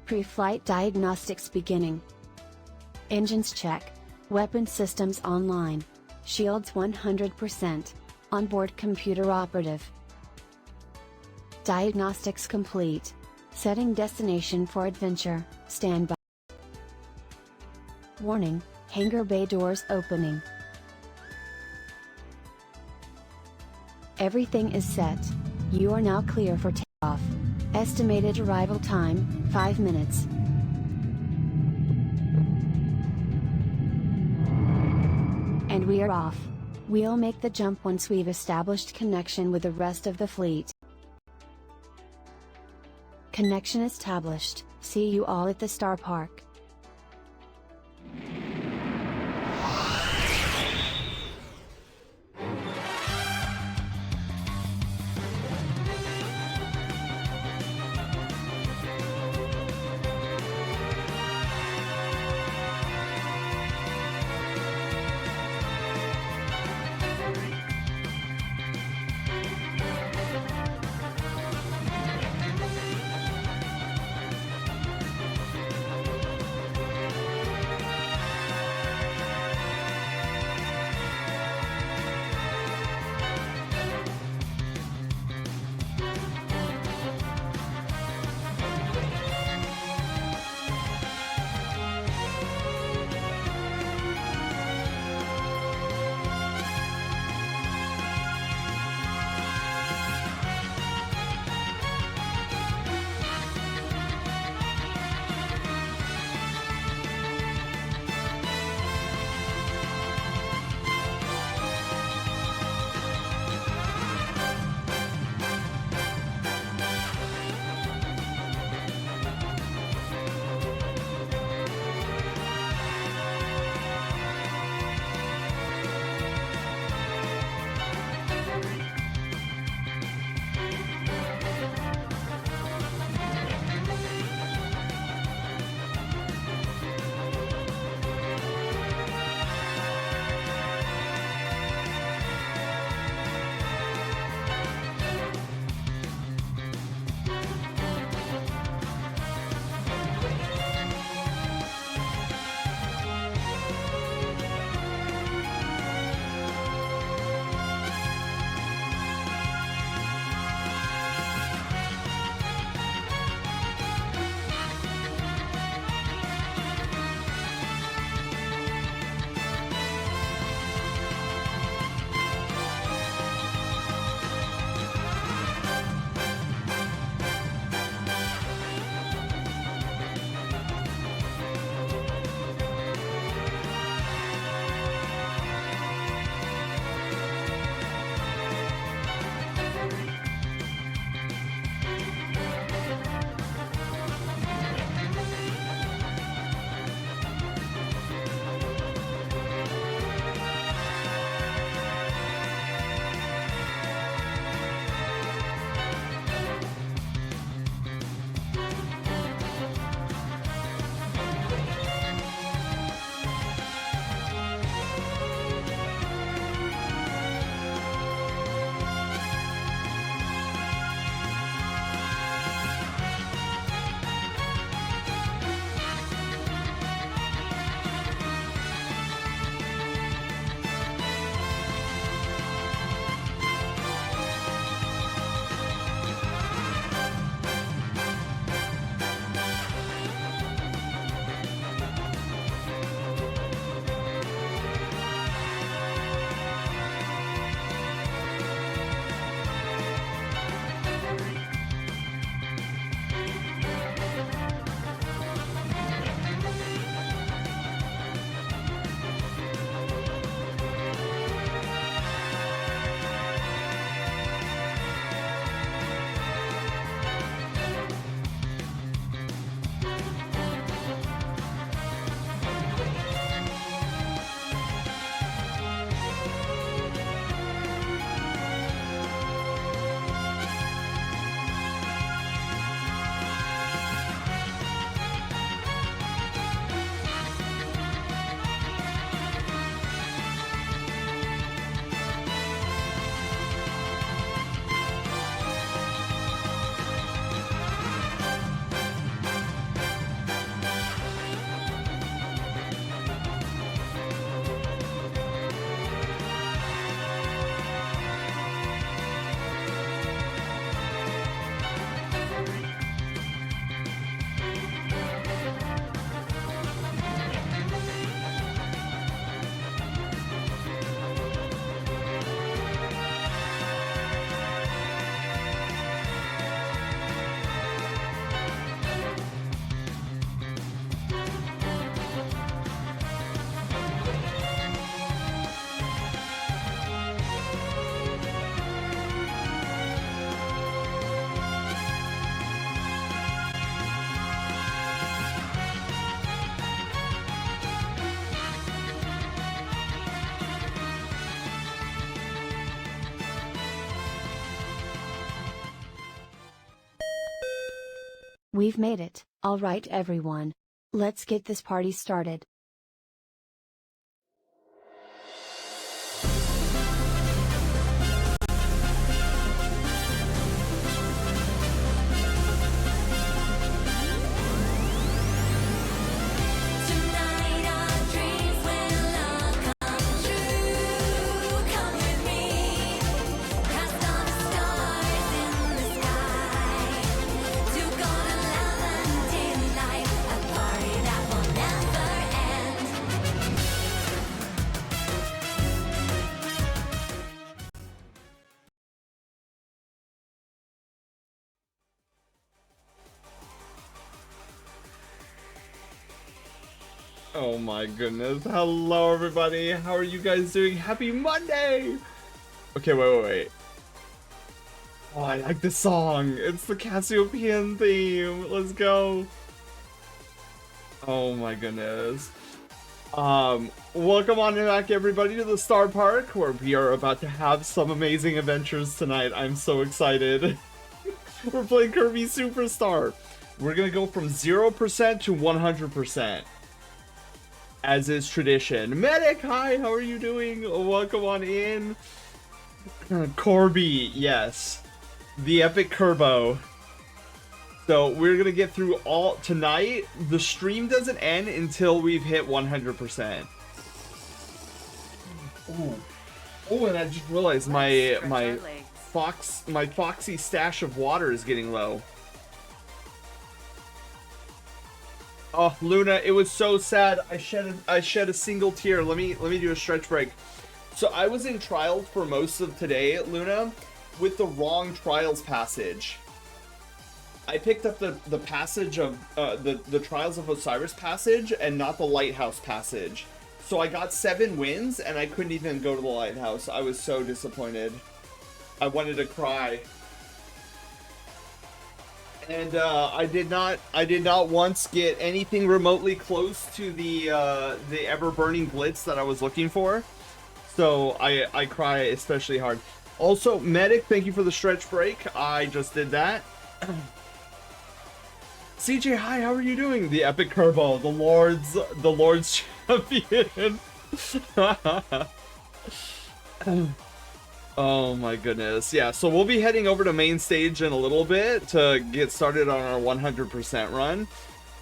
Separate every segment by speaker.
Speaker 1: Pre-flight diagnostics beginning. Engines check. Weapon systems online. Shields 100%. Onboard computer operative. Diagnostics complete. Setting destination for adventure, standby. Warning, hangar bay doors opening. Everything is set. You are now clear for takeoff. Estimated arrival time, 5 minutes. And we are off. We'll make the jump once we've established connection with the rest of the fleet. Connection established. See you all at the Star Park. We've made it. Alright everyone. Let's get this party started.
Speaker 2: Oh my goodness. Hello everybody. How are you guys doing? Happy Monday! Okay, wait. Oh, I like this song. It's the Cassiopean theme. Let's go. Oh my goodness. Welcome on back everybody to the Star Park, where we are about to have some amazing adventures tonight. I'm so excited. We're playing Kirby Superstar. We're gonna go from 0% to 100%. As is tradition. Medic, hi, how are you doing? Welcome on in. Corby, yes. The epic Kirbo. So we're gonna get through all tonight. The stream doesn't end until we've hit 100%. Oh, and I just realized my foxy stash of water is getting low. Oh, Luna, it was so sad. I shed a single tear. Let me do a stretch break. So I was in trials for most of today, Luna, with the wrong trials passage. I picked up the passage of the Trials of Osiris passage and not the Lighthouse passage. So I got 7 wins and I couldn't even go to the Lighthouse. I was so disappointed. I wanted to cry. And I did not once get anything remotely close to the ever-burning blitz that I was looking for. So I cry especially hard. Also, Medic, thank you for the stretch break. I just did that. CJ, hi, how are you doing? The epic Kirbo, the Lord's champion. Oh my goodness. Yeah, so we'll be heading over to main stage in a little bit to get started on our 100% run.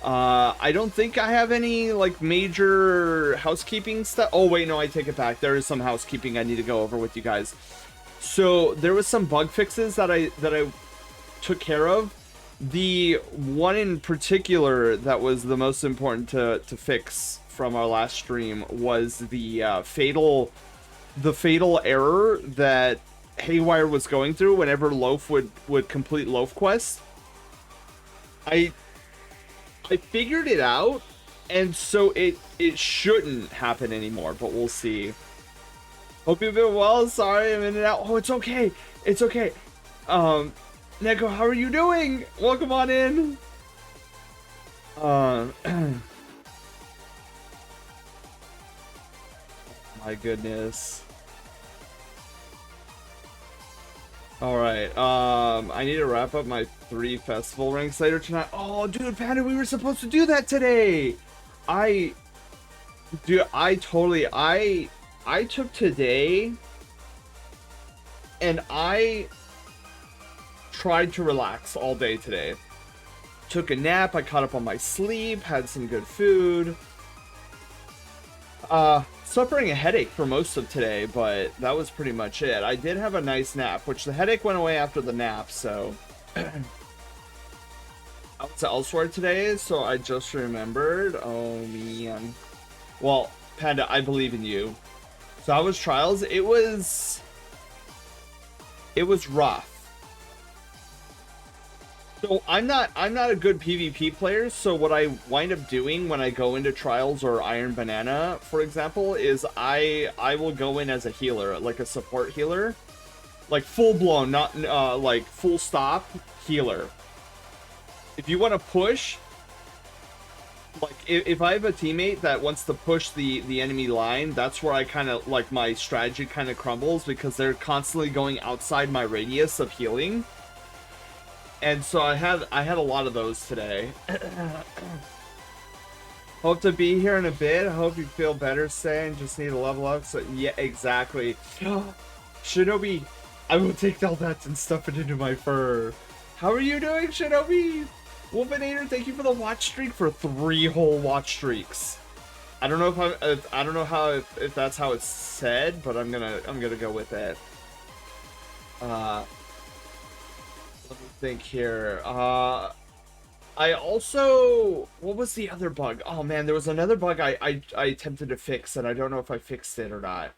Speaker 2: I don't think I have any like major housekeeping stuff. Oh wait, no, I take it back. There is some housekeeping I need to go over with you guys. So there was some bug fixes that I took care of. The one in particular that was the most important to fix from our last stream was the fatal error that Haywire was going through whenever Loaf would complete Loaf quest. I figured it out, and so it shouldn't happen anymore, but we'll see. Hope you've been well. Sorry I'm in and out. Oh, it's okay. It's okay. Neko, how are you doing? Welcome on in. My goodness. Alright, I need to wrap up my 3 festival ranks later tonight. Oh, dude, Panda, we were supposed to do that today! I took today, and I tried to relax all day today. Took a nap, I caught up on my sleep, had some good food. Suffering a headache for most of today, but that was pretty much it. I did have a nice nap, which the headache went away after the nap, so... I was elsewhere today, so I just remembered. Oh, man. Well, Panda, I believe in you. So I was trials. It was rough. So I'm not a good PvP player, so what I wind up doing when I go into Trials or Iron Banana, for example, is I will go in as a healer, like a support healer. Like full-blown, not like full-stop healer. If you want to push, like if I have a teammate that wants to push the enemy line, that's where I kind of, like, my strategy kind of crumbles, because they're constantly going outside my radius of healing. And so I had a lot of those today. Hope to be here in a bit. I hope you feel better, saying just need to level up. So yeah, exactly. Shinobi, I will take all that and stuff it into my fur. How are you doing, Shinobi? Wolfinator, thank you for the watch streak for 3 whole watch streaks. I don't know I don't know how if that's how it's said, but I'm gonna go with it. Let me think here. I also, what was the other bug? Oh man, there was another bug I attempted to fix, and I don't know if I fixed it or not.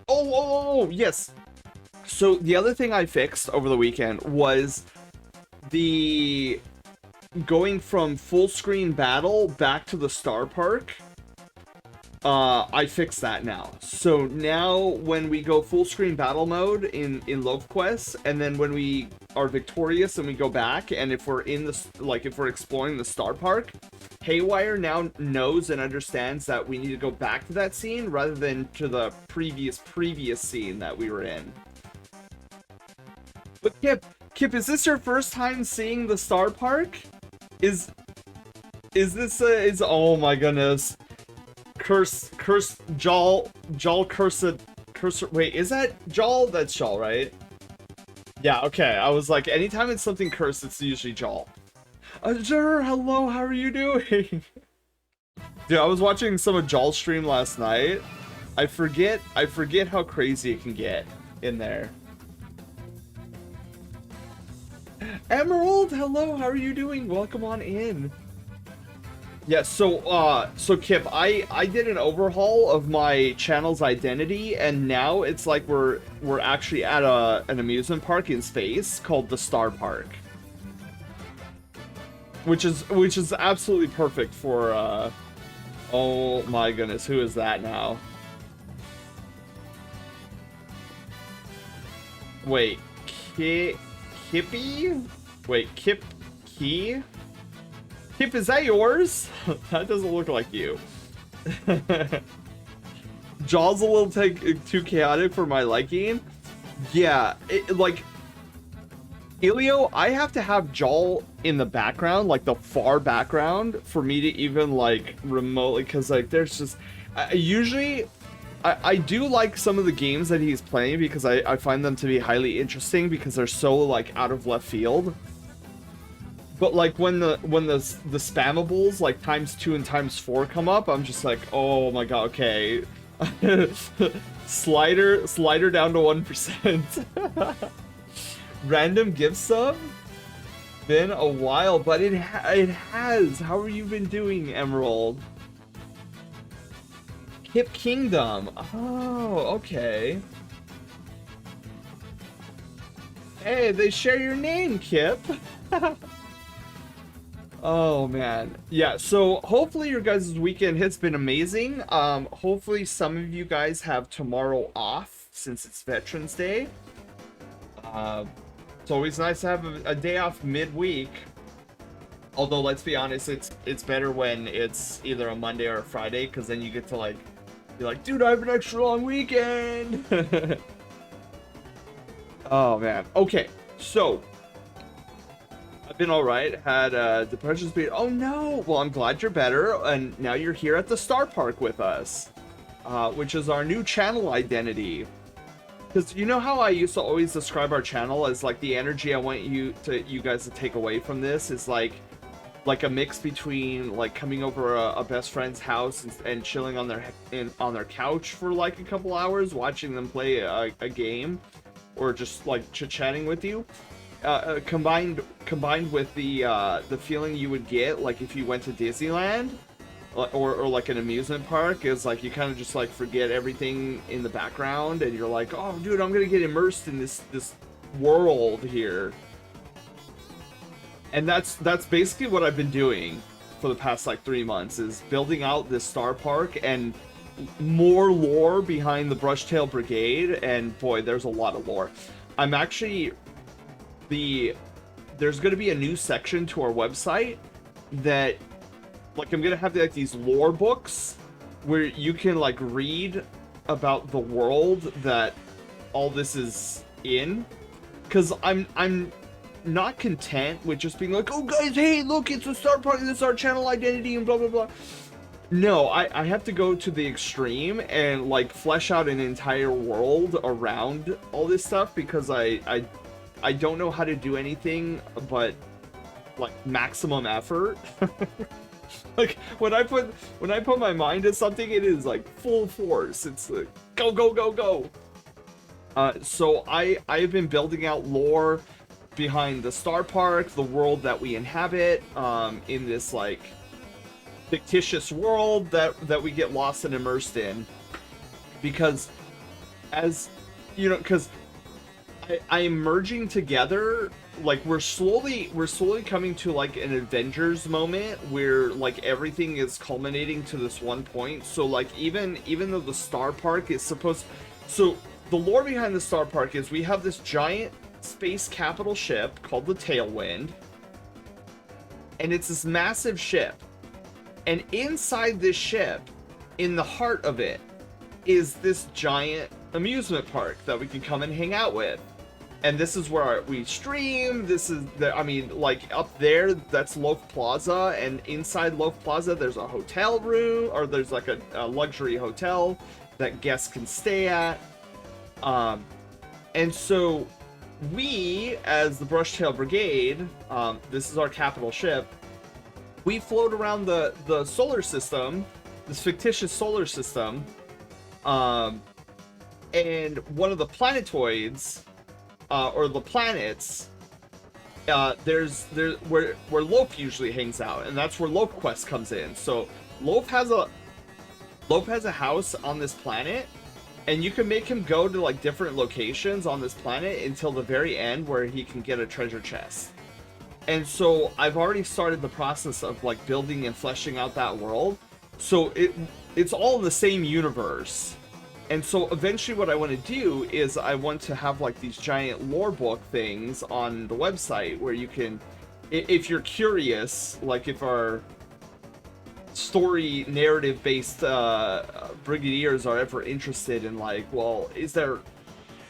Speaker 2: Oh, yes. So the other thing I fixed over the weekend was the going from full screen battle back to the Star Park. I fixed that now. So now when we go full screen battle mode in Loaf Quest, and then when we are victorious and we go back, and if we're in the, like, if we're exploring the Star Park, Haywire now knows and understands that we need to go back to that scene rather than to the previous scene that we were in. But Kip, is this your first time seeing the Star Park? Is this is, oh my goodness. Curse, Jal, cursed, wait, is that Jal? That's Jal, right? Yeah, okay, I was like, anytime it's something cursed, it's usually Jal. Sure, hello, how are you doing? Dude, I was watching some of Jal's stream last night. I forget how crazy it can get in there. Emerald, hello, how are you doing? Welcome on in. Yeah, so Kip, I did an overhaul of my channel's identity, and now it's like we're actually at an amusement park in space called the Star Park, which is absolutely perfect for oh my goodness, who is that now? Wait, Kippy? Wait, Kip Key? Kip, is that yours? That doesn't look like you. Jaw's a little too chaotic for my liking. Yeah, like, Elio, I have to have Jaw in the background, like the far background, for me to even, like, remotely, because, like, there's just... usually, I do like some of the games that he's playing, because I find them to be highly interesting, because they're so, like, out of left field. But like when the spammables like ×2 and ×4 come up, I'm just like, oh my god, okay. slider down to 1%. Random gift sub? Been a while, but it has. How have you been doing, Emerald? Kip Kingdom. Oh, okay. Hey, they share your name, Kip. Oh man, yeah, so hopefully your guys' weekend has been amazing. Hopefully some of you guys have tomorrow off since it's Veterans Day. It's always nice to have a day off midweek. Although, let's be honest, it's better when it's either a Monday or a Friday, because then you get to, like, be like, dude, I have an extra long weekend. Oh man, okay, so I've been alright, had depression speed. Oh no! Well, I'm glad you're better, and now you're here at the Star Park with us, which is our new channel identity. Because you know how I used to always describe our channel as like the energy I want you guys to take away from this is like a mix between like coming over a best friend's house and chilling on their couch for like a couple hours, watching them play a game, or just like chit-chatting with you. Combined with the feeling you would get like if you went to Disneyland or like an amusement park, is like you kind of just like forget everything in the background and you're like, oh dude, I'm gonna get immersed in this world here. And that's basically what I've been doing for the past like 3 months, is building out this Star Park and more lore behind the Brushtail Brigade. And boy, there's a lot of lore. I'm actually there's going to be a new section to our website that, like, I'm going to have like these lore books where you can like read about the world that all this is in, because I'm not content with just being like, oh guys, hey, look, it's a Star Park, this is our channel identity, and blah blah blah. No, I have to go to the extreme and like flesh out an entire world around all this stuff, because I don't know how to do anything but like maximum effort. Like when I put my mind to something, it is like full force. It's like go go go go. So I've been building out lore behind the Star Park, the world that we inhabit, in this like fictitious world that we get lost and immersed in, because as you know, because I am merging together, like we're slowly coming to like an Avengers moment where like everything is culminating to this one point. So like even though the Star Park is supposed, so the lore behind the Star Park is we have this giant space capital ship called the Tailwind, and it's this massive ship, and inside this ship, in the heart of it, is this giant amusement park that we can come and hang out with. And this is where we stream. This is I mean, like up there, that's Loaf Plaza, and inside Loaf Plaza, there's a hotel room, or there's like a luxury hotel that guests can stay at. And so we, as the Brushtail Brigade, this is our capital ship. We float around the solar system, this fictitious solar system, and one of the planetoids, or the planets, there's where Loaf usually hangs out, and that's where Loaf Quest comes in. So Loaf has a house on this planet, and you can make him go to like different locations on this planet until the very end where he can get a treasure chest. And so I've already started the process of like building and fleshing out that world. So it's all in the same universe. And so eventually what I want to do is I want to have like these giant lore book things on the website where you can, if you're curious, like if our story narrative based brigadiers are ever interested in like, well, is there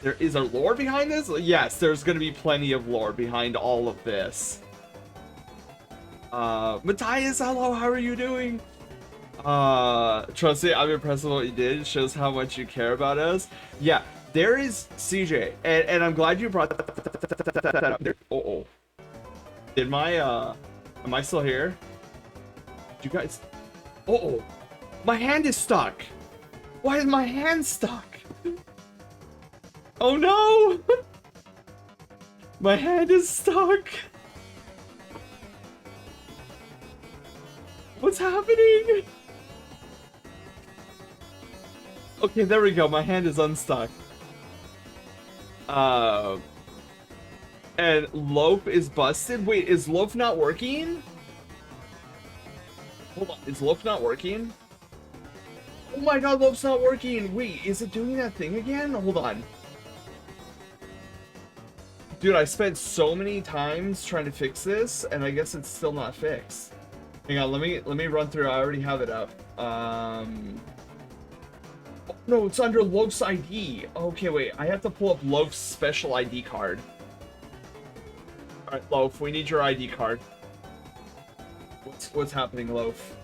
Speaker 2: lore behind this? Yes, there's going to be plenty of lore behind all of this. Matthias, hello, how are you doing? Trust me, I'm impressed with what you did. It shows how much you care about us. Yeah, there is CJ, and I'm glad you brought that up. Oh, did my am I still here? Did you guys? Oh, my hand is stuck. Why is my hand stuck? Oh no, my hand is stuck. What's happening? Okay, there we go. My hand is unstuck. And Loaf is busted. Wait, is Loaf not working? Hold on, is Loaf not working? Oh my god, Loaf's not working. Wait, is it doing that thing again? Hold on. Dude, I spent so many times trying to fix this, and I guess it's still not fixed. Hang on, let me run through. I already have it up. Oh, no, it's under Loaf's ID. Okay, wait, I have to pull up Loaf's special ID card. Alright, Loaf, we need your ID card. What's happening, Loaf?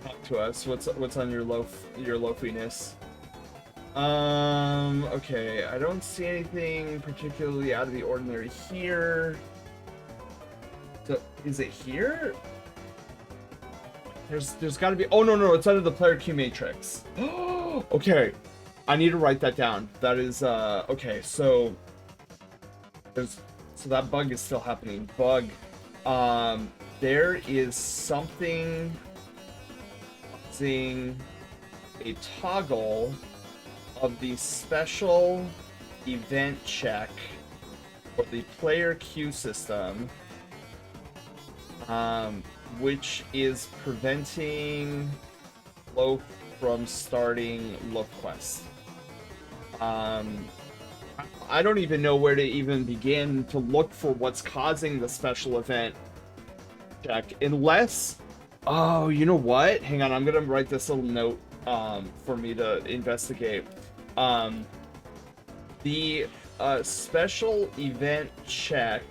Speaker 2: Talk to us. What's on your Loafiness? Okay, I don't see anything particularly out of the ordinary here. So, is it here? There's got to be. Oh no, it's under the player queue matrix. Okay, I need to write that down. That is okay. So that bug is still happening. Bug. There is something causing a toggle of the special event check for the player queue system, which is preventing Loaf from starting Loaf Quest. I don't even know where to even begin to look for what's causing the special event check, unless... Oh, you know what? Hang on, I'm gonna write this little note for me to investigate. special event check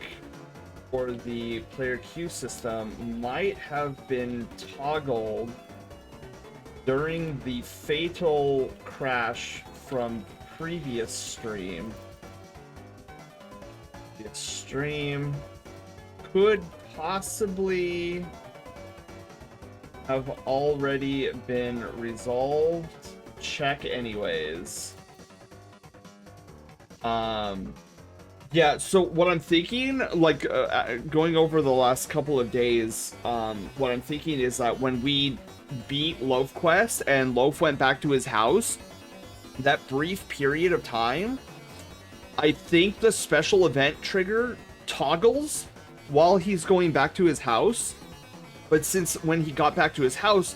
Speaker 2: for the player queue system might have been toggled during the fatal crash from previous stream. The stream could possibly have already been resolved. Check anyways. Yeah, so what I'm thinking, like, going over the last couple of days, what I'm thinking is that when we beat Loaf Quest and Loaf went back to his house, that brief period of time, I think the special event trigger toggles while he's going back to his house. But since when he got back to his house,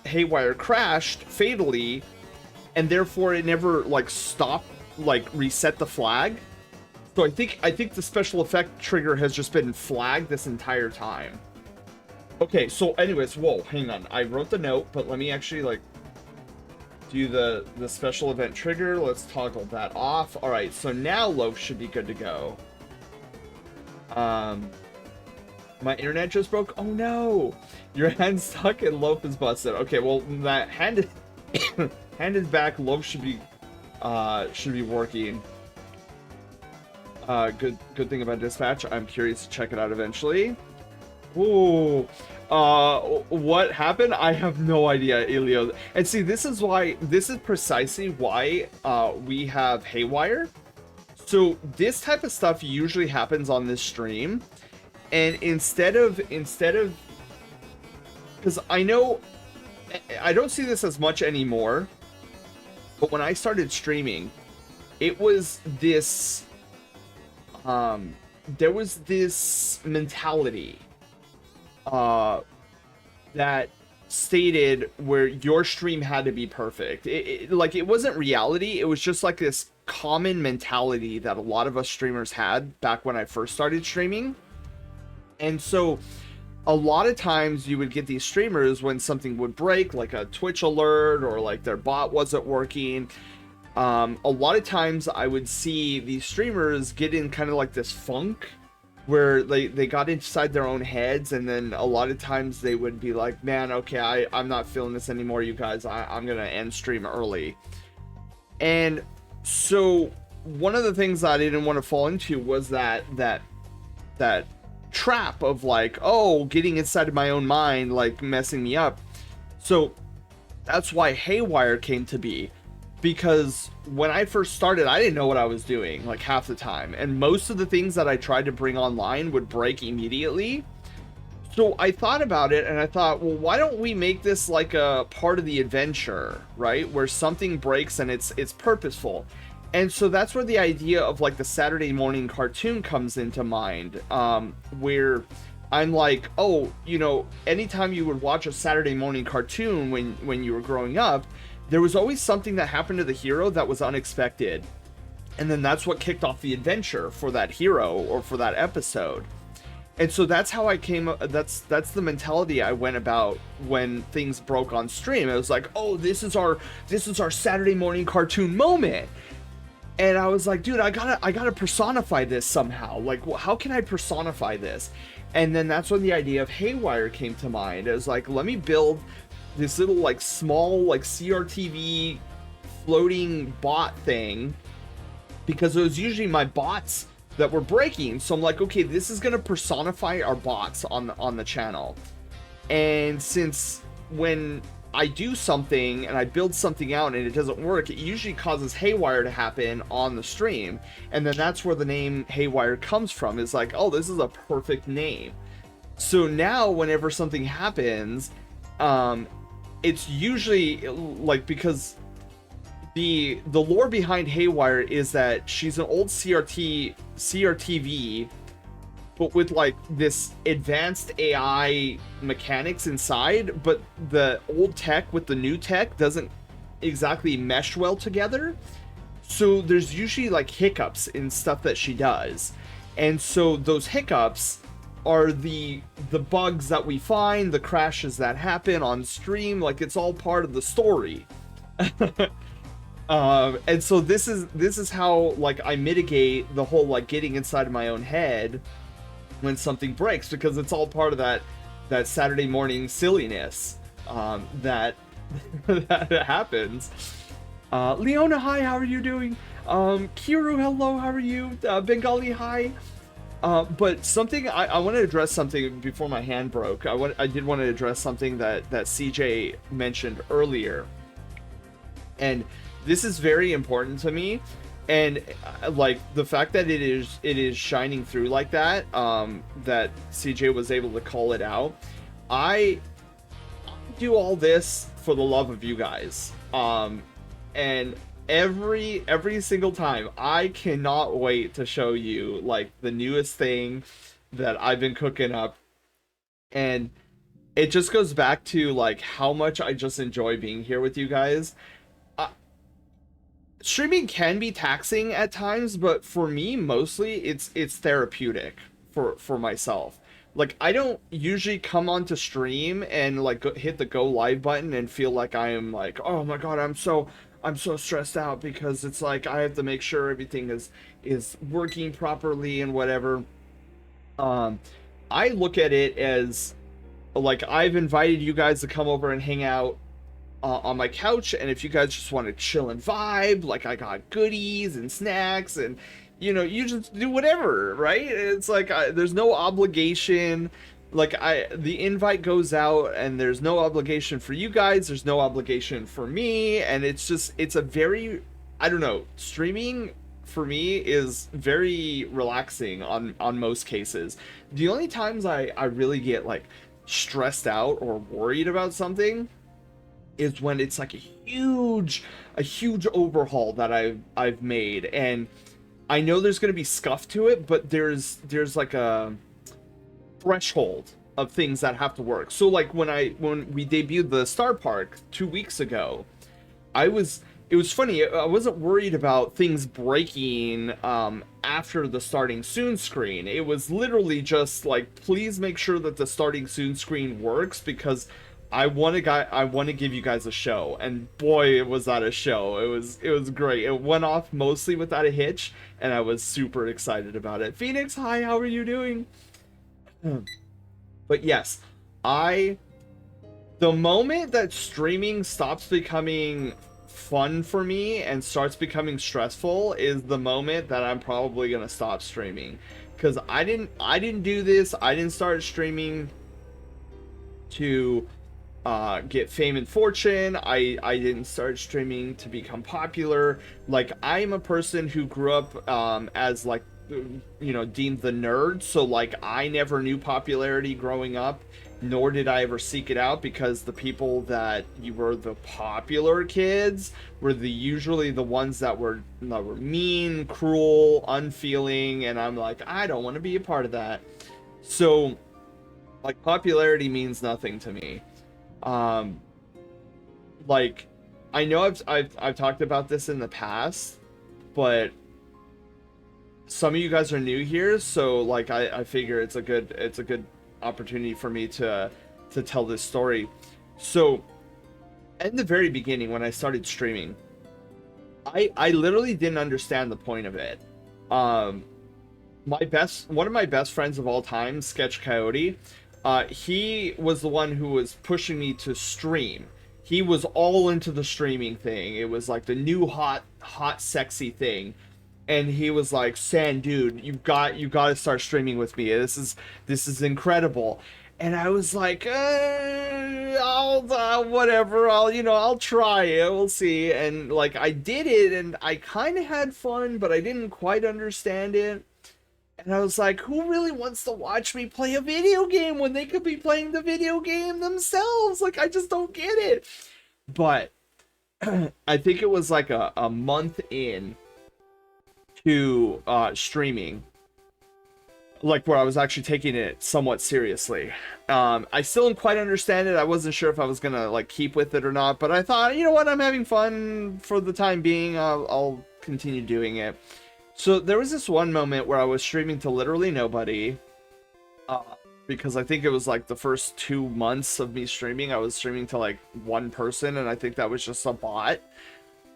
Speaker 2: Haywire crashed fatally, and therefore it never, like, stopped, like, reset the flag. So I think the special effect trigger has just been flagged this entire time. Okay, so anyways, whoa, hang on. I wrote the note, but let me actually, like, do the special event trigger. Let's toggle that off. All right, so now Loaf should be good to go. My internet just broke. Oh no, your hand's stuck and Loaf is busted. Okay, well, that hand is back. Loaf should be working. Good thing about dispatch. I'm curious to check it out eventually. Ooh, what happened? I have no idea, Elio. And see, this is precisely why we have Haywire. So this type of stuff usually happens on this stream, and instead of, because I know I don't see this as much anymore, but when I started streaming, it was this. There was this mentality that stated where your stream had to be perfect. Like, it wasn't reality. It was just like this common mentality that a lot of us streamers had back when I first started streaming. And so a lot of times you would get these streamers when something would break, like a Twitch alert or like their bot wasn't working. A lot of times I would see these streamers get in kind of like this funk where they got inside their own heads, and then a lot of times they would be like, man, okay, I'm not feeling this anymore, you guys. I'm gonna end stream early. And so one of the things that I didn't want to fall into was that trap of like, oh, getting inside of my own mind, like messing me up. So that's why Haywire came to be. Because when I first started, I didn't know what I was doing, like, half the time. And most of the things that I tried to bring online would break immediately. So I thought about it, and I thought, well, why don't we make this like a part of the adventure, right? Where something breaks and it's purposeful. And so that's where the idea of, like, the Saturday morning cartoon comes into mind. Where I'm like, oh, you know, anytime you would watch a Saturday morning cartoon when you were growing up, there was always something that happened to the hero that was unexpected. And then that's what kicked off the adventure for that hero or for that episode. And so that's how I came up, that's the mentality I went about when things broke on stream. It was like, oh, this is our Saturday morning cartoon moment. And I was like, dude, I gotta personify this somehow. Like, how can I personify this? And then that's when the idea of Haywire came to mind. It was like, let me build this little, like, small, like, CRTV floating bot thing, because it was usually my bots that were breaking. So I'm like, okay, this is gonna personify our bots on the channel. And since when I do something and I build something out and it doesn't work, it usually causes Haywire to happen on the stream. And then that's where the name Haywire comes from. It's like, oh, this is a perfect name. So now whenever something happens, it's usually like, because the lore behind Haywire is that she's an old CRTV, but with like this advanced AI mechanics inside, but the old tech with the new tech doesn't exactly mesh well together. So there's usually like hiccups in stuff that she does. And so those hiccups are the bugs that we find, the crashes that happen on stream. Like, it's all part of the story. And so this is how like I mitigate the whole like getting inside of my own head when something breaks, because it's all part of that Saturday morning silliness that that happens. Leona, hi, how are you doing? Kiru, hello, how are you? Bengali, hi. But something I want to address something before my hand broke. I did want to address something that CJ mentioned earlier, and this is very important to me. And like the fact that it is shining through like that, that CJ was able to call it out. I do all this for the love of you guys. And every single time, I cannot wait to show you like the newest thing that I've been cooking up. And it just goes back to like how much I just enjoy being here with you guys. Streaming can be taxing at times, but for me mostly it's therapeutic for myself. Like I don't usually come onto stream and like hit the go live button and feel like I am like, oh my god, I'm so stressed out because it's like I have to make sure everything is working properly and whatever. I look at it as like I've invited you guys to come over and hang out on my couch, and if you guys just want to chill and vibe, like I got goodies and snacks, and you just do whatever, right? It's like there's no obligation. Like the invite goes out, and there's no obligation for you guys, there's no obligation for me, and it's a very, I don't know, streaming for me is very relaxing on most cases. The only times I really get like stressed out or worried about something is when it's like a huge overhaul that I've made, and I know there's going to be scuff to it, but there's like a threshold of things that have to work. So like when we debuted the Star Park 2 weeks ago, it was funny, I wasn't worried about things breaking after the starting soon screen. It was literally just like, please make sure that the starting soon screen works, because I want to give you guys a show, and boy, was that a show. It was great. It went off mostly without a hitch, and I was super excited about it. Phoenix, hi, how are you doing? But yes, the moment that streaming stops becoming fun for me and starts becoming stressful is the moment that I'm probably gonna stop streaming, because I didn't do this. I didn't start streaming to get fame and fortune. I didn't start streaming to become popular. Like, I'm a person who grew up as like, deemed the nerd, so like I never knew popularity growing up, nor did I ever seek it out, because the people that you were the popular kids were usually the ones that were mean, cruel, unfeeling, and I'm like, I don't want to be a part of that. So like popularity means nothing to me. Like, I know I've talked about this in the past, but some of you guys are new here, so like I figure it's a good opportunity for me to tell this story. So in the very beginning, when I started streaming, I literally didn't understand the point of it. One of my best friends of all time, Sketch Coyote, he was the one who was pushing me to stream. He was all into the streaming thing. It was like the new hot sexy thing. And he was like, "San, dude, you got to start streaming with me. This is incredible." And I was like, I'll whatever. I'll try it. We'll see. And like I did it, and I kind of had fun, but I didn't quite understand it. And I was like, who really wants to watch me play a video game when they could be playing the video game themselves? Like, I just don't get it. But I think it was like a month in to streaming, like where I was actually taking it somewhat seriously. I still didn't quite understand it. I wasn't sure if I was gonna like keep with it or not, but I thought, you know what, I'm having fun for the time being. I'll continue doing it. So there was this one moment where I was streaming to literally nobody, because I think it was like the first 2 months of me streaming, I was streaming to like one person, and I think that was just a bot.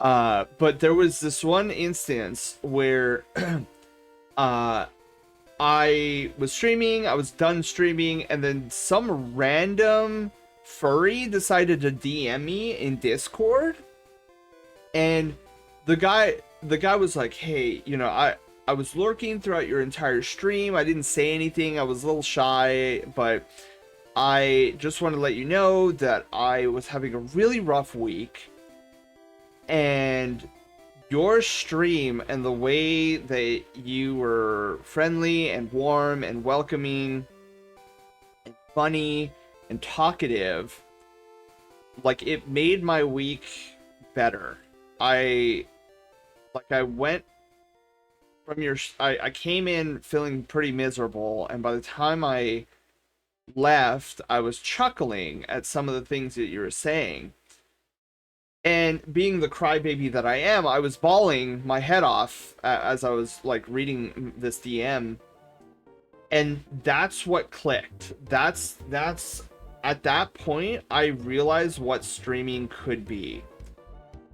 Speaker 2: But there was this one instance where uh, I was streaming, I was done streaming, and then some random furry decided to DM me in Discord, and the guy was like, "Hey, you know, I was lurking throughout your entire stream. I didn't say anything. I was a little shy, but I just want to let you know that I was having a really rough week, and your stream and the way that you were friendly and warm and welcoming and funny and talkative, like, it made my week better. I went from your I came in feeling pretty miserable, and by the time I left, I was chuckling at some of the things that you were saying. And being the crybaby that I am, I was bawling my head off as I was like reading this DM, and that's what clicked. That's at that point I realized what streaming could be,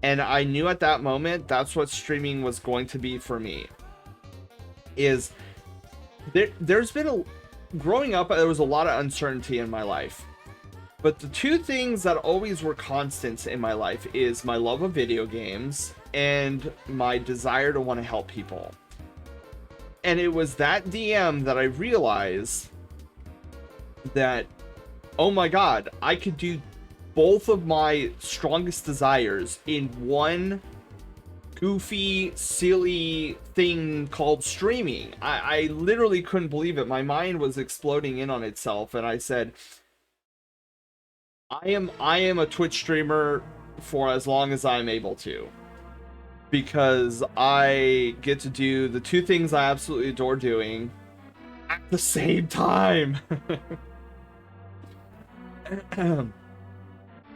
Speaker 2: and I knew at that moment that's what streaming was going to be for me. Is there's been growing up, there was a lot of uncertainty in my life. But the two things that always were constants in my life is my love of video games and my desire to want to help people. And it was that DM that I realized that, oh my god, I could do both of my strongest desires in one goofy, silly thing called streaming. I literally couldn't believe it. My mind was exploding in on itself, and I said, I am a Twitch streamer for as long as I'm able to, because I get to do the two things I absolutely adore doing at the same time.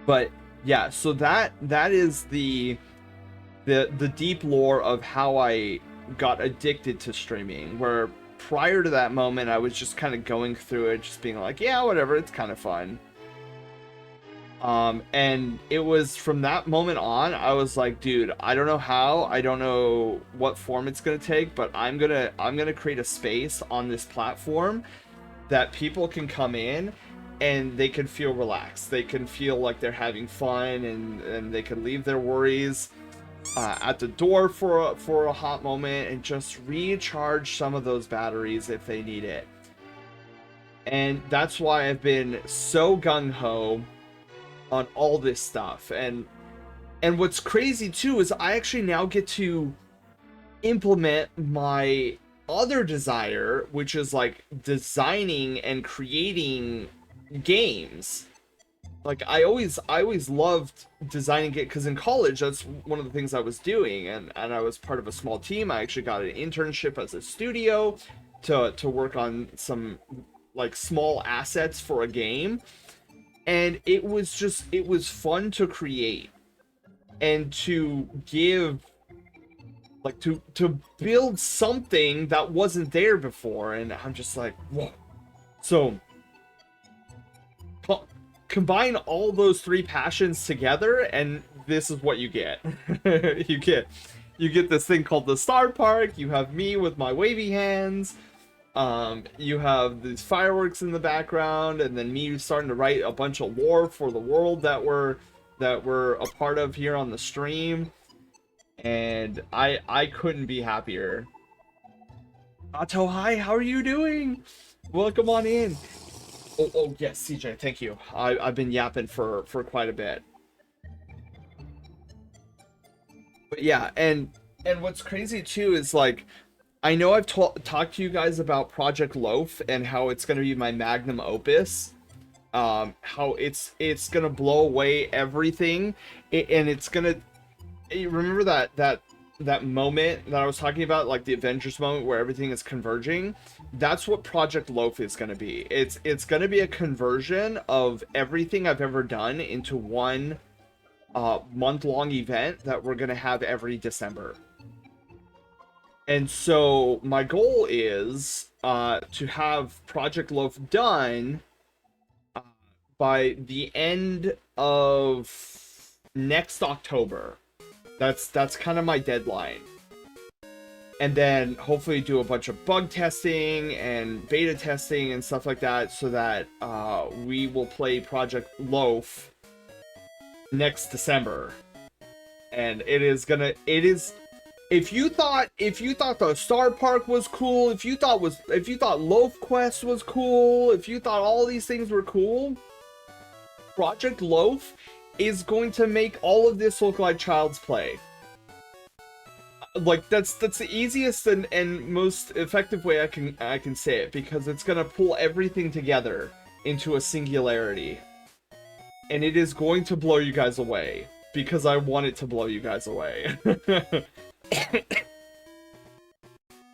Speaker 2: But yeah, so that is the deep lore of how I got addicted to streaming, where prior to that moment I was just kind of going through it, just being like, yeah, whatever, it's kind of fun. And it was from that moment on, I was like, dude, I don't know how, I don't know what form it's gonna take, but I'm gonna create a space on this platform that people can come in and they can feel relaxed. They can feel like they're having fun, and they can leave their worries at the door for a hot moment and just recharge some of those batteries if they need it. And that's why I've been so gung-ho on all this stuff. And what's crazy too is I actually now get to implement my other desire, which is like designing and creating games. Like, I always loved designing it, because in college that's one of the things I was doing, and I was part of a small team. I actually got an internship as a studio to work on some like small assets for a game. And it was fun to create and to give, like, to build something that wasn't there before. And I'm just like, whoa. So combine all those three passions together, and this is what you get. you get this thing called the Star Park. You have me with my wavy hands. You have these fireworks in the background, and then me starting to write a bunch of lore for the world that we're a part of here on the stream. And I couldn't be happier. Otto, hi, how are you doing? Welcome on in. Oh yes, CJ, thank you. I've been yapping for quite a bit. But yeah, and what's crazy too is, like, I know I've talked to you guys about Project Loaf and how it's going to be my magnum opus. How it's going to blow away everything, and it's going to... Remember that moment that I was talking about, like the Avengers moment where everything is converging? That's what Project Loaf is going to be. It's going to be a conversion of everything I've ever done into one month-long event that we're going to have every December. And so my goal is to have Project Loaf done by the end of next October. That's kind of my deadline. And then hopefully do a bunch of bug testing and beta testing and stuff like that, so that we will play Project Loaf next December. And it is if you thought the Star Park was cool, if you thought Loaf Quest was cool, if you thought all these things were cool, Project Loaf is going to make all of this look like Child's Play. Like, that's the easiest and most effective way I can say it, because it's gonna pull everything together into a singularity. And it is going to blow you guys away, because I want it to blow you guys away.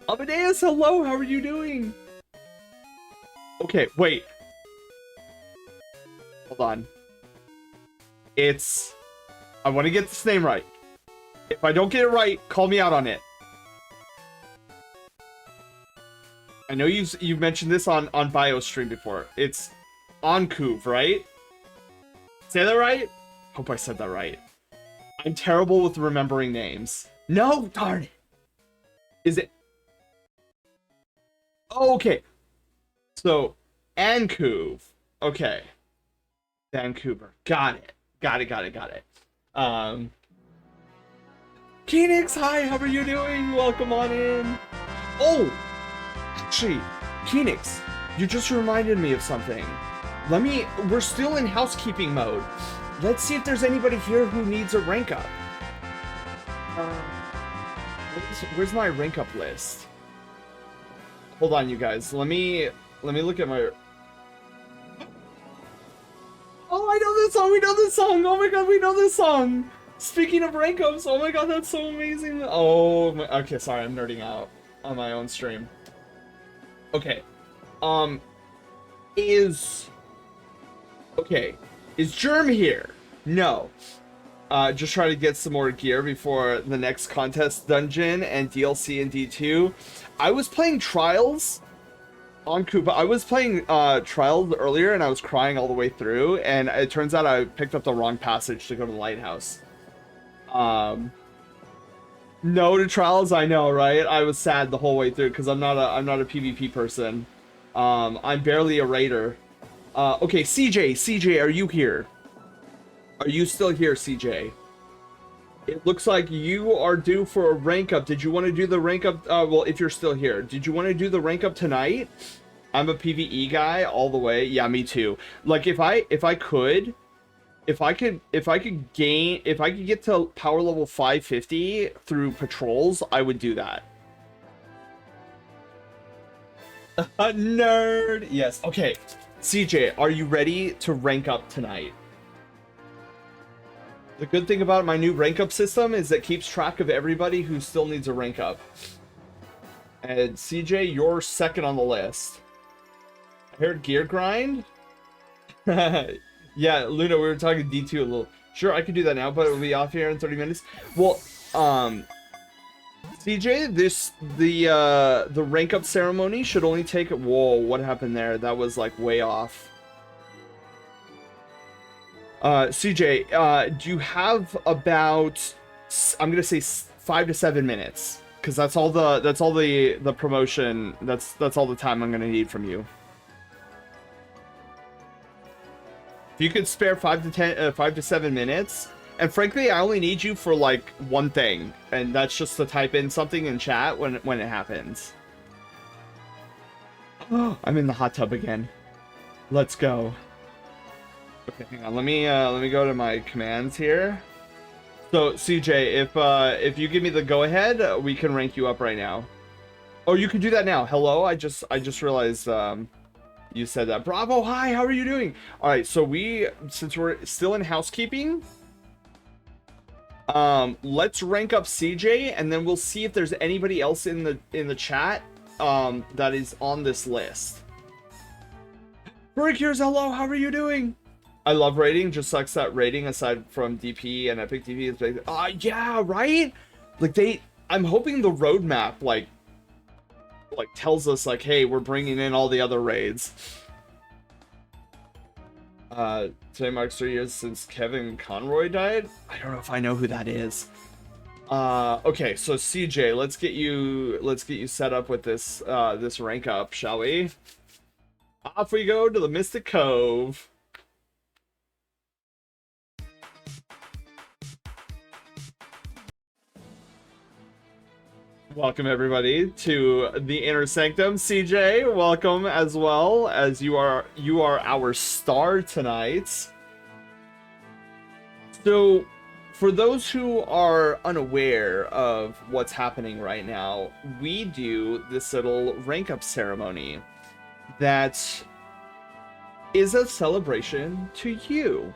Speaker 2: Amadeus, hello, how are you doing? Okay, wait. Hold on. I want to get this name right. If I don't get it right, call me out on it. I know you've mentioned this on BioStream before. It's Onkuv, right? Say that right? Hope I said that right. I'm terrible with remembering names. No, darn it. Is it? Oh, okay. So, Ankuv. Okay. Vancouver. Got it. Got it. Phoenix, hi, how are you doing? Welcome on in. Oh, actually, Phoenix, you just reminded me of something. We're still in housekeeping mode. Let's see if there's anybody here who needs a rank up. Where's my rank up list? Hold on, you guys. Let me look at my... Oh, I know this song! We know this song! Oh my god, we know this song! Speaking of rank ups, oh my god, that's so amazing! Oh, okay, sorry, I'm nerding out on my own stream. Okay. Is Germ here? No. Just try to get some more gear before the next contest dungeon and DLC in D2. I was playing Trials on Koopa. I was playing Trials earlier and I was crying all the way through, and it turns out I picked up the wrong passage to go to the lighthouse. No to Trials, I know, right? I was sad the whole way through because I'm not a PvP person. I'm barely a raider. Okay, CJ, are you here? Are you still here, CJ? It looks like you are due for a rank up. Did you want to do the rank up? Well, if you're still here, did you want to do the rank up tonight? I'm a PvE guy all the way. Yeah, me too. Like, if I could get to power level 550 through patrols, I would do that. A nerd. Yes. Okay. CJ, are you ready to rank up tonight? The good thing about my new rank up system is it keeps track of everybody who still needs a rank up. And CJ, you're second on the list. I heard gear grind. Yeah, Luna, we were talking D2 a little. Sure, I could do that now, but it'll be off here in 30 minutes. Well, CJ, the rank up ceremony should only take... Whoa, what happened there? That was like way off. CJ, do you have about, I'm gonna say 5 to 7 minutes, because that's all the promotion. That's all the time I'm gonna need from you. If you could spare 5 to 7 minutes, and frankly, I only need you for like one thing, and that's just to type in something in chat when it happens. Oh, I'm in the hot tub again. Let's go. Okay, hang on. Let me go to my commands here. So CJ, if you give me the go ahead, we can rank you up right now. Oh, you can do that now. Hello, I just realized you said that. Bravo, hi, how are you doing? All right, so since we're still in housekeeping, let's rank up CJ, and then we'll see if there's anybody else in the chat that is on this list. Burkers, hello, how are you doing? I love rating, just sucks that rating aside from DP and Epic DP is big. Yeah, right? Like I'm hoping the roadmap like tells us like, hey, we're bringing in all the other raids. Today marks 3 years since Kevin Conroy died. I don't know if I know who that is. Okay, so CJ, let's get you set up with this rank up, shall we? Off we go to the Mystic Cove. Welcome everybody to the Inner Sanctum. CJ, welcome as well, as you are our star tonight. So, for those who are unaware of what's happening right now, we do this little rank up ceremony that is a celebration to you.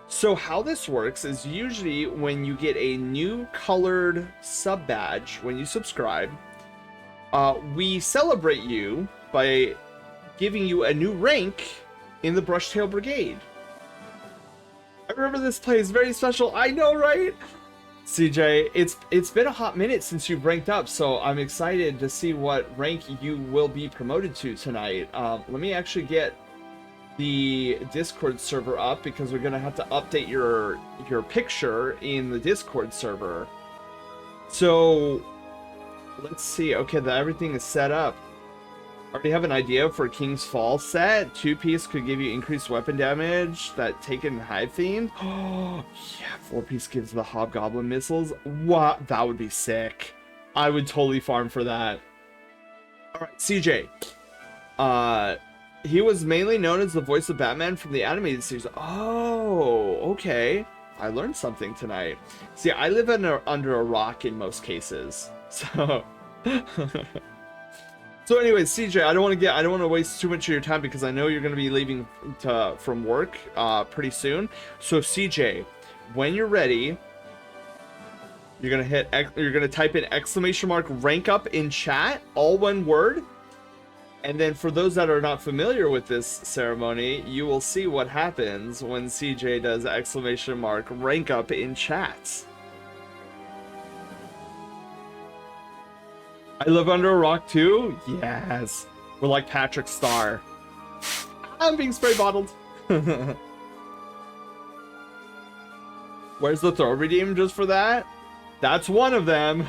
Speaker 2: So how this works is usually when you get a new colored sub badge when you subscribe, we celebrate you by giving you a new rank in the Brushtail Brigade. I remember this play is very special. I know, right? CJ, it's been a hot minute since you've ranked up, so I'm excited to see what rank you will be promoted to tonight. Let me actually get the Discord server up because we're gonna have to update your picture in the Discord server. So let's see. Okay, everything is set up. Already have an idea for King's Fall set. 2-piece could give you increased weapon damage that taken Hive themed. Oh yeah, 4-piece gives the Hobgoblin missiles. What? That would be sick. I would totally farm for that. All right, CJ. He was mainly known as the voice of Batman from the animated series. Oh, okay. I learned something tonight. See, I live under a rock in most cases. So So anyways, CJ, I don't want to waste too much of your time because I know you're going to be leaving from work pretty soon. So CJ, when you're ready, you're going to type in !rank up in chat, all one word. And then for those that are not familiar with this ceremony, you will see what happens when CJ does !rank up in chat. I live under a rock too? Yes. We're like Patrick Star. I'm being spray bottled. Where's the throw redeem just for that? That's one of them.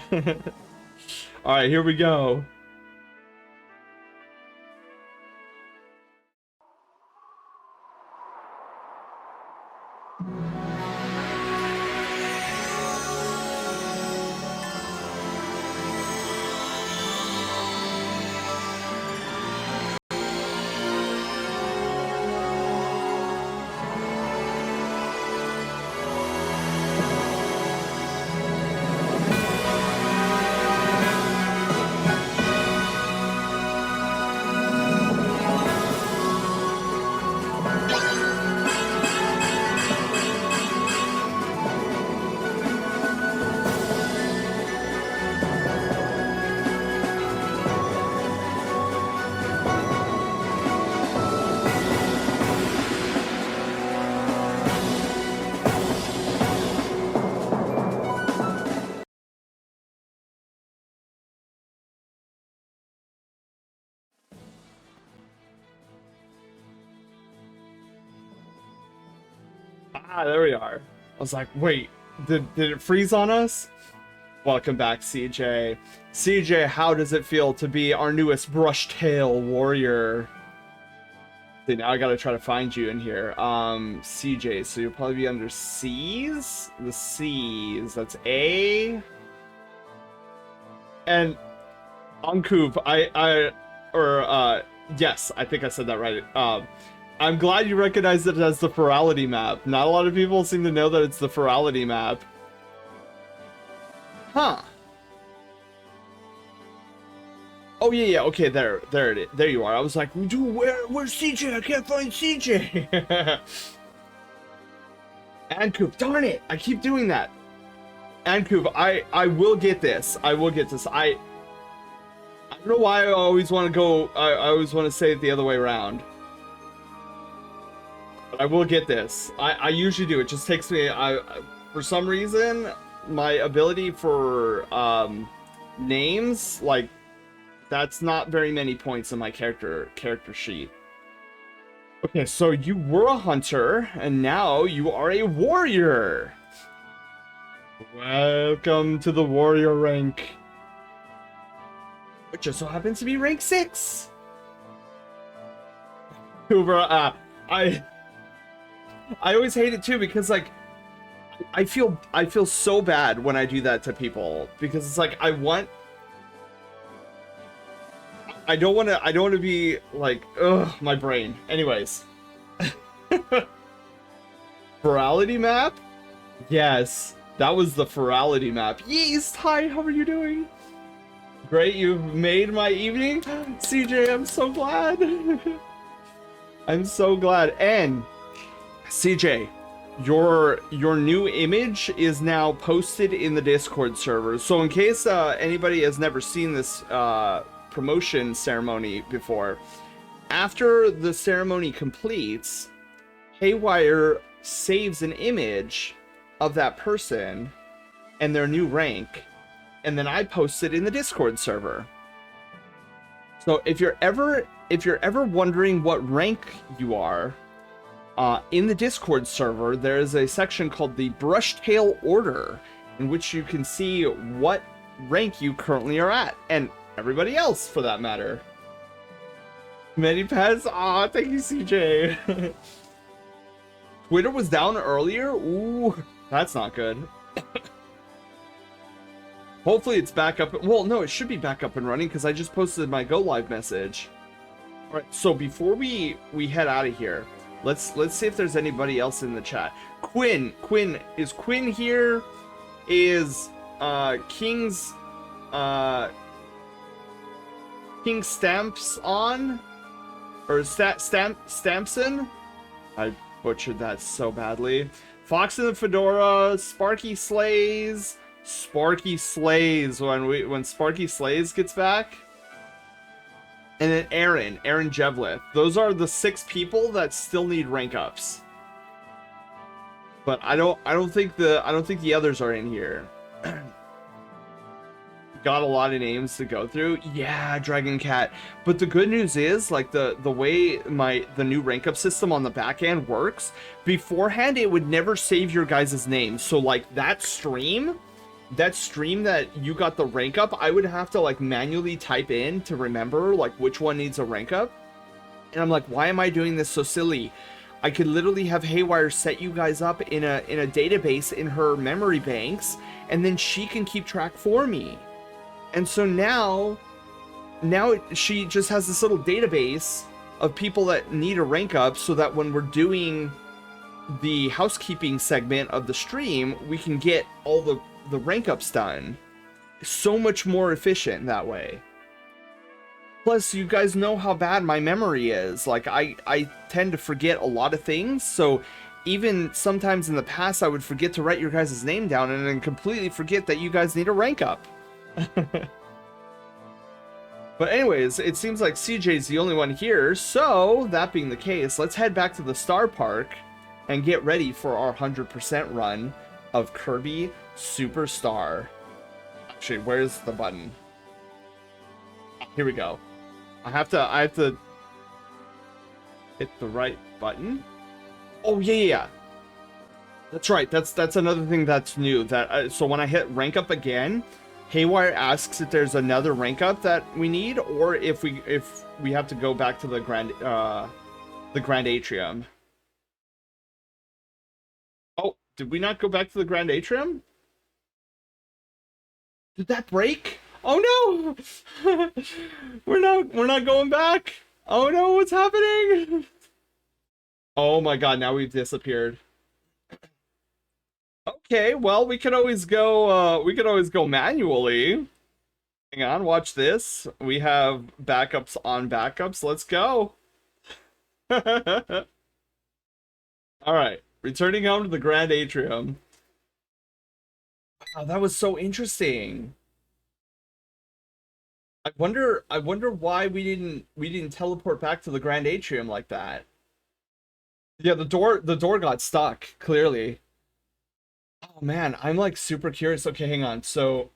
Speaker 2: Alright, here we go. Ah, there we are. I was like, wait, did it freeze on us? Welcome back, CJ. CJ, how does it feel to be our newest Brushtail warrior? See, now I gotta try to find you in here. CJ, so you'll probably be under C's? The C's, that's A. And Ankuv, yes, I think I said that right. I'm glad you recognize it as the Ferality map. Not a lot of people seem to know that it's the Ferality map. Huh. Oh yeah, okay, there it is. There you are. I was like, dude, where's CJ? I can't find CJ. Ankuv, darn it! I keep doing that. Ankuv, I will get this. I will get this. I don't know why I always want to go. I always want to say it the other way around. But I will get this. I usually do. It just takes me. For some reason, my ability for names, like, that's not very many points in my character sheet. Okay, so you were a hunter, and now you are a warrior. Welcome to the warrior rank. Which just so happens to be rank 6. Hoover, I always hate it too because like I feel so bad when I do that to people because it's like I don't want to be like, ugh, my brain. Anyways. Virality map? Yes, that was the virality map. Yeast, hi, how are you doing? Great, you've made my evening. CJ, I'm so glad. I'm so glad. And CJ, your new image is now posted in the Discord server. So in case anybody has never seen this promotion ceremony before, after the ceremony completes, Haywire saves an image of that person and their new rank, and then I post it in the Discord server. So if you're ever wondering what rank you are, in the Discord server, there is a section called the Brushtail Order, in which you can see what rank you currently are at, and everybody else for that matter. Many pets? Aw, thank you, CJ. Twitter was down earlier? Ooh, that's not good. Hopefully it's back up. Well, no, it should be back up and running because I just posted my go live message. All right, so before we head out of here, let's see if there's anybody else in the chat. Quinn is Quinn here? Is King's King Stamps on? Or Stampson? I butchered that so badly. Fox in the Fedora, Sparky Slays when Sparky Slays gets back. And then Aaron Jevlith. Those are the 6 people that still need rank ups. But I don't think the others are in here. Got a lot of names to go through. Yeah, Dragon Cat. But the good news is, like, the way the new rank up system on the back end works, beforehand it would never save your guys' names. So like that stream that you got the rank up, I would have to like manually type in to remember like which one needs a rank up. And I'm like, why am I doing this so silly? I could literally have Haywire set you guys up in a database in her memory banks, and then she can keep track for me. And so now she just has this little database of people that need a rank up, so that when we're doing the housekeeping segment of the stream, we can get all the rank ups done. So much more efficient that way. Plus, you guys know how bad my memory is. Like, I tend to forget a lot of things, so even sometimes in the past I would forget to write your guys' name down and then completely forget that you guys need a rank up. But anyways, it seems like CJ's the only one here, so that being the case, let's head back to the Star Park and get ready for our 100% run of Kirby Superstar. Actually, where's the button? Here we go. I have to hit the right button. Oh yeah. That's right. That's another thing that's new. That so when I hit rank up again, Haywire asks if there's another rank up that we need, or if we have to go back to the Grand Atrium. Oh, did we not go back to the Grand Atrium? Did that break? Oh no! We're not going back. Oh no, what's happening? Oh my god, now we've disappeared. Okay, well, we could always go manually. Hang on, watch this. We have backups on backups. Let's go. All right, returning home to the Grand Atrium. Wow, that was so interesting. I wonder why we didn't teleport back to the Grand Atrium like that. Yeah, the door got stuck, clearly. Oh man, I'm like super curious. Okay, hang on. So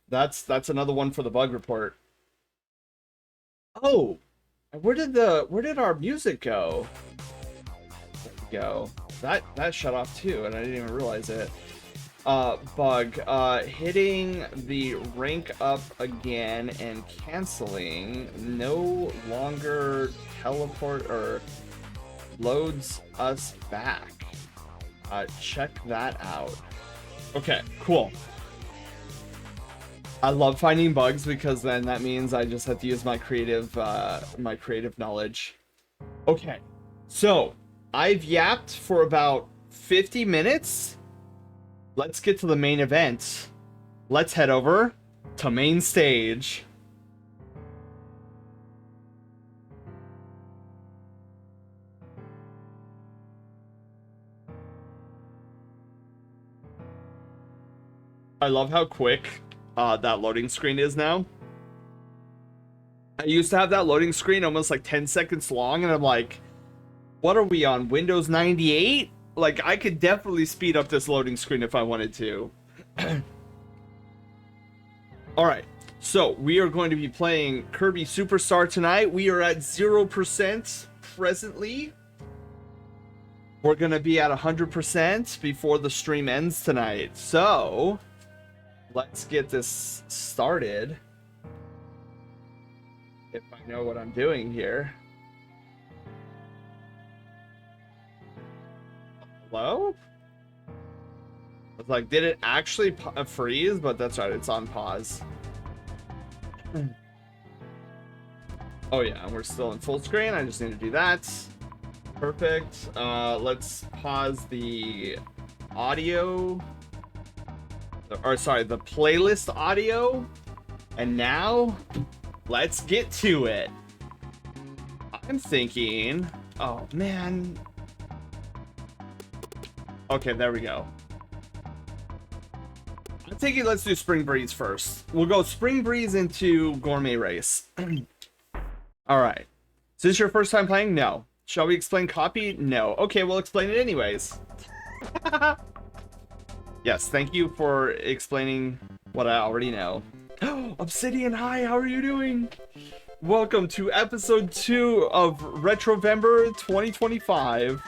Speaker 2: that's another one for the bug report. Oh, where did our music go? There we go. That shut off too, and I didn't even realize it. bug. Hitting the rank up again and canceling no longer teleport or loads us back. Check that out. Okay, cool. I love finding bugs because then that means I just have to use my creative knowledge. Okay, so I've yapped for about 50 minutes. Let's get to the main event. Let's head over to main stage. I love how quick that loading screen is now. I used to have that loading screen almost like 10 seconds long, and I'm like, what are we on, Windows 98? Like, I could definitely speed up this loading screen if I wanted to. Alright, so we are going to be playing Kirby Superstar tonight. We are at 0% presently. We're going to be at 100% before the stream ends tonight. So, let's get this started. If I know what I'm doing here. Hello? I was like, did it actually freeze? But that's right, it's on pause. Oh yeah, we're still in full screen. I just need to do that. Perfect. Let's pause the audio. Or sorry, the playlist audio. And now, let's get to it. I'm thinking, oh man. Okay, there we go. I'm thinking let's do Spring Breeze first. We'll go Spring Breeze into Gourmet Race. Alright. Is this your first time playing? No. Shall we explain copy? No. Okay, we'll explain it anyways. Yes, thank you for explaining what I already know. Obsidian, hi, how are you doing? Welcome to episode 2 of Retrovember 2025.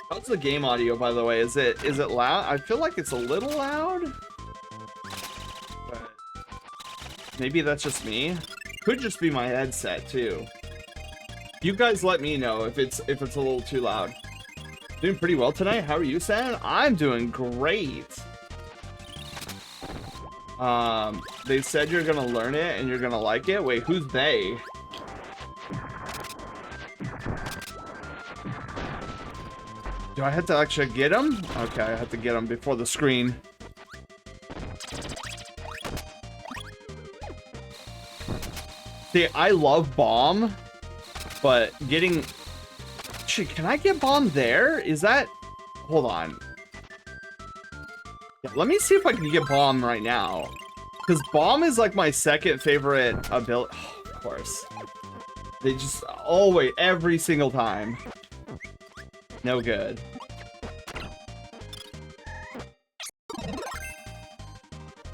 Speaker 2: How's the game audio, by the way? Is it loud? I feel like it's a little loud. But maybe that's just me. Could just be my headset too. You guys let me know if it's a little too loud. Doing pretty well tonight. How are you, Sam? I'm doing great. They said you're gonna learn it and you're gonna like it. Wait, who's they? Do I have to actually get him? Okay, I have to get him before the screen. See, I love bomb, but getting... Actually, can I get bomb there? Is that... Hold on. Yeah, let me see if I can get bomb right now. Because bomb is like my second favorite ability. Oh, of course. They just always, every single time. No good.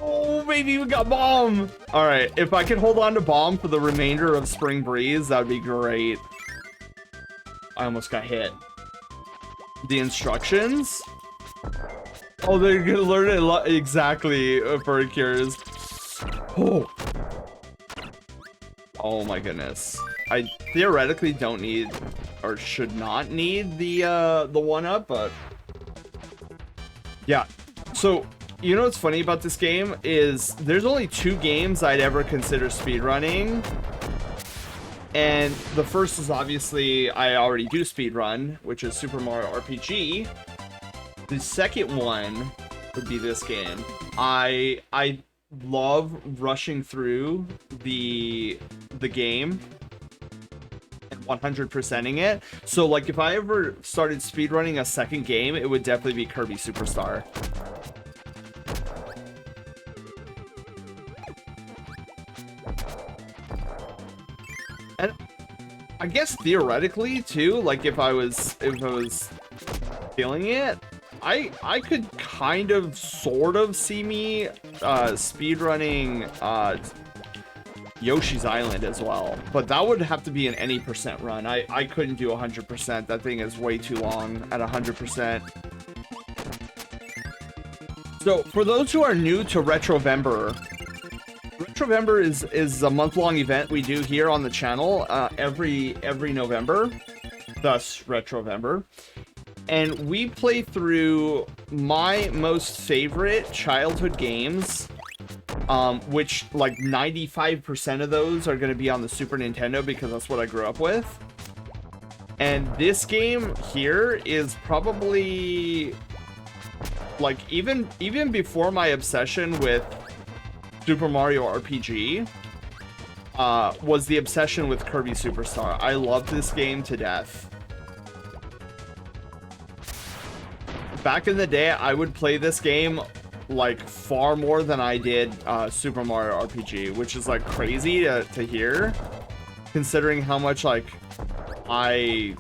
Speaker 2: Oh, baby, we got bomb. All right, if I could hold on to bomb for the remainder of Spring Breeze, that would be great. I almost got hit. The instructions? Oh, they're gonna learn it exactly for cures. Oh. Oh my goodness. I theoretically don't need, or should not need the 1-up, but yeah. So, you know what's funny about this game is there's only 2 games I'd ever consider speedrunning. And the first is obviously I already do speedrun, which is Super Mario RPG. The second one would be this game. I love rushing through the game and 100%ing it. So like if I ever started speedrunning a second game, it would definitely be Kirby Superstar. And I guess theoretically too, like if I was feeling it, I could kind of sort of see me speedrunning Yoshi's Island as well, but that would have to be an any percent run. I couldn't do 100%. That thing is way too long at 100%. So for those who are new to Retrovember, Retrovember is a month-long event we do here on the channel every November, thus Retrovember. And we play through my most favorite childhood games, which like 95% of those are going to be on the Super Nintendo because that's what I grew up with. And this game here is probably like even before my obsession with Super Mario RPG was the obsession with Kirby Superstar. I love this game to death. Back in the day, I would play this game like far more than I did Super Mario RPG, which is like crazy to hear, considering how much like I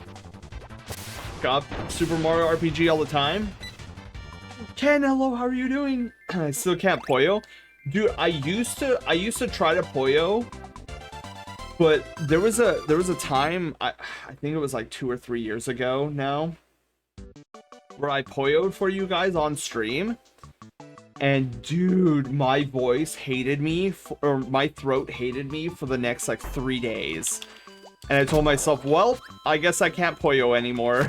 Speaker 2: got Super Mario RPG all the time. Ken, hello, how are you doing? I still can't Puyo. Dude, I used to try to Puyo, but there was a time, I think it was like 2 or 3 years ago now, where I Puyo'd for you guys on stream, and dude, my voice hated me, or my throat hated me for the next like 3 days. And I told myself, well, I guess I can't Puyo anymore.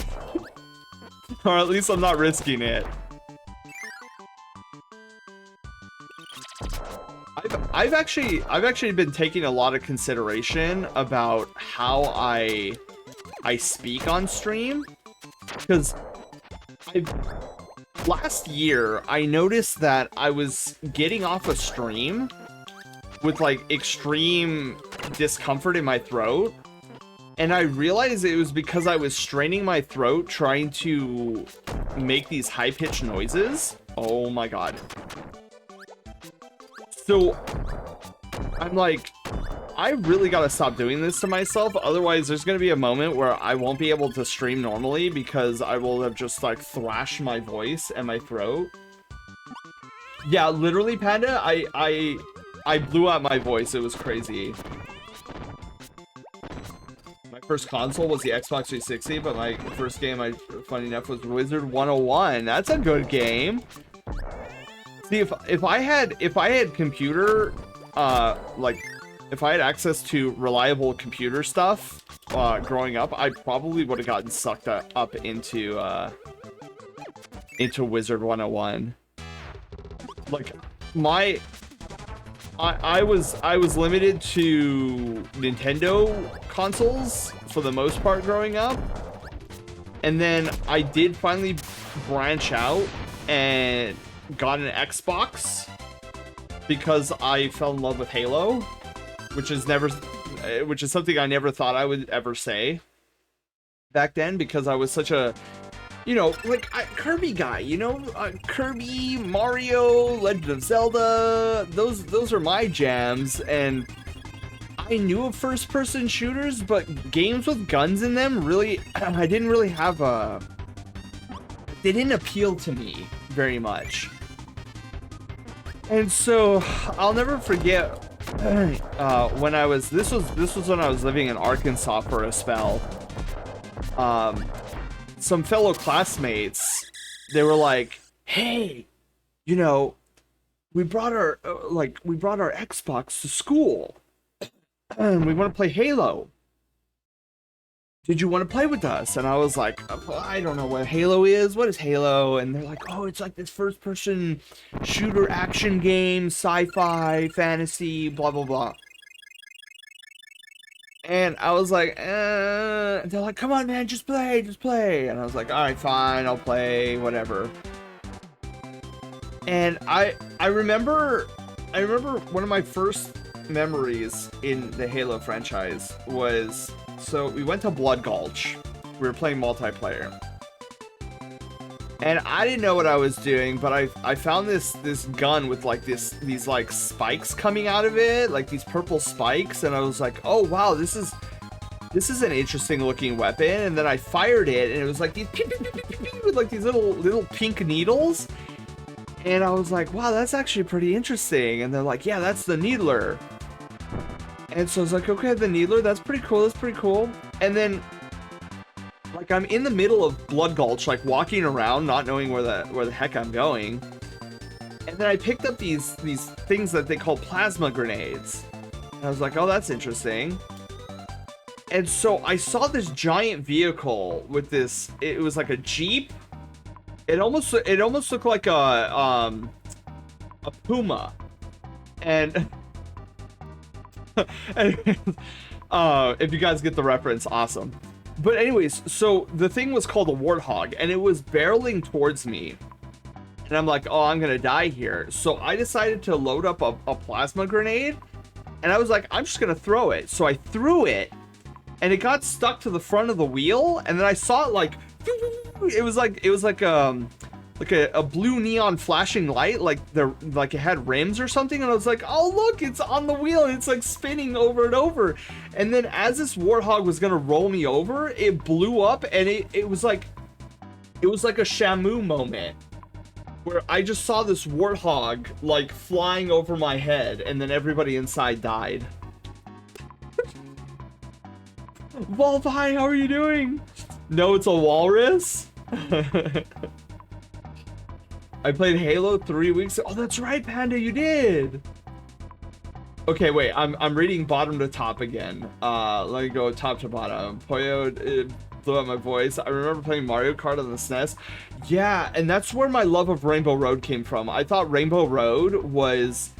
Speaker 2: Or at least I'm not risking it. I've actually been taking a lot of consideration about how I speak on stream, because last year I noticed that I was getting off a stream with like extreme discomfort in my throat, and I realized it was because I was straining my throat trying to make these high-pitched noises. Oh my god. So I'm like, I really gotta stop doing this to myself, otherwise there's gonna be a moment where I won't be able to stream normally because I will have just like thrashed my voice and my throat. Yeah, literally, Panda, I blew out my voice. It was crazy. My first console was the Xbox 360, but my first game, funny enough, was Wizard 101. That's a good game. See, if I had computer, like, if I had access to reliable computer stuff, growing up, I probably would have gotten sucked up into Wizard 101. Like, I was limited to Nintendo consoles for the most part growing up, and then I did finally branch out and got an Xbox because I fell in love with Halo, which is something I never thought I would ever say back then, because I was such a, you know, like, Kirby guy, you know, Kirby, Mario, Legend of Zelda, those are my jams, and I knew of first-person shooters, but games with guns in them really, I didn't really have they didn't appeal to me very much. And so I'll never forget when this was when I was living in Arkansas for a spell. Some fellow classmates, they were like, "Hey, you know, we brought our Xbox to school, and we want to play Halo. Did you want to play with us?" And I was like, "I don't know what Halo is. What is Halo?" And they're like, "Oh, it's like this first-person shooter action game, sci-fi, fantasy, blah, blah, blah." And I was like, they're like, "Come on, man, just play, just play." And I was like, "All right, fine, I'll play, whatever." And I remember one of my first memories in the Halo franchise was, so we went to Blood Gulch. We were playing multiplayer. And I didn't know what I was doing, but I found this gun with like these like spikes coming out of it, like these purple spikes, and I was like, "Oh wow, this is an interesting looking weapon." And then I fired it, and it was like these pew, pew, pew, pew, pew, with like these little pink needles. And I was like, "Wow, that's actually pretty interesting." And they're like, "Yeah, that's the needler." And so I was like, "Okay, the needler, that's pretty cool, that's pretty cool." And then, like, I'm in the middle of Blood Gulch, like, walking around, not knowing where the heck I'm going. And then I picked up these things that they call plasma grenades. And I was like, oh, that's interesting. And so I saw this giant vehicle with this, it was like a Jeep. It almost looked like a Puma. And, and if you guys get the reference, awesome. But anyways, so the thing was called a Warthog, and it was barreling towards me. And I'm like, oh, I'm gonna die here. So I decided to load up a plasma grenade, and I was like, I'm just gonna throw it. So I threw it, and it got stuck to the front of the wheel, and then I saw it like, it was like a blue neon flashing light, like it had rims or something, and I was like, oh look, it's on the wheel, and it's like spinning over and over. And then as this Warthog was gonna roll me over, it blew up, and it was like a Shamu moment, where I just saw this Warthog like flying over my head, and then everybody inside died. Volvi, how are you doing? No, it's a walrus. I played Halo 3 weeks ago. Oh, that's right, Panda, you did. Okay, wait, I'm reading bottom to top again. Let me go top to bottom. Poyo blew out my voice. I remember playing Mario Kart on the SNES. Yeah, and that's where my love of Rainbow Road came from. I thought Rainbow Road was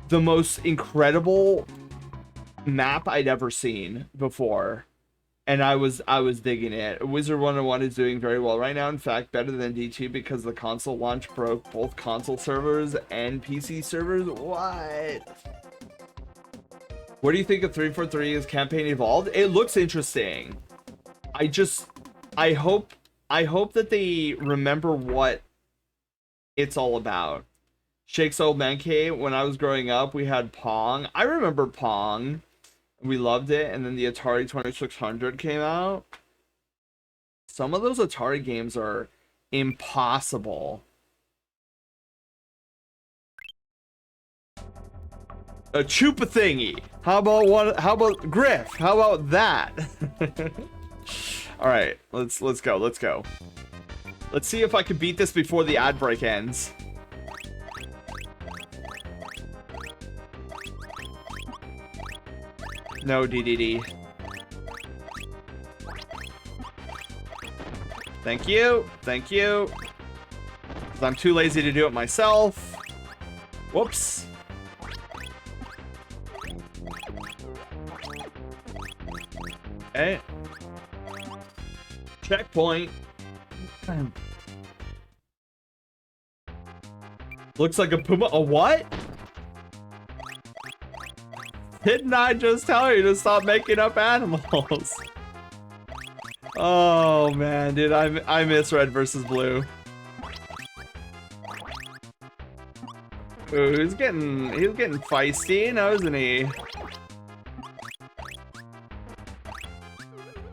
Speaker 2: the most incredible map I'd ever seen before. And I was digging it. Wizard 101 is doing very well right now. In fact, better than D2 because the console launch broke both console servers and PC servers. What? What do you think of 343's campaign evolved? It looks interesting. I hope that they remember what it's all about. Shake's Old Man Cave, when I was growing up, we had Pong. I remember Pong. We loved it, and then the Atari 2600 came out. Some of those Atari games are impossible. A Chupa thingy. How about Griff? How about that? All right, let's go. Let's see if I can beat this before the ad break ends. No, DDD. Thank you. Thank you. 'Cause I'm too lazy to do it myself. Whoops. Okay. Checkpoint. Looks like a Puma. A what? Didn't I just tell you to stop making up animals? Oh man, dude, I miss red versus blue. Ooh, he's getting feisty now, isn't he?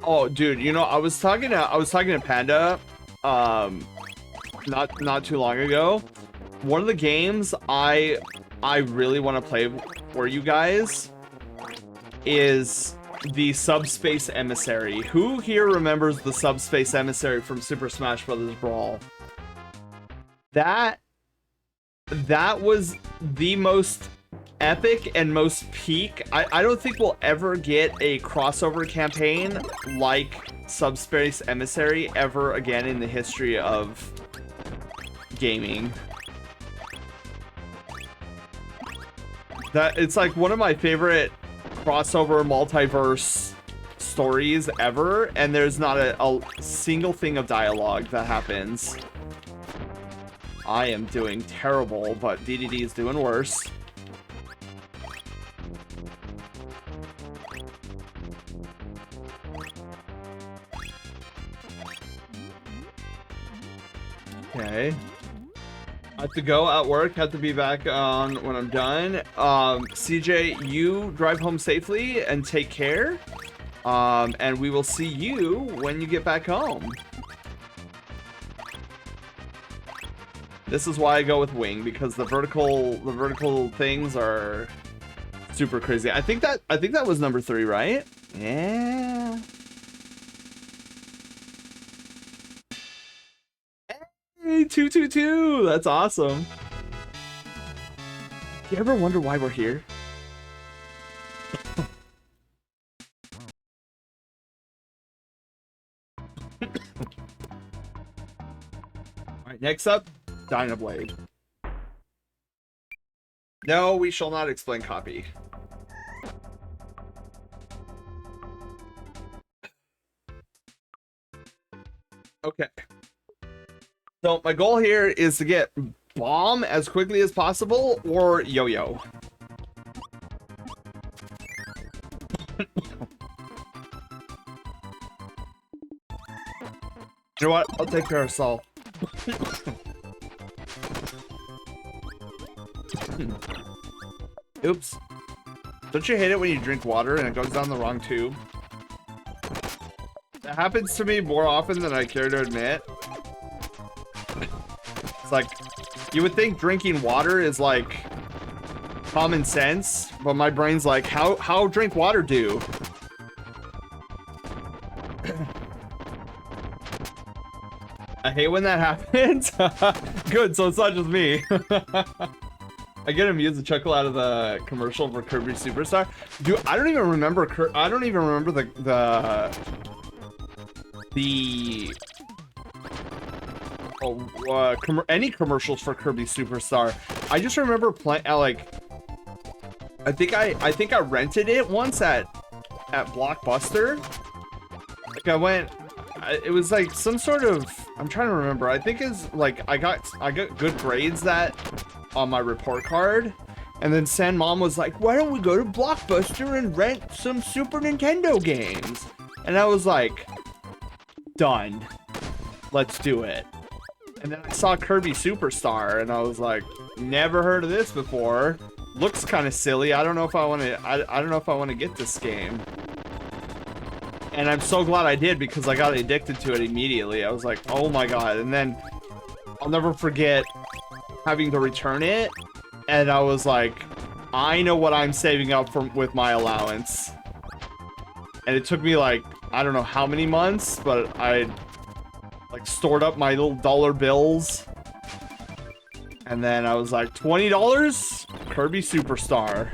Speaker 2: Oh, dude, you know, I was talking to Panda, not too long ago. One of the games I really want to play for you guys is the Subspace Emissary. Who here remembers the Subspace Emissary from Super Smash Bros. Brawl? That was the most epic and most peak. I don't think we'll ever get a crossover campaign like Subspace Emissary ever again in the history of gaming. That it's like one of my favorite crossover multiverse stories ever, and there's not a single thing of dialogue that happens. I am doing terrible, but DDD is doing worse. Okay. I have to go at work, have to be back on when I'm done. CJ, you drive home safely and take care. And we will see you when you get back home. This is why I go with wing, because the vertical things are super crazy. I think that was number 3, right? Yeah. Hey, 222. That's awesome. You ever wonder why we're here? Alright, next up, Dynablade. No, we shall not explain copy. Okay. So my goal here is to get bomb as quickly as possible or yo-yo. You know what? I'll take Parasol. Oops. Don't you hate it when you drink water and it goes down the wrong tube? That happens to me more often than I care to admit. It's like, you would think drinking water is like common sense, but my brain's like, how drink water do? I hate when that happens. Good, so it's not just me. I get amused and chuckle out of the commercial for Kirby Superstar. Dude, I don't even remember any commercials for Kirby Superstar. I just remember playing like I think I rented it once at Blockbuster. Like it was like some sort of, I'm trying to remember. I think it's like I got good grades that on my report card, and then San Mom was like, why don't we go to Blockbuster and rent some Super Nintendo games? And I was like, done, let's do it. And then I saw Kirby Superstar and I was like, never heard of this before, looks kind of silly. I don't know if I want to I don't know if I want to get this game. And I'm so glad I did, because I got addicted to it immediately. I was like, oh my god. And then I'll never forget having to return it, and I was like, I know what I'm saving up from with my allowance. And it took me like, I don't know how many months, but I like stored up my little dollar bills, and then I was like, $20 Kirby Superstar.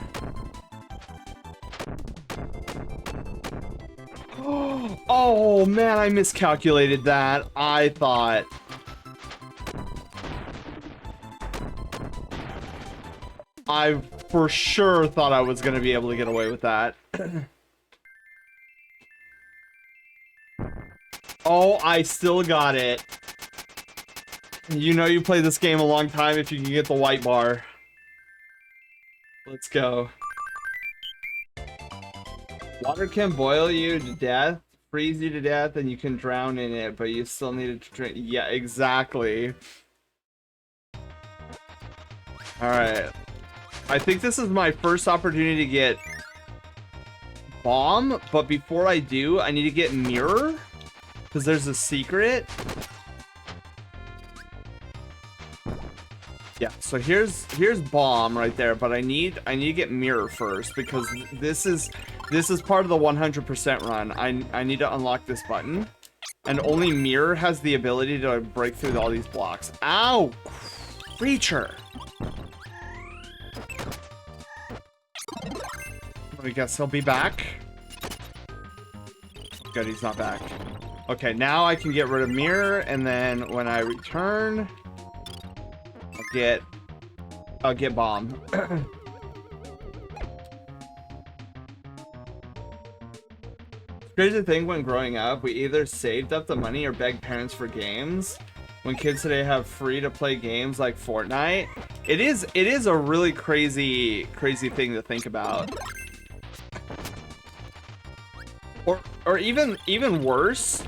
Speaker 2: Oh man, I miscalculated that. I for sure thought I was gonna be able to get away with that. Oh, I still got it. You know you play this game a long time if you can get the white bar. Let's go. Water can boil you to death, freeze you to death, and you can drown in it, but you still need to drink. Yeah, exactly. Alright. I think this is my first opportunity to get bomb, but before I do, I need to get mirror, because there's a secret. Yeah, so here's bomb right there, but I need to get mirror first, because this is part of the 100% run. I need to unlock this button, and only mirror has the ability to break through all these blocks. Ow! Creature! I guess he'll be back. Good, he's not back. Okay, now I can get rid of mirror, and then when I return, I'll get bomb. Crazy thing, when growing up, we either saved up the money or begged parents for games. When kids today have free to play games like Fortnite, it is a really crazy thing to think about. Or even worse,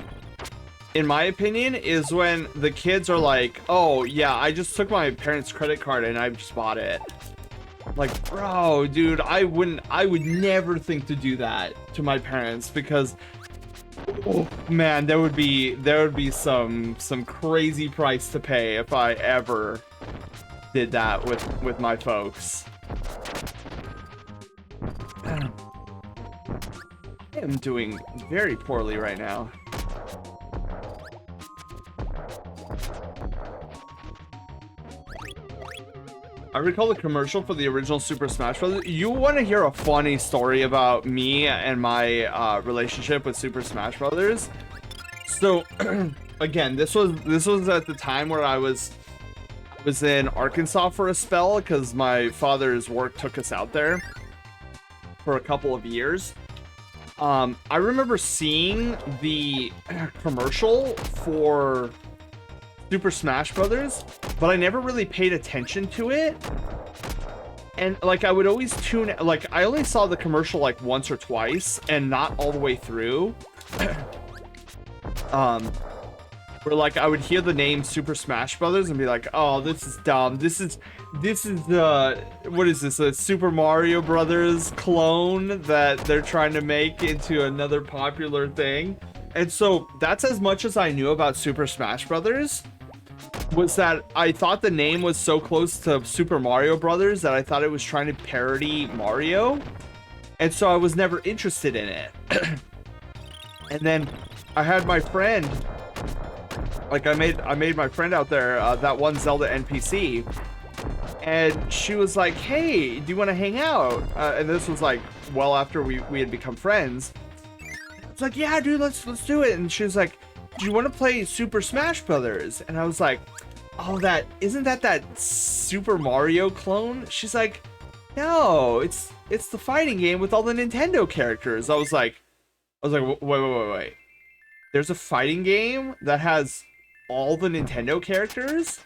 Speaker 2: in my opinion, is when the kids are like, oh yeah, I just took my parents' credit card and I just bought it. Like, bro, dude, I would never think to do that to my parents, because oh man, there would be some crazy price to pay if I ever did that with my folks. I am doing very poorly right now. recall the commercial for the original Super Smash Bros. You want to hear a funny story about me and my relationship with Super Smash Brothers? So, again, this was at the time where I was in Arkansas for a spell because my father's work took us out there for a couple of years. I remember seeing the commercial for Super Smash Brothers, but I never really paid attention to it. And like I would always tune, like I only saw the commercial like once or twice and not all the way through. Where like I would hear the name Super Smash Brothers and be like, oh, this is dumb. This is what is this, a Super Mario Brothers clone that they're trying to make into another popular thing? And so that's as much as I knew about Super Smash Brothers, was that I thought the name was so close to Super Mario Brothers that I thought it was trying to parody Mario. And so I was never interested in it. And then I had my friend, like I made my friend out there, that one Zelda NPC, and she was like, hey, do you want to hang out? And this was like well after we had become friends. It's like, yeah, dude, let's do it. And she was like, do you want to play Super Smash Brothers? And I was like, oh, isn't that Super Mario clone? She's like, no, it's the fighting game with all the Nintendo characters. I was like, wait. There's a fighting game that has all the Nintendo characters?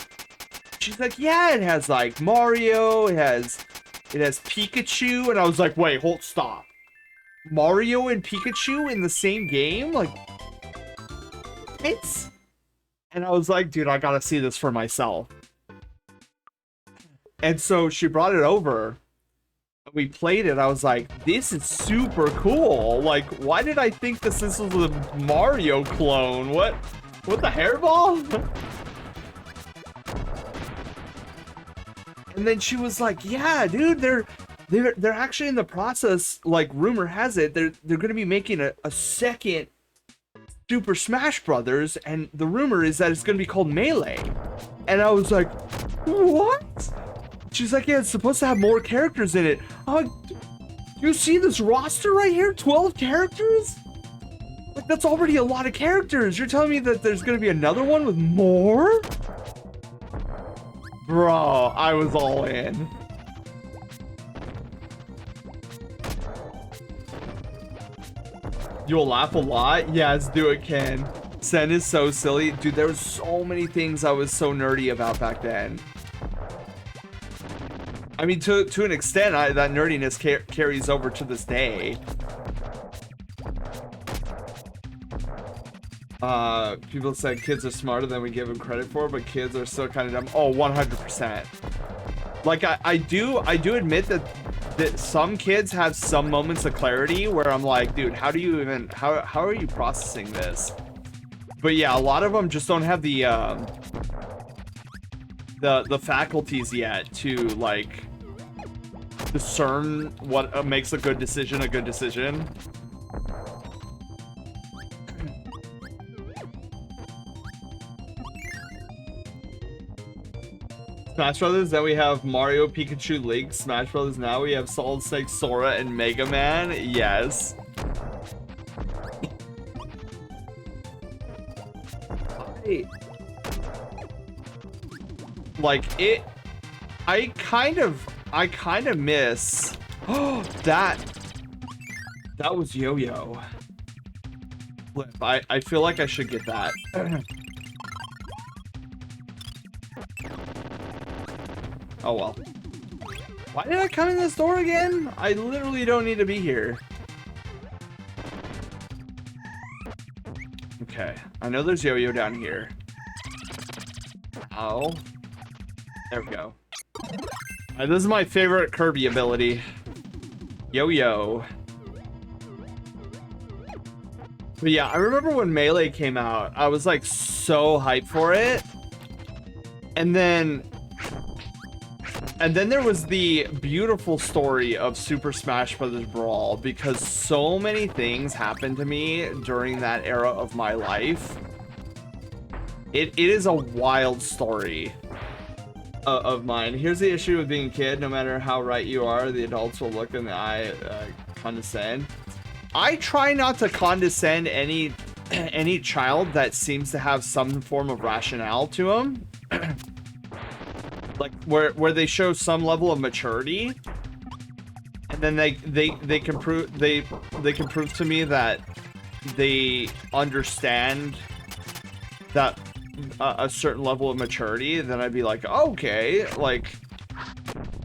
Speaker 2: She's like, yeah, it has like Mario, it has Pikachu. And I was like, wait, stop. Mario and Pikachu in the same game? Like, it's... And I was like, dude, I gotta see this for myself. And so she brought it over. We played it. I was like, this is super cool. Like, why did I think this was a Mario clone? What the hairball? And then she was like, yeah, dude, they're actually in the process, like rumor has it, they're gonna be making a second Super Smash Brothers, and the rumor is that it's gonna be called Melee. And I was like, what? She's like, yeah, it's supposed to have more characters in it. You see this roster right here? 12 characters? Like, that's already a lot of characters. You're telling me that there's gonna be another one with more? Bro, I was all in. You'll laugh a lot? Yes, do it, Ken. Sen is so silly. Dude, there were so many things I was so nerdy about back then. I mean, to an extent, that nerdiness carries over to this day. People said kids are smarter than we give them credit for, but kids are still kind of dumb. Oh, 100%. Like, I do admit that some kids have some moments of clarity where I'm like, dude, how are you processing this? But yeah, a lot of them just don't have the faculties yet to like discern what makes a good decision a good decision. Smash Brothers, then we have Mario, Pikachu, Link. Smash Brothers, now we have Solid Snake, Sora, and Mega Man. Yes. I kind of miss. Oh, that was Yo-Yo. Flip. I feel like I should get that. Oh well. Why did I come in this door again? I literally don't need to be here. Okay, I know there's Yo-Yo down here. Oh. There we go. This is my favorite Kirby ability. Yo-Yo. But yeah, I remember when Melee came out, I was like so hyped for it. And then there was the beautiful story of Super Smash Bros. Brawl, because so many things happened to me during that era of my life. It is a wild story. of mine. Here's the issue with being a kid. No matter how right you are, the adults will look in the eye, condescend. I try not to condescend any child that seems to have some form of rationale to them. Like where they show some level of maturity, and then they can prove to me that they understand that a certain level of maturity. Then I'd be like, okay, like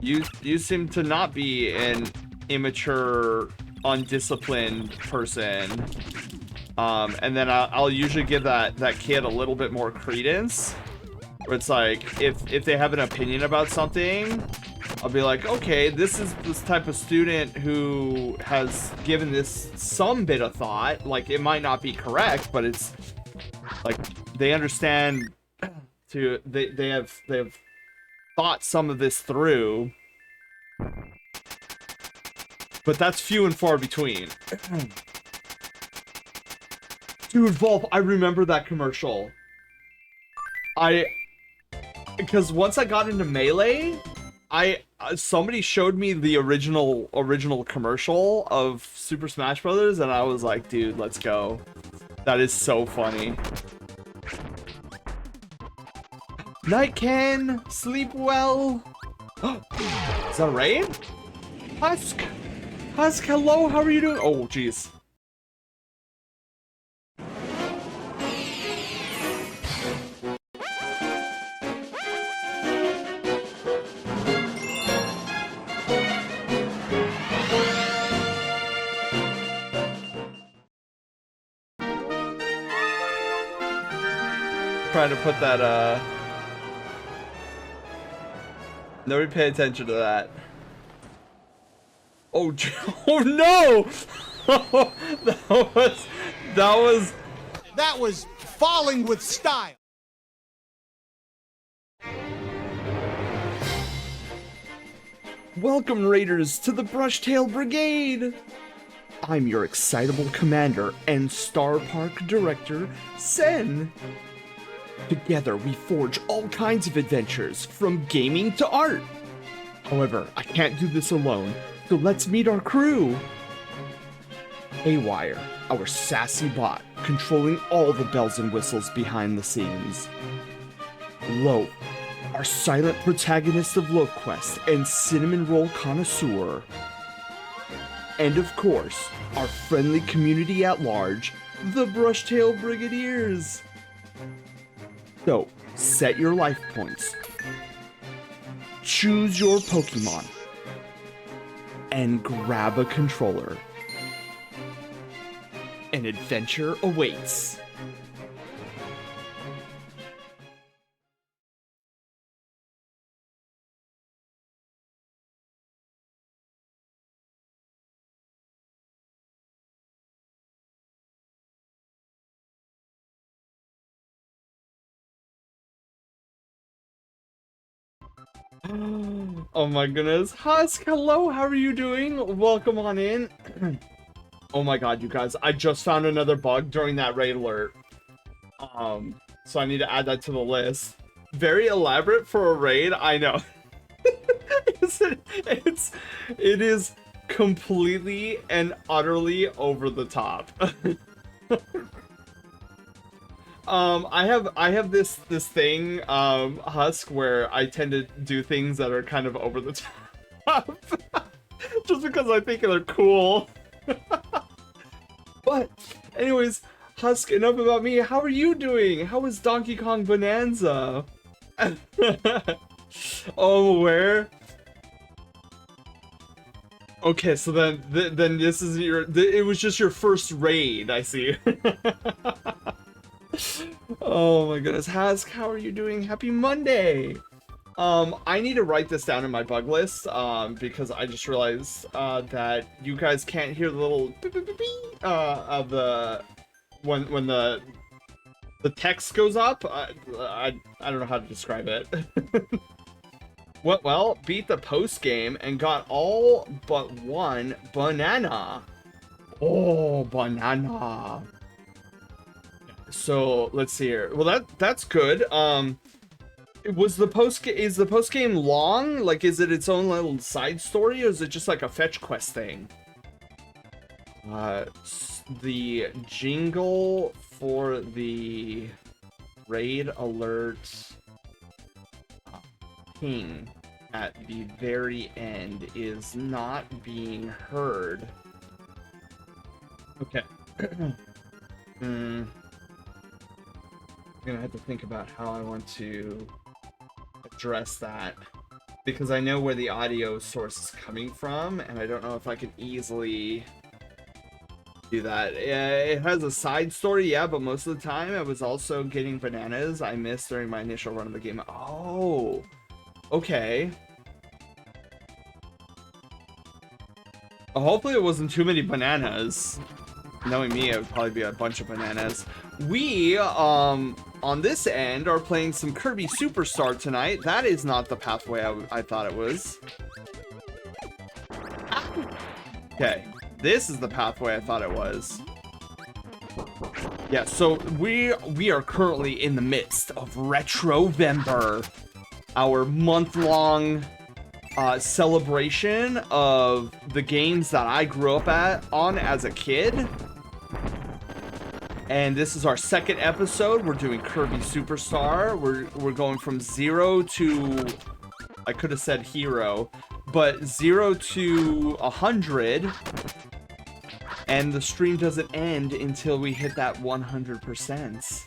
Speaker 2: you seem to not be an immature, undisciplined person. And then I'll usually give that kid a little bit more credence. Where it's like, if they have an opinion about something, I'll be like, okay, this is this type of student who has given this some bit of thought. Like, it might not be correct, but it's like they understand they have thought some of this through. But that's few and far between. Dude, Volp, I remember that commercial. Because once I got into Melee, somebody showed me the original commercial of Super Smash Brothers, and I was like, dude, let's go. That is so funny. Night Ken, sleep well. Is that a raid? Husk, hello, how are you doing? Oh, jeez. Trying to put that, nobody pay attention to that. Oh, oh no!
Speaker 3: That was falling with style.
Speaker 2: Welcome, Raiders, to the Brushtail Brigade! I'm your excitable commander and Star Park director, Sen. Together, we forge all kinds of adventures, from gaming to art. However, I can't do this alone, so let's meet our crew. Haywire, our sassy bot, controlling all the bells and whistles behind the scenes. Loaf, our silent protagonist of Loaf Quest and cinnamon roll connoisseur. And of course, our friendly community at large, the Brushtail Brigadiers. So, set your life points, choose your Pokemon, and grab a controller. An adventure awaits. Oh my goodness. Husk, hello, how are you doing? Welcome on in. Oh my god, you guys, I just found another bug during that raid alert. So I need to add that to the list. Very elaborate for a raid, I know. It is completely and utterly over the top. I have this thing, Husk, where I tend to do things that are kind of over the top. Just because I think they're cool. But, anyways, Husk, enough about me. How are you doing? How is Donkey Kong Bonanza? Oh, where? Okay, so then this is it was just your first raid, I see. Oh my goodness, Husk, how are you doing? Happy Monday! I need to write this down in my bug list, because I just realized, that you guys can't hear the little beep, beep, beep, beep, of the, when the text goes up. I don't know how to describe it. Well, beat the post game and got all but one banana. Oh, banana. So let's see here. Well, that's good. Was is the post game long? Like, is it its own little side story, or is it just like a fetch quest thing? The jingle for the raid alert ping at the very end is not being heard. Okay. I'm gonna have to think about how I want to address that, because I know where the audio source is coming from, and I don't know if I can easily do that. It has a side story, yeah, but most of the time I was also getting bananas I missed during my initial run of the game. Oh, okay. Hopefully it wasn't too many bananas. Knowing me, it would probably be a bunch of bananas. We, on this end, are playing some Kirby Superstar tonight. That is not the pathway I thought it was. Okay, this is the pathway I thought it was. Yeah, so we are currently in the midst of Retrovember, our month-long celebration of the games that I grew up on as a kid. And this is our second episode. We're doing Kirby Superstar. We're going from 0 to, I could have said hero, but 0 to 100. And the stream doesn't end until we hit that 100%.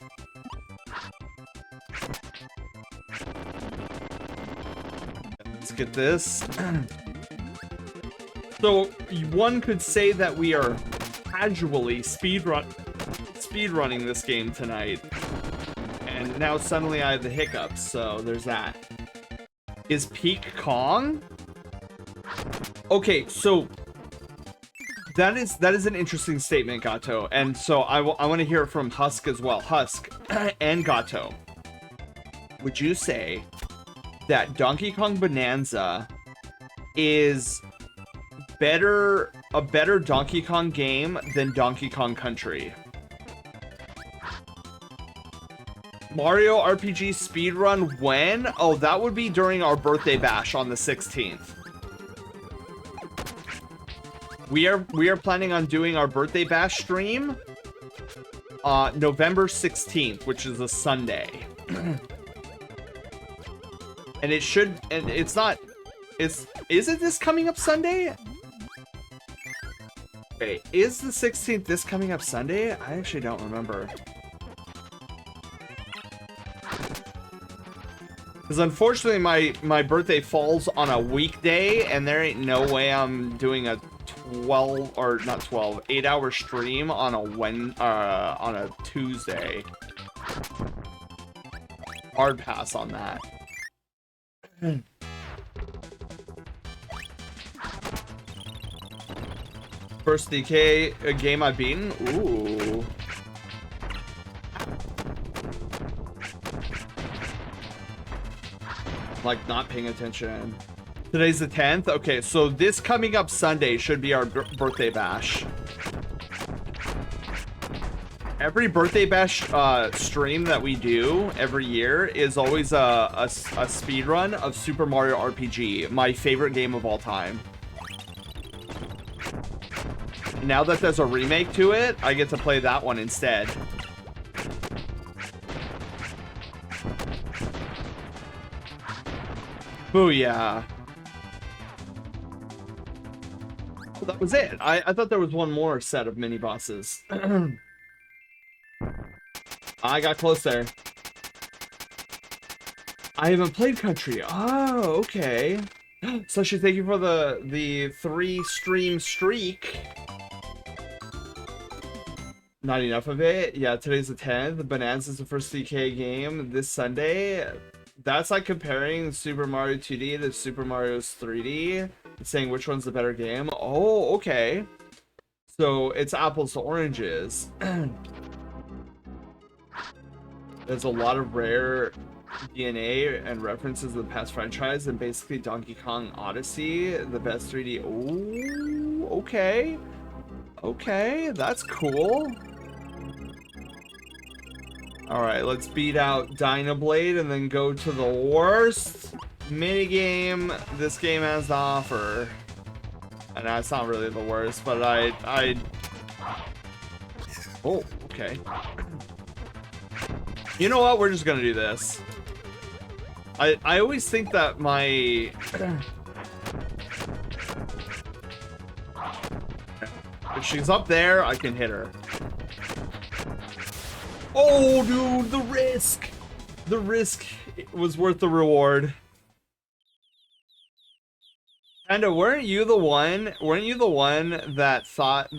Speaker 2: Let's get this. So one could say that we are casually speedrunning this game tonight, and now suddenly I have the hiccups, so there's that. Is Peak Kong? Okay, so that is an interesting statement, Gato, and so I want to hear it from Husk as well. Husk and Gato, would you say that Donkey Kong Bonanza is a better Donkey Kong game than Donkey Kong Country? Mario RPG speedrun when? Oh, that would be during our birthday bash on the 16th. We are planning on doing our birthday bash stream November 16th, which is a Sunday. And it should, and it's not, isn't this coming up Sunday? Wait, is the 16th this coming up Sunday? I actually don't remember. Because unfortunately my birthday falls on a weekday, and there ain't no way I'm doing a 8-hour stream on a Tuesday. Hard pass on that. First DK a game I've beaten. Ooh. Like not paying attention. Today's the 10th. Okay, so this coming up Sunday should be our birthday bash. Every birthday bash stream that we do every year is always a speed run of Super Mario RPG, my favorite game of all time. Now that there's a remake to it, I get to play that one instead. Booyah. Oh, that was it. I thought there was one more set of mini bosses. I got close there. I haven't played Country. Oh, okay. Slushy, thank you for the 3-stream streak. Not enough of it. Yeah, today's the 10th. Bonanza's the first DK game this Sunday. That's like comparing Super Mario 2D to Super Mario's 3D. It's saying which one's the better game. Oh, okay. So it's apples to oranges. There's a lot of rare DNA and references to the past franchise, and basically Donkey Kong Odyssey, the best 3D. Ooh, okay. Okay, that's cool. Alright, let's beat out Dynablade and then go to the worst minigame this game has to offer. And it's not really the worst, but I... Oh, okay. You know what? We're just gonna do this. I always think that my... If she's up there, I can hit her. Oh, dude, the risk! The risk was worth the reward. Panda, weren't you the one that thought,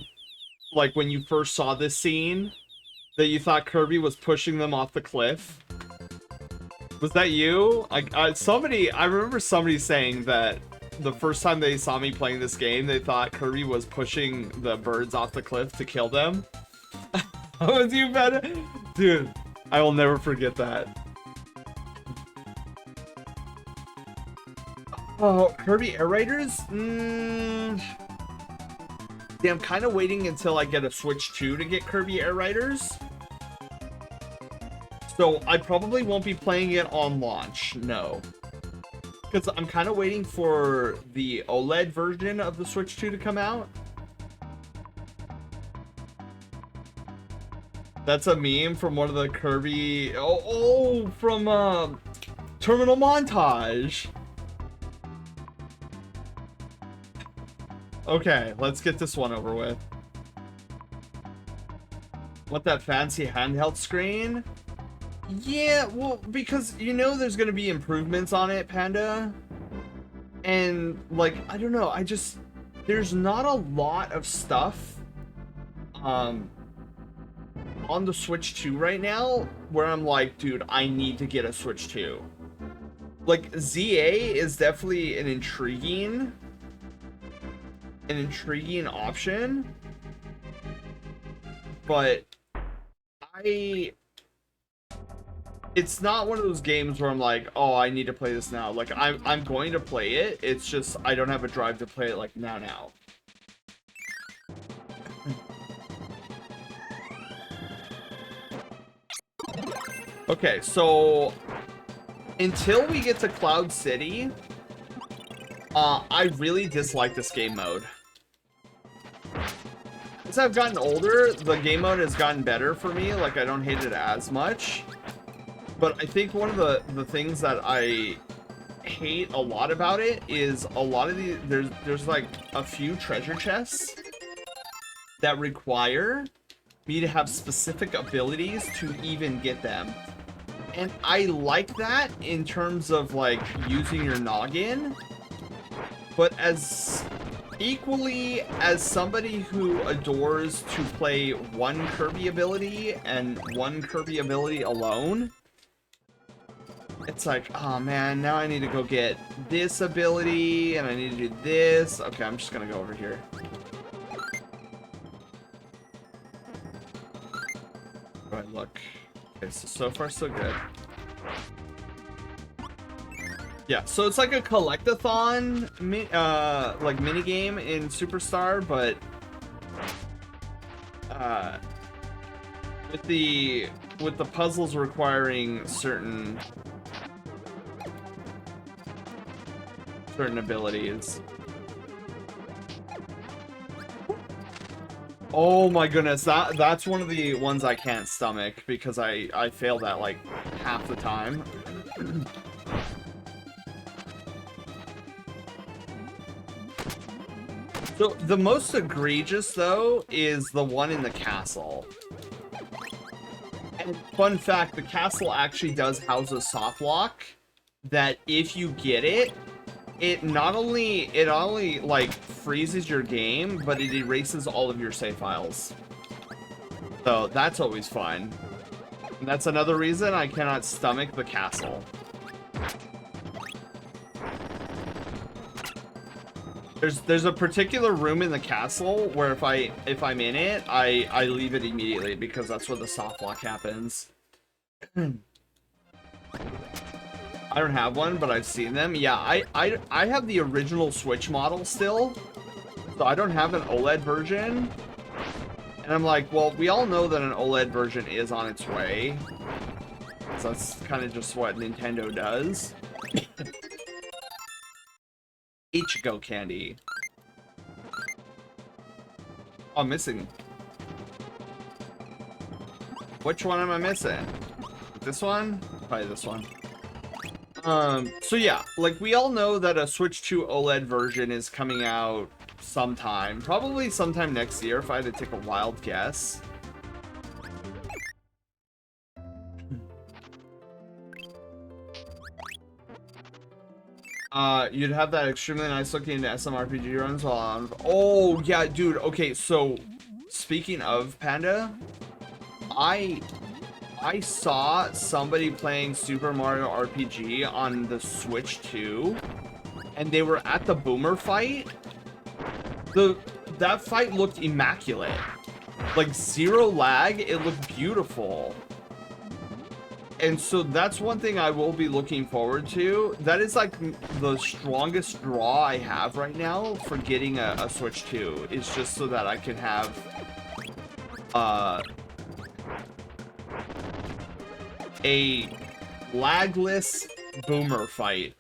Speaker 2: like, when you first saw this scene, that you thought Kirby was pushing them off the cliff? Was that you? I remember somebody saying that the first time they saw me playing this game, they thought Kirby was pushing the birds off the cliff to kill them. Was you, Panda? Dude, I will never forget that. Oh, Kirby Air Raiders? Yeah, I'm kind of waiting until I get a Switch 2 to get Kirby Air Raiders. So I probably won't be playing it on launch, no. Because I'm kind of waiting for the OLED version of the Switch 2 to come out. That's a meme from one of the Kirby... from Terminal Montage. Okay, let's get this one over with. Want that fancy handheld screen? Yeah, well, because you know there's gonna be improvements on it, Panda. And, like, I don't know, there's not a lot of stuff, on the Switch 2 right now where I'm like, dude, I need to get a Switch 2. Like, ZA is definitely an intriguing option, but it's not one of those games where I'm like, oh, I need to play this now. Like, I'm going to play it, it's just I don't have a drive to play it like now. Okay, so until we get to Cloud City, I really dislike this game mode. As I've gotten older, the game mode has gotten better for me. Like, I don't hate it as much. But I think one of the things that I hate a lot about it is a lot of the there's like a few treasure chests that require me to have specific abilities to even get them. And I like that in terms of like using your noggin, but as equally as somebody who adores to play one Kirby ability and one Kirby ability alone, it's like, oh man, now I need to go get this ability and I need to do this. Okay, I'm just gonna go over here. Go ahead, look. Okay, so far so good. Yeah, so it's like a collect-a-thon like mini game in Superstar, but with the puzzles requiring certain abilities. Oh my goodness, that's one of the ones I can't stomach because I fail that like half the time. So the most egregious though is the one in the castle. And fun fact, the castle actually does house a soft lock that if you get it, it not only like freezes your game, but it erases all of your save files. So that's always fun. And that's another reason I cannot stomach the castle. There's a particular room in the castle where if I'm in it, I leave it immediately because that's where the soft lock happens. I don't have one, but I've seen them. Yeah, I have the original Switch model still, so I don't have an OLED version. And I'm like, well, we all know that an OLED version is on its way. because that's kind of just what Nintendo does. Ichigo candy. Oh, I'm missing. Which one am I missing? This one? Probably this one. So yeah, like we all know that a Switch 2 OLED version is coming out sometime. Probably sometime next year if I had to take a wild guess. You'd have that extremely nice looking SMRPG runs while on. Oh yeah, dude. Okay, so speaking of Panda, I saw somebody playing Super Mario RPG on the Switch 2, and they were at the boomer fight. That fight looked immaculate. Like zero lag, it looked beautiful. And so that's one thing I will be looking forward to. That is like the strongest draw I have right now for getting a Switch 2. Is just so that I can have a lagless boomer fight.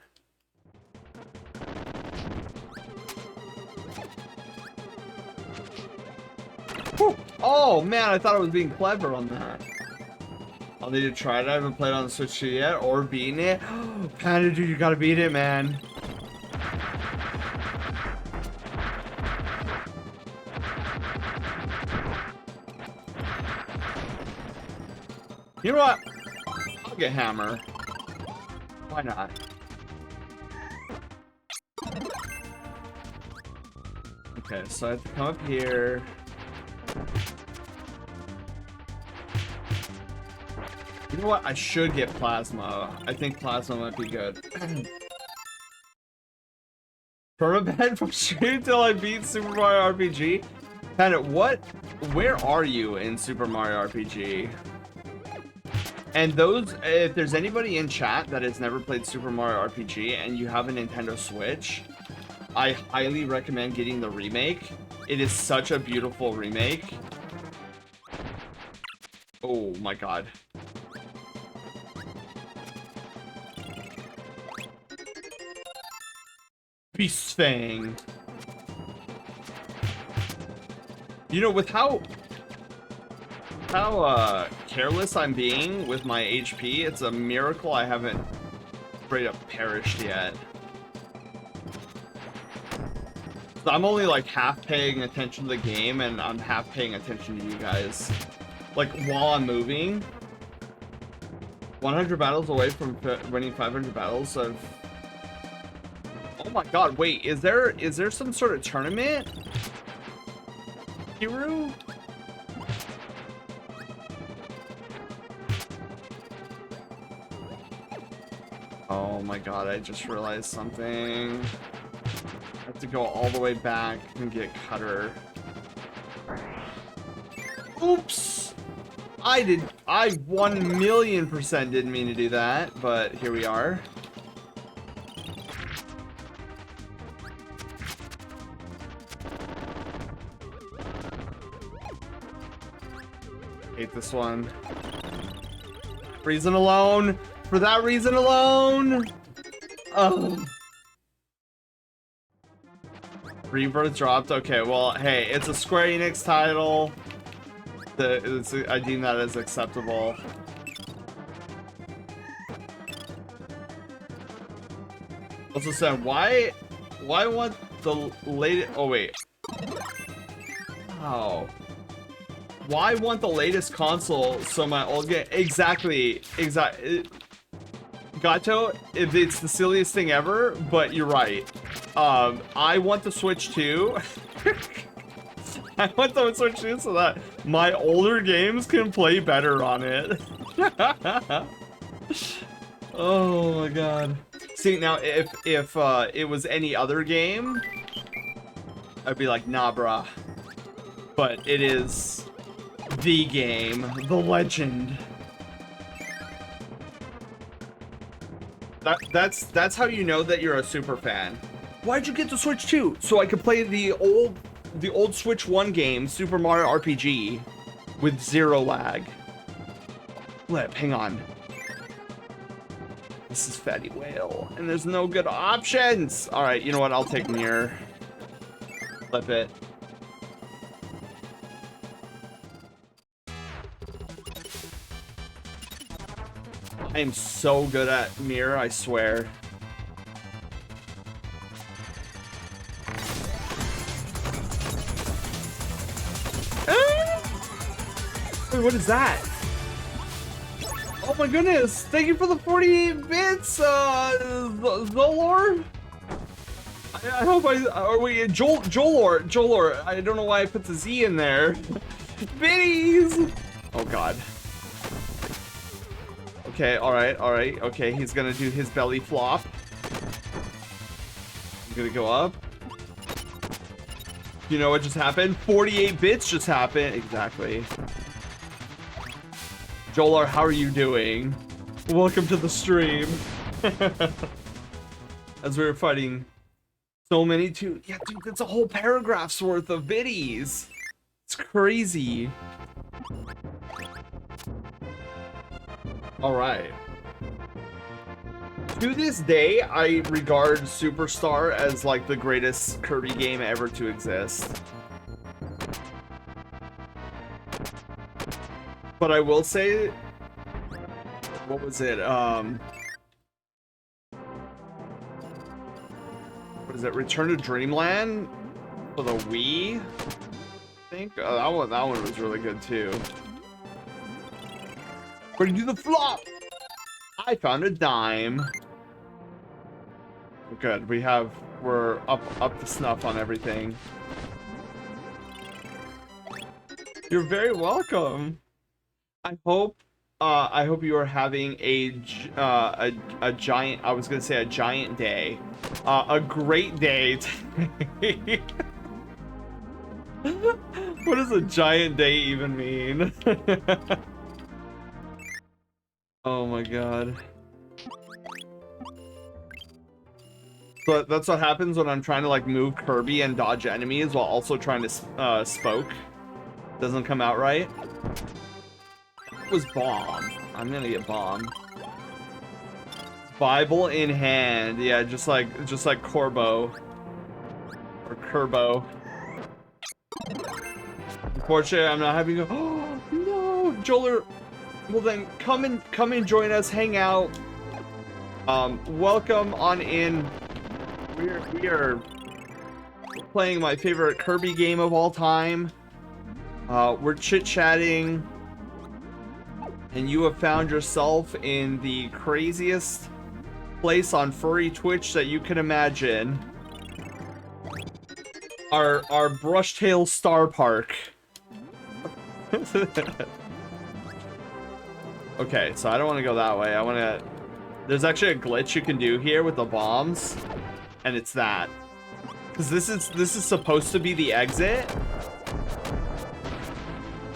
Speaker 2: Whew. Oh man, I thought I was being clever on that. I'll need to try it. I haven't played on the Switch 2 yet, or beaten it. Panda, dude, you gotta beat it, man. You know what? I'll get Hammer. Why not? Okay, so I have to come up here. You know what? I should get Plasma. I think Plasma might be good. Permaban from stream till I beat Super Mario RPG? Panda, where are you in Super Mario RPG? And those, if there's anybody in chat that has never played Super Mario RPG and you have a Nintendo Switch, I highly recommend getting the remake. It is such a beautiful remake. Oh my god. Beast Fang. You know, with how careless I'm being with my HP, it's a miracle I haven't straight up perished yet. So I'm only like half paying attention to the game, and I'm half paying attention to you guys. Like while I'm moving. 100 battles away from winning 500 battles of. Oh my god, wait, is there some sort of tournament? Hero? Oh my god, I just realized something. I have to go all the way back and get Cutter. Oops! I 1,000,000% didn't mean to do that, but here we are. Hate this one. Reason alone. For that reason alone. Oh. Rebirth dropped. Okay, well, hey, it's a Square Enix title. I deem that as acceptable. Also said, why want the latest? Oh wait. Oh. Why want the latest console so my old game? Exactly. Gato, it's the silliest thing ever, but you're right. I want the Switch 2. I want the Switch 2 so that my older games can play better on it. Oh my god. See, now if it was any other game, I'd be like, nah, bruh. But it is the game, the legend. That's how you know that you're a super fan. Why'd you get the Switch 2? So I could play the old Switch 1 game, Super Mario RPG, with zero lag. Hang on. This is Fatty Whale, and there's no good options. All right, you know what? I'll take Mirror. Flip it. I am so good at Mirror, I swear. Wait, what is that? Oh my goodness! Thank you for the 48 bits, Zolor. I hope Jolor. I don't know why I put the Z in there. Biddies! Oh god. Okay, alright. Okay, he's gonna do his belly flop. I'm gonna go up. You know what just happened? 48 bits just happened. Exactly. Jolar, how are you doing? Welcome to the stream. As we were fighting so many too. Yeah, dude, that's a whole paragraph's worth of biddies. It's crazy. All right. To this day, I regard Superstar as like the greatest Kirby game ever to exist. But I will say, what was it? What is it? Return to Dreamland for the Wii? I think that one was really good too. We're gonna do the flop. I found a dime. Good. We're up to snuff on everything. You're very welcome. I hope you are having a giant, I was gonna say a giant day, a great day today. What does a giant day even mean? Oh my god. But that's what happens when I'm trying to like move Kirby and dodge enemies while also trying to spoke. Doesn't come out right. Was bomb. I'm gonna get bomb. Bible in hand. Yeah, just like Kirbo. Or Kirbo. Unfortunately, I'm not having a oh no, Joler. Well then come and join us, hang out. Welcome on in. We are playing my favorite Kirby game of all time. We're chit-chatting. And you have found yourself in the craziest place on furry Twitch that you can imagine. Our Brushtail Star Park. Okay, so I don't want to go that way. I want to... There's actually a glitch you can do here with the bombs. And it's that. Because this is supposed to be the exit.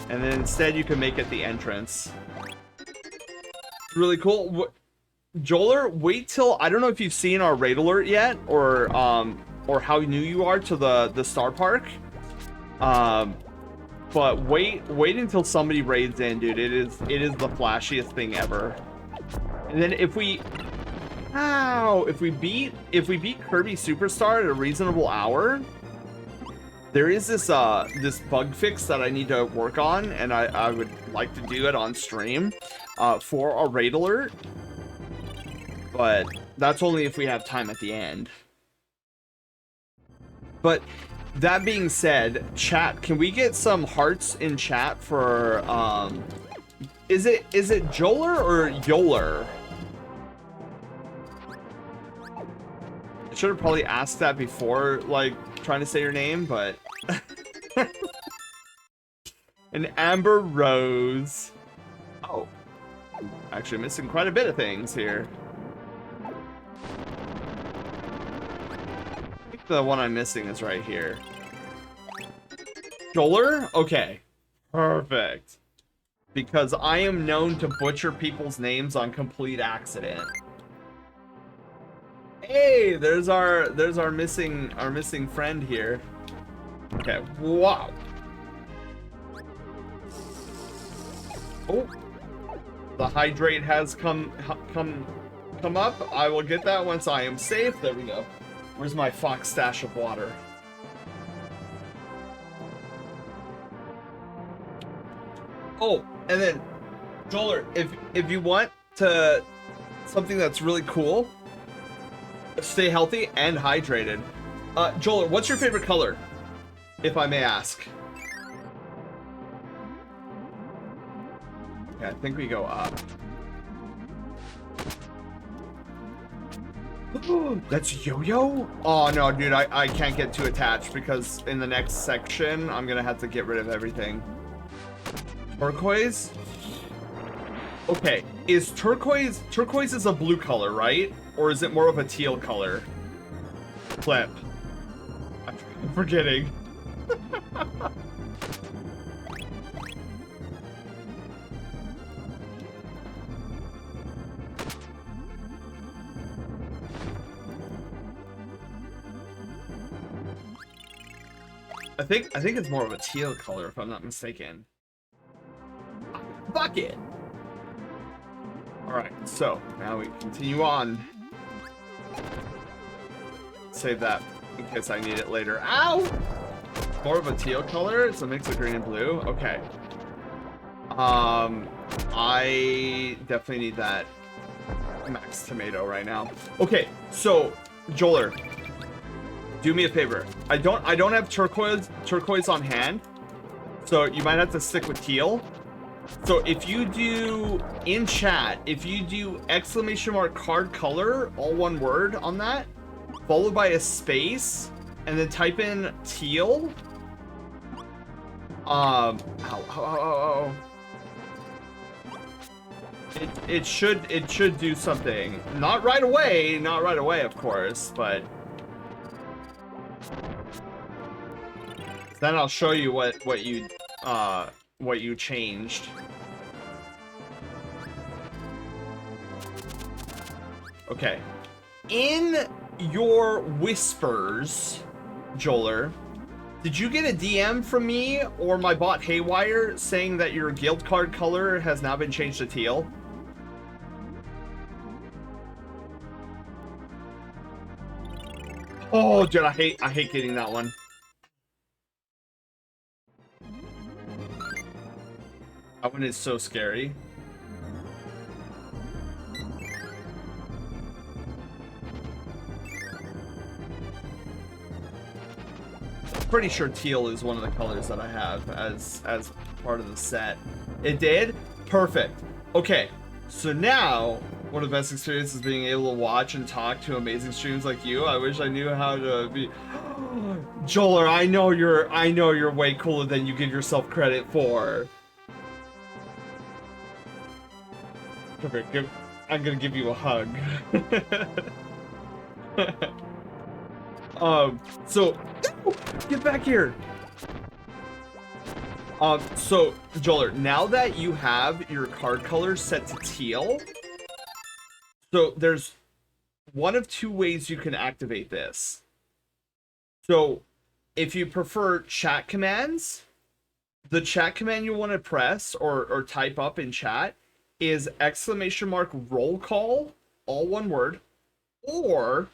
Speaker 2: And then instead you can make it the entrance. Really cool. Joler, wait till, I don't know if you've seen our raid alert yet, or how new you are to the Star Park. But wait until somebody raids in, dude. It is the flashiest thing ever. And then if we beat Kirby Superstar at a reasonable hour, there is this bug fix that I need to work on, and I would like to do it on stream for a raid alert. But that's only if we have time at the end. But that being said, chat, can we get some hearts in chat for is it Joler or Yoler? I should have probably asked that before, like, trying to say your name, but... An Amber Rose. Oh. Actually missing quite a bit of things here. I think the one I'm missing is right here. Joler? Okay. Perfect. Because I am known to butcher people's names on complete accident. Hey, there's our missing friend here. Okay, wow. Oh, the hydrate has come come up. I will get that once I am safe. There we go. Where's my fox stash of water? Oh, and then, Joler, if you want to something that's really cool, stay healthy and hydrated. Joler, what's your favorite color, if I may ask? Okay, I think we go up. That's Yo-Yo? Oh no, dude, I can't get too attached because in the next section, I'm gonna have to get rid of everything. Turquoise? Okay, is turquoise is a blue color, right? Or is it more of a teal color? Flip. I'm forgetting. I think it's more of a teal color if I'm not mistaken. Fuck it. Alright, so now we continue on. Save that in case I need it later. Ow! More of a teal color. It's a mix of green and blue. Okay. I definitely need that max tomato right now. Okay, so Joler, do me a favor. I don't have turquoise on hand, so you might have to stick with teal. So if you do in chat, if you do ! card color, all one word on that, followed by a space, and then type in teal. It should do something. Not right away, of course, but then I'll show you what you changed. Okay. In your whispers, Joler, did you get a DM from me or my bot Haywire saying that your guild card color has now been changed to teal? Oh, dude, I hate getting that one. That one is so scary. Pretty sure teal is one of the colors that I have as part of the set. It did? Perfect. Okay, so now one of the best experiences is being able to watch and talk to amazing streams like you. I wish I knew how to be. Joler, I know you're way cooler than you give yourself credit for. I'm gonna give you a hug. So get back here. So Joler, now that you have your card color set to teal, so there's one of two ways you can activate this. So if you prefer chat commands, the chat command you want to press or type up in chat is !roll call, all one word. Or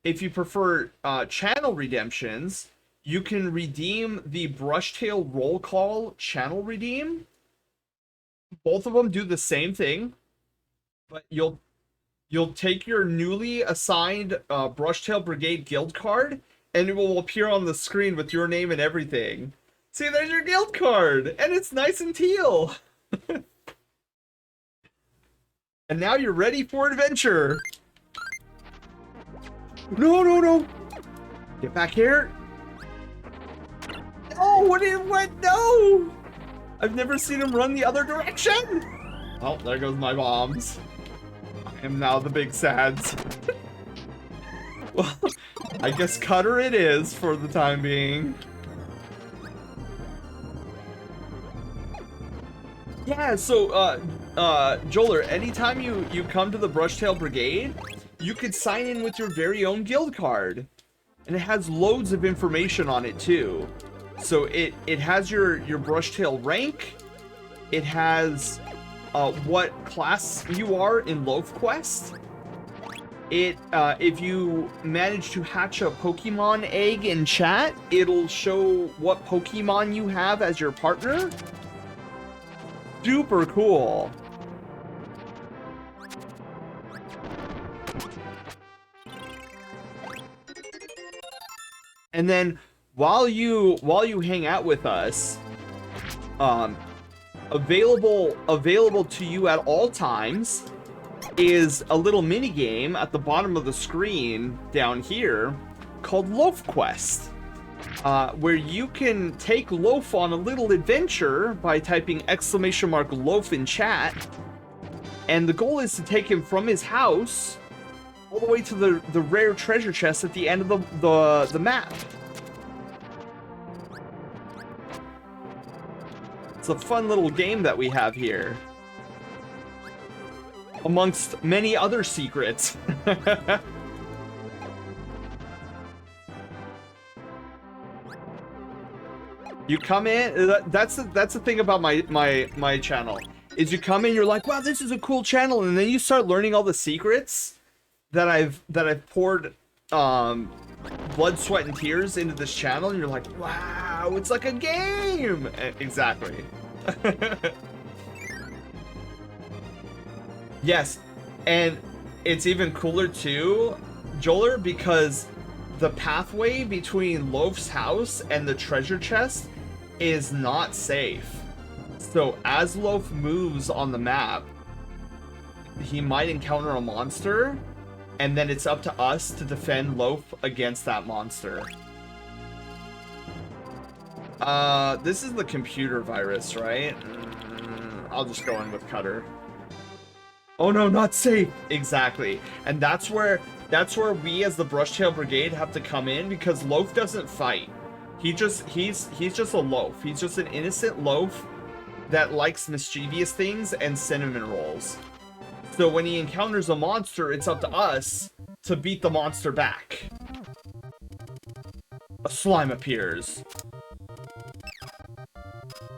Speaker 2: if you prefer channel redemptions, you can redeem the Brushtail roll call channel redeem. Both of them do the same thing, but you'll take your newly assigned Brushtail Brigade guild card, and it will appear on the screen with your name and everything. See, there's your guild card, and it's nice and teal. And now you're ready for adventure. No, no, no. Get back here. No, what? No. I've never seen him run the other direction. Oh, there goes my bombs. I am now the big sads. Well, I guess Cutter it is for the time being. Yeah, so, Joler, anytime you come to the Brushtail Brigade, you could sign in with your very own guild card. And it has loads of information on it, too. So it has your Brushtail rank, it has what class you are in Loaf Quest, if you manage to hatch a Pokemon egg in chat, it'll show what Pokemon you have as your partner. Super cool. And then while you hang out with us, available to you at all times is a little mini game at the bottom of the screen down here called Loaf Quest, where you can take Loaf on a little adventure by typing !Loaf in chat, and the goal is to take him from his house all the way to the rare treasure chest at the end of the map. It's a fun little game that we have here, amongst many other secrets. You come in, that's the thing about my channel, is you come in, you're like, wow, this is a cool channel, and then you start learning all the secrets that I've poured blood, sweat, and tears into this channel, and you're like, wow, it's like a game. Exactly. Yes, and it's even cooler too, Joler, because the pathway between Loaf's house and the treasure chest is not safe. So as Loaf moves on the map, he might encounter a monster, and then it's up to us to defend Loaf against that monster. This is the computer virus, right? I'll just go in with Cutter. Oh no, not safe! Exactly. And that's where we as the Brushtail Brigade have to come in, because Loaf doesn't fight. He's just a loaf. He's just an innocent loaf that likes mischievous things and cinnamon rolls. So when he encounters a monster, it's up to us to beat the monster back. A slime appears.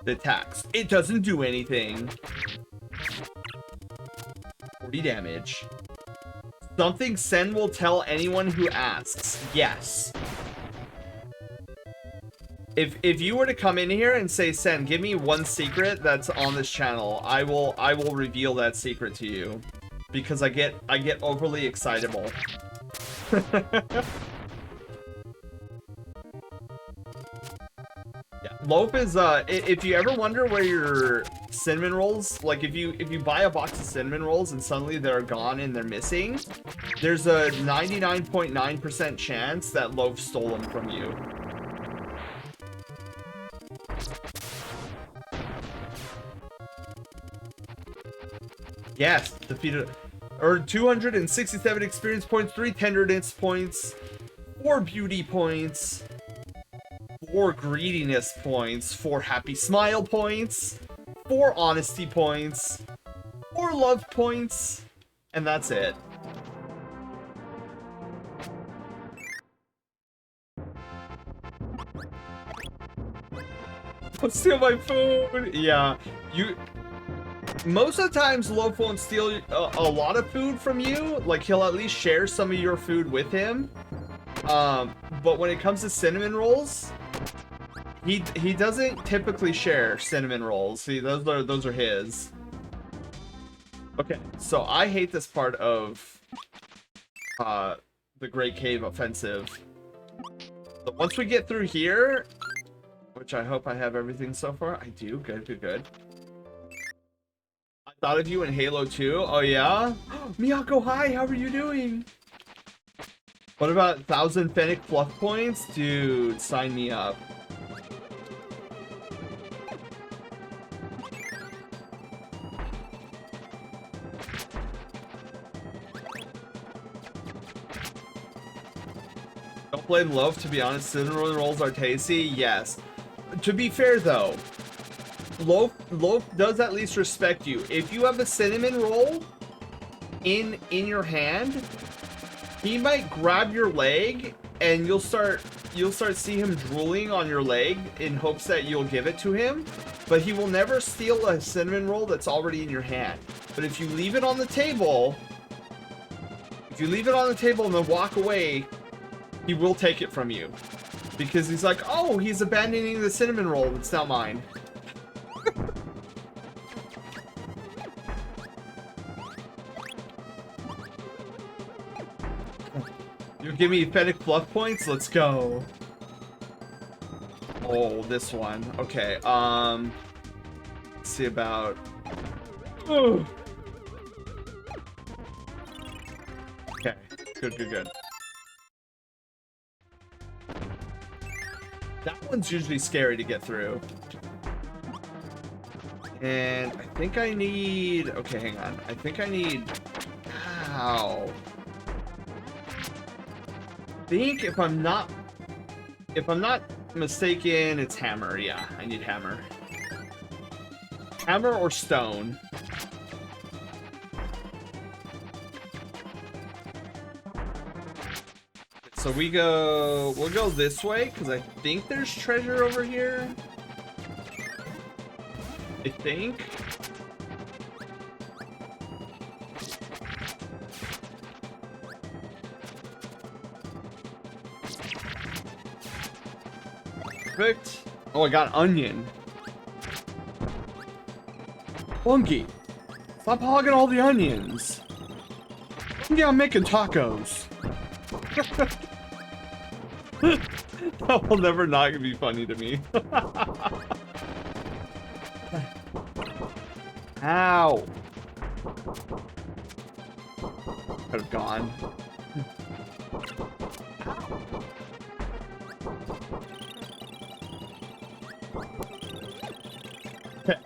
Speaker 2: It attacks. It doesn't do anything. 40 damage. Something Sen will tell anyone who asks. Yes. If you were to come in here and say, Sen, give me one secret that's on this channel, I will reveal that secret to you, because I get overly excitable. Yeah, Loaf is if you ever wonder where your cinnamon rolls, like if you buy a box of cinnamon rolls and suddenly they're gone and they're missing, there's a 99.9% chance that Loaf stole them from you. Yes, defeated. Earned 267 experience points, 3 tenderness points, 4 beauty points, 4 greediness points, 4 happy smile points, 4 honesty points, 4 love points, and that's it. Don't steal my food! Yeah, most of the times, Loaf won't steal a lot of food from you. Like, he'll at least share some of your food with him. But when it comes to cinnamon rolls, he doesn't typically share cinnamon rolls. See, those are his. Okay, so I hate this part of the Great Cave Offensive. So once we get through here, which I hope I have everything so far. I do. Good, good, good. Thought of you in Halo 2. Oh yeah? Miyako, hi, how are you doing? What about 1,000 Fennec Fluff points? Dude, sign me up. Don't blame Loaf, to be honest, cinnamon rolls are tasty. Yes. To be fair though, Loaf does at least respect you. If you have a cinnamon roll in your hand, he might grab your leg and you'll start see him drooling on your leg in hopes that you'll give it to him, but he will never steal a cinnamon roll that's already in your hand. But if you leave it on the table, If you leave it on the table and then walk away, he will take it from you. Because he's like, oh, he's abandoning the cinnamon roll. It's not mine. You give me Fennec Fluff points? Let's go. Oh, this one. Okay, let's see about... Ugh. Okay, good. That one's usually scary to get through. And I think I need... Okay, hang on. I think I need... Ow. I think if I'm not mistaken, it's hammer. Yeah, I need hammer. Hammer or stone. So we'll go this way because I think there's treasure over here. I think. Perfect. Oh, I got onion. Funky. Stop hogging all the onions. Yeah, I'm making tacos. That will never not be funny to me. Ow. Could have gone. Okay.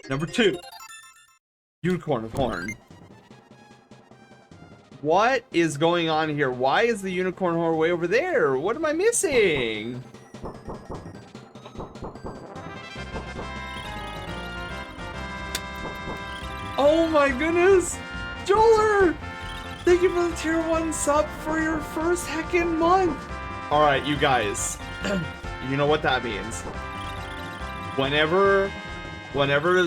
Speaker 2: Number 2. Unicorn horn. What is going on here? Why is the unicorn horn way over there? What am I missing? Oh my goodness! Joler! Thank you for the tier 1 sub for your first heckin' month! Alright, you guys. You know what that means. Whenever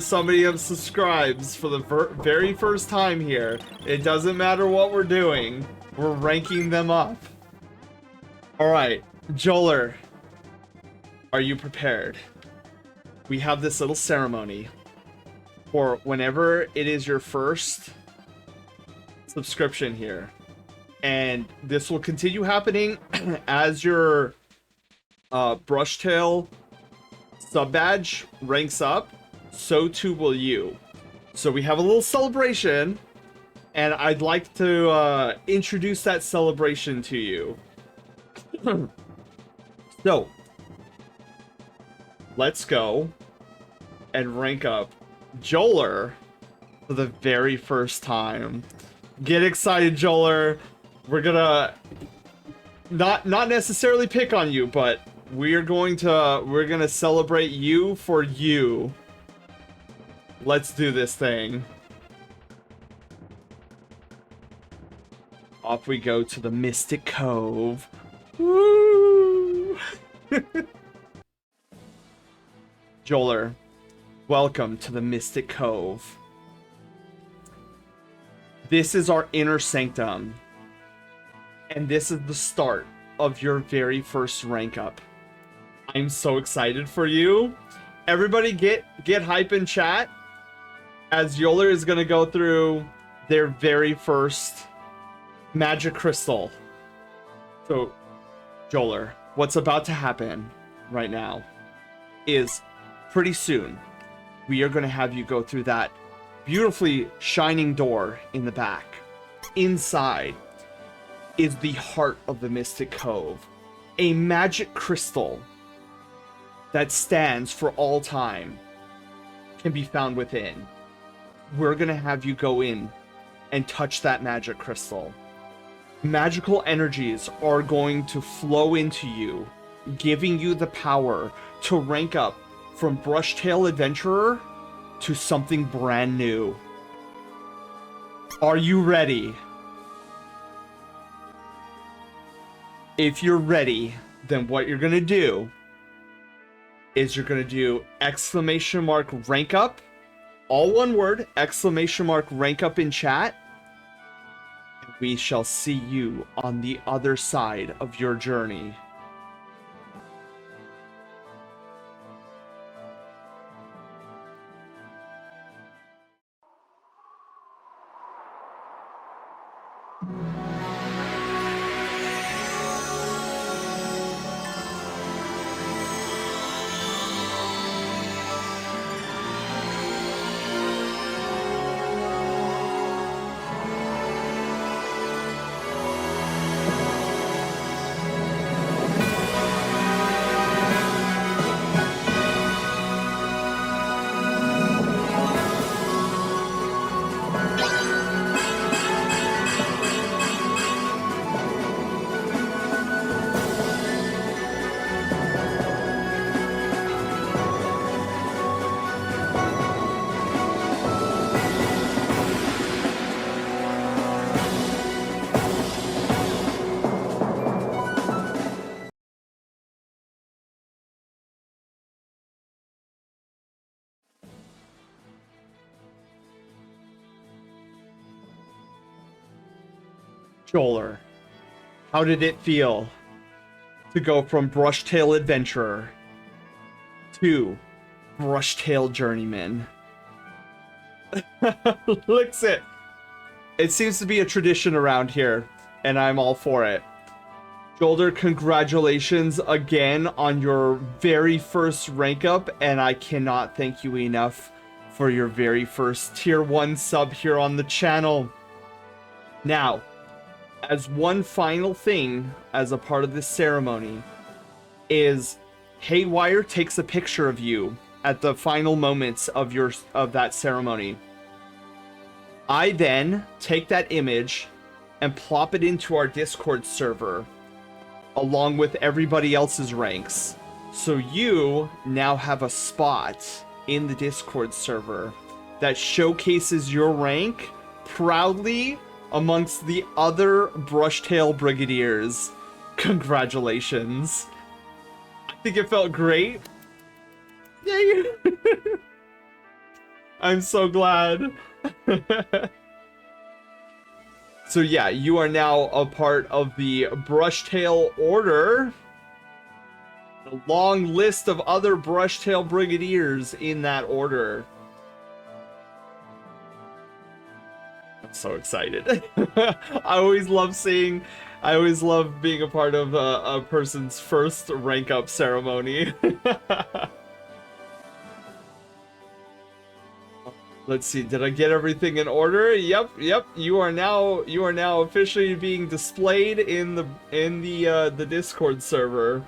Speaker 2: somebody subscribes for the very first time here, it doesn't matter what we're doing, we're ranking them up. Alright, Joler, are you prepared? We have this little ceremony for whenever it is your first subscription here. And this will continue happening as your Brushtail sub badge ranks up. So too will you. So we have a little celebration, and I'd like to introduce that celebration to you. So, let's go and rank up Joler for the very first time. Get excited, Joler. We're gonna not necessarily pick on you, but we're gonna celebrate you for you. Let's do this thing. Off we go to the Mystic Cove. Woo! Joler, welcome to the Mystic Cove. This is our inner sanctum. And this is the start of your very first rank up. I'm so excited for you. Everybody get hype in chat, as Joler is going to go through their very first magic crystal. So, Joler, what's about to happen right now is pretty soon we are going to have you go through that beautifully shining door in the back. Inside is the heart of the Mystic Cove, a magic crystal that stands for all time can be found within. We're gonna have you go in and touch that magic crystal. Magical energies are going to flow into you, giving you the power to rank up from Brushtail Adventurer to something brand new. Are you ready? If you're ready, then what you're gonna do is you're gonna do exclamation mark rank up, all one word, exclamation mark rank up in chat. we shall see you on the other side of your journey. Joler, how did it feel to go from Brushtail Adventurer to Brushtail Journeyman? Licks it. It seems to be a tradition around here, and I'm all for it. Joler, congratulations again on your very first rank up, and I cannot thank you enough for your very first tier 1 sub here on the channel. Now, as one final thing, as a part of this ceremony, is Haywire takes a picture of you at the final moments of that ceremony. I then take that image and plop it into our Discord server along with everybody else's ranks. So you now have a spot in the Discord server that showcases your rank proudly amongst the other Brushtail Brigadiers. Congratulations. I think it felt great. Yay! I'm so glad. So yeah, you are now a part of the Brushtail Order. A long list of other Brushtail Brigadiers in that order. I'm so excited. I always love being a part of a person's first rank up ceremony. Let's see, did I get everything in order? Yep. You are now officially being displayed in the Discord server.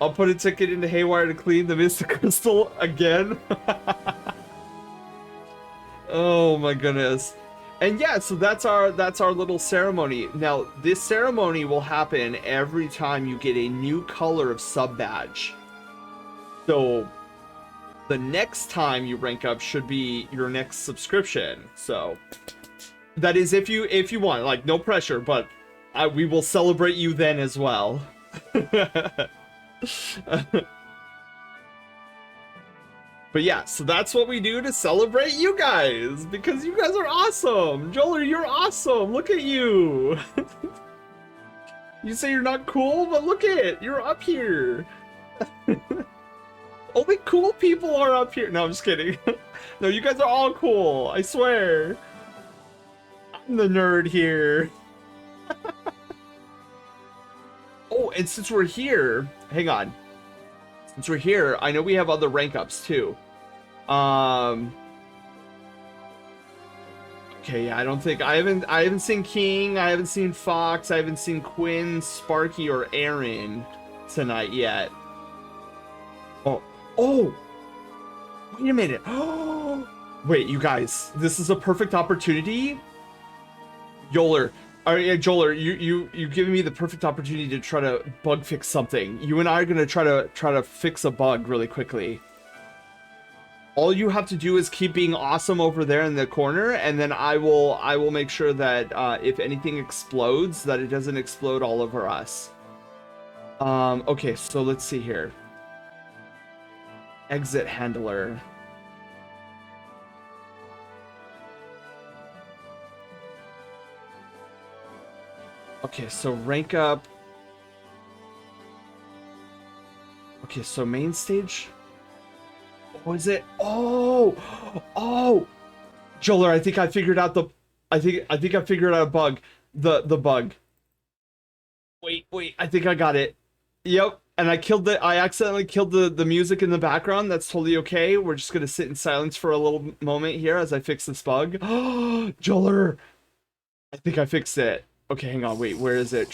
Speaker 2: I'll put a ticket into Haywire to clean the Mystic Crystal again. Oh my goodness. And yeah, so that's our little ceremony. Now, this ceremony will happen every time you get a new color of sub badge. So the next time you rank up should be your next subscription. So that is if you want, like, no pressure, but we will celebrate you then as well. But yeah, so that's what we do to celebrate you guys, because you guys are awesome. Joler, you're awesome. Look at you. You say you're not cool, but look at it. You're up here. Only cool people are up here. No, I'm just kidding. No, you guys are all cool. I swear. I'm the nerd here. Oh, and since we're here, hang on. Since we're here, I know we have other rank ups too. Okay, yeah, I haven't seen King, I haven't seen Fox, I haven't seen Quinn, Sparky, or Aaron tonight yet. Oh, wait a minute. Oh, wait, you guys, this is a perfect opportunity. Joler, you giving me the perfect opportunity to try to bug fix something. You and I are gonna try to fix a bug really quickly. All you have to do is keep being awesome over there in the corner, and then I will make sure that if anything explodes, that it doesn't explode all over us. Okay, so let's see here. Exit handler. Okay, so rank up. Okay, so main stage. What was it? Oh, oh, Joler, I think I figured out the. I think I figured out a bug. The bug. Wait, I think I got it. Yep, and I accidentally killed the music in the background. That's totally okay. We're just gonna sit in silence for a little moment here as I fix this bug. Oh, Joler, I think I fixed it. Okay, hang on, wait, where is it?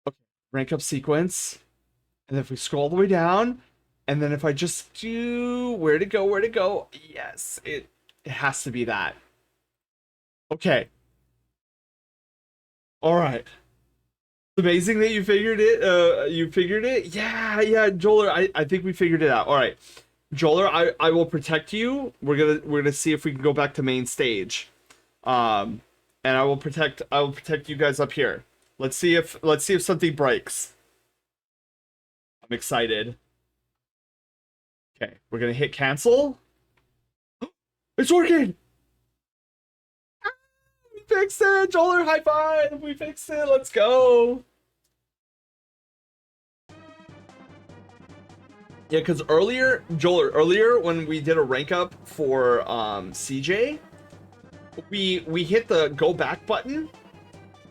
Speaker 2: Okay, rank up sequence. And if we scroll all the way down, and then if I just do where to go? Yes, it has to be that. Okay. All right. Amazing that you figured it. You figured it. Yeah, Joler. I think we figured it out. All right, Joler. I will protect you. We're gonna see if we can go back to main stage. And I will protect you guys up here. Let's see if something breaks. I'm excited. Okay, we're gonna hit cancel. It's working. We fixed it, Joler. High five. We fixed it. Let's go. Yeah, because earlier, Joler, when we did a rank up for CJ, we hit the go back button,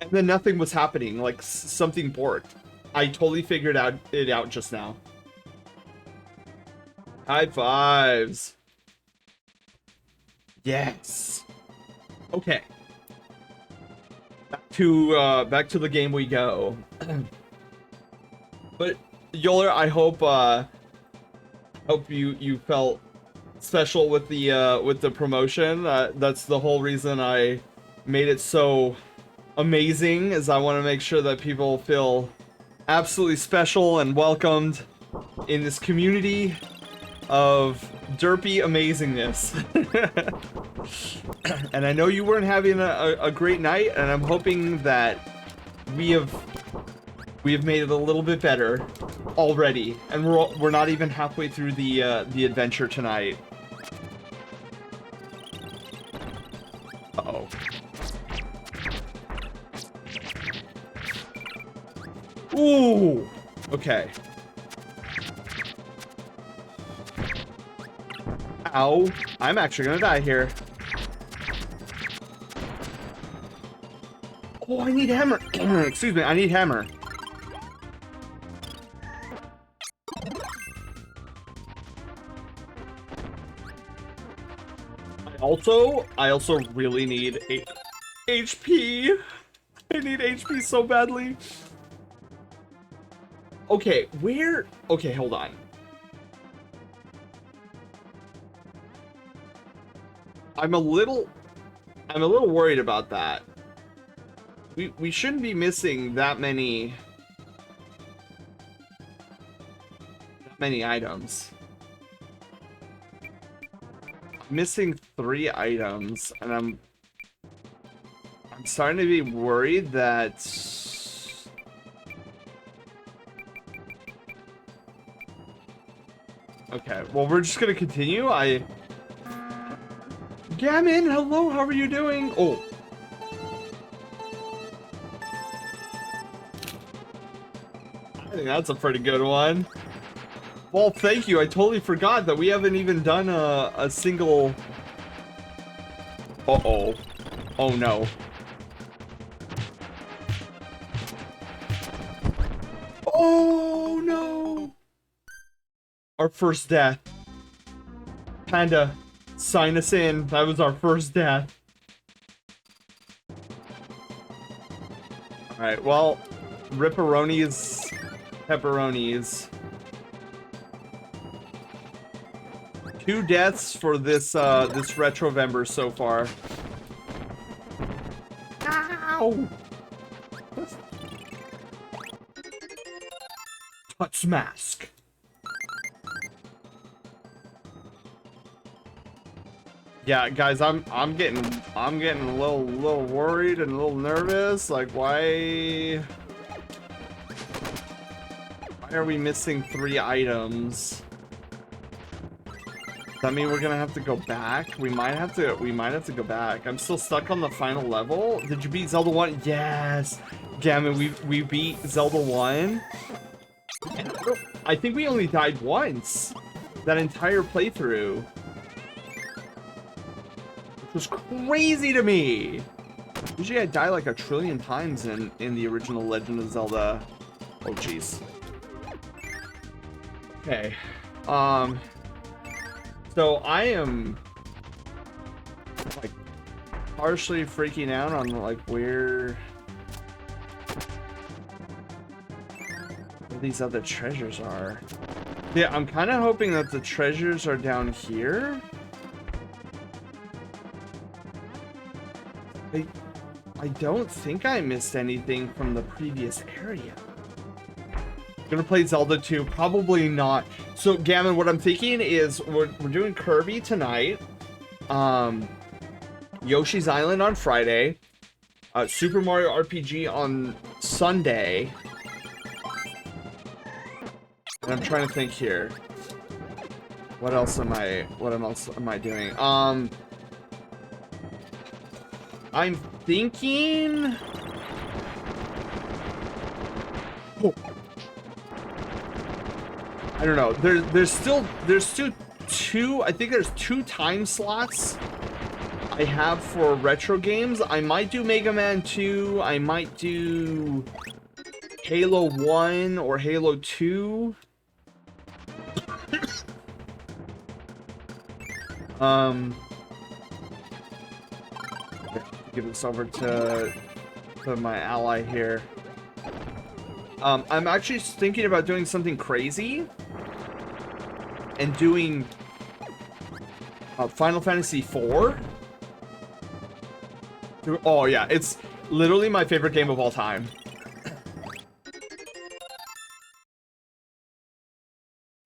Speaker 2: and then nothing was happening. Like something borked. I totally figured it out just now. High fives. Yes. Okay. Back to the game we go. But Yoler, I hope you felt special with the promotion. That's the whole reason I made it so amazing, is I want to make sure that people feel absolutely special and welcomed in this community of derpy amazingness. And I know you weren't having a great night, and I'm hoping that we have made it a little bit better already, and we're not even halfway through the adventure tonight. Uh-oh. Ooh. Okay. Ow. I'm actually gonna die here. Oh, I need hammer. Excuse me, I need hammer. I also really need HP. I need HP so badly. Okay, where? Okay, hold on. I'm a little worried about that. We shouldn't be missing that many items. I'm missing 3 items, and I'm starting to be worried that okay, well, we're just gonna continue. Gammon, hello, how are you doing? Oh. I think that's a pretty good one. Well, thank you. I totally forgot that we haven't even done a single... Uh-oh. Oh, no. Oh, no! Our first death. Panda, sign us in. That was our first death. Alright, well, ripperonis, pepperonis. 2 deaths for this this Retrovember so far. Ow! Touch mask. Yeah, guys, I'm getting a little worried and a little nervous. Like, why are we missing 3 items? that mean we're gonna have to go back? We might have to go back. I'm still stuck on the final level. Did you beat Zelda 1? Yes! Damn it, we beat Zelda 1. And I think we only died once. That entire playthrough. Which was crazy to me. Usually I die like a trillion times in the original Legend of Zelda. Oh jeez. Okay. So I am like partially freaking out on like where these other treasures are. Yeah, I'm kind of hoping that the treasures are down here. I don't think I missed anything from the previous area. Gonna play Zelda 2? Probably not. So, Gammon, what I'm thinking is we're doing Kirby tonight. Yoshi's Island on Friday. Super Mario RPG on Sunday. And I'm trying to think here. What else am I doing? I'm thinking... Oh. I don't know. There's still two. I think there's 2 time slots I have for retro games. I might do Mega Man 2. I might do Halo 1 or Halo 2. Give this over to my ally here. I'm actually thinking about doing something crazy and doing Final Fantasy IV. Oh yeah, it's literally my favorite game of all time.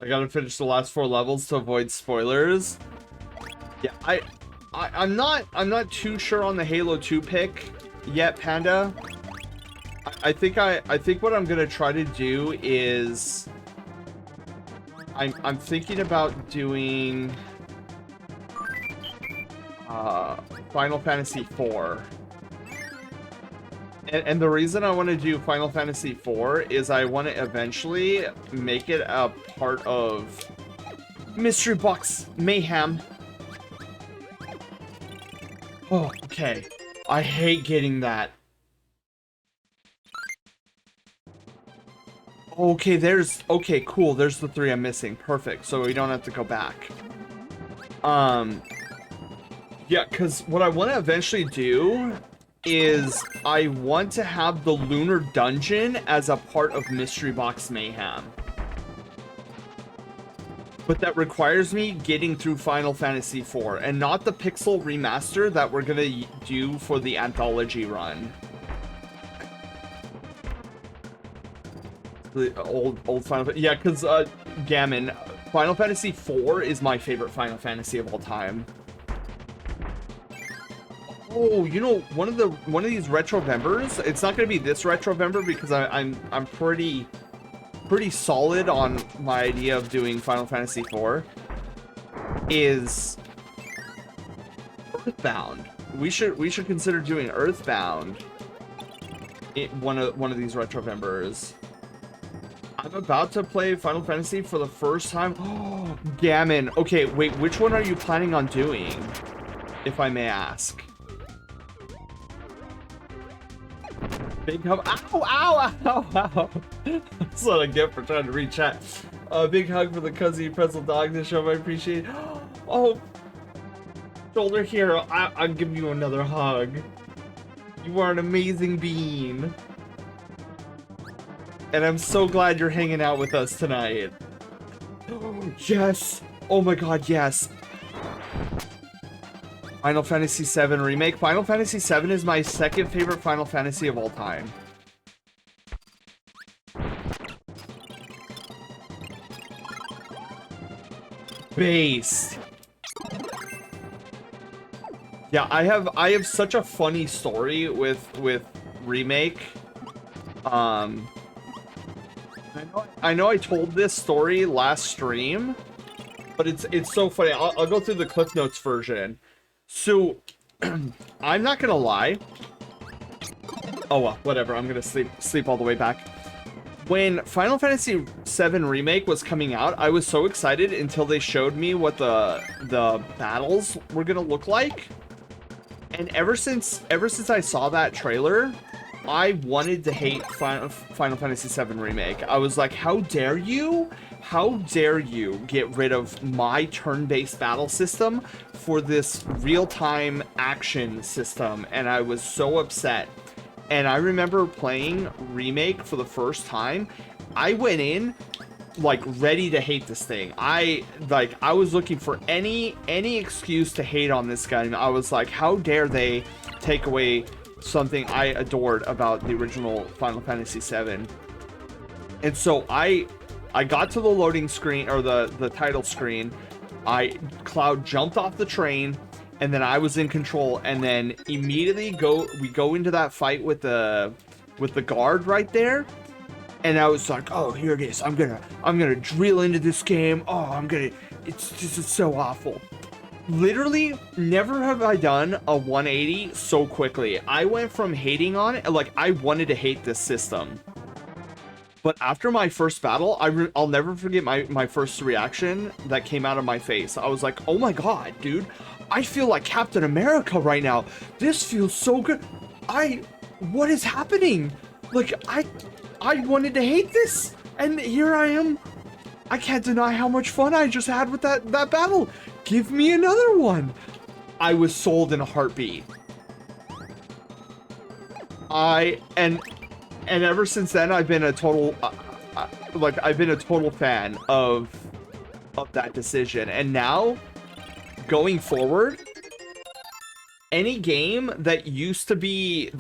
Speaker 2: I gotta finish the last 4 levels to avoid spoilers. Yeah, I'm not too sure on the Halo 2 pick yet, Panda. I think what I'm gonna try to do is I'm thinking about doing Final Fantasy IV. And the reason I want to do Final Fantasy IV is I want to eventually make it a part of Mystery Box Mayhem. Oh, okay. I hate getting that. Okay, cool. There's the 3 I'm missing. Perfect. So we don't have to go back. Yeah, because what I want to eventually do is I want to have the Lunar Dungeon as a part of Mystery Box Mayhem. But that requires me getting through Final Fantasy IV, and not the pixel remaster that we're gonna do for the anthology run. The old Final, yeah, because Gammon, Final Fantasy IV is my favorite Final Fantasy of all time. Oh, you know, one of these Retrovembers. It's not gonna be this Retrovember because I'm pretty solid on my idea of doing Final Fantasy IV. Is Earthbound. We should consider doing Earthbound. One of these Retrovembers. I'm about to play Final Fantasy for the first time. Oh, Gammon. Okay, wait, which one are you planning on doing, if I may ask? Big hug. Ow, ow, ow, ow. That's what I get for trying to read chat. Big hug for the Cuzzy Pretzel Dog this show. I appreciate it. Oh, shoulder here. I'll give you another hug. You are an amazing being. And I'm so glad you're hanging out with us tonight. Oh, yes. Oh my god, yes. Final Fantasy VII Remake. Final Fantasy VII is my second favorite Final Fantasy of all time. Based. Yeah, I have such a funny story with Remake. I know I told this story last stream, but it's so funny. I'll go through the Cliff Notes version. So, I'm not gonna lie. Oh well, whatever. I'm gonna sleep all the way back. When Final Fantasy VII Remake was coming out, I was so excited until they showed me what the battles were gonna look like. And ever since I saw that trailer, I wanted to hate Final Fantasy VII Remake. I was like, how dare you? How dare you get rid of my turn-based battle system for this real-time action system? And I was so upset. And I remember playing Remake for the first time. I went in like ready to hate this thing. I was looking for any excuse to hate on this game. I was like, how dare they take away something I adored about the original Final Fantasy VII. And so I got to the loading screen, or the title screen. Cloud jumped off the train, and then I was in control, and then immediately we go into that fight with the guard right there. And I was like, oh, here it is. I'm gonna drill into this game. Oh, this is so awful. Literally, never have I done a 180 so quickly. I went from hating on it, like, I wanted to hate this system. But after my first battle, I'll never forget my first reaction that came out of my face. I was like, oh my god, dude. I feel like Captain America right now. This feels so good. What is happening? Like, I wanted to hate this, and here I am. I can't deny how much fun I just had with that battle. Give me another one. I was sold in a heartbeat. And ever since then, I've been a total fan of that decision. And now, going forward, any game that used to be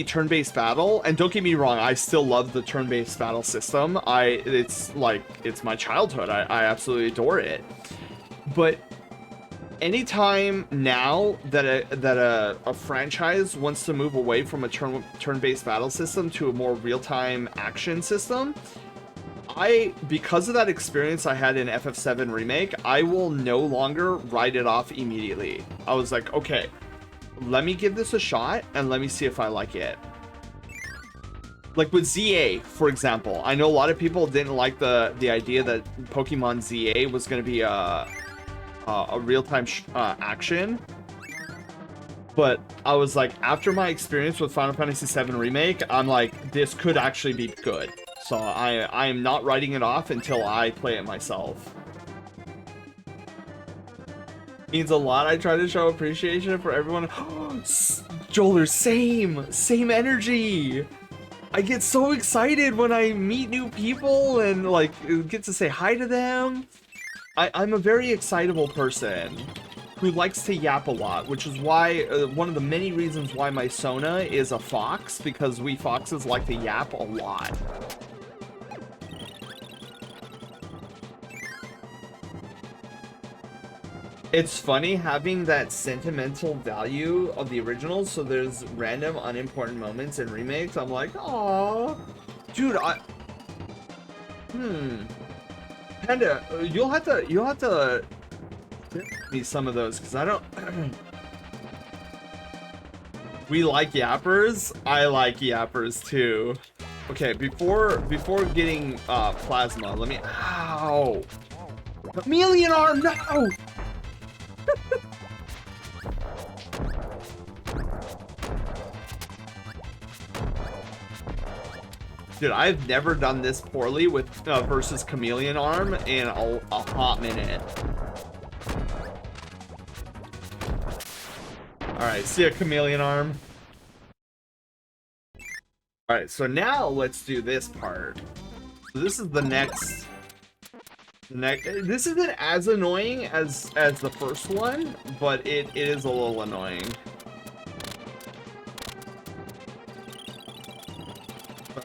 Speaker 2: turn-based battle, and don't get me wrong, I still love the turn-based battle system. It's my childhood. I absolutely adore it. But anytime now that a franchise wants to move away from a turn-based battle system to a more real-time action system, because of that experience I had in FF7 Remake, I will no longer write it off immediately. I was like, okay, let me give this a shot and let me see if I like it. Like with ZA, for example, I know a lot of people didn't like the idea that Pokemon ZA was going to be a real-time action, but I was like, after my experience with Final Fantasy VII Remake, I'm like, this could actually be good. So I am not writing it off until I play it myself. Means a lot. I try to show appreciation for everyone. Joler, same energy. I get so excited when I meet new people and like get to say hi to them. I'm a very excitable person who likes to yap a lot, which is why one of the many reasons why my Sona is a fox, because we foxes like to yap a lot. It's funny having that sentimental value of the original, so there's random unimportant moments in remakes. I'm like, aww. Dude, Panda, you'll have to give me some of those, because I don't... We like yappers? I like yappers too. Okay, before getting plasma, let me... Ow! Chameleon arm, no! Dude, I've never done this poorly with versus Chameleon Arm in a hot minute. Alright, see ya, Chameleon Arm. Alright, so now let's do this part. So this is the next... This isn't as annoying as the first one, but it is a little annoying.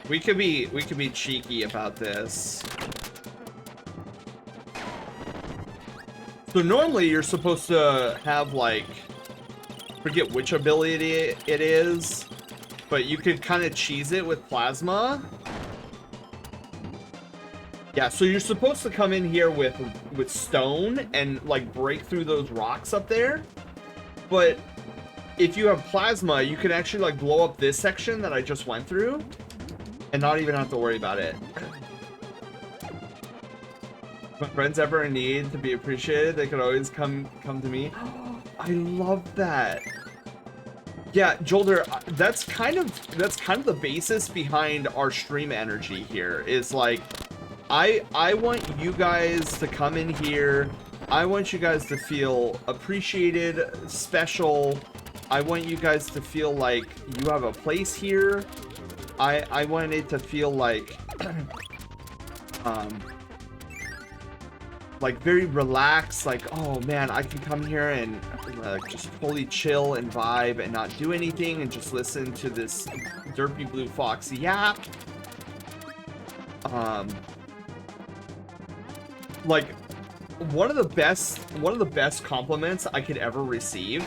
Speaker 2: We could be cheeky about this. So normally you're supposed to have, like, forget which ability it is, but you could kind of cheese it with plasma. Yeah, so you're supposed to come in here with stone and like break through those rocks up there. But if you have plasma, you can actually like blow up this section that I just went through and not even have to worry about it. If my friends ever in need to be appreciated, they could always come to me. I love that. Yeah, Jolder, that's kind of the basis behind our stream energy here. Is like I want you guys to come in here. I want you guys to feel appreciated, special. I want you guys to feel like you have a place here. I want it to feel like like very relaxed, like, oh man, I can come here and just fully chill and vibe and not do anything and just listen to this derpy blue fox yap. Like one of the best compliments I could ever receive,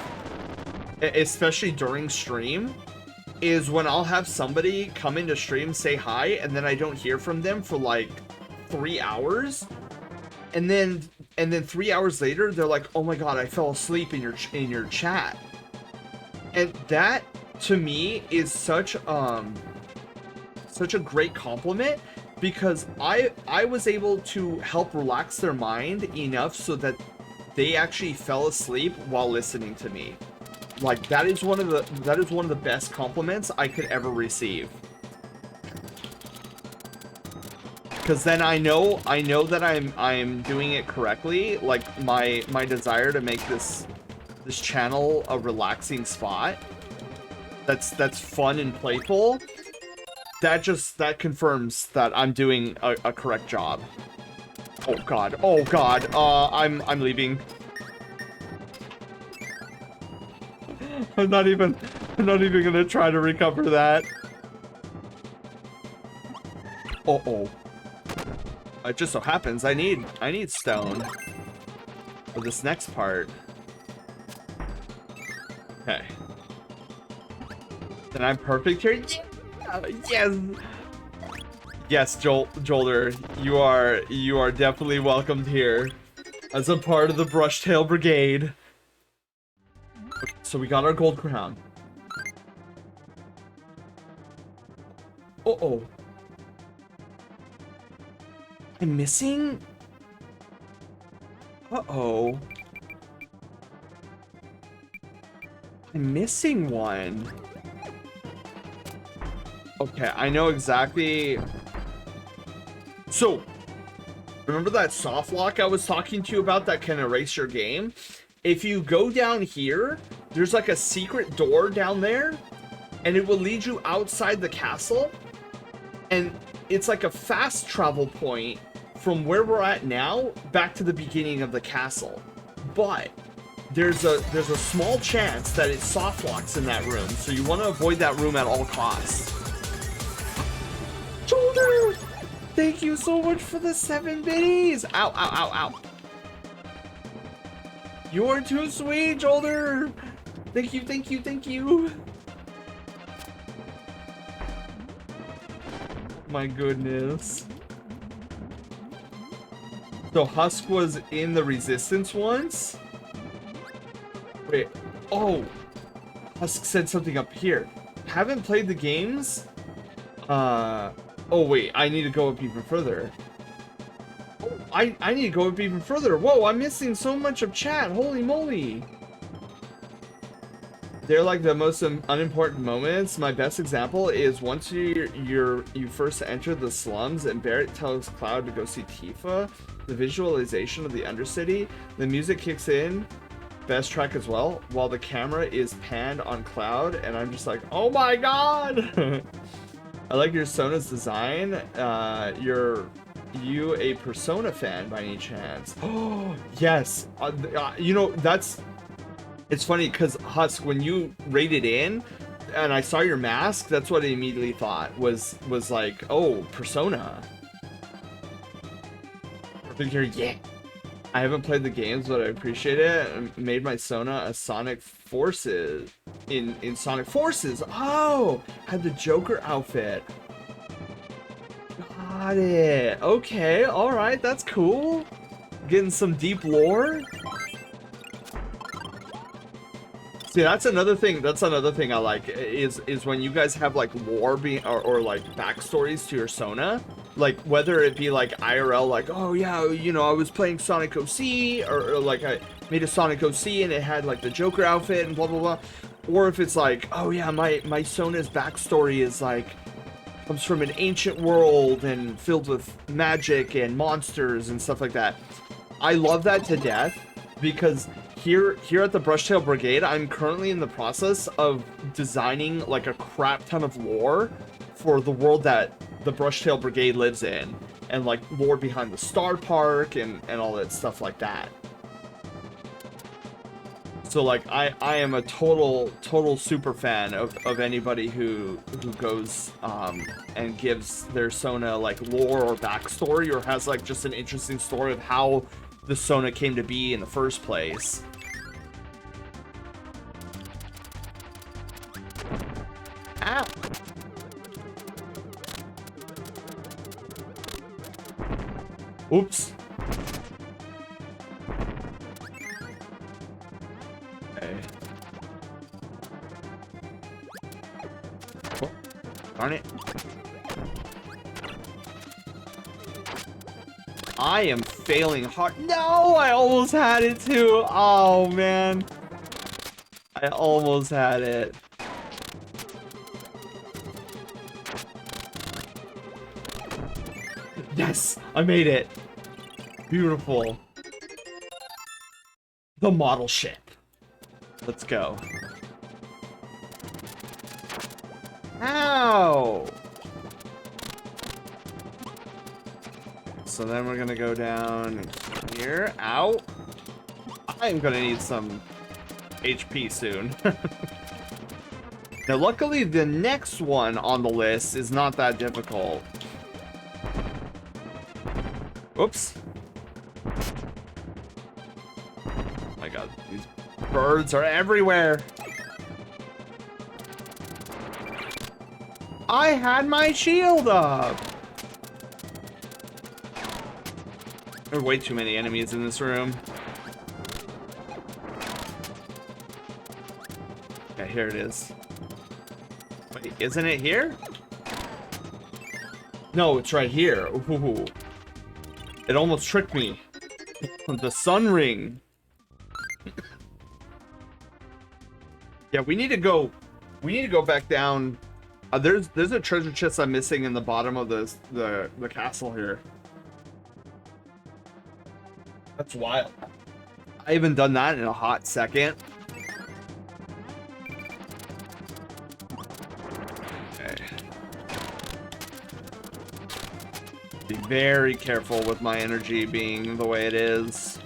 Speaker 2: especially during stream, is when I'll have somebody come into stream, say hi, and then I don't hear from them for like 3 hours. And then 3 hours later, they're like, "Oh my god, I fell asleep in your chat." And that to me is such a great compliment, because I was able to help relax their mind enough so that they actually fell asleep while listening to me. Like that is one of the best compliments I could ever receive. Because then I know that I'm doing it correctly. Like my desire to make this channel a relaxing spot that's fun and playful, that confirms that I'm doing a correct job. Oh god, I'm leaving. I'm not even gonna try to recover that. Uh-oh. It just so happens I need stone for this next part. Okay. Then I'm perfect here. Yes. Yes, Jolder, you are definitely welcomed here as a part of the Brushtail Brigade. Okay, so we got our gold crown. Uh-oh. I'm missing? Uh-oh. I'm missing one. Okay, I know exactly. So, remember that soft lock I was talking to you about that can erase your game? If you go down here, there's like a secret door down there, and it will lead you outside the castle. And it's like a fast travel point from where we're at now back to the beginning of the castle. But there's a small chance that it soft locks in that room, so you want to avoid that room at all costs. Shoulder! Thank you so much for the 7 biddies! Ow, ow, ow, ow. You're too sweet, Shoulder! Thank you, thank you, thank you! My goodness. So Husk was in the Resistance once? Wait, oh! Husk said something up here. Haven't played the games? Oh wait, I need to go up even further. Oh, I need to go up even further. Whoa, I'm missing so much of chat. Holy moly. They're like the most unimportant moments. My best example is once you first enter the slums and Barrett tells Cloud to go see Tifa, the visualization of the Undercity, the music kicks in, best track as well, while the camera is panned on Cloud, and I'm just like, oh my god! I like your Sona's design. You a Persona fan by any chance? Oh, yes. You know, it's funny because Husk, when you rated in and I saw your mask, that's what I immediately thought was like, oh, Persona. Perfect here, yeah. I haven't played the games, but I appreciate it. I made my Sona a Sonic Forces in Sonic Forces. Oh, had the Joker outfit. Got it. Okay, alright, that's cool. Getting some deep lore. See, that's another thing. That's another thing I like is when you guys have like lore or like backstories to your Sona, like whether it be like IRL, like oh yeah, you know I was playing Sonic OC, or like I made a Sonic OC and it had like the Joker outfit and blah blah blah, or if it's like oh yeah, my Sona's backstory is like comes from an ancient world and filled with magic and monsters and stuff like that. I love that to death because. Here at the Brushtail Brigade, I'm currently in the process of designing like a crap ton of lore for the world that the Brushtail Brigade lives in, and like lore behind the Star Park and all that stuff like that. So like I am a total super fan of anybody who goes and gives their Sona like lore or backstory, or has like just an interesting story of how the Sona came to be in the first place. Ow. Oops. Okay. Oh, darn it. I am failing hard. No, I almost had it too. Oh, man. I almost had it. Yes, I made it. Beautiful. The model ship. Let's go. Ow! So then we're gonna go down here. Ow! I'm gonna need some HP soon. Now, luckily, the next one on the list is not that difficult. Oops. Oh my god, these birds are everywhere. I had my shield up. There are way too many enemies in this room. Okay, here it is. Wait, isn't it here? No, it's right here. Ooh. It almost tricked me. The sun ring. Yeah, we need to go back down. There's a treasure chest I'm missing in the bottom of the castle here. That's wild. I haven't done that in a hot second. Okay. Be very careful with my energy being the way it is.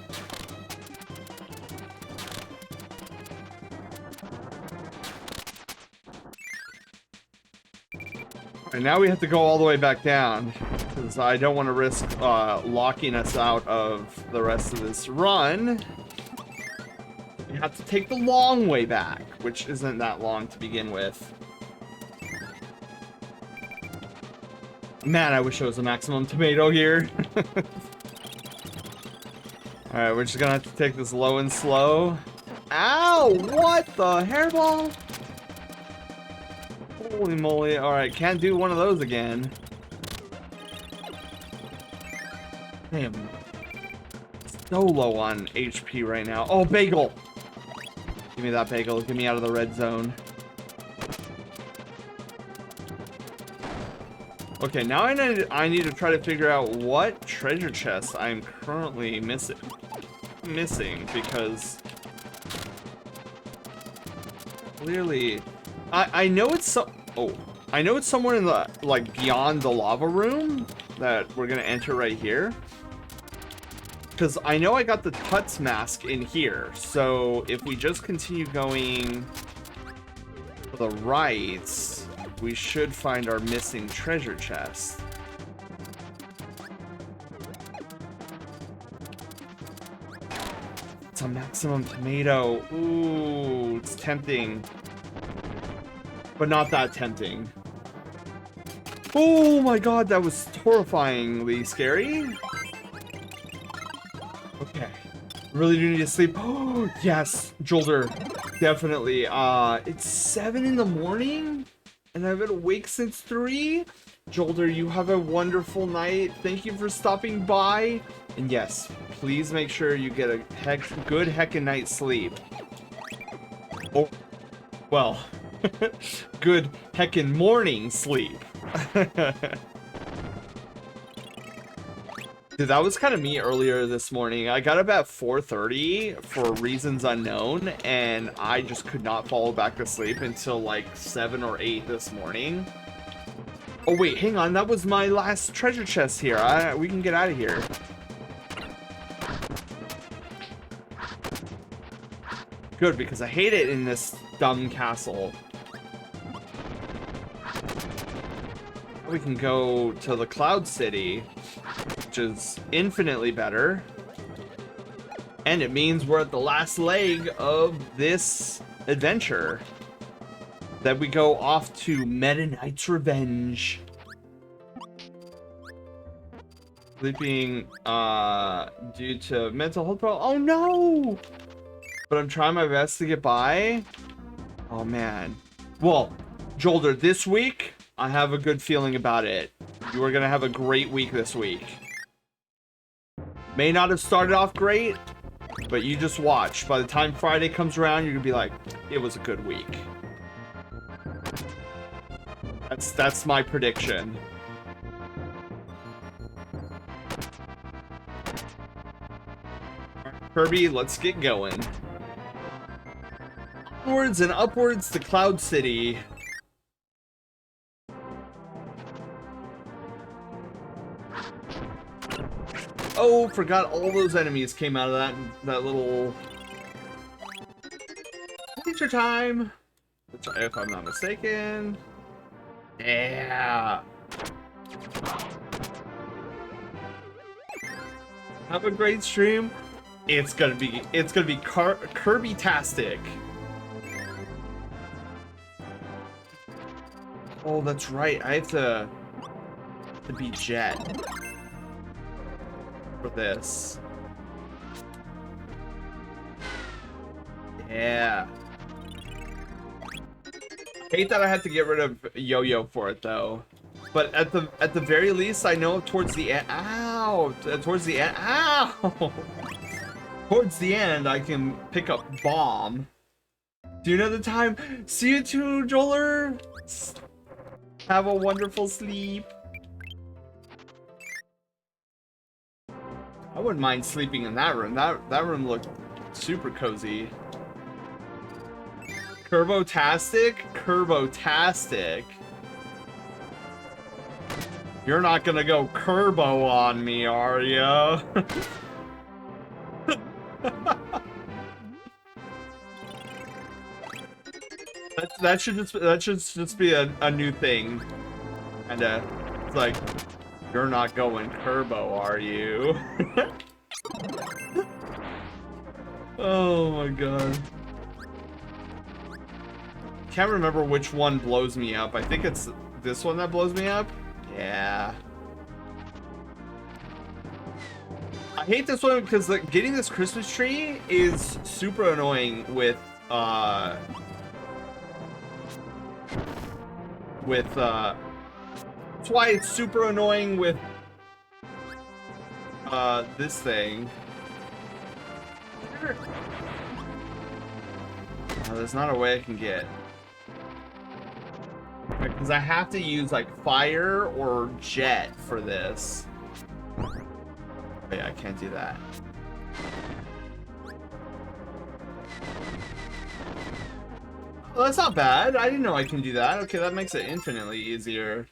Speaker 2: And now we have to go all the way back down, because I don't want to risk locking us out of the rest of this run. We have to take the long way back, which isn't that long to begin with. Man, I wish it was a maximum tomato here. Alright, we're just gonna have to take this low and slow. Ow! What the hairball? Holy moly. Alright, can't do one of those again. Damn. So low on HP right now. Oh, bagel! Give me that bagel. Get me out of the red zone. Okay, now I need to try to figure out what treasure chest I'm currently missing, because clearly I know it's I know it's somewhere in the like beyond the lava room that we're gonna enter right here, because I know I got the Tuts mask in here. So if we just continue going to the right, we should find our missing treasure chest. It's a maximum tomato. Ooh, it's tempting. But not that tempting. Oh my god, that was horrifyingly scary. Okay. Really do need to sleep. Oh, yes, Jolder. Definitely. It's 7 in the morning? And I've been awake since 3? Jolder, you have a wonderful night. Thank you for stopping by. And yes, please make sure you get a good heckin' night's sleep. Oh, well, good heckin' morning sleep. Dude, that was kind of me earlier this morning. I got up at 4:30 for reasons unknown, and I just could not fall back to sleep until like 7 or 8 this morning. Oh wait, hang on, that was my last treasure chest here. We can get out of here. Good, because I hate it in this dumb castle. We can go to the Cloud City, which is infinitely better. And it means we're at the last leg of this adventure. That we go off to Meta Knight's Revenge. Sleeping due to mental health problem. Oh no! But I'm trying my best to get by. Oh man. Well, Jolder, this week I have a good feeling about it. You are gonna have a great week this week. May not have started off great, but you just watch. By the time Friday comes around, you're gonna be like, it was a good week. That's my prediction. Kirby, let's get going. Onwards and upwards to Cloud City. Oh, forgot all those enemies came out of that little feature time. If I'm not mistaken. Yeah. Have a great stream. It's gonna be Kirby-tastic. Oh, that's right. I have to be Jet for this. Yeah. Hate that I had to get rid of Yo-Yo for it though. But at the very least, I know towards the end. Ow! Towards the end. Ow! Towards the end, I can pick up Bomb. Do you know the time? See you too, Joler. Have a wonderful sleep. I wouldn't mind sleeping in that room. That room looked super cozy. Kirbo-tastic? Kirbo-tastic. You're not gonna go Kirbo on me, are ya? that should just be a new thing. And it's like, you're not going Kirbo, are you? Oh my god. Can't remember which one blows me up. I think it's this one that blows me up. Yeah. I hate this one because like getting this Christmas tree is super annoying with that's why it's super annoying with this thing. There's not a way I can get. Because I have to use like fire or jet for this. Oh, yeah, I can't do that. Well, that's not bad. I didn't know I can do that. Okay, that makes it infinitely easier.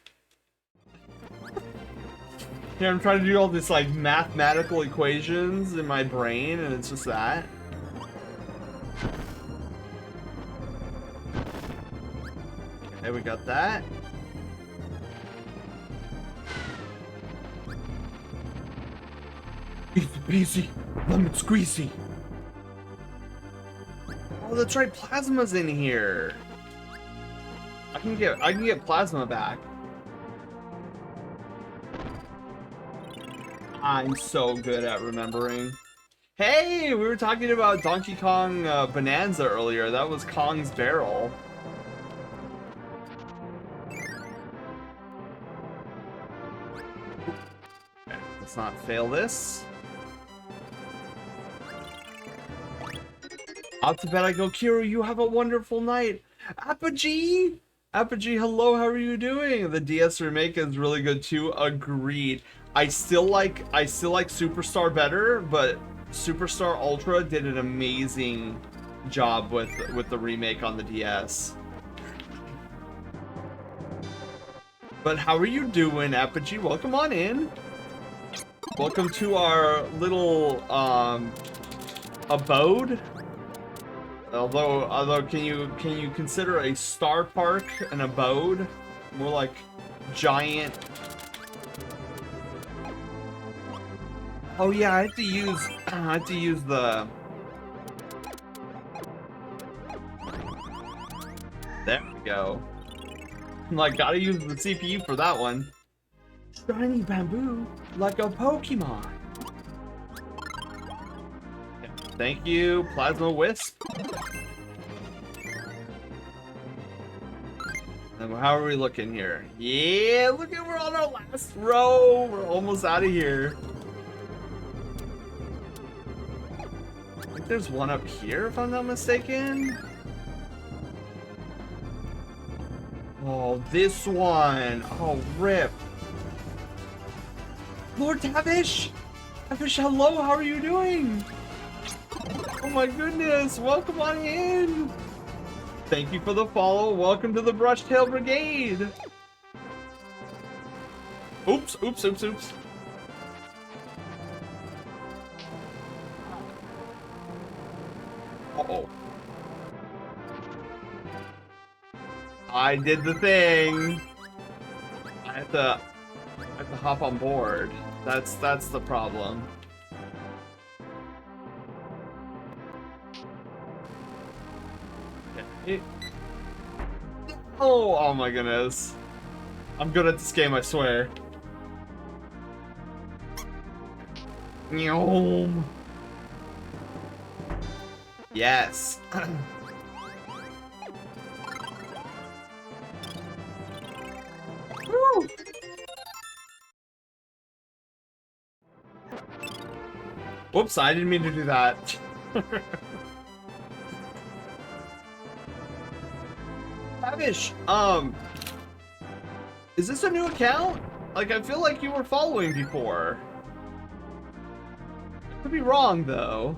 Speaker 2: Yeah, I'm trying to do all this like mathematical equations in my brain, and it's just that. Okay, we got that. Easy peasy, lemon squeezy. Oh, that's right, plasma's in here. I can get plasma back. I'm so good at remembering. Hey, we were talking about Donkey Kong Bonanza earlier. That was Kong's Barrel. Okay, let's not fail this. Out to bed I go, Kiro, you have a wonderful night. Apogee! Apogee, hello, how are you doing? The DS remake is really good too. Agreed. I still like Superstar better, but Superstar Ultra did an amazing job with the remake on the DS. But how are you doing, Apogee? Welcome on in. Welcome to our little abode. Although can you consider a Star Park an abode? More like giant. Oh yeah, I have to use the. There we go. I'm like, gotta use the CPU for that one. Shiny bamboo, like a Pokemon. Thank you, Plasma Wisp. And how are we looking here? Yeah, look at, we're on our last row. We're almost out of here. I think there's one up here, if I'm not mistaken. Oh, this one. Oh, rip. Lord Tavish! Tavish, hello, how are you doing? Oh my goodness, welcome on in! Thank you for the follow, welcome to the Brushtail Brigade! Oops, oops, oops, oops. Uh-oh. I did the thing! I have to hop on board. That's the problem. Oh my goodness. I'm good at this game, I swear. Yes. Woo. Whoops, I didn't mean to do that. Tavish, is this a new account? Like, I feel like you were following before. I could be wrong, though.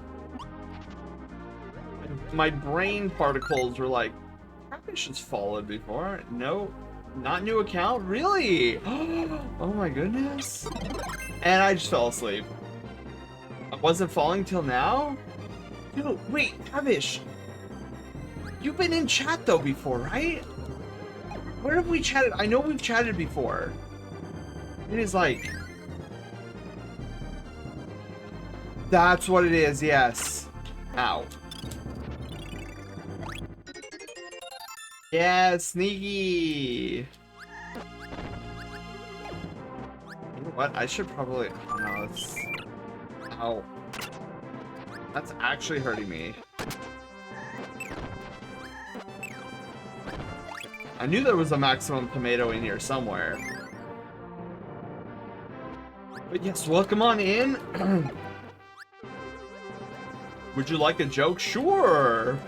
Speaker 2: My brain particles were like, Tavish has followed before. No, not new account? Really? Oh my goodness. And I just fell asleep. I wasn't following till now? Dude, wait, Tavish. You've been in chat though before, right? Where have we chatted? I know we've chatted before. It is like... That's what it is, yes. Ow. Yeah, sneaky. You know what? I should probably... Oh no, it's... Ow. That's actually hurting me. I knew there was a maximum tomato in here somewhere. But yes, welcome on in. Would you like a joke? Sure.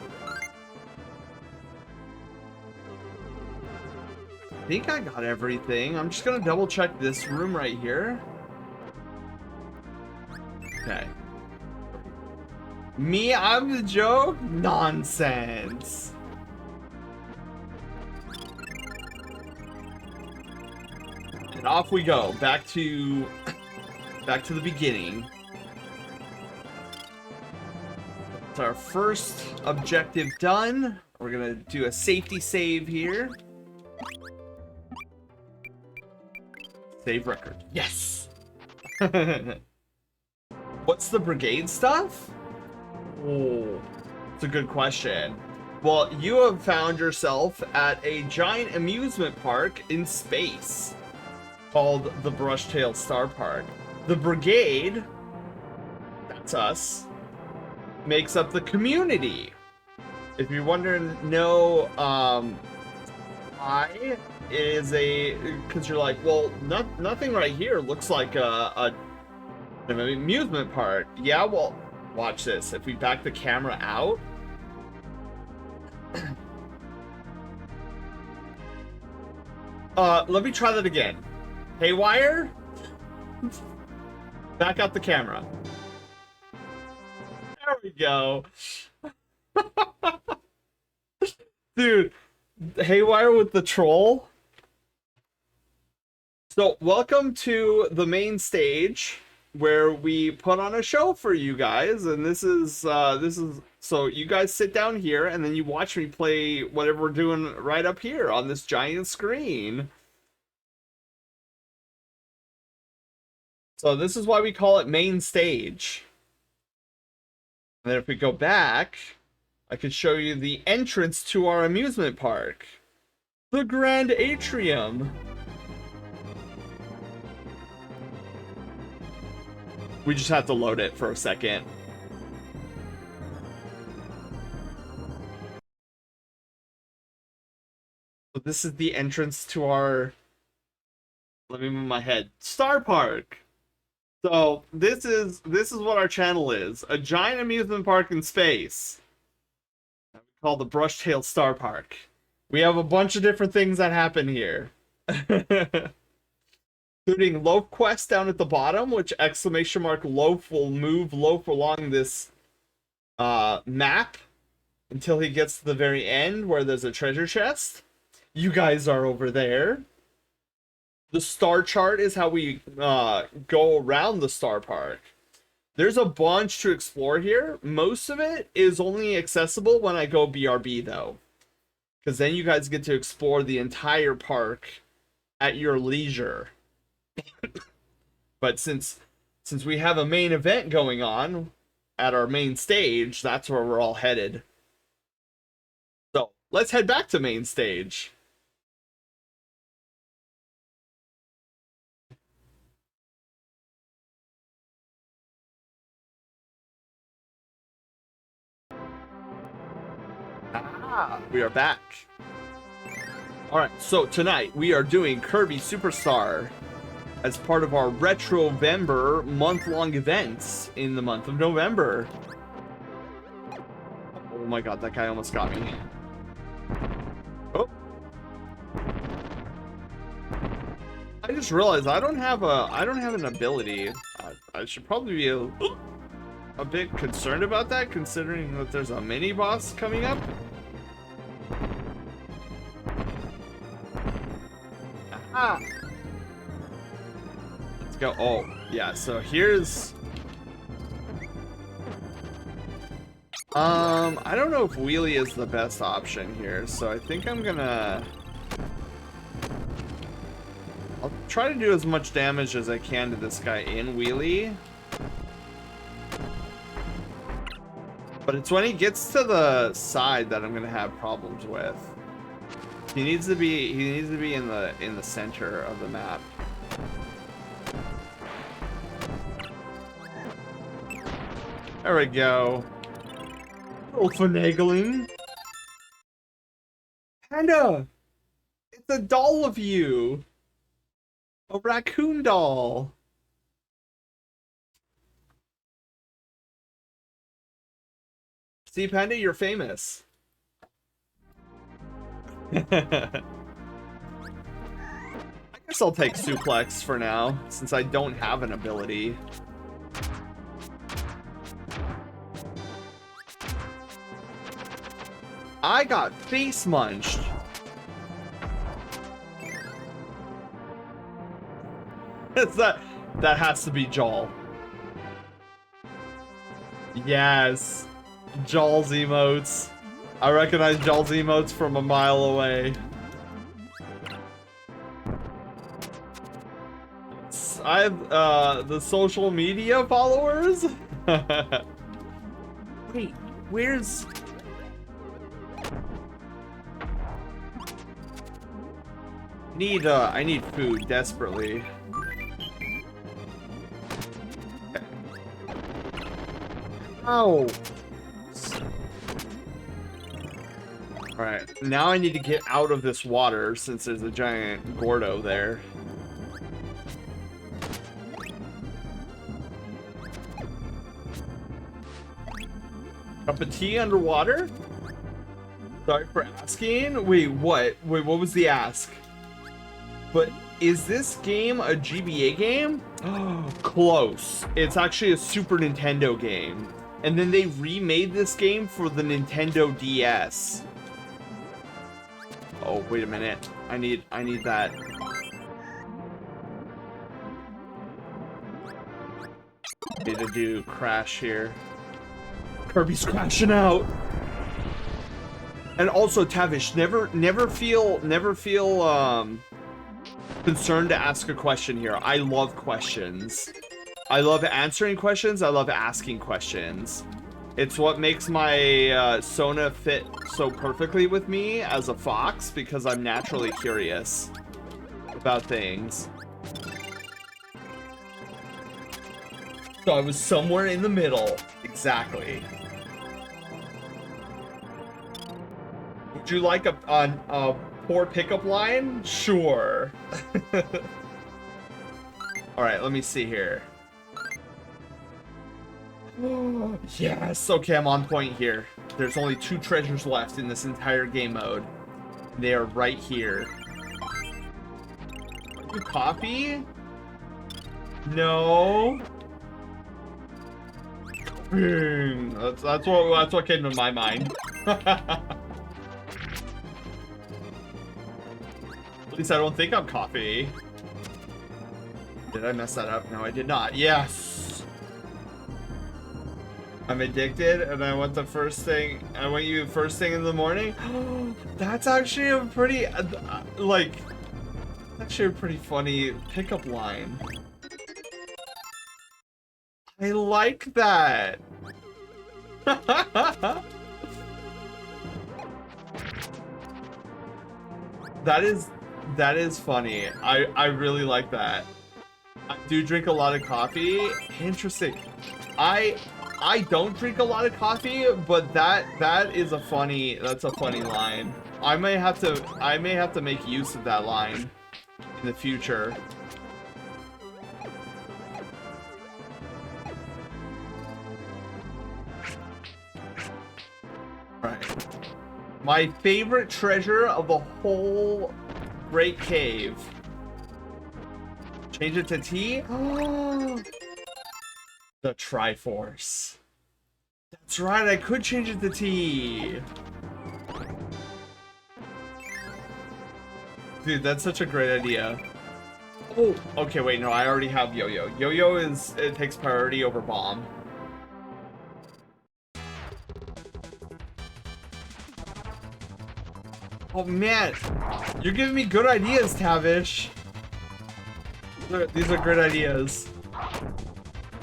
Speaker 2: I think I got everything. I'm just gonna double check this room right here. Okay. Me, I'm the joke? Nonsense. And off we go, back to the beginning. It's our first objective done. We're gonna do a safety save here. Save record. Yes! What's the brigade stuff? Oh, it's a good question. Well, you have found yourself at a giant amusement park in space called the Brushtail Star Park. The brigade, that's us, makes up the community. If you're wondering, no, I is because you're like, well, nothing right here looks like an amusement park. Yeah, well, watch this. If we back the camera out, let me try that again. Haywire, back out the camera. There we go. Dude, Haywire with the troll. So, welcome to the main stage where we put on a show for you guys, and this is so you guys sit down here and then you watch me play whatever we're doing right up here on this giant screen. So this is why we call it main stage. And then if we go back, I could show you the entrance to our amusement park. The Grand Atrium. We just have to load it for a second. So this is the entrance to our, let me move my head, Star Park. So this is what our channel is. A giant amusement park in space. Called the Brushtail Star Park. We have a bunch of different things that happen here. Including Loaf Quest down at the bottom, which exclamation mark Loaf will move Loaf along this map until he gets to the very end where there's a treasure chest. You guys are over there. The star chart is how we go around the Star Park. There's a bunch to explore here. Most of it is only accessible when I go BRB though. Because then you guys get to explore the entire park at your leisure. But since we have a main event going on at our main stage, that's where we're all headed. So let's head back to main stage. We are back. Alright, so tonight we are doing Kirby Superstar as part of our Retrovember month-long events in the month of November. Oh my god, that guy almost got me. Oh. I just realized I don't have an ability. I should probably be a bit concerned about that, considering that there's a mini boss coming up. Ah. Let's go. Oh, yeah. So here's. I don't know if wheelie is the best option here, so I think I'm gonna. I'll try to do as much damage as I can to this guy in wheelie. But it's when he gets to the side that I'm gonna have problems with. He needs to be in the center of the map. There we go. Oh, finagling. Panda! It's a doll of you! A raccoon doll! See, Panda, you're famous. I guess I'll take suplex for now, since I don't have an ability. I got face munched. That has to be Jawl. Yes. Jawl's emotes. I recognize Jawl's emotes from a mile away. I have the social media followers. Wait, where's? I need food desperately. Ow! Alright, now I need to get out of this water since there's a giant Gordo there. Cup of tea underwater? Sorry for asking. Wait, what? Wait, what was the ask? But is this game a GBA game? Close. It's actually a Super Nintendo game. And then they remade this game for the Nintendo DS. Oh, wait a minute. I need that. Need to do crash here. Kirby's crashing out. And also, Tavish, never feel concerned to ask a question here. I love questions. I love answering questions. I love asking questions. It's what makes my Sona fit so perfectly with me as a fox, because I'm naturally curious about things. So I was somewhere in the middle. Exactly. Would you like a poor pickup line? Sure. Alright, let me see here. Yes, okay, I'm on point here. There's only 2 treasures left in this entire game mode. They are right here. Coffee? No. That's what came to my mind. At least I don't think I'm coffee. Did I mess that up? No, I did not. Yes. I'm addicted, and I want the first thing. I want you first thing in the morning. That's actually a pretty, actually a pretty funny pickup line. I like that. That is funny. I really like that. I do drink a lot of coffee. Interesting. I don't drink a lot of coffee, but that's a funny line. I may have to make use of that line in the future. Right. My favorite treasure of the whole Great Cave. Change it to T? The Triforce. That's right, I could change it to T. Dude, that's such a great idea. Oh, okay, wait, no, I already have Yo-Yo. Yo-Yo it takes priority over Bomb. Oh man, you're giving me good ideas, Tavish. These are great ideas.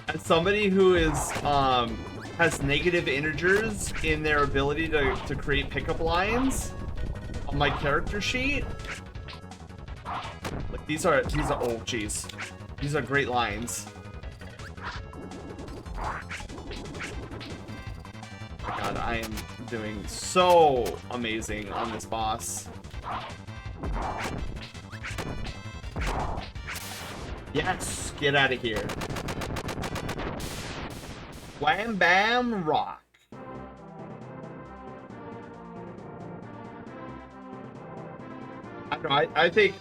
Speaker 2: As somebody who is has negative integers in their ability to create pickup lines on my character sheet, like these are oh jeez, these are great lines. Oh my god, I am doing so amazing on this boss. Yes, get out of here. Wham bam rock. I think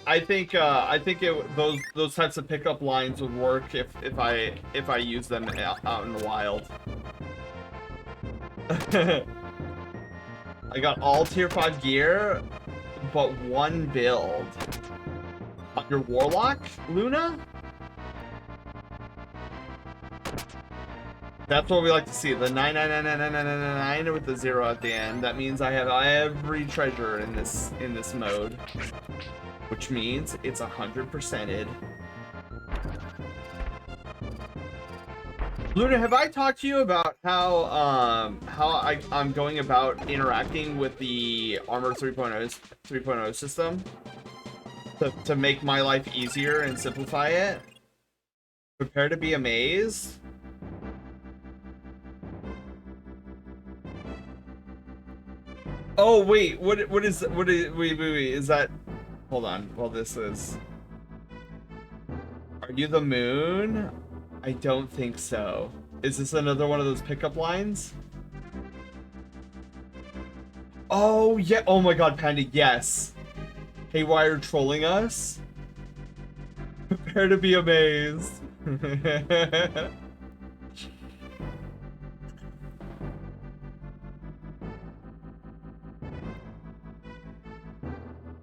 Speaker 2: those types of pickup lines would work if I use them out in the wild. I got all tier 5 gear, but 1 build. Your Warlock, Luna? That's what we like to see, the 9999999 with the 0 at the end. That means I have every treasure in this mode, which means it's 100%ed. Luna, have I talked to you about how I'm going about interacting with the Armor 3.0 system to make my life easier and simplify it? Prepare to be amazed. Oh wait, what is wait, is that? Hold on. Well, this is. Are you the moon? I don't think so. Is this another one of those pickup lines? Oh yeah. Oh my God, Panda. Yes. Haywire trolling us. Prepare to be amazed.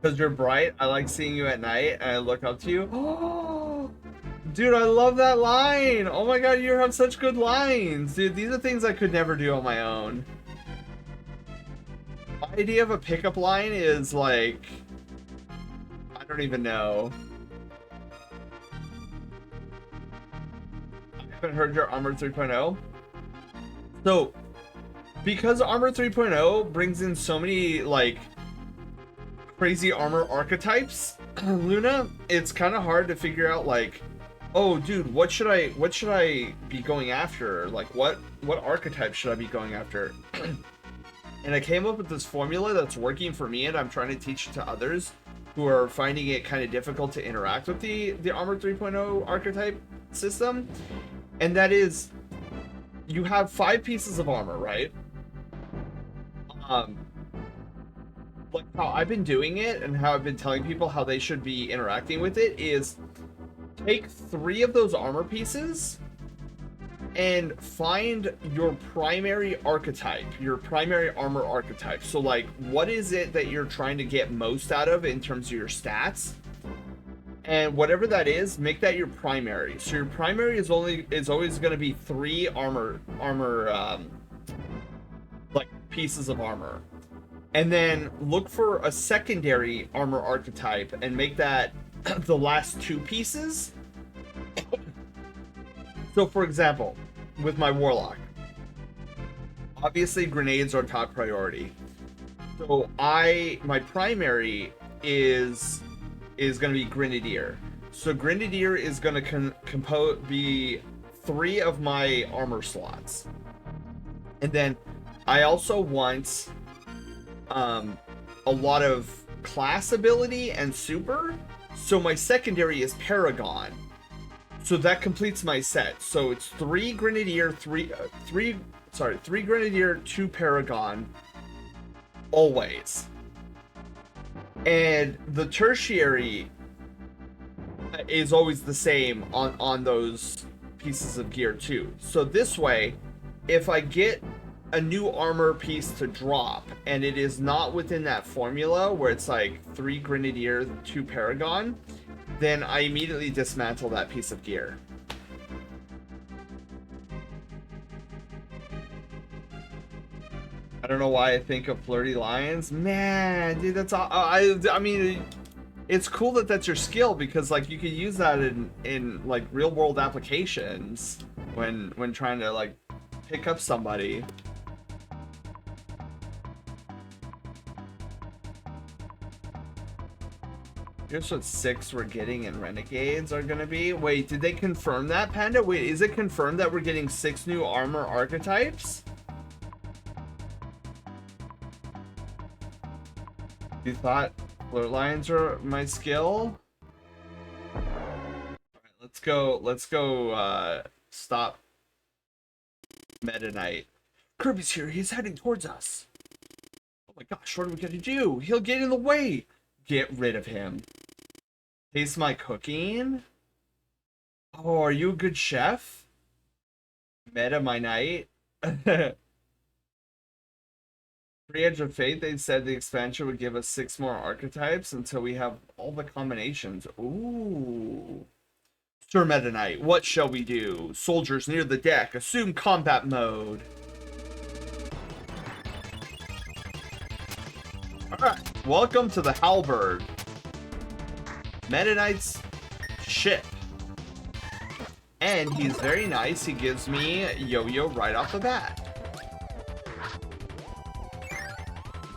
Speaker 2: Because you're bright, I like seeing you at night, and I look up to you. Oh, dude, I love that line. Oh my God, you have such good lines. Dude, these are things I could never do on my own. My idea of a pickup line is like, I don't even know. I haven't heard your Armor 3.0. So, because Armor 3.0 brings in so many, like, crazy armor archetypes, Luna, it's kind of hard to figure out, like, oh dude, what should I be going after? Like, what archetype should I be going after? And I came up with this formula that's working for me, and I'm trying to teach it to others who are finding it kind of difficult to interact with the Armor 3.0 archetype system. And that is, you have 5 pieces of armor, right? Like how I've been doing it and how I've been telling people how they should be interacting with it is take 3 of those armor pieces and find your primary archetype, your primary armor archetype. So like, what is it that you're trying to get most out of in terms of your stats? And whatever that is, make that your primary. So your primary is always going to be 3 armor like pieces of armor. And then look for a secondary armor archetype and make that the last 2 pieces. So for example, with my warlock, obviously grenades are top priority. So my primary is going to be Grenadier. So Grenadier is going to be 3 of my armor slots. And then I also want a lot of class ability and super. So my secondary is Paragon. So that completes my set. So it's 3 Grenadier, 3 Grenadier, 2 Paragon, always. And the tertiary is always the same on those pieces of gear too. So this way, if I get a new armor piece to drop and it is not within that formula where it's like 3 Grenadier, 2 Paragon, then I immediately dismantle that piece of gear. I don't know why I think of flirty lions. Man, dude, that's all. I mean, it's cool that that's your skill, because like you could use that in like real world applications when trying to like pick up somebody. Here's what 6 we're getting in Renegades are gonna be. Wait, did they confirm that, Panda? Wait, is it confirmed that we're getting 6 new armor archetypes? You thought flirt lines are my skill? Alright, let's go stop Meta Knight. Kirby's here, he's heading towards us. Oh my gosh, what are we gonna do? He'll get in the way! Get rid of him. Taste my cooking? Oh, are you a good chef? Meta my knight? Free Edge of Fate, they said the expansion would give us 6 more archetypes until we have all the combinations. Ooh. Sir Meta Knight, what shall we do? Soldiers near the deck, assume combat mode. Alright, welcome to the Halberd. Meta Knight's ship. And he's very nice, he gives me yo-yo right off the bat.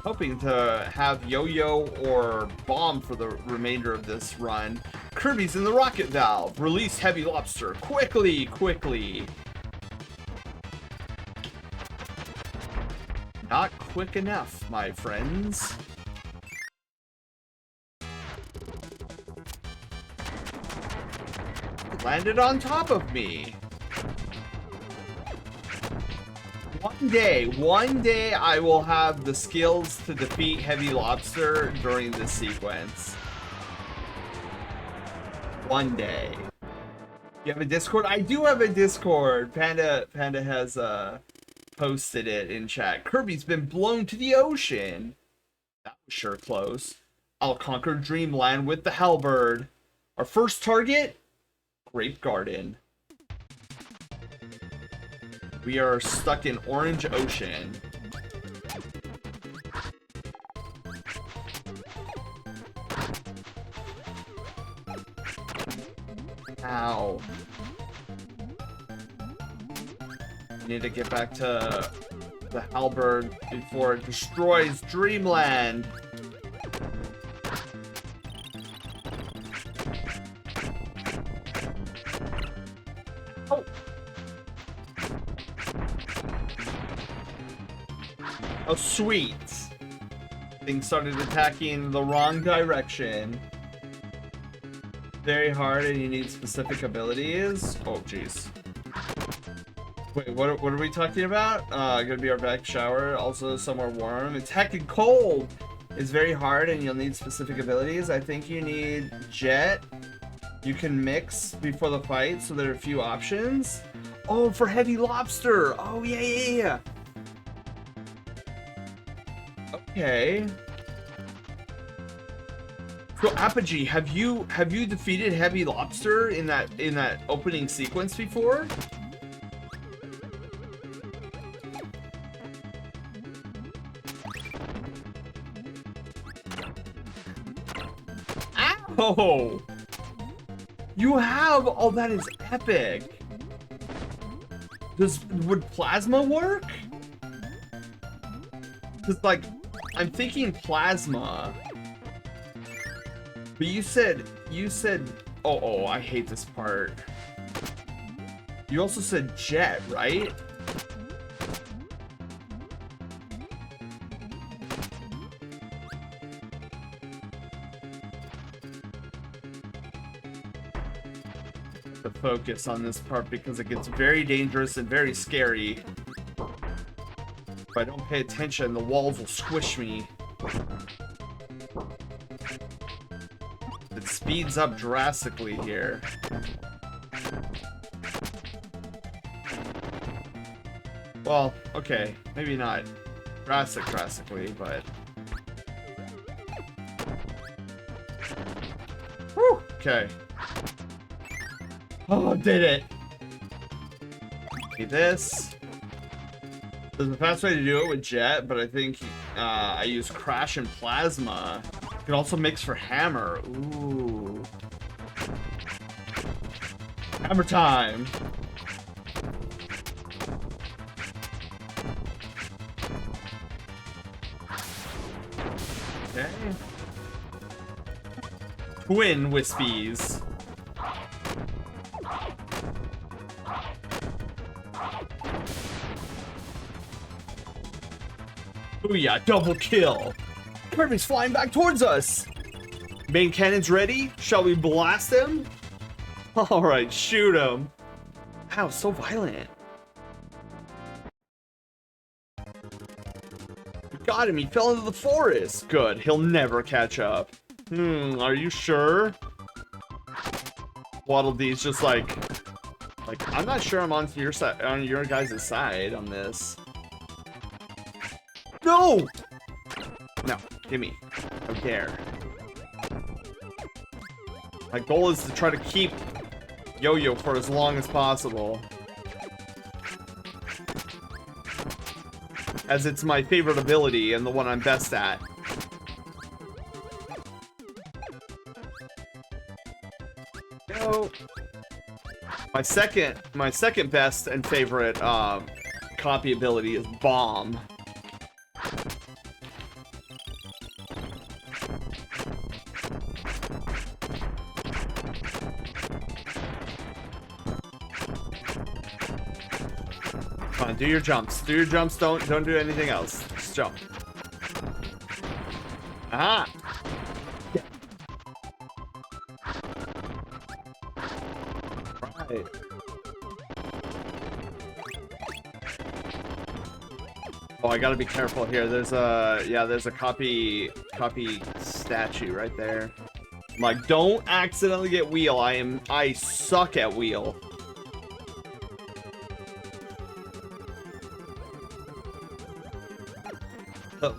Speaker 2: Hoping to have yo-yo or bomb for the remainder of this run. Kirby's in the rocket valve. Release Heavy Lobster. Quickly, quickly. Not quick enough, my friends. Landed on top of me. One day I will have the skills to defeat Heavy Lobster during this sequence. One day. You have a Discord? I do have a Discord. Panda has posted it in chat. Kirby's been blown to the ocean. That was sure close. I'll conquer Dreamland with the halberd. Our first target? Grape Garden. We are stuck in Orange Ocean. Ow. We need to get back to the halberd before it destroys Dreamland. Oh. Oh, sweet. Things started attacking the wrong direction. Very hard and you need specific abilities. Oh, jeez. Wait, what are we talking about? Gonna be our back shower. Also somewhere warm. It's heckin' cold. It's very hard and you'll need specific abilities. I think you need jet. You can mix before the fight, so there are a few options. Oh, for Heavy Lobster. Oh, yeah. Okay. So Apogee, have you defeated Heavy Lobster in that opening sequence before? Ow! You have? Oh, that is epic. Would plasma work? Cause like, I'm thinking plasma. But you said, oh, I hate this part. You also said jet, right? To focus on this part because it gets very dangerous and very scary. If I don't pay attention, the walls will squish me. It speeds up drastically here. Well, okay, maybe not drastically, but... Whew, okay. Oh, did it! Okay, this. There's a fast way to do it with jet, but I think I use crash and plasma. You can also mix for hammer. Ooh. Hammer time! Okay. Twin Wispies. Booyah, double kill! Kirby's flying back towards us! Main cannons ready? Shall we blast him? Alright, shoot him. Ow, so violent. We got him, he fell into the forest. Good, he'll never catch up. Are you sure? Waddle Dee's just like, I'm not sure I'm on your side, on your guys' side on this. No! No, gimme. How dare. My goal is to try to keep Yo-Yo for as long as possible. As it's my favorite ability and the one I'm best at. Go. My second best and favorite copy ability is Bomb. Come on, do your jumps. Do your jumps. Don't do anything else. Let's jump. Ah! Right. Oh, I gotta be careful here. There's a copy statue right there. I'm like, don't accidentally get wheel. I suck at wheel.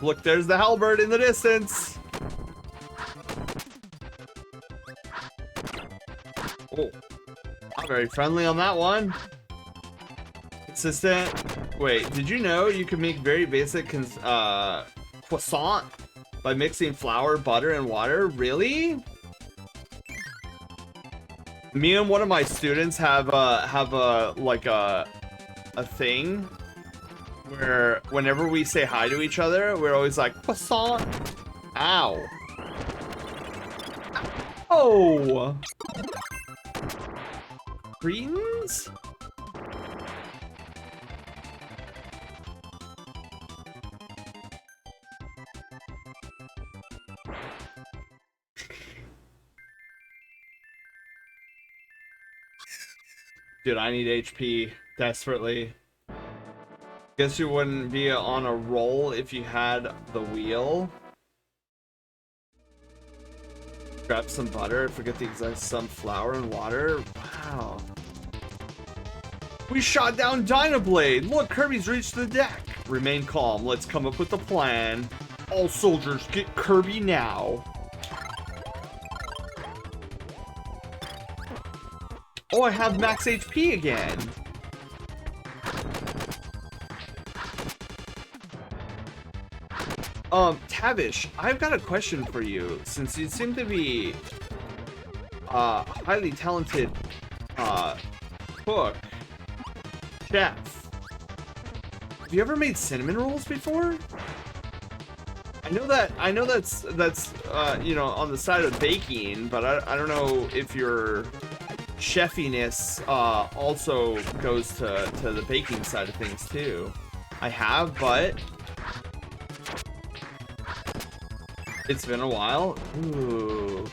Speaker 2: Look, there's the halberd in the distance. Oh, not very friendly on that one. Consistent. Wait, did you know you can make very basic croissant by mixing flour, butter, and water? Really? Me and one of my students have a thing where whenever we say hi to each other, we're always like croissant. Ow. Oh. Greens? Dude, I need HP desperately. Guess you wouldn't be on a roll if you had the wheel. Grab some butter, forget the exact some flour and water. Wow. We shot down Dynablade. Look, Kirby's reached the deck. Remain calm. Let's come up with a plan. All soldiers, get Kirby now. Oh, I have max HP again. Tavish, I've got a question for you. Since you seem to be highly talented cook, chef, have you ever made cinnamon rolls before? I know that's you know, on the side of baking, but I don't know if your chefiness also goes to the baking side of things too. I have, but it's been a while. Ooh.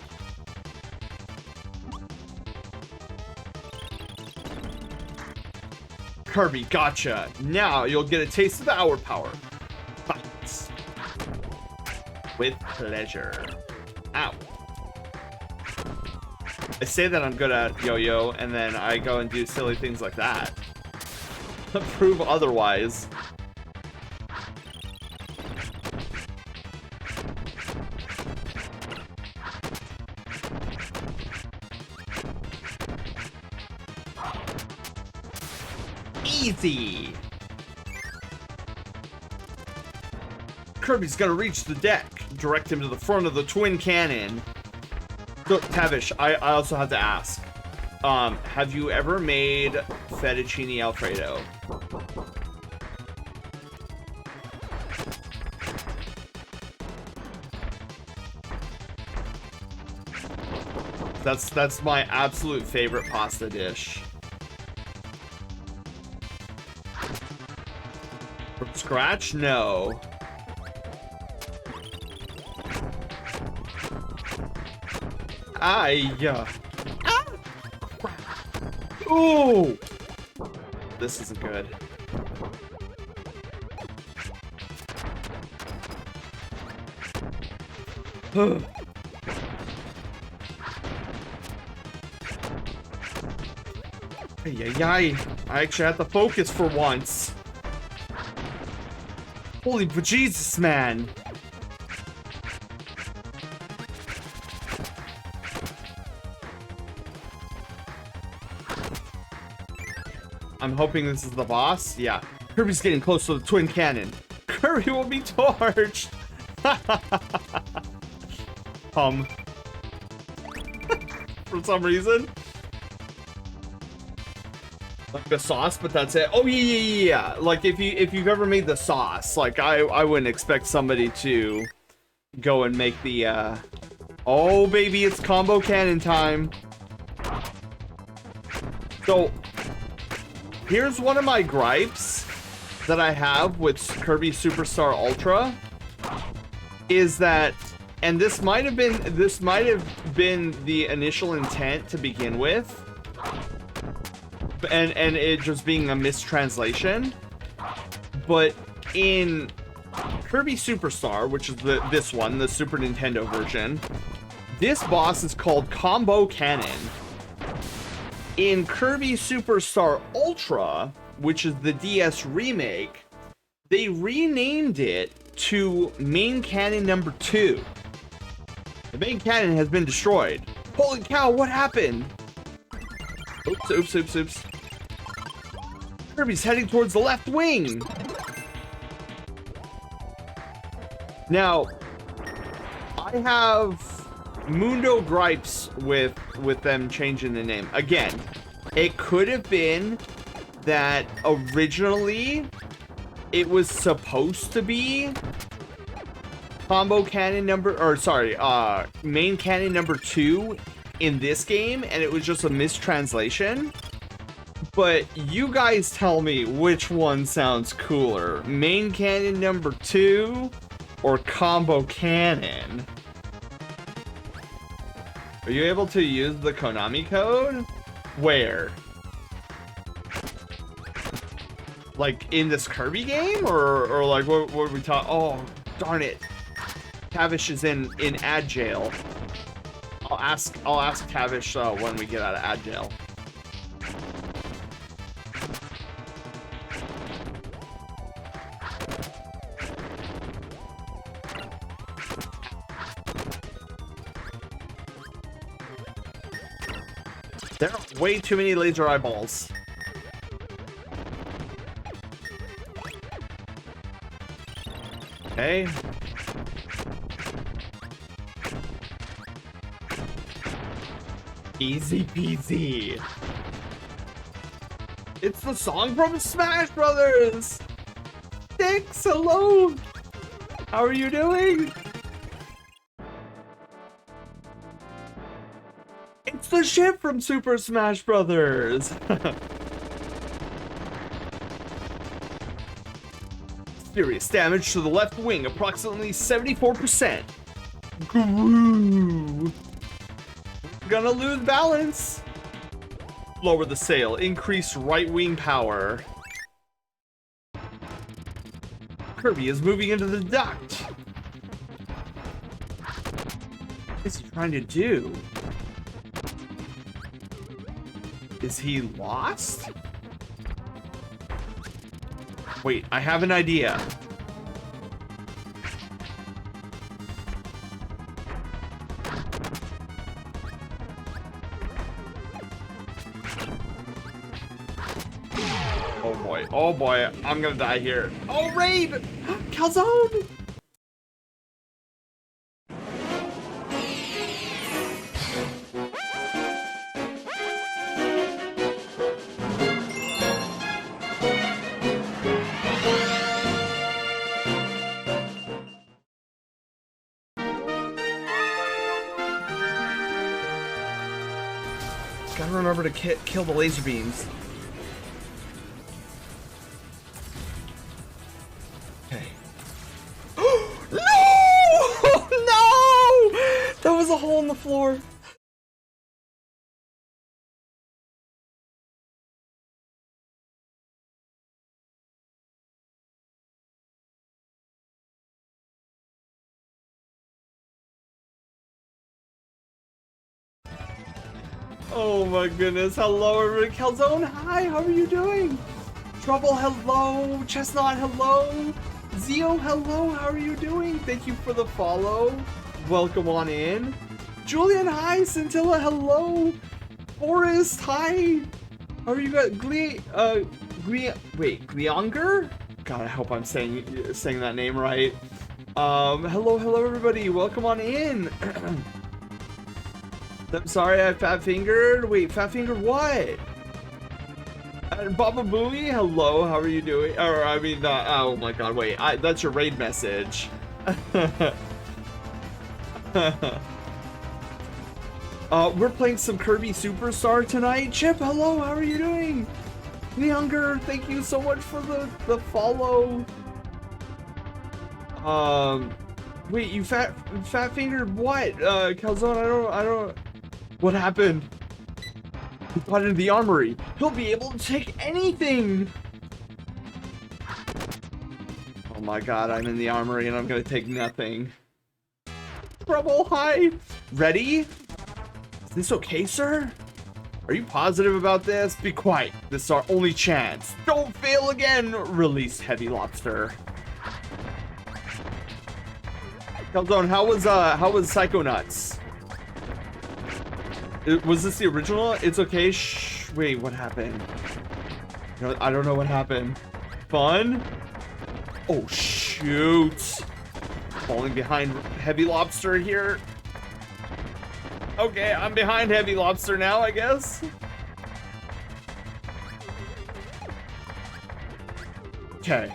Speaker 2: Kirby, gotcha. Now you'll get a taste of our power. Fights. With pleasure. Ow. I say that I'm good at yo-yo, and then I go and do silly things like that. Prove otherwise. Easy. Kirby's gonna reach the deck. Direct him to the front of the twin cannon. Look, Tavish, I also have to ask. Have you ever made fettuccine Alfredo? That's my absolute favorite pasta dish. From scratch? No. Ah! Ooh! This isn't good. Ay. I actually had to focus for once. Holy bejesus, man. I'm hoping this is the boss. Yeah. Kirby's getting close to the twin cannon. Kirby will be torched. For some reason. Like the sauce, but that's it. Oh yeah. Like if you've ever made the sauce, like I wouldn't expect somebody to go and make the oh baby, it's combo cannon time. So here's one of my gripes that I have with Kirby Superstar Ultra is that, and this might have been the initial intent to begin with, and it just being a mistranslation, but in Kirby Superstar, which is this one, the Super Nintendo version, this boss is called Combo Cannon. In Kirby Superstar Ultra, which is the DS remake, they renamed it to Main Cannon number 2. The main cannon has been destroyed. Holy cow, what happened? Oops. Kirby's heading towards the left wing. Now, I have Mundo gripes with them changing the name. Again, it could have been that originally it was supposed to be Combo Cannon Main Cannon number 2 in this game, and it was just a mistranslation. But you guys tell me which one sounds cooler, Main Cannon number 2 or Combo Cannon? Are you able to use the Konami code? Where? Like in this Kirby game, or like what we talk? Oh, darn it! Tavish is in ad jail. I'll ask Tavish when we get out of ad jail. There are way too many laser eyeballs. Okay. Easy peasy. It's the song from Smash Brothers. Six, hello. How are you doing? It's the ship from Super Smash Brothers. Serious damage to the left wing, approximately 74%. Goo. Gonna lose balance. Lower the sail, increase right wing power. Kirby is moving into the duct. What is he trying to do? Is he lost? Wait, I have an idea. Oh boy, I'm gonna die here. Oh, raid! Calzone! Gotta remember to kill the laser beams. Okay. No! No! That was a hole in the floor. Oh my goodness, hello everybody. Calzone, hi, how are you doing? Trouble, hello. Chestnut, hello. Zio, hello, how are you doing? Thank you for the follow. Welcome on in. Julian, hi. Scintilla, hello. Forrest, hi. How are you guys? Gleonger? God, I hope I'm saying that name right. Hello everybody. Welcome on in. I'm sorry I fat fingered. Wait, fat fingered what? Baba Booey, hello. How are you doing? Or I mean, oh my God, wait. That's your raid message. We're playing some Kirby Superstar tonight. Chip, hello. How are you doing? Younger, thank you so much for the follow. Wait, you fat fingered what? Calzone, I don't. What happened? He got into the armory. He'll be able to take anything. Oh my god, I'm in the armory and I'm gonna take nothing. Trouble, hi. Ready? Is this okay, sir? Are you positive about this? Be quiet. This is our only chance. Don't fail again. Release Heavy Lobster. Calzone, how was Psychonauts? Was this the original? It's okay. Shh. Wait, what happened? No, I don't know what happened. Fun? Oh shoot! Falling behind Heavy Lobster here. Okay, I'm behind Heavy Lobster now, I guess. Okay.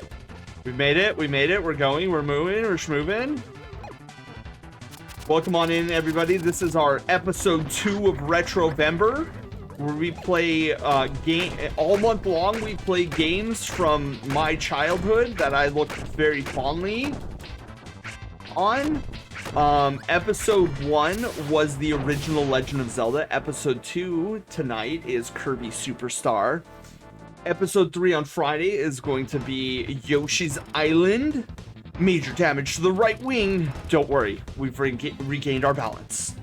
Speaker 2: We made it, we're going, we're moving, we're schmoving. Welcome on in, everybody. This is our episode 2 of Retrovember, where we play all month long. We play games from my childhood that I look very fondly on. Episode 1 was the original Legend of Zelda. Episode 2 tonight is Kirby Superstar. Episode 3 on Friday is going to be Yoshi's Island. Major damage to the right wing. Don't worry, we've regained our balance.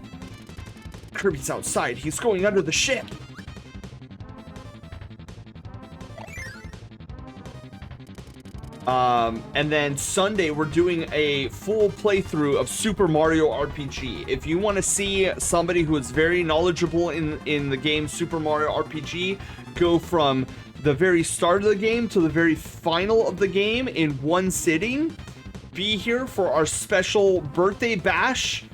Speaker 2: Kirby's outside. He's going under the ship. And then Sunday, we're doing a full playthrough of Super Mario RPG. If you want to see somebody who is very knowledgeable in the game Super Mario RPG, go from the very start of the game to the very final of the game in one sitting. Be here for our special birthday bash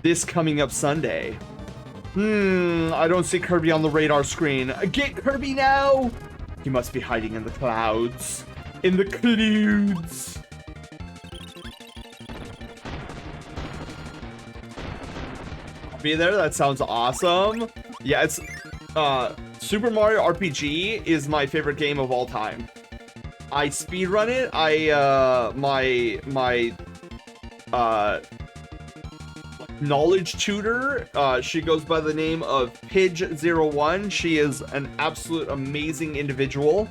Speaker 2: this coming up Sunday. I don't see Kirby on the radar screen. Get Kirby now! He must be hiding in the clouds. In the clouds. I'll be there. That sounds awesome. Yeah, it's Super Mario RPG is my favorite game of all time. I speedrun it. My knowledge tutor, she goes by the name of Pidge01. She is an absolute amazing individual.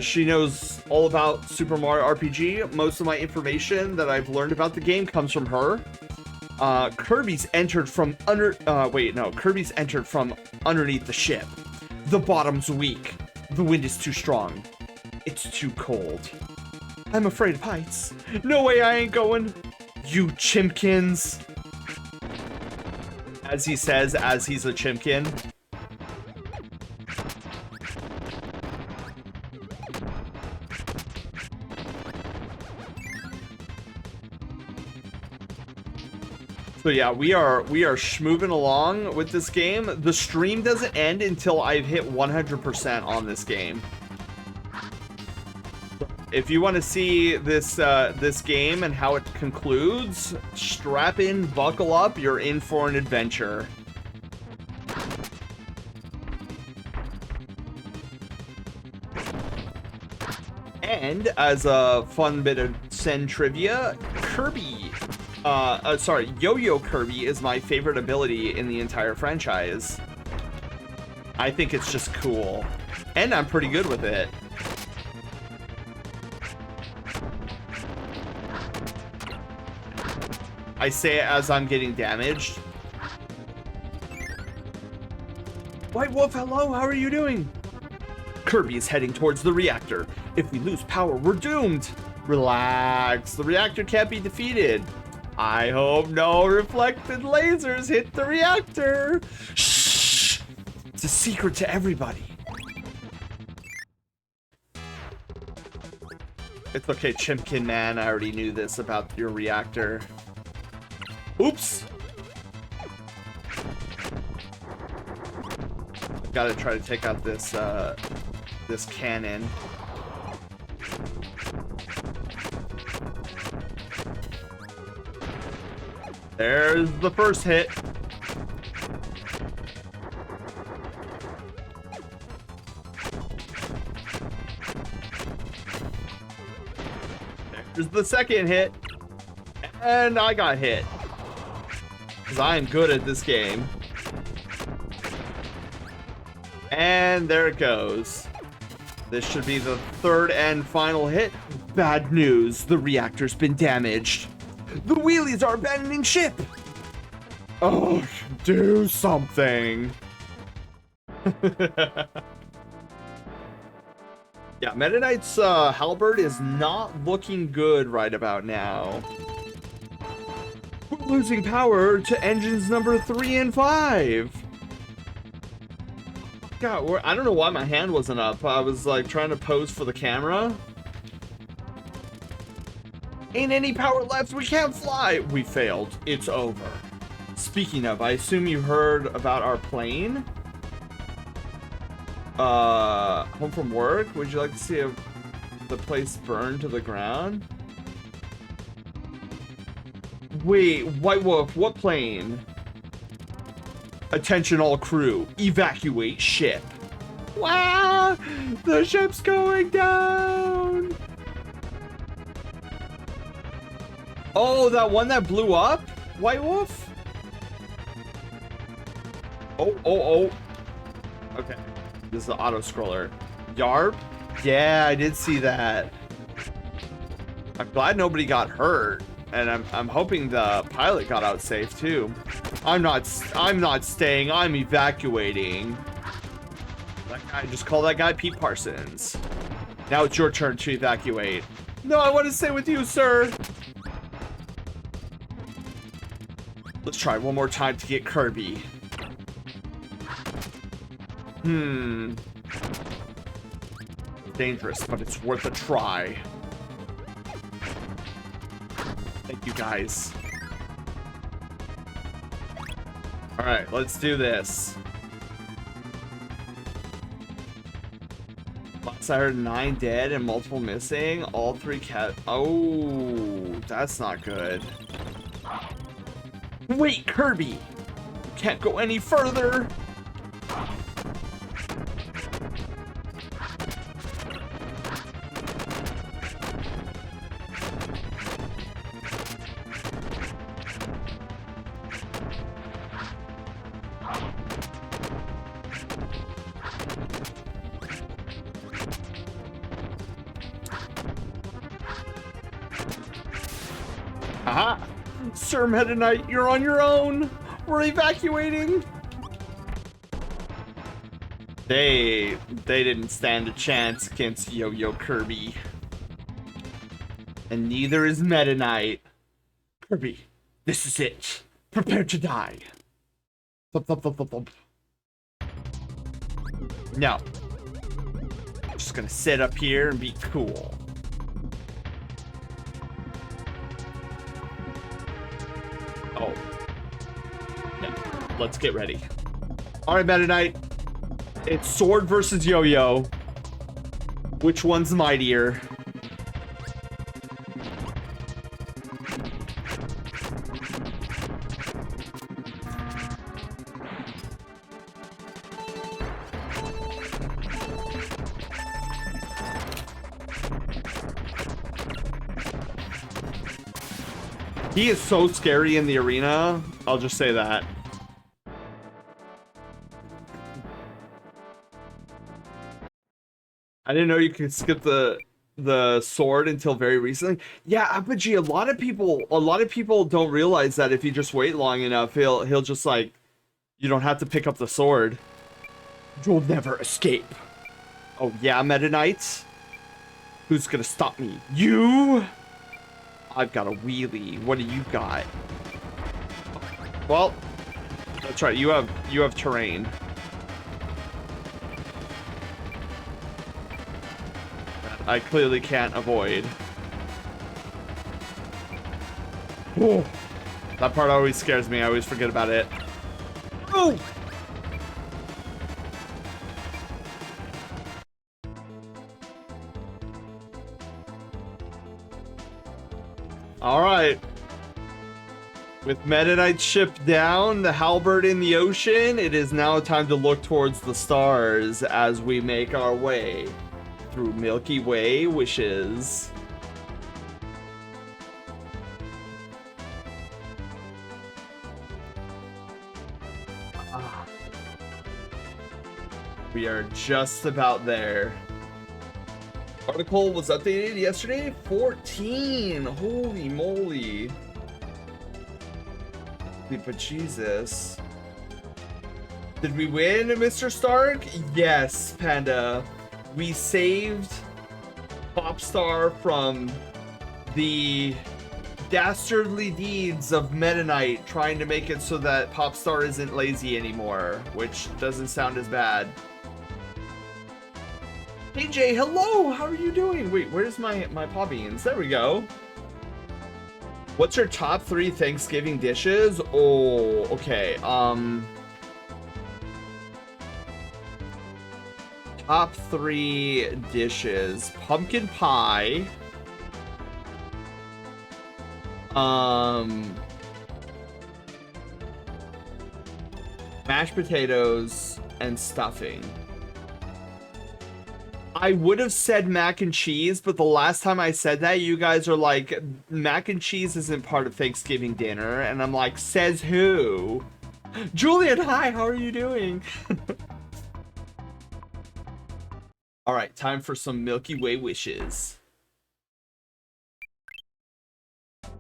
Speaker 2: She knows all about Super Mario RPG. Most of my information that I've learned about the game comes from her. Kirby's entered from Kirby's entered from underneath the ship. The bottom's weak. The wind is too strong. It's too cold. I'm afraid of heights. No way I ain't going. You chimkins. As he says, as he's a chimkin. So yeah, we are schmoving along with this game. The stream doesn't end until I've hit 100% on this game. If you want to see this this game and how it concludes, strap in, buckle up, you're in for an adventure. And as a fun bit of Sen trivia, Yo-Yo Kirby is my favorite ability in the entire franchise. I think it's just cool. And I'm pretty good with it. I say it as I'm getting damaged. White Wolf, hello, how are you doing? Kirby is heading towards the reactor. If we lose power, we're doomed. Relax, the reactor can't be defeated. I hope no reflected lasers hit the reactor. Shh! It's a secret to everybody. It's okay, Chimkin man, I already knew this about your reactor. Oops! Gotta try to take out this, this cannon. There's the first hit. There's the second hit. And I got hit. Because I am good at this game. And there it goes. This should be the third and final hit. Bad news. The reactor's been damaged. The wheelies are abandoning ship. Oh, do something. Yeah, Meta Knight's halberd is not looking good right about now. We're losing power to engines number 3 and 5. God, I don't know why my hand wasn't up. I was like trying to pose for the camera. Ain't any power left. We can't fly. We failed. It's over. Speaking of, I assume you heard about our plane. Home from work. Would you like to see the place burn to the ground? Wait, White Wolf, what plane? Attention all crew, evacuate ship. Wow, the ship's going down. Oh, that one that blew up? White Wolf? Oh. Okay, this is the auto scroller. Yarp? Yeah, I did see that. I'm glad nobody got hurt. And I'm hoping the pilot got out safe too. I'm not staying. I'm evacuating. That guy, just call that guy Pete Parsons. Now it's your turn to evacuate. No, I want to stay with you, sir. Let's try one more time to get Kirby. Dangerous, but it's worth a try. Thank you, guys. All right, let's do this. Last I heard 9 dead and multiple missing. All 3 cat. Oh, that's not good. Wait, Kirby! You can't go any further! Aha! Sir Meta Knight, you're on your own! We're evacuating! They didn't stand a chance against Yo-Yo Kirby. And neither is Meta Knight. Kirby, this is it. Prepare to die. Thump, thump, thump, thump, thump. No. I'm just gonna sit up here and be cool. Oh. Yeah. Let's get ready. Alright, Meta Knight. It's sword versus yo-yo. Which one's mightier? He is so scary in the arena. I'll just say that. I didn't know you could skip the sword until very recently. Yeah, Apogee, a lot of people don't realize that if you just wait long enough, he'll just like, you don't have to pick up the sword. You'll never escape. Oh yeah, Meta Knight? Who's gonna stop me? You? I've got a wheelie. What do you got? Well, that's right. You have terrain. That I clearly can't avoid. Oh, that part always scares me. I always forget about it. Oh! All right. With Meta Knight's ship down, the halberd in the ocean, it is now time to look towards the stars as we make our way through Milky Way wishes. We are just about there. Article was updated yesterday. 14. Holy moly. But Jesus. Did we win, Mr. Stark? Yes, Panda. We saved Popstar from the dastardly deeds of Meta Knight trying to make it so that Popstar isn't lazy anymore, which doesn't sound as bad. Hey Jay, hello! How are you doing? Wait, where's my paw beans? There we go. What's your top 3 Thanksgiving dishes? Oh, okay. Top 3 dishes. Pumpkin pie. Mashed potatoes and stuffing. I would have said mac and cheese, but the last time I said that, you guys are like, mac and cheese isn't part of Thanksgiving dinner. And I'm like, says who? Julian, hi, how are you doing? All right, time for some Milky Way wishes. All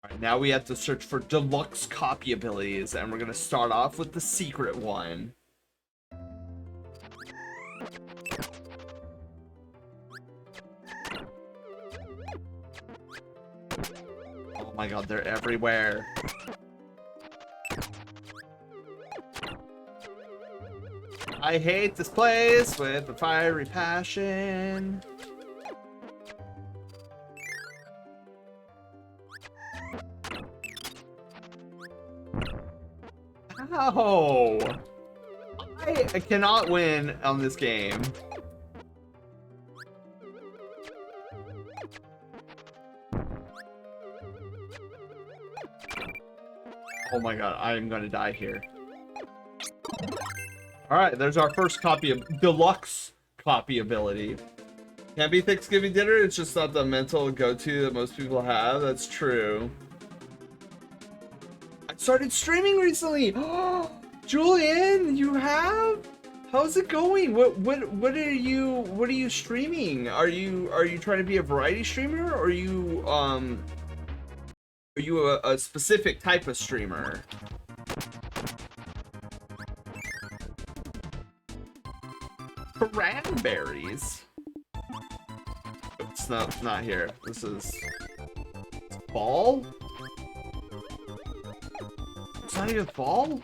Speaker 2: right, now we have to search for deluxe copy abilities, and we're gonna start off with the secret one. Oh my god, they're everywhere. I hate this place with a fiery passion. Ow! I cannot win on this game. Oh my god, I am gonna die here. Alright, there's our first copy of deluxe copy ability. Can't be Thanksgiving dinner, it's just not the mental go-to that most people have. That's true. I started streaming recently. Oh, Julian, you have? How's it going? What are you streaming? Are you trying to be a variety streamer, or are you a specific type of streamer? Cranberries. It's not here. This is fall. It's not even fall.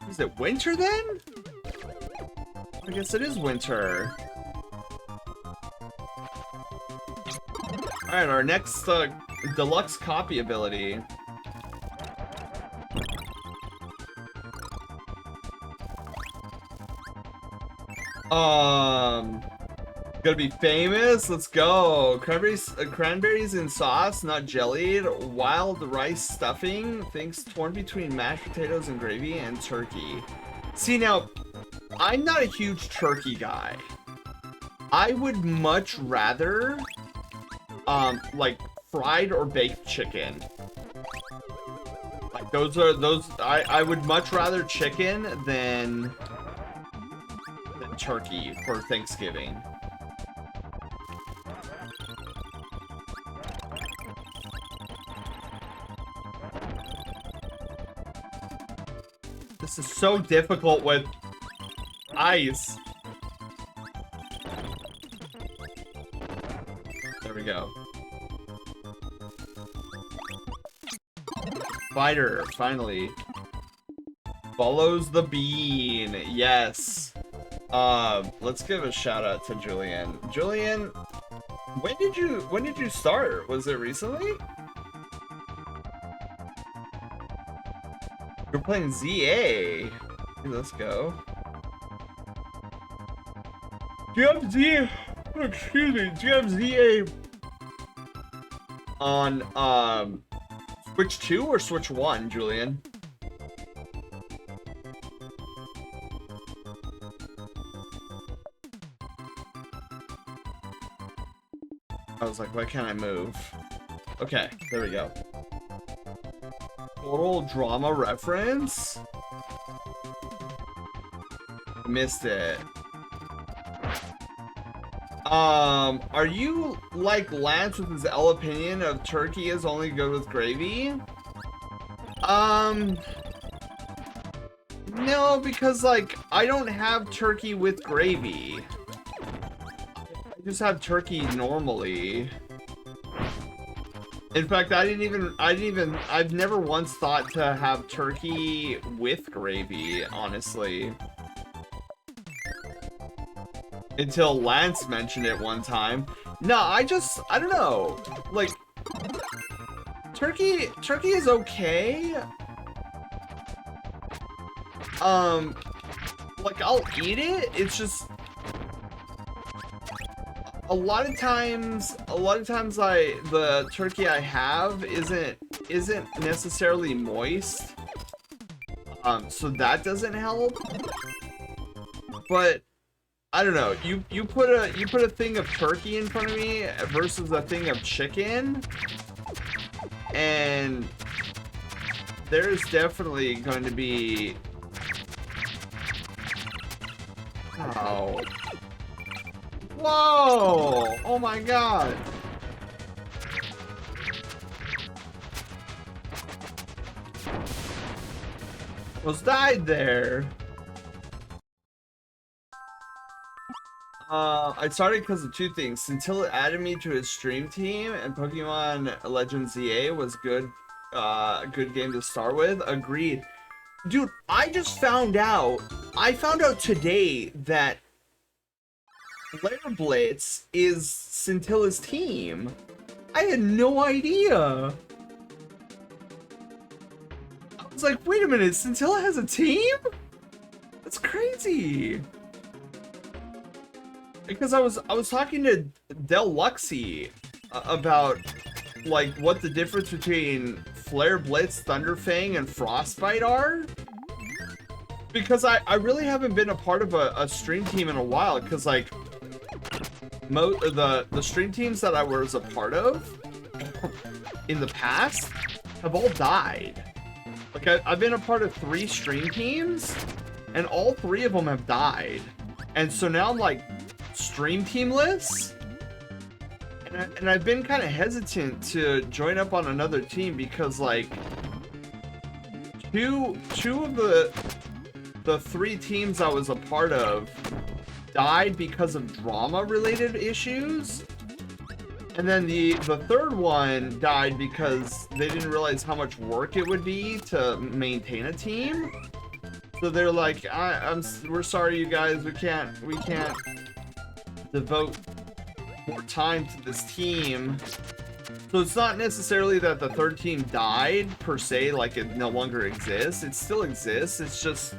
Speaker 2: Is it winter then? I guess it is winter. All right, our next deluxe copy ability. Gonna be famous. Let's go. Cranberries in sauce, not jellied. Wild rice stuffing. Things torn between mashed potatoes and gravy and turkey. See, now, I'm not a huge turkey guy. I would much rather, like fried or baked chicken. Like I would much rather chicken than turkey for Thanksgiving. This is so difficult with ice. There we go. Fighter, finally. Follows the bean. Yes. Let's give a shout out to Julian. Julian, when did you start? Was it recently? You're playing ZA. Hey, let's go. Do you have ZA? Excuse me. Do you have ZA on Switch 2 or Switch 1, Julian? I was like, why can't I move? Okay, there we go. Total drama reference? Missed it. Are you like Lance with his L opinion of turkey is only good with gravy? No, because like I don't have turkey with gravy. I just have turkey normally. In fact, I've never once thought to have turkey with gravy, honestly. Until Lance mentioned it one time. No, I don't know. Like, turkey is okay. Like, I'll eat it. It's just a lot of times the turkey I have isn't necessarily moist. So that doesn't help. But I don't know. You put a thing of turkey in front of me versus a thing of chicken, and there's definitely going to be oh. Whoa! Oh my god! Almost died there. I started because of two things. Scintilla added me to his stream team, and Pokemon Legends ZA was good. Good game to start with. Agreed. Dude, I found out today that Flare Blitz is Scintilla's team. I had no idea. I was like, wait a minute, Scintilla has a team? That's crazy. Because I was talking to Deluxy about like what the difference between Flare Blitz, Thunderfang, and Frostbite are. Because I really haven't been a part of a stream team in a while, because like the stream teams that I was a part of in the past have all died. Like I've been a part of 3 stream teams, and all 3 of them have died. And so now I'm like stream teamless, and I've been kind of hesitant to join up on another team because like two of the 3 teams I was a part of died because of drama related issues, and then the third one died because they didn't realize how much work it would be to maintain a team. So they're like, we're sorry you guys, we can't devote more time to this team. So it's not necessarily that the third team died per se, like it no longer exists. It still exists. It's just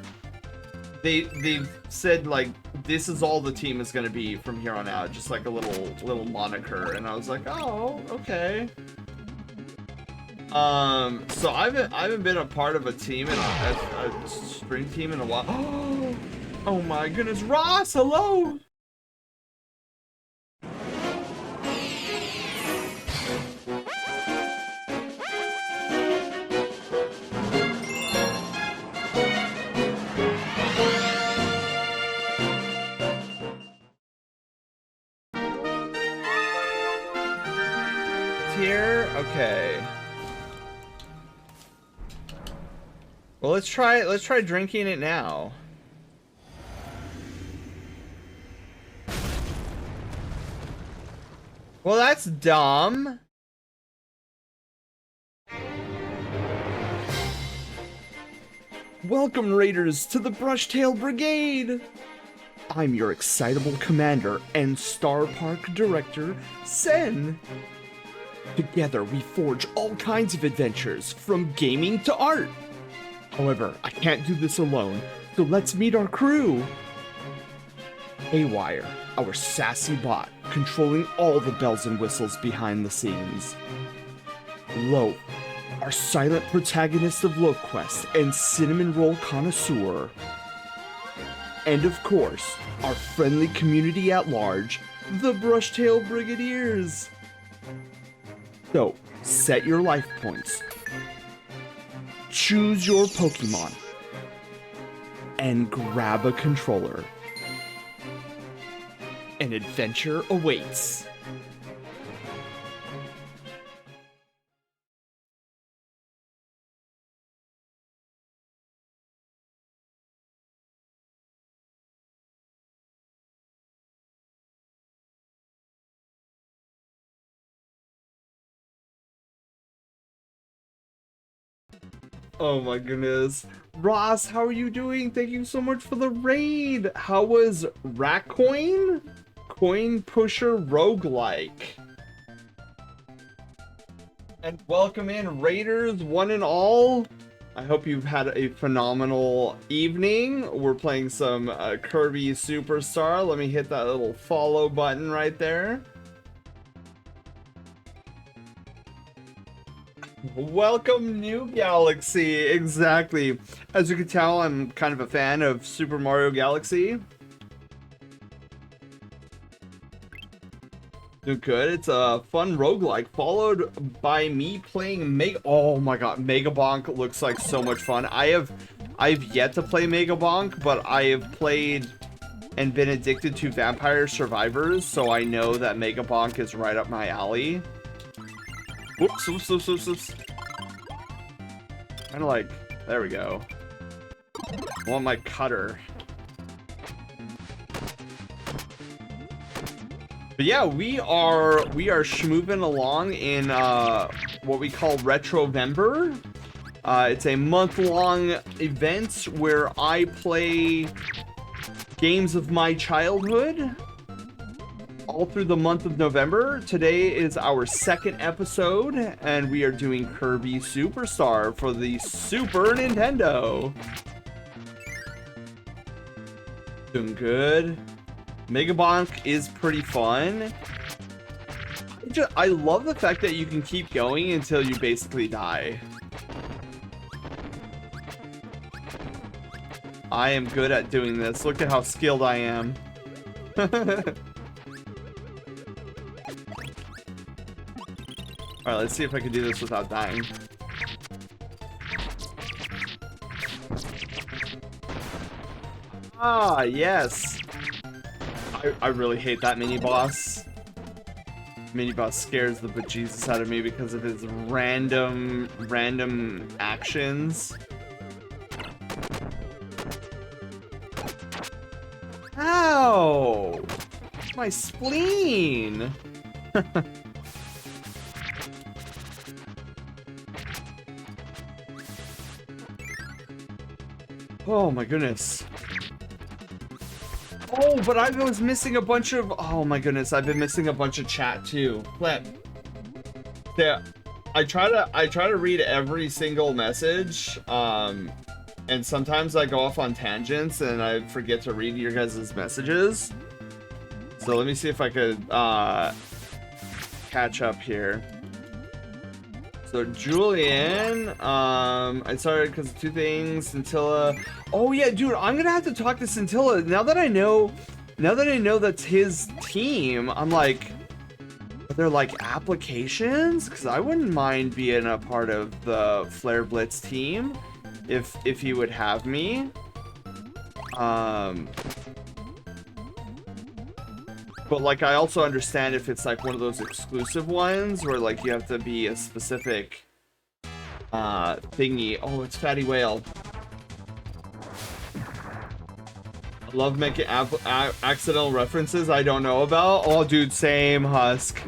Speaker 2: they've said like this is all the team is gonna be from here on out, just like a little moniker. And I was like, oh, okay. So I haven't been a part of a team in a stream team in a while. Oh my goodness, Ross, hello. Here, okay. Well, let's try drinking it now. Well, that's dumb. Welcome, Raiders, to the Brushtail Brigade! I'm your excitable commander and Star Park Director, Sen. Together, we forge all kinds of adventures, from gaming to art. However, I can't do this alone, so let's meet our crew. Haywire, our sassy bot, controlling all the bells and whistles behind the scenes. Loaf, our silent protagonist of Loaf Quest and cinnamon roll connoisseur. And of course, our friendly community at large, the Brushtail Brigadiers. So, set your life points. choose your Pokemon and grab a controller. An adventure awaits. Oh my goodness. Ross, how are you doing? Thank you so much for the raid. How was Ratcoin? Coin Pusher Roguelike. And welcome in Raiders, one and all. I hope you've had a phenomenal evening. We're playing some Kirby Superstar. Let me hit that little follow button right there. Welcome, New Galaxy. Exactly. As you can tell, I'm kind of a fan of Super Mario Galaxy. Doing good. It's a fun roguelike, followed by me playing oh my god, Mega Bonk looks like so much fun. I've yet to play Mega Bonk, but I have played and been addicted to Vampire Survivors, so I know that Mega Bonk is right up my alley. Whoops, whoops, whoops, whoops, whoops. Kind of like, there we go. I want my cutter. But yeah, we are schmooving along in what we call Retrovember. It's a month-long event where I play games of my childhood all through the month of November. Today is our second episode, and we are doing Kirby Superstar for the Super Nintendo. Doing good. Mega Bonk is pretty fun. I love the fact that you can keep going until you basically die. I am good at doing this. Look at how skilled I am. Alright, let's see if I can do this without dying. Ah, yes! I really hate that mini-boss. Mini-boss scares the bejesus out of me because of his random actions. Ow! My spleen! Oh my goodness. Oh, but I was missing a bunch of... Oh my goodness, I've been missing a bunch of chat too. Flip. Yeah, I try to read every single message, and sometimes I go off on tangents and I forget to read your guys' messages. So let me see if I could catch up here. So Julian, I started because of two things. Scintilla. Oh yeah, dude, I'm gonna have to talk to Scintilla now that I know that's his team. I'm like, are there like applications? Because I wouldn't mind being a part of the Flare Blitz team if he would have me. But like, I also understand if it's like one of those exclusive ones where like you have to be a specific thingy. Oh, it's Fatty Whale. I love making accidental references I don't know about. Oh, dude, same, Husk.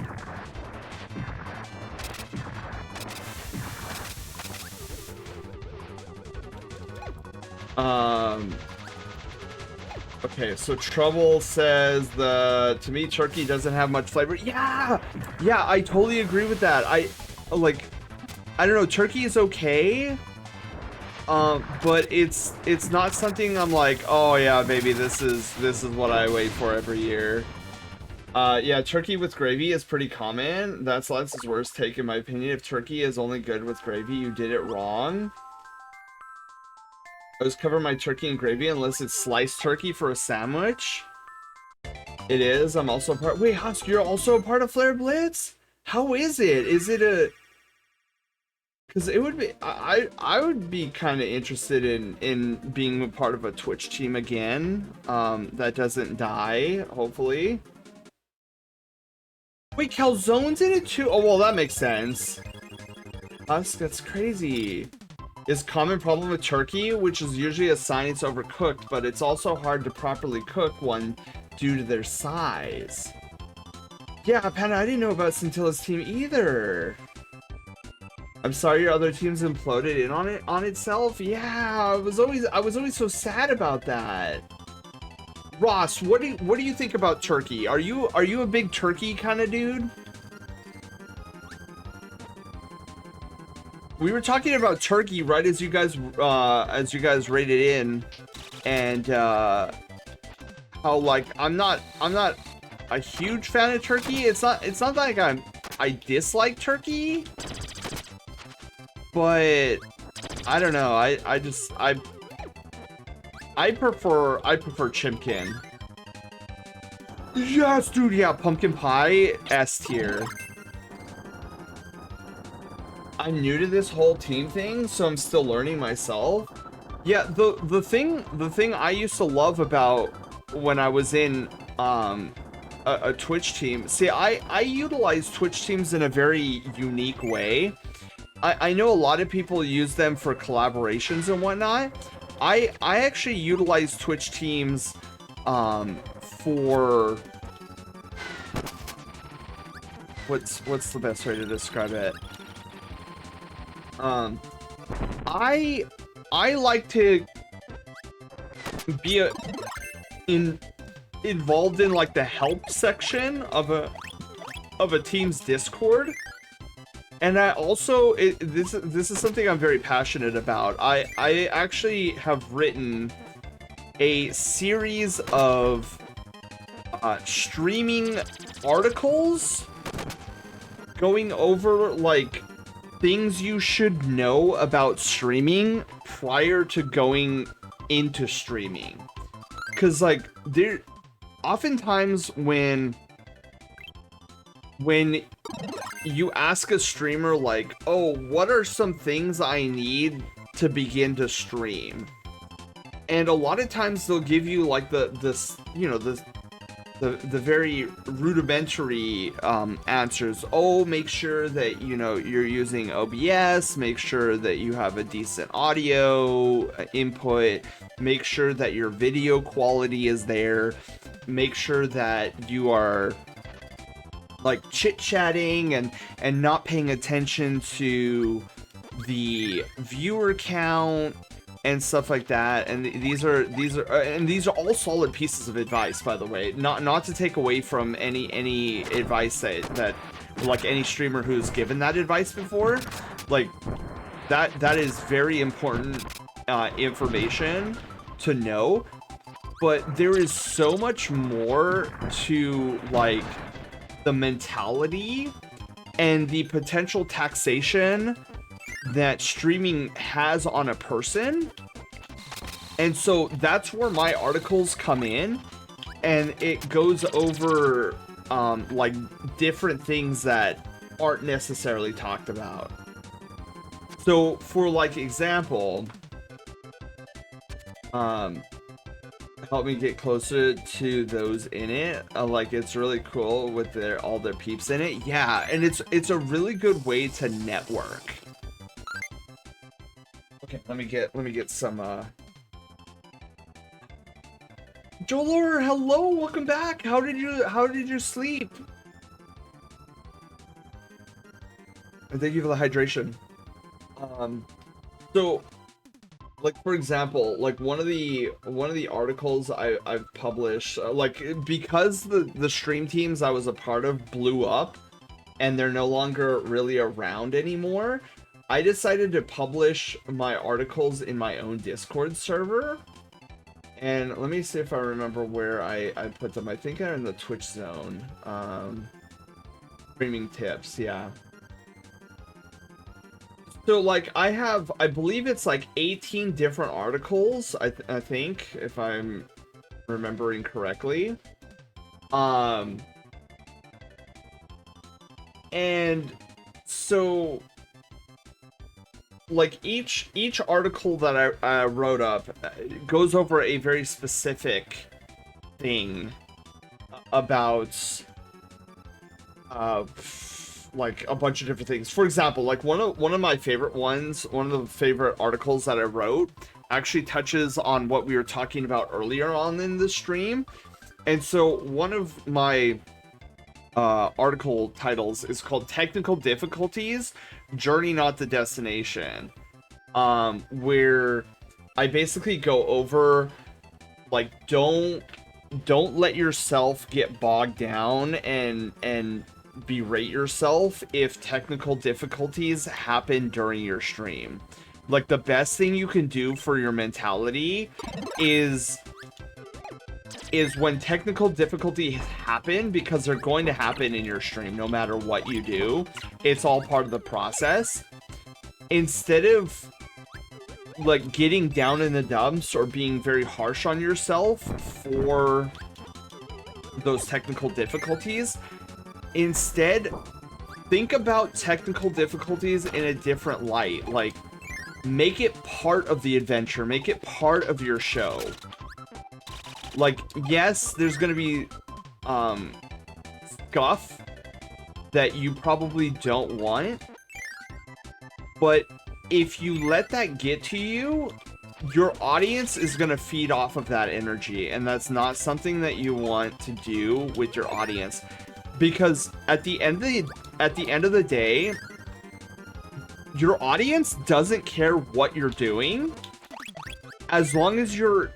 Speaker 2: Okay, so Trouble says to me turkey doesn't have much flavor. Yeah, I totally agree with that. I don't know, turkey is okay, but it's not something I'm like, oh yeah, baby, this is what I wait for every year. Yeah, turkey with gravy is pretty common. That's Lance's worst take in my opinion. If turkey is only good with gravy, you did it wrong. I always cover my turkey in gravy unless it's sliced turkey for a sandwich. It is. I'm also a part. Wait, Husk, you're also a part of Flare Blitz? How is it? Is it a... Because it would be, I would be kind of interested in being a part of a Twitch team again, that doesn't die, hopefully. Wait, calzone's in it too? Oh, well, that makes sense. That's crazy. Is common problem with turkey, which is usually a sign it's overcooked, but it's also hard to properly cook one due to their size. Yeah, Panda, I didn't know about Scintilla's team either. I'm sorry your other teams imploded in on itself. Yeah, I was always so sad about that. Ross, what do you think about turkey? Are you a big turkey kind of dude? We were talking about turkey right as you guys rated in, and how like I'm not a huge fan of turkey. It's not like I dislike turkey. But I don't know. I prefer chimkin. Yes, dude. Yeah, pumpkin pie S tier. I'm new to this whole team thing, so I'm still learning myself. Yeah, the thing I used to love about when I was in a Twitch team. See, I utilize Twitch teams in a very unique way. I know a lot of people use them for collaborations and whatnot. I actually utilize Twitch teams for what's the best way to describe it? I like to be involved in like the help section of a team's Discord. And I also, this is something I'm very passionate about. I actually have written a series of streaming articles going over like things you should know about streaming prior to going into streaming. Cause like there, oftentimes when you ask a streamer like, oh, what are some things I need to begin to stream? And a lot of times they'll give you like the very rudimentary answers. Oh, make sure that you're using OBS, make sure that you have a decent audio input, make sure that your video quality is there, make sure that you are like chit-chatting and not paying attention to the viewer count and stuff like that. And these are all solid pieces of advice, by the way. Not to take away from any advice that like any streamer who's given that advice before. Like that is very important information to know. But there is so much more to like the mentality and the potential taxation that streaming has on a person. And so that's where my articles come in, and it goes over like different things that aren't necessarily talked about. So for like example, help me get closer to those in it. Like it's really cool with all their peeps in it. Yeah, and it's a really good way to network. Okay, let me get some Jolor, hello, welcome back. How did you sleep? And thank you for the hydration. So like for example, like one of the articles I've published, like because the stream teams I was a part of blew up and they're no longer really around anymore, I decided to publish my articles in my own Discord server. And let me see if I remember where I put them. I think they're in the Twitch zone. Streaming tips, yeah. So like I believe it's like 18 different articles, I think, if I'm remembering correctly. And so like each article that I wrote up goes over a very specific thing about like a bunch of different things. For example, like one of my favorite ones, one of the favorite articles that I wrote actually touches on what we were talking about earlier on in the stream. And so one of my article titles is called Technical Difficulties, Journey Not the Destination, where I basically go over like don't let yourself get bogged down and berate yourself if technical difficulties happen during your stream. Like, the best thing you can do for your mentality is when technical difficulties happen, because they're going to happen in your stream no matter what you do. It's all part of the process. Instead of like getting down in the dumps or being very harsh on yourself for those technical difficulties, instead think about technical difficulties in a different light. Like, make it part of the adventure, make it part of your show. Like, yes, there's gonna be scuff that you probably don't want, but if you let that get to you, your audience is gonna feed off of that energy, and that's not something that you want to do with your audience. Because at the end of the day, your audience doesn't care what you're doing as long as you're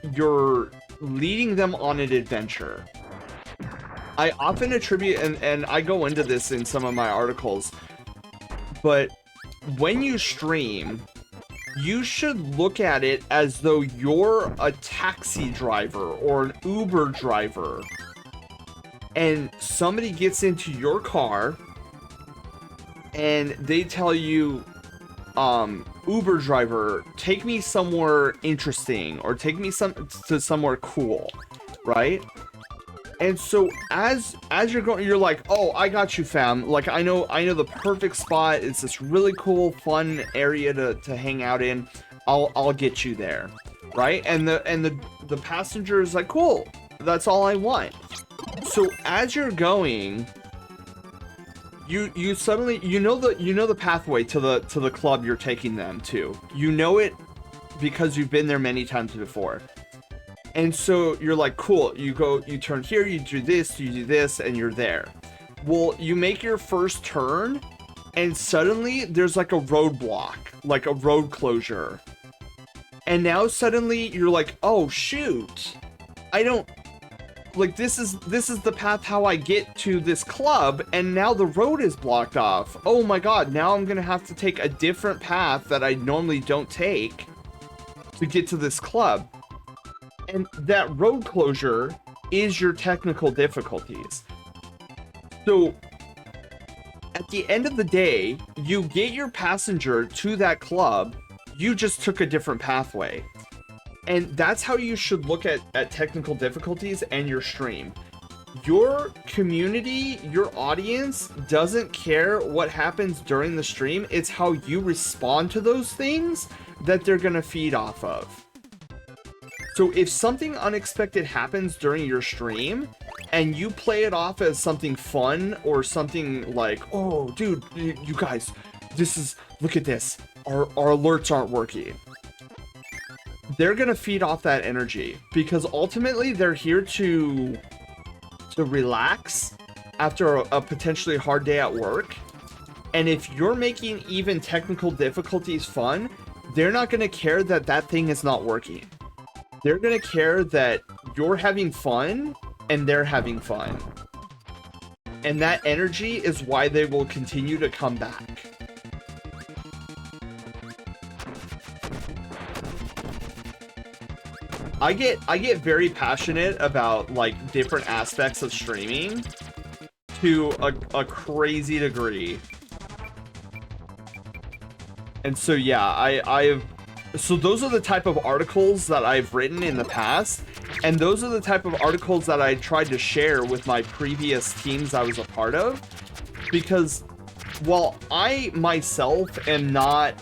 Speaker 2: leading them on an adventure. I often attribute, and I go into this in some of my articles, but when you stream, you should look at it as though you're a taxi driver or an Uber driver, and somebody gets into your car and they tell you, Uber driver, take me somewhere interesting, or take me to somewhere cool, right? And so as you're going, you're like, oh, I got you, fam. Like, I know the perfect spot. It's this really cool, fun area to hang out in. I'll get you there, right? And the passenger is like, cool, that's all I want. So as you're going, you suddenly you know the pathway to the club you're taking them to. You know it because you've been there many times before. And so you're like, cool, you turn here, you do this, and you're there. Well, you make your first turn, and suddenly there's like a roadblock, like a road closure. And now suddenly you're like, oh shoot, I don't, like, this is the path how I get to this club, and now the road is blocked off. Oh my god, now I'm gonna have to take a different path that I normally don't take to get to this club. And that road closure is your technical difficulties. So at the end of the day, you get your passenger to that club, you just took a different pathway. And that's how you should look at technical difficulties and your stream. Your community, your audience doesn't care what happens during the stream. It's how you respond to those things that they're gonna feed off of. So if something unexpected happens during your stream and you play it off as something fun or something like, oh dude, you guys, look at this, our alerts aren't working, they're gonna feed off that energy, because ultimately they're here to relax after a potentially hard day at work. And if you're making even technical difficulties fun, they're not gonna care that thing is not working. They're gonna care that you're having fun and they're having fun. And that energy is why they will continue to come back. I get very passionate about like different aspects of streaming to a crazy degree. And so yeah, so those are the type of articles that I've written in the past, and those are the type of articles that I tried to share with my previous teams I was a part of, because while I myself am not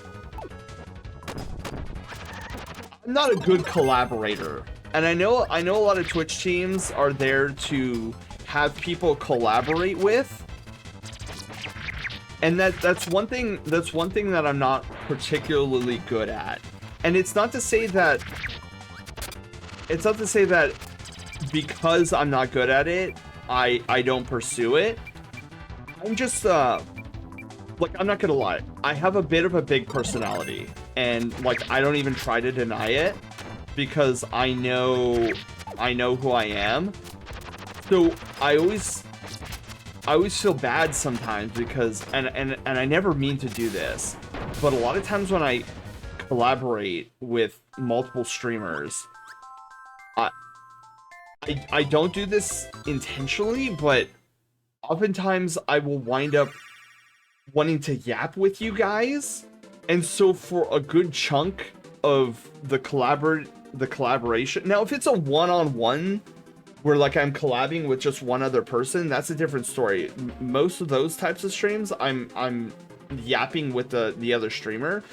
Speaker 2: I'm not a good collaborator. And I know a lot of Twitch teams are there to have people collaborate with. And that's one thing that I'm not particularly good at. And it's not to say that because I'm not good at it, I don't pursue it. I'm just like, I'm not gonna lie, I have a bit of a big personality, and like, I don't even try to deny it because I know who I am. So I always feel bad sometimes because, and I never mean to do this, but a lot of times when I collaborate with multiple streamers, I don't do this intentionally, but oftentimes I will wind up wanting to yap with you guys. And so for a good chunk of the collaboration, now if it's a one-on-one where like I'm collabing with just one other person, that's a different story. Most of those types of streams, I'm yapping with the other streamer.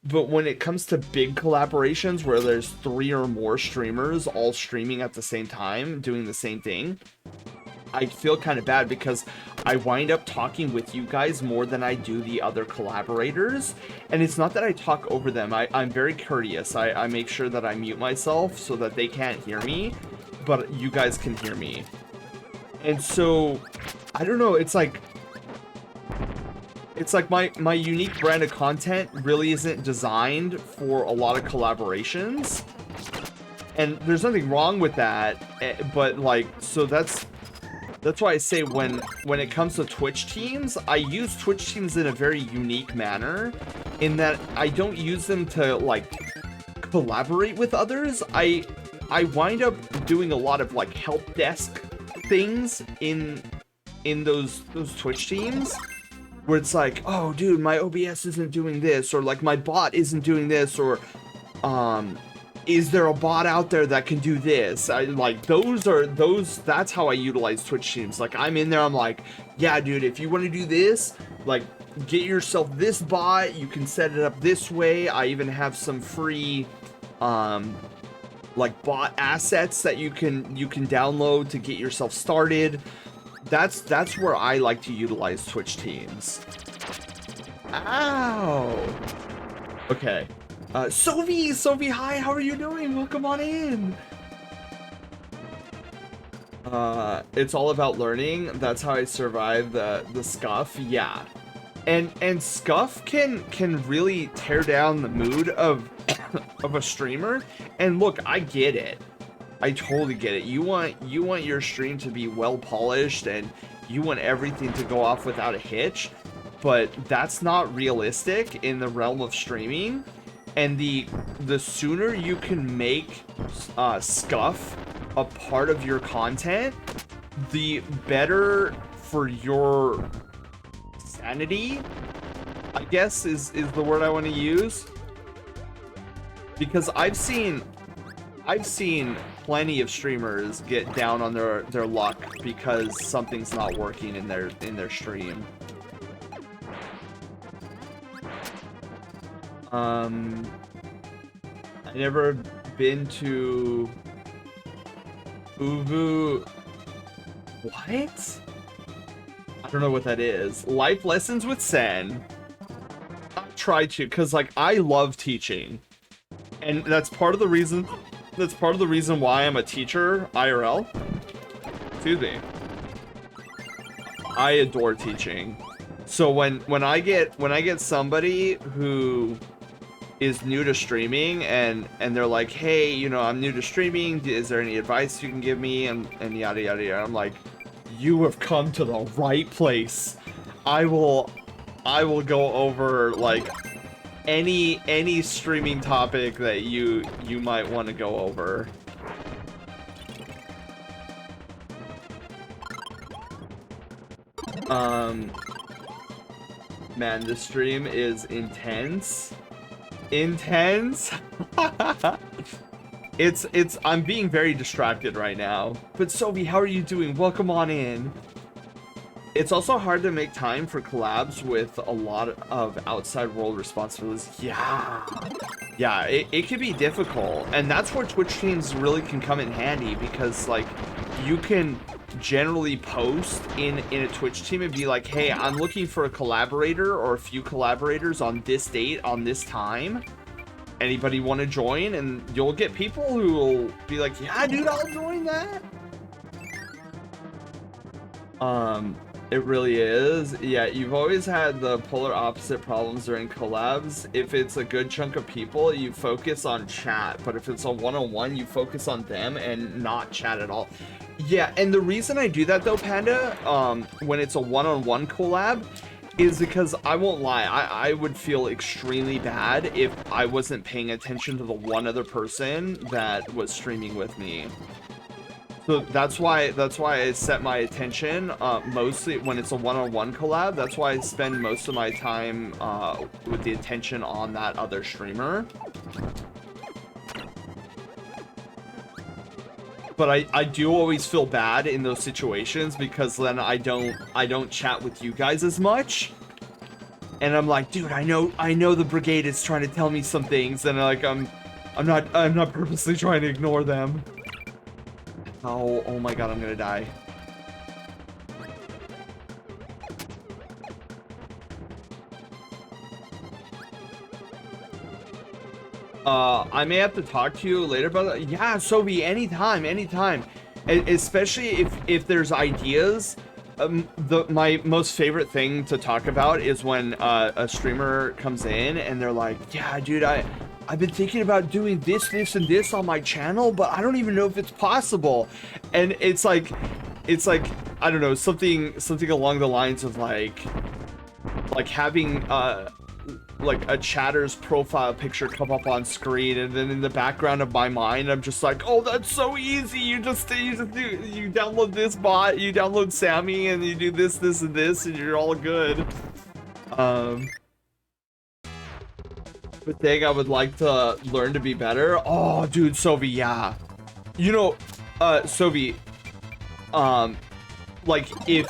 Speaker 2: But when it comes to big collaborations where there's 3 or more streamers all streaming at the same time, doing the same thing, I feel kind of bad because I wind up talking with you guys more than I do the other collaborators. And it's not that I talk over them. I'm very courteous. I make sure that I mute myself so that they can't hear me, but you guys can hear me. And so, I don't know, it's like my unique brand of content really isn't designed for a lot of collaborations. And there's nothing wrong with that, but like, so that's why I say when it comes to Twitch teams, I use Twitch teams in a very unique manner, in that I don't use them to like collaborate with others. I wind up doing a lot of like help desk things in those Twitch teams, where it's like, oh dude, my OBS isn't doing this, or like my bot isn't doing this, or is there a bot out there that can do this? That's how I utilize Twitch teams. Like, I'm in there, I'm like, yeah dude, if you want to do this, like, get yourself this bot, you can set it up this way. I even have some free like bot assets that you can download to get yourself started. That's where I like to utilize Twitch teams. Ow. Okay. Sophie, hi, how are you doing? Welcome on in. It's all about learning. That's how I survived the scuff. Yeah. And scuff can really tear down the mood of a streamer. And look, I get it. I totally get it. You want your stream to be well polished and you want everything to go off without a hitch, but that's not realistic in the realm of streaming. And the sooner you can make scuff a part of your content, the better for your sanity, I guess is the word I want to use. Because I've seen plenty of streamers get down on their luck because something's not working in their stream. I never been to Uvu. What? I don't know what that is. Life lessons with Sen. I try to, cause like I love teaching, and that's part of the reason. That's part of the reason why I'm a teacher IRL. Excuse me. I adore teaching. So when I get somebody who is new to streaming and they're like, hey, you know, I'm new to streaming, is there any advice you can give me, and yada yada yada, I'm like, you have come to the right place. I will go over like any streaming topic that you might want to go over. Man, this stream is intense. Intense. It's I'm being very distracted right now. But Sophie, how are you doing? Welcome on in. It's also hard to make time for collabs with a lot of outside world responsibilities. Yeah, it can be difficult, and that's where Twitch streams really can come in handy, because like you can generally post in a Twitch team and be like, hey, I'm looking for a collaborator or a few collaborators on this date on this time. Anybody want to join? And you'll get people who will be like, yeah, dude, I'll join that. It really is. Yeah, you've always had the polar opposite problems during collabs. If it's a good chunk of people, you focus on chat, but if it's a one-on-one, you focus on them and not chat at all. Yeah, and the reason I do that though, Panda, when it's a one-on-one collab, is because I won't lie, I would feel extremely bad if I wasn't paying attention to the one other person that was streaming with me. So that's why I set my attention mostly when it's a one-on-one collab. That's why I spend most of my time with the attention on that other streamer. But I do always feel bad in those situations, because then I don't chat with you guys as much. And I'm like, dude, I know the brigade is trying to tell me some things, and like I'm not purposely trying to ignore them. Oh my god, I'm gonna die. I may have to talk to you later about that. Yeah, Sobi, anytime. Especially if there's ideas. My most favorite thing to talk about is when a streamer comes in and they're like, yeah, dude, I've been thinking about doing this, and this on my channel, but I don't even know if it's possible. And it's like, I don't know, something along the lines of like having like a chatter's profile picture come up on screen, and then in the background of my mind, I'm just like, oh, that's so easy. You download this bot, you download Sammy, and you do this, and this, and you're all good. But dang, I would like to learn to be better. Oh, dude, Sovi, yeah. You know, Sovi, like, if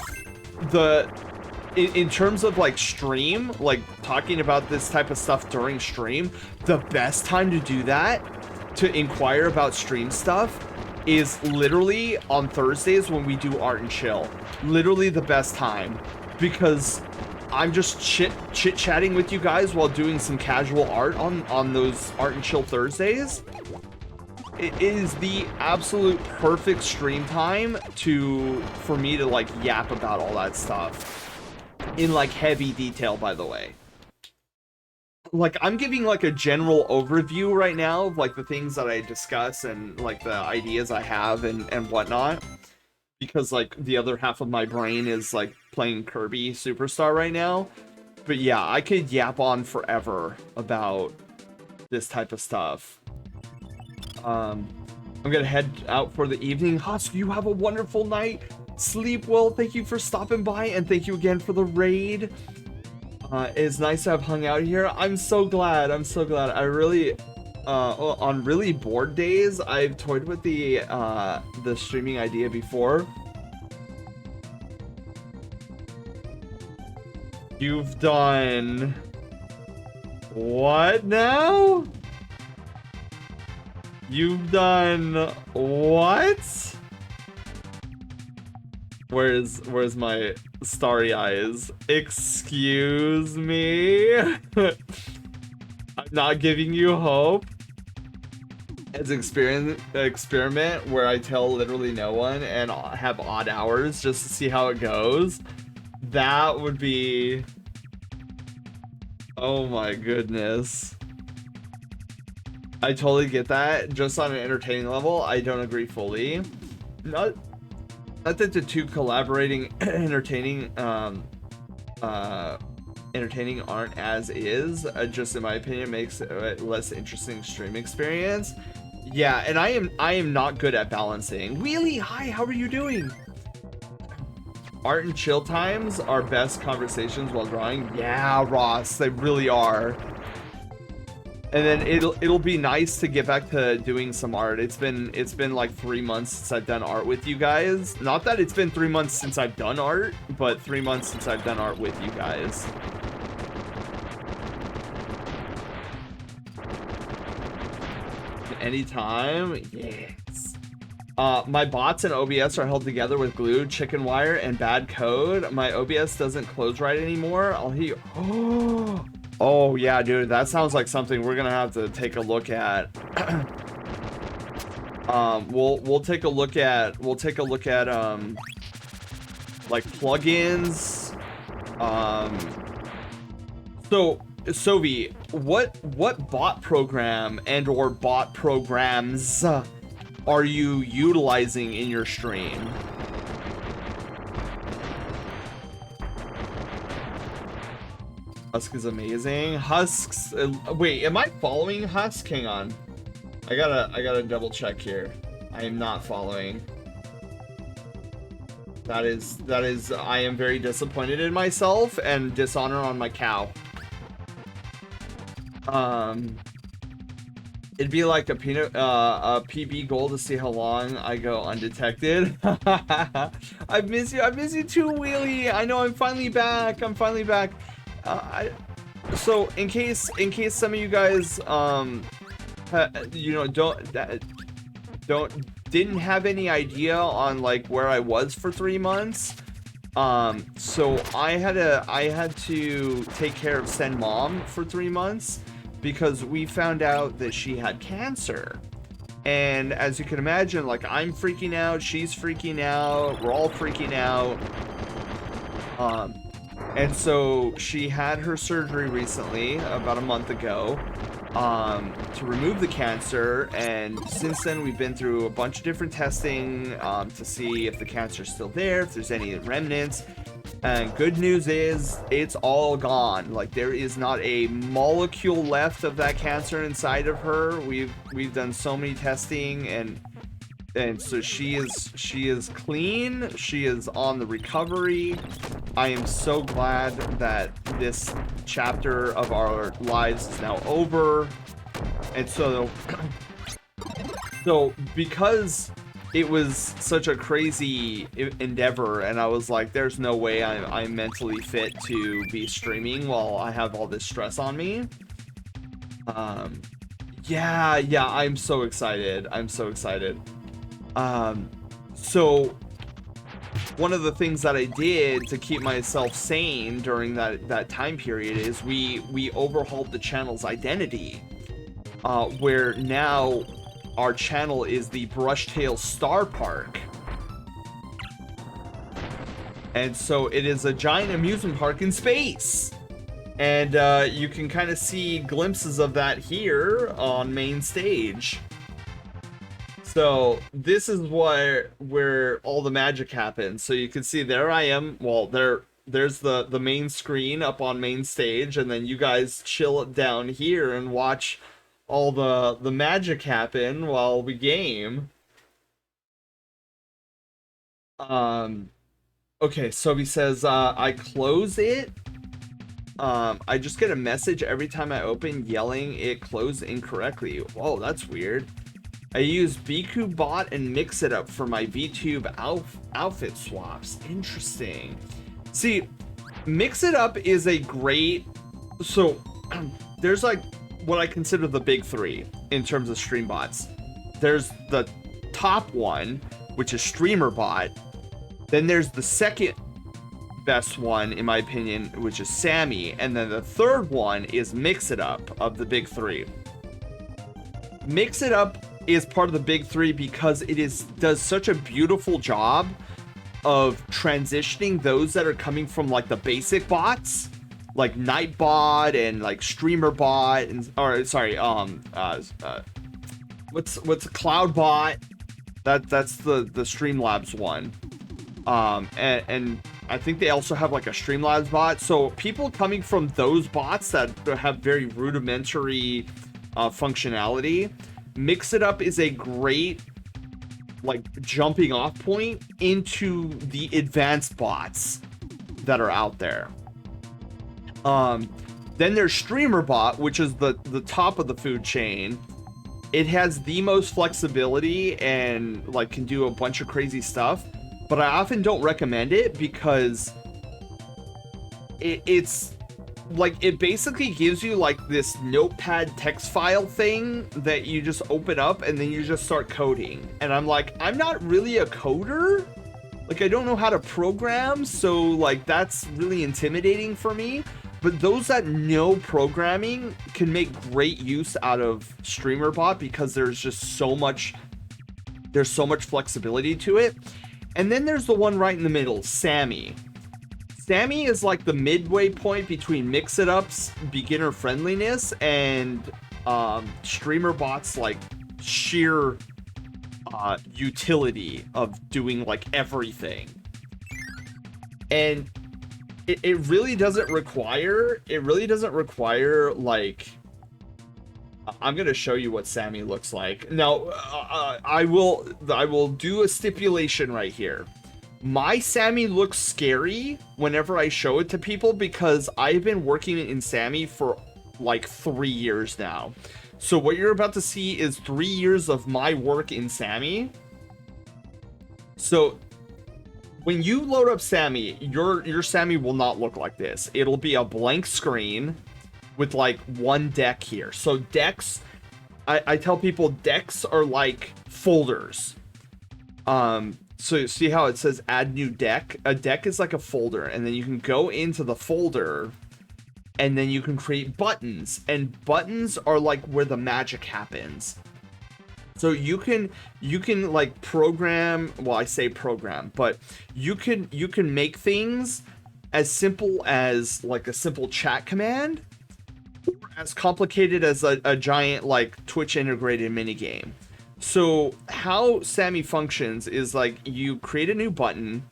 Speaker 2: in terms of like stream, like talking about this type of stuff during stream, the best time to do that, to inquire about stream stuff, is literally on Thursdays when we do Art and Chill. Literally the best time, because I'm just chit-chatting with you guys while doing some casual art on those Art and Chill Thursdays. It is the absolute perfect stream time for me to like yap about all that stuff in like heavy detail, by the way. Like, I'm giving like a general overview right now of like the things that I discuss and like the ideas I have and whatnot, because like the other half of my brain is like playing Kirby Superstar right now. But yeah, I could yap on forever about this type of stuff. I'm gonna head out for the evening. Husk, you have a wonderful night. Sleep well. Thank you for stopping by, and thank you again for the raid. It's nice to have hung out here. I'm so glad. I really, on really bored days, I've toyed with the streaming idea before. You've done what now? You've done what? Where's my starry eyes? Excuse me? I'm not giving you hope. It's an experiment where I tell literally no one and have odd hours just to see how it goes. That would be... Oh my goodness. I totally get that. Just on an entertaining level, I don't agree fully. Not that the two collaborating entertaining aren't as is. Just in my opinion, makes it a less interesting stream experience. Yeah, and I am not good at balancing. Wheelie, hi, how are you doing? Art and chill times are best conversations while drawing. Yeah, Ross, they really are. And then it'll be nice to get back to doing some art. It's been like 3 months since I've done art with you guys. Not that it's been 3 months since I've done art, but 3 months since I've done art with you guys. Anytime, yes. My bots and OBS are held together with glue, chicken wire, and bad code. My OBS doesn't close right anymore. I'll hear you. Oh yeah, dude, that sounds like something we're gonna have to take a look at. We'll take a look at like plugins. So Sovi, what bot program and or bot programs are you utilizing in your stream? Husk is amazing. Husks. Wait, am I following Husk? Hang on. I gotta double check here. I am not following. That is. I am very disappointed in myself and dishonor on my cow. It'd be like a PB goal to see how long I go undetected. I miss you too, Wheelie. I know I'm finally back. So in case some of you guys you know didn't have any idea on like where I was for 3 months, so I had to take care of Sen Mom for 3 months because we found out that she had cancer. And as you can imagine, like, I'm freaking out, she's freaking out, we're all freaking out. And so she had her surgery recently, about a month ago, to remove the cancer. And since then, we've been through a bunch of different testing to see if the cancer's still there, if there's any remnants. And good news is, it's all gone. Like, there is not a molecule left of that cancer inside of her. We've done so many testing, and so she is clean. She is on the recovery. I am so glad that this chapter of our lives is now over. And so because it was such a crazy endeavor, and I was like, there's no way I'm mentally fit to be streaming while I have all this stress on me. Yeah, I'm so excited. So one of the things that I did to keep myself sane during that time period is we overhauled the channel's identity, where now our channel is the Brushtail Star Park. And so it is a giant amusement park in space. And you can kind of see glimpses of that here on main stage. So this is where all the magic happens. So you can see there I am. Well, there's the main screen up on main stage, and then you guys chill down here and watch all the magic happen while we game. Okay, so he says I close it. I just get a message every time I open yelling it closed incorrectly. Whoa, that's weird. I use Biku bot and mix it up for my VTube outfit swaps. Interesting. See, mix it up is a great. So there's like what I consider the big three in terms of stream bots. There's the top one, which is streamer bot. Then there's the second best one, in my opinion, which is Sammy. And then the third one is Mix It Up of the big three. Mix It Up is part of the big three because it does such a beautiful job of transitioning those that are coming from like the basic bots, like Nightbot and like Streamer Bot, and what's Cloudbot? That's the Streamlabs one. And I think they also have like a Streamlabs bot. So people coming from those bots that have very rudimentary functionality, Mix It Up is a great like jumping off point into the advanced bots that are out there. Then there's StreamerBot, which is the top of the food chain. It has the most flexibility and like can do a bunch of crazy stuff, but I often don't recommend it because it's like, it basically gives you like this notepad text file thing that you just open up and then you just start coding. And I'm like, I'm not really a coder. Like, I don't know how to program, so like that's really intimidating for me. But those that know programming can make great use out of StreamerBot because there's just so much flexibility to it. And then there's the one right in the middle, Sammy. Sammy is like the midway point between Mix-It-Up's beginner friendliness and StreamerBot's like sheer utility of doing like everything. And it really doesn't require like, I'm gonna show you what Sammy looks like. Now, I will do a stipulation right here. My Sammy looks scary whenever I show it to people because I've been working in Sammy for like 3 years now. So what you're about to see is 3 years of my work in Sammy. So when you load up Sammy, your Sammy will not look like this. It'll be a blank screen with like one deck here. So decks, I tell people decks are like folders. So see how it says add new deck? A deck is like a folder, and then you can go into the folder and then you can create buttons, and buttons are like where the magic happens. So you can like program, well, I say program, but you can make things as simple as like a simple chat command, or as complicated as a giant like Twitch integrated minigame. So how Sammy functions is like you create a new button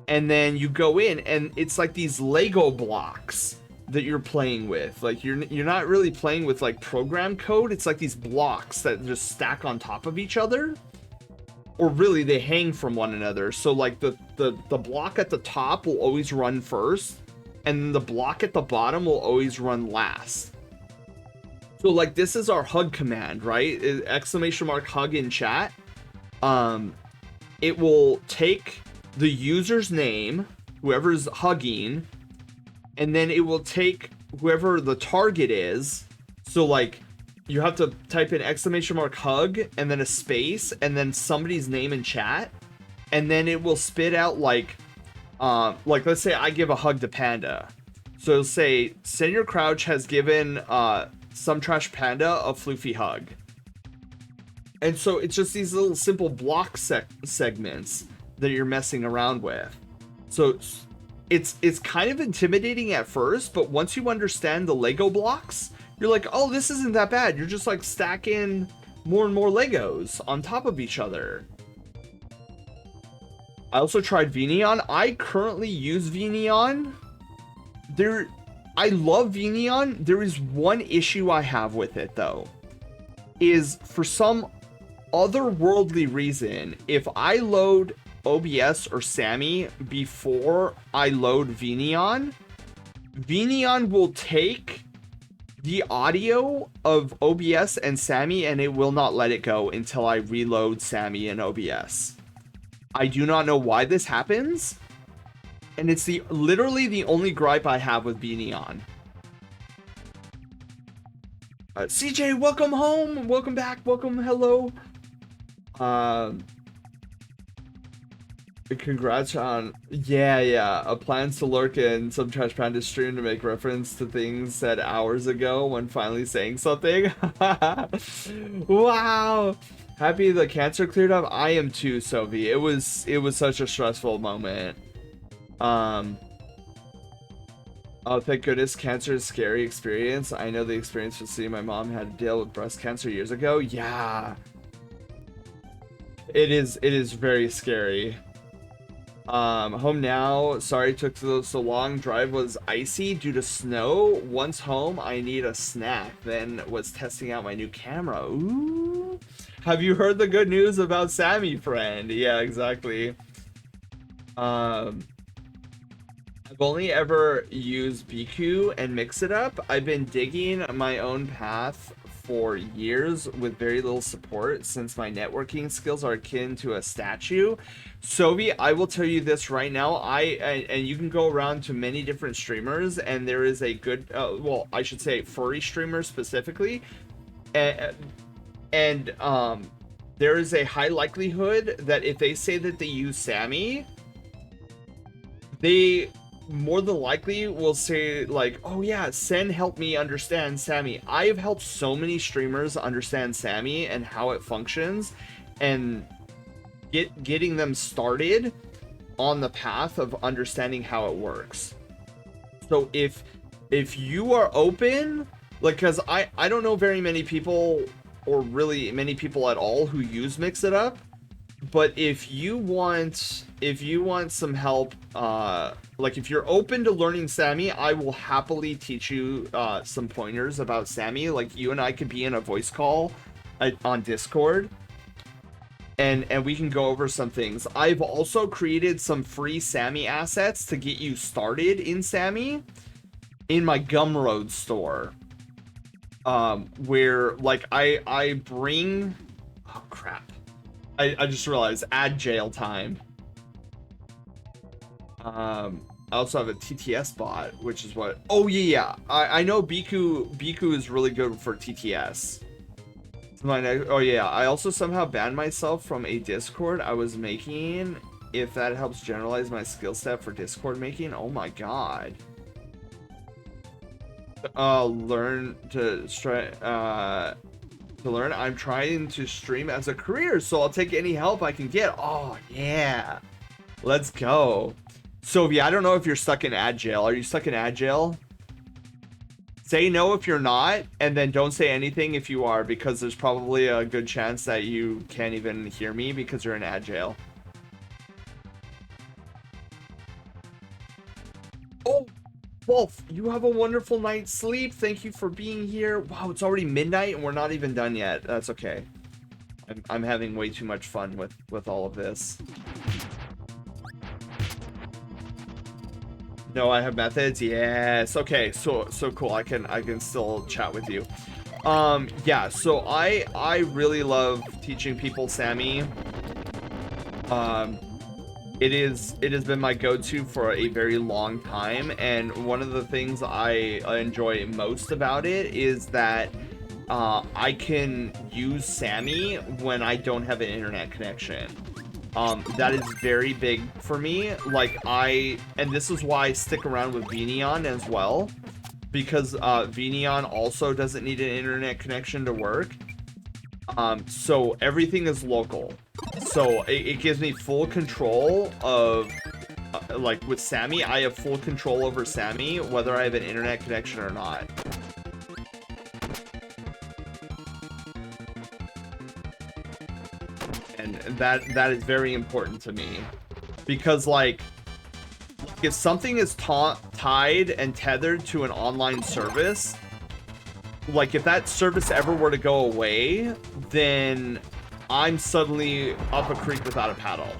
Speaker 2: and then you go in and it's like these Lego blocks that you're playing with. Like you're not really playing with like program code. It's like these blocks that just stack on top of each other, or really they hang from one another. So like the block at the top will always run first and the block at the bottom will always run last. So like this is our hug command, right? Exclamation mark hug in chat. It will take the user's name, whoever's hugging, and then it will take whoever the target is. So like you have to type in exclamation mark hug and then a space and then somebody's name in chat, and then it will spit out like let's say I give a hug to Panda. So it'll say Senior Crouch has given some trash Panda a floofy hug. And so it's just these little simple block segments that you're messing around with. So it's kind of intimidating at first, but once you understand the Lego blocks, you're like, oh, this isn't that bad. You're just like stacking more and more Legos on top of each other. I also tried VNeon. I currently use VNeon. I love VNeon. There is one issue I have with it though, is for some otherworldly reason, if I load OBS or Sammy before I load VNeon, VNeon will take the audio of OBS and Sammy and it will not let it go until I reload Sammy and OBS. I do not know why this happens. And it's literally the only gripe I have with VNeon. CJ, welcome home. Welcome back. Welcome. Hello. Congrats on a plans to lurk in some Trash Panda stream to make reference to things said hours ago when finally saying something. Wow. Happy the cancer cleared up. I am too, Sophie. It was such a stressful moment. Oh, thank goodness, cancer is a scary experience. I know the experience from seeing my mom had to deal with breast cancer years ago. Yeah. It is very scary. Home now. Sorry it took so long. Drive was icy due to snow. Once home, I need a snack. Then was testing out my new camera. Ooh. Have you heard the good news about Sammy, friend? Yeah, exactly. I've only ever used BQ and Mix It Up. I've been digging my own path for years with very little support since my networking skills are akin to a statue. Sovi, I will tell you this right now. And you can go around to many different streamers, and there is a good, well, I should say furry streamers specifically, and there is a high likelihood that if they say that they use Sammy, they more than likely will say like, oh yeah, Sen helped me understand Sammy. I have helped so many streamers understand Sammy and how it functions, and getting them started on the path of understanding how it works. So if you are open, like, because I don't know very many people, or really many people at all, who use Mix It Up. But if you want some help, like if you're open to learning Sammy, I will happily teach you some pointers about Sammy. Like, you and I could be in a voice call on Discord, and we can go over some things. I've also created some free Sammy assets to get you started in Sammy in my Gumroad store, where like I bring, oh crap, I just realized ad jail time. I also have a TTS bot, which is what, oh yeah, I know Biku is really good for TTS. Oh yeah, I also somehow banned myself from a Discord I was making, if that helps generalize my skill set for Discord making. Oh my god. Learn to learn. I'm trying to stream as a career, so I'll take any help I can get. Oh yeah, let's go. Sovi, I don't know if you're stuck in ad jail. Are you stuck in ad jail? Say no if you're not, and then don't say anything if you are, because there's probably a good chance that you can't even hear me because you're in ad jail. Oh, Wolf, you have a wonderful night's sleep. Thank you for being here. Wow, it's already midnight and we're not even done yet. That's okay. I'm having way too much fun with all of this. No, I have methods. Yes. Okay. So cool. I can still chat with you. Yeah. So I really love teaching people Sammy. It has been my go-to for a very long time, and one of the things I enjoy most about it is that I can use Sammy when I don't have an internet connection. That is very big for me. Like, and this is why I stick around with Vinion as well, because Vinion also doesn't need an internet connection to work. So everything is local. So it gives me full control of, like with Sammy, I have full control over Sammy, whether I have an internet connection or not. And that is very important to me, because like, if something is tied and tethered to an online service, like if that service ever were to go away, then I'm suddenly up a creek without a paddle,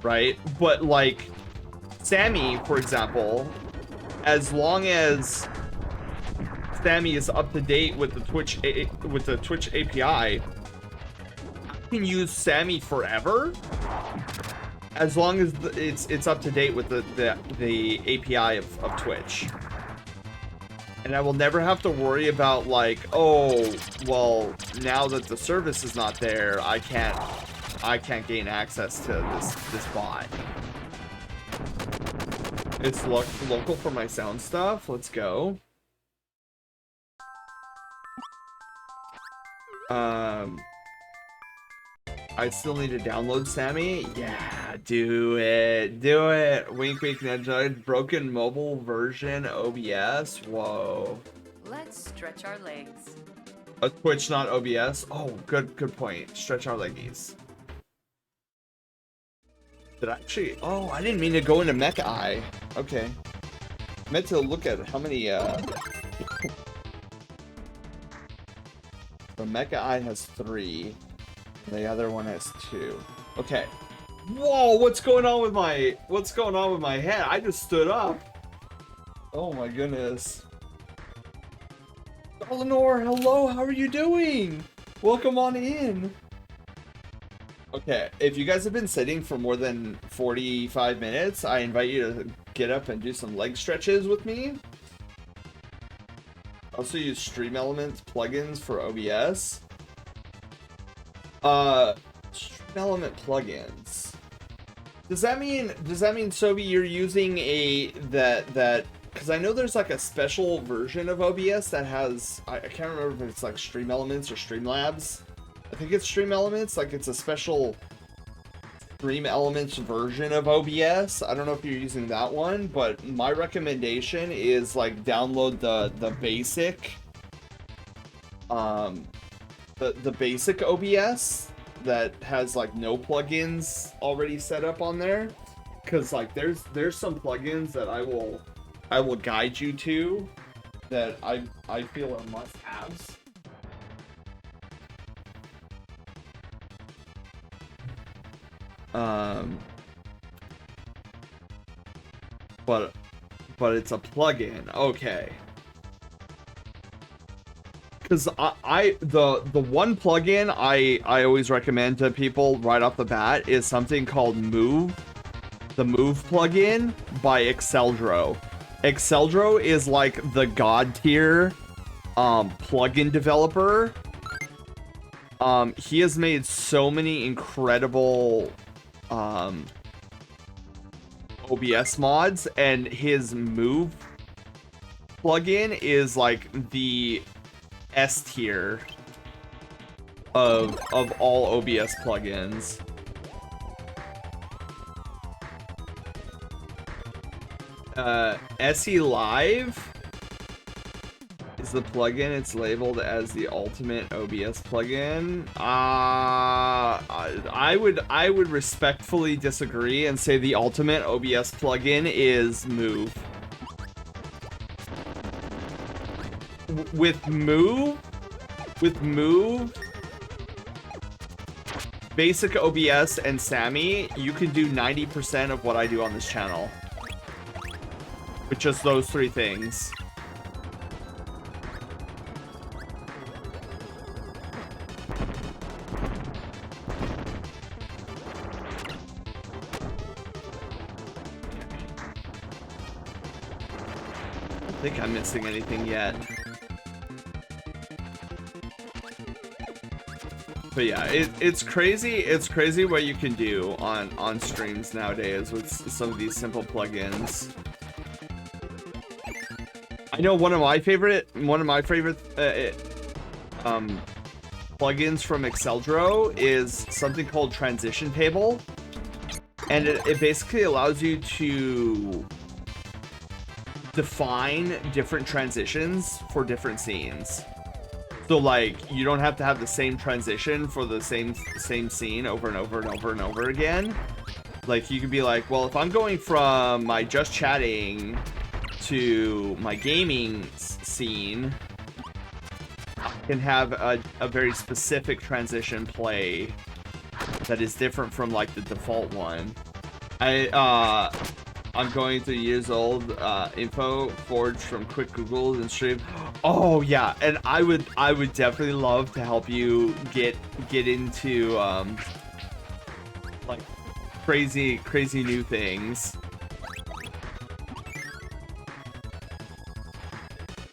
Speaker 2: right? But like Sammy, for example, as long as Sammy is up to date with the Twitch API, I can use Sammy forever, as long as it's up to date with the API of Twitch. And I will never have to worry about like, oh, well, now that the service is not there, I can't gain access to this bot. It's local for my sound stuff. Let's go. I still need to download Sammy. Yeah, do it. Do it. Wink, wink, nudge. Broken mobile version OBS. Whoa.
Speaker 4: Let's stretch our legs.
Speaker 2: A Twitch, not OBS. Oh, good point. Stretch our leggies. Did I actually? Oh, I didn't mean to go into Mecha Eye. Okay. I meant to look at how many. The Mecha Eye has 3. The other one has 2. Okay. Whoa, what's going on with my head? I just stood up. Oh my goodness. Eleanor, hello, how are you doing? Welcome on in. Okay, if you guys have been sitting for more than 45 minutes, I invite you to get up and do some leg stretches with me. Also use Stream Elements plugins for OBS. Stream Element plugins. Does that mean Sobi, you're using because I know there's like a special version of OBS that has, I can't remember if it's like Stream Elements or Streamlabs. I think it's Stream Elements, like it's a special Stream Elements version of OBS. I don't know if you're using that one, but my recommendation is like download the basic the basic OBS that has like no plugins already set up on there, because like there's some plugins that I will guide you to that I feel are must-haves. But it's a plugin, okay. Because the one plugin I always recommend to people right off the bat is something called Move. The Move plugin by Exceldro. Exceldro is like the god tier plugin developer. He has made so many incredible OBS mods, and his Move plugin is like the S tier of all OBS plugins. SE Live is the plugin. It's labeled as the ultimate OBS plugin. I would respectfully disagree and say the ultimate OBS plugin is Move. With Move, basic OBS and Sammy, you can do 90% of what I do on this channel. With just those three things. I don't think I'm missing anything yet. But yeah, it's crazy what you can do on streams nowadays with some of these simple plugins. I know one of my favorite plugins from Exceldro is something called Transition Table, and it basically allows you to define different transitions for different scenes. So like you don't have to have the same transition for the same scene over and over and over and over again. Like you could be like, well, if I'm going from my just chatting to my gaming scene, I can have a very specific transition play that is different from like the default one. I'm going through years old info forged from quick Googles and stream. Oh yeah, and I would definitely love to help you get into like crazy new things.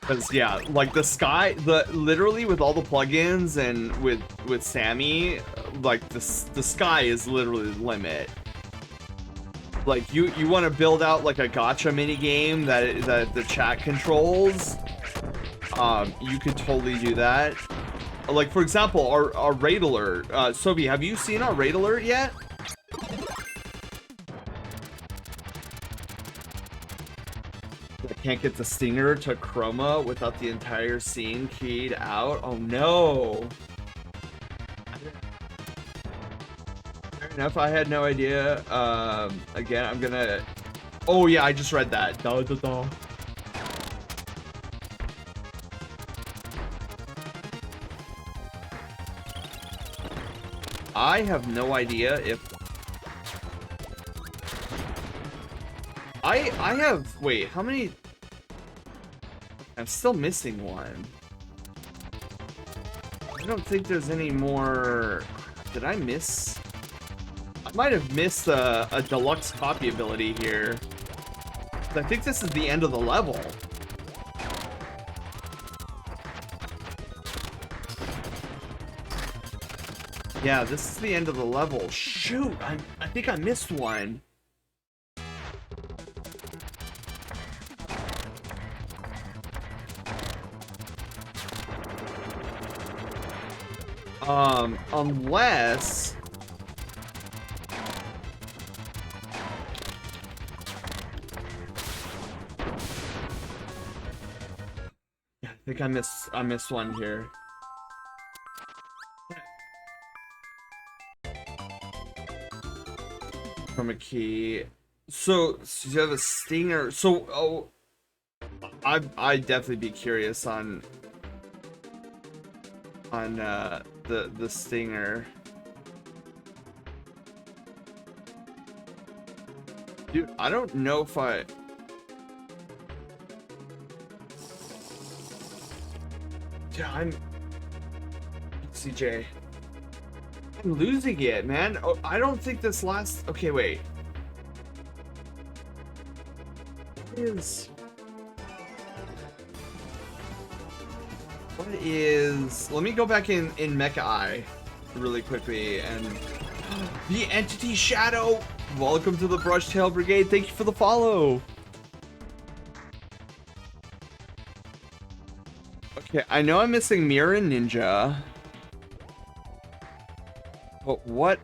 Speaker 2: Because yeah, like literally with all the plugins and with Sammy, like the sky is literally the limit. Like you want to build out like a gacha mini game that the chat controls, you could totally do that. Like for example, our raid alert. Sobi, have you seen our raid alert yet? I can't get the stinger to chroma without the entire scene keyed out. Oh no. Fair enough, I had no idea. Again, I'm gonna... Oh yeah, I just read that. Da, da, da. I have no idea if... I have... Wait, how many... I'm still missing one. I don't think there's any more. Did I miss? I might have missed a deluxe copy ability here. I think this is the end of the level. Yeah, this is the end of the level. Shoot, I think I missed one. Unless... Yeah, I think I missed one here. From a key. So you have a stinger. So, oh... I'd definitely be curious on the stinger. Dude, I don't know if I... Yeah, I'm... CJ. I'm losing it, man. Oh, I don't think this last... Okay, wait. What is... Let me go back in Mecha Eye really quickly and... The Entity Shadow! Welcome to the Brushtail Brigade. Thank you for the follow. Okay, I know I'm missing Mirror and Ninja. But what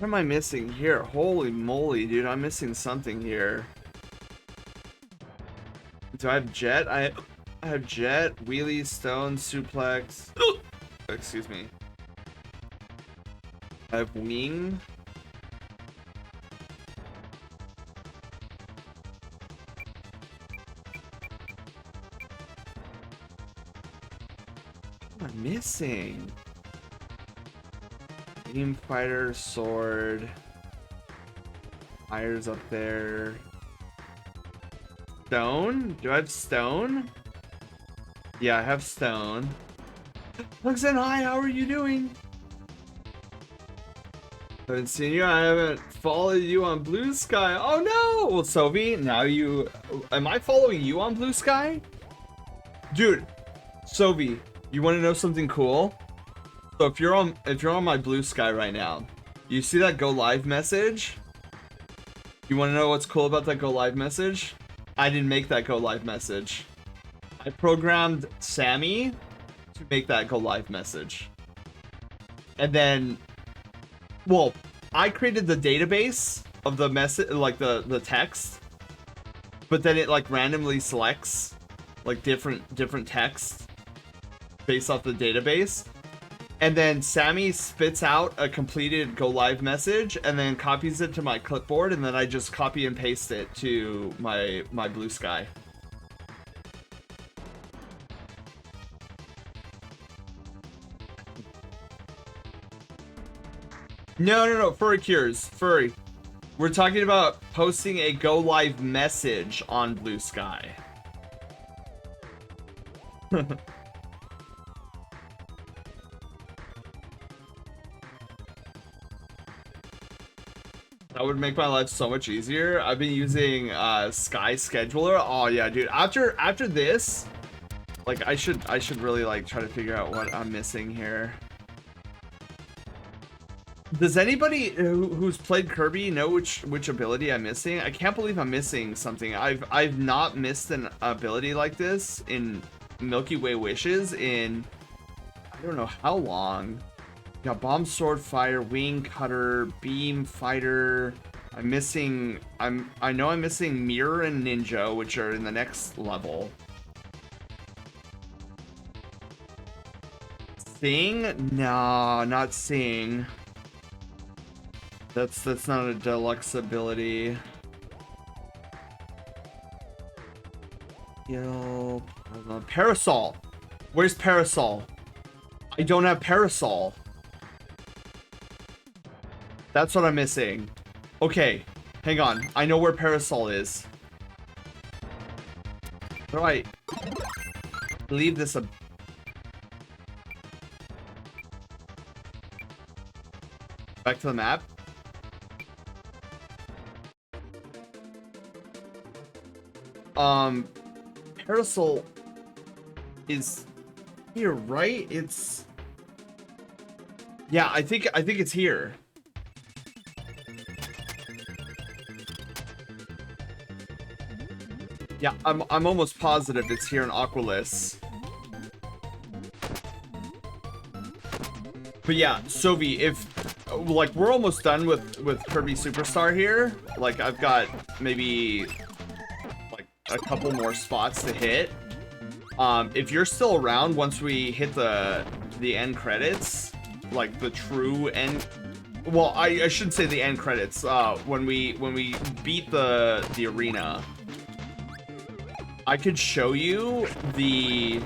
Speaker 2: am I missing here? Holy moly, dude, I'm missing something here. Do I have Jet? I have Jet, Wheelie, Stone, Suplex. Excuse me. I have Wing. What am I missing? Beam Fighter, Sword. Fire's up there. Stone? Do I have Stone? Yeah, I have Stone. Luxen, hi, how are you doing? I haven't seen you. I haven't followed you on Blue Sky. Oh no! Well, Sovi, now you... Am I following you on Blue Sky? Dude, Sovi, you want to know something cool? So if you're on my Blue Sky right now, you see that go live message? You want to know what's cool about that go live message? I didn't make that go live message. I programmed Sammy to make that go live message. And then, well, I created the database of the message, like the text, but then it like randomly selects like different text based off the database. And then Sammy spits out a completed go live message and then copies it to my clipboard, and then I just copy and paste it to my Blue Sky. No, Furry Cures. Furry. We're talking about posting a go live message on Blue Sky. That would make my life so much easier. I've been using Sky Scheduler. Oh yeah, dude. After this, like I should really like try to figure out what I'm missing here. Does anybody who's played Kirby know which ability I'm missing? I can't believe I'm missing something. I've not missed an ability like this in Milky Way Wishes in I don't know how long. Got Bomb, Sword, Fire, Wing, Cutter, Beam, Fighter. I know I'm missing Mirror and Ninja, which are in the next level. Sing? Nah, not Sing. That's not a deluxe ability. Yo, Parasol. Where's Parasol? I don't have Parasol. That's what I'm missing. Okay, hang on. I know where Parasol is. Right. Leave this a... Back to the map. Parasol is here, right? It's... Yeah, I think it's here. Yeah, I'm almost positive it's here in Aqualus. But yeah, Sovi, if like we're almost done with Kirby Superstar here, like I've got maybe like a couple more spots to hit. If you're still around once we hit the end credits, like the true end, well, I shouldn't say the end credits. When we beat the arena, I could show you the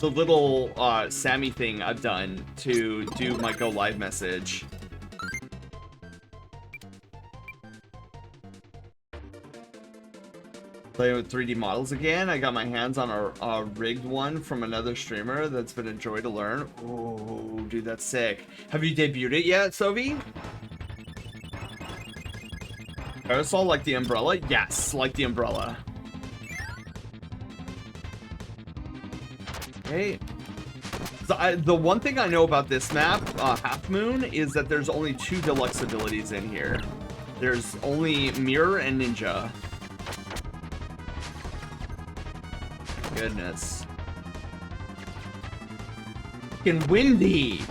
Speaker 2: little Sammy thing I've done to do my go live message. Playing with 3D models again. I got my hands on a rigged one from another streamer that's been a joy to learn. Oh, dude, that's sick. Have you debuted it yet, Sovi? Parasol like the umbrella? Yes, like the umbrella. Okay. So the one thing I know about this map, Half Moon, is that there's only 2 deluxe abilities in here. There's only Mirror and Ninja. Goodness. Fucking windy!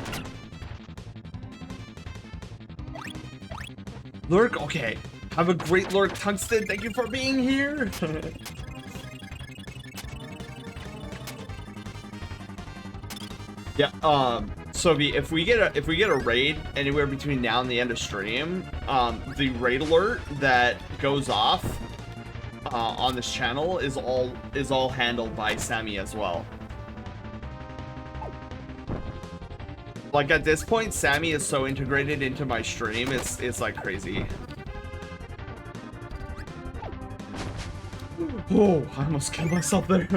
Speaker 2: Lurk? Okay. Have a great Lurk, Tungsten. Thank you for being here! Yeah, Sovi, if we get a raid anywhere between now and the end of stream, the raid alert that goes off on this channel is all handled by Sammy as well. Like at this point, Sammy is so integrated into my stream, it's like crazy. Oh, I almost killed myself there.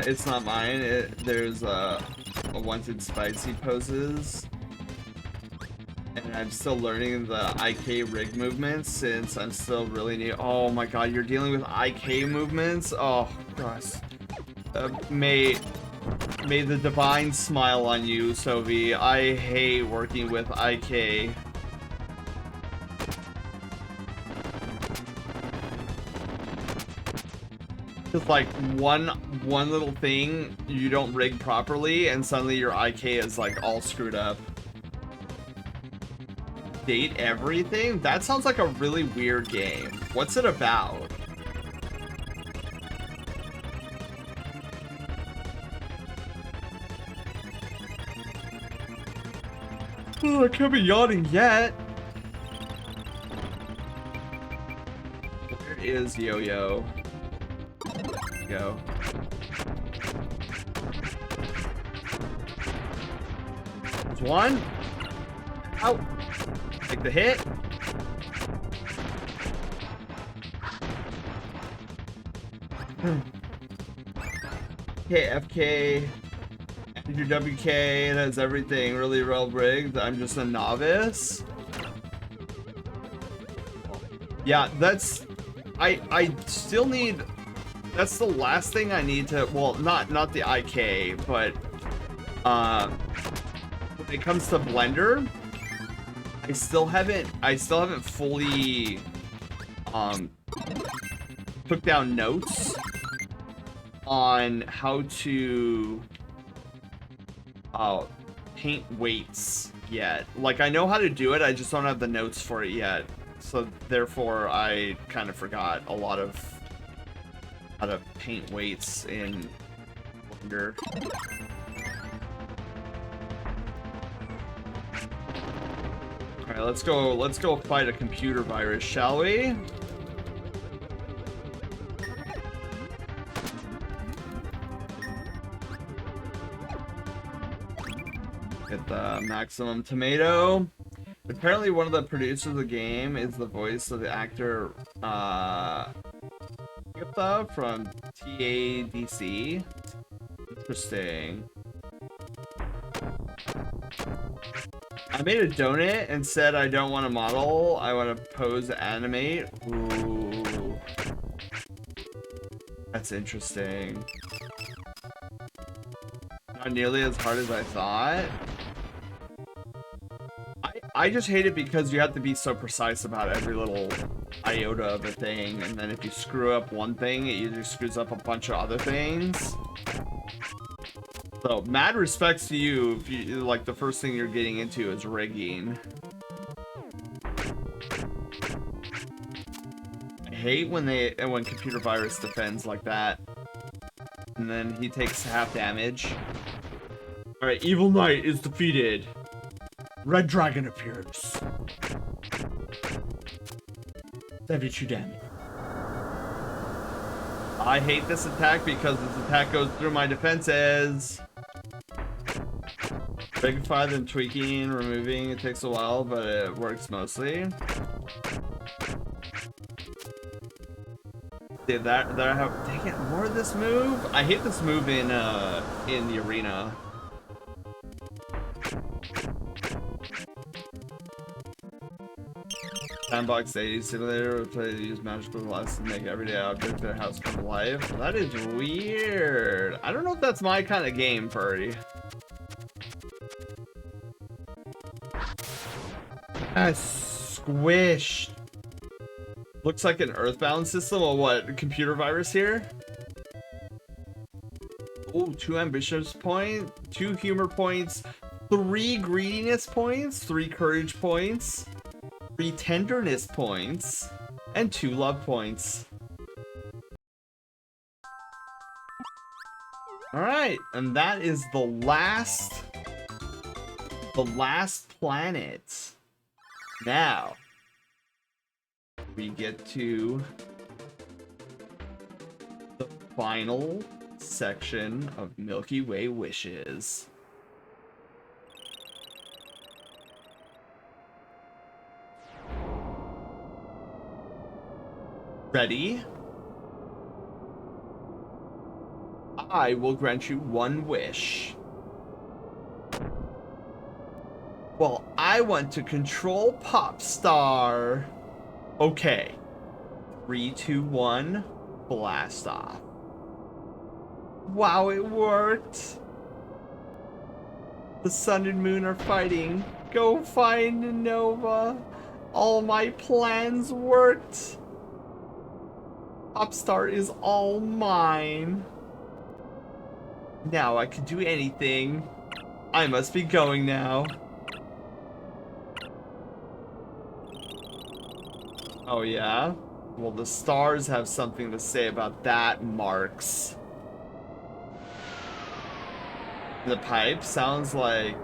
Speaker 2: It's not mine. There's a wanted spicy poses. And I'm still learning the IK rig movements since I'm still really new. Oh my god, you're dealing with IK movements? Oh gosh. May the divine smile on you, Sovi. I hate working with IK. Just like one little thing you don't rig properly and suddenly your IK is like all screwed up. Date everything? That sounds like a really weird game. What's it about? Oh, I can't be yawning yet. Where is Yo-Yo? Go. There's one. Out. Take the hit. Okay, FK. And your WK, it has everything really well rigged. I'm just a novice. Yeah, that's... I still need... That's the last thing I need to... Well, not the IK, but... when it comes to Blender... I still haven't fully took down notes on how to paint weights yet. Like I know how to do it, I just don't have the notes for it yet. So therefore I kind of forgot a lot of how to paint weights in Blender. Alright, let's go fight a computer virus, shall we? Get the maximum tomato. Apparently one of the producers of the game is the voice of the actor Gupta from TADC. Interesting. I made a donut and said I don't want to model, I want to pose animate. Ooh. That's interesting. Not nearly as hard as I thought. I just hate it because you have to be so precise about every little iota of a thing, and then if you screw up one thing, it usually screws up a bunch of other things. So, mad respects to you if you, like, the first thing you're getting into is rigging. I hate when computer virus defends like that. And then he takes half damage. Alright, Evil Knight is defeated. Red Dragon appears. 72 damage. I hate this attack because this attack goes through my defenses. Bigify then tweaking, removing, it takes a while, but it works mostly. Did that I have, dang it, more of this move? I hate this move in the arena. Sandbox 80 simulator would play to use magical glass to make everyday object their house come alive. Well, that is weird. I don't know if that's my kind of game, Furry. Squished. Looks like an Earthbound system. Or what? Computer virus here? Oh, 2 ambitious points, 2 humor points, 3 greediness points, 3 courage points, 3 tenderness points, and 2 love points. Alright, and that is the last planet. Now, we get to the final section of Milky Way wishes. Ready? I will grant you 1 wish. Well, I want to control Popstar. Okay. 3, 2, 1, blast off. Wow, it worked. The sun and moon are fighting. Go find Nova. All my plans worked. Popstar is all mine. Now I can do anything. I must be going now. Oh yeah? Well, the stars have something to say about that, Marks. The pipe sounds like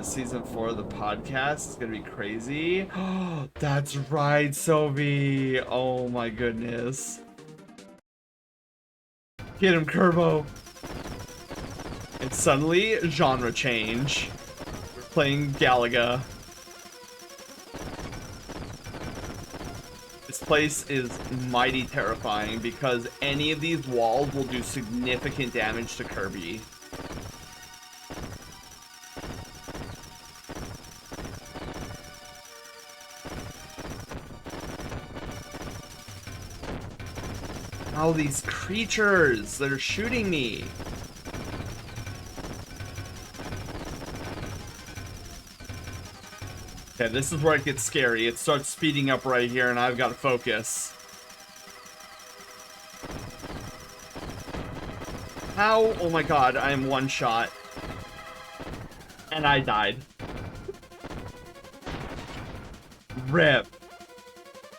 Speaker 2: season 4 of the podcast is gonna be crazy. Oh, that's right, Sophie. Oh my goodness. Get him, Kirbo. And suddenly, genre change. We're playing Galaga. This place is mighty terrifying because any of these walls will do significant damage to Kirby. Oh, these creatures that are shooting me. Okay, this is where it gets scary. It starts speeding up right here, and I've got to focus. How? Oh my god, I am 1 shot. And I died. Rip.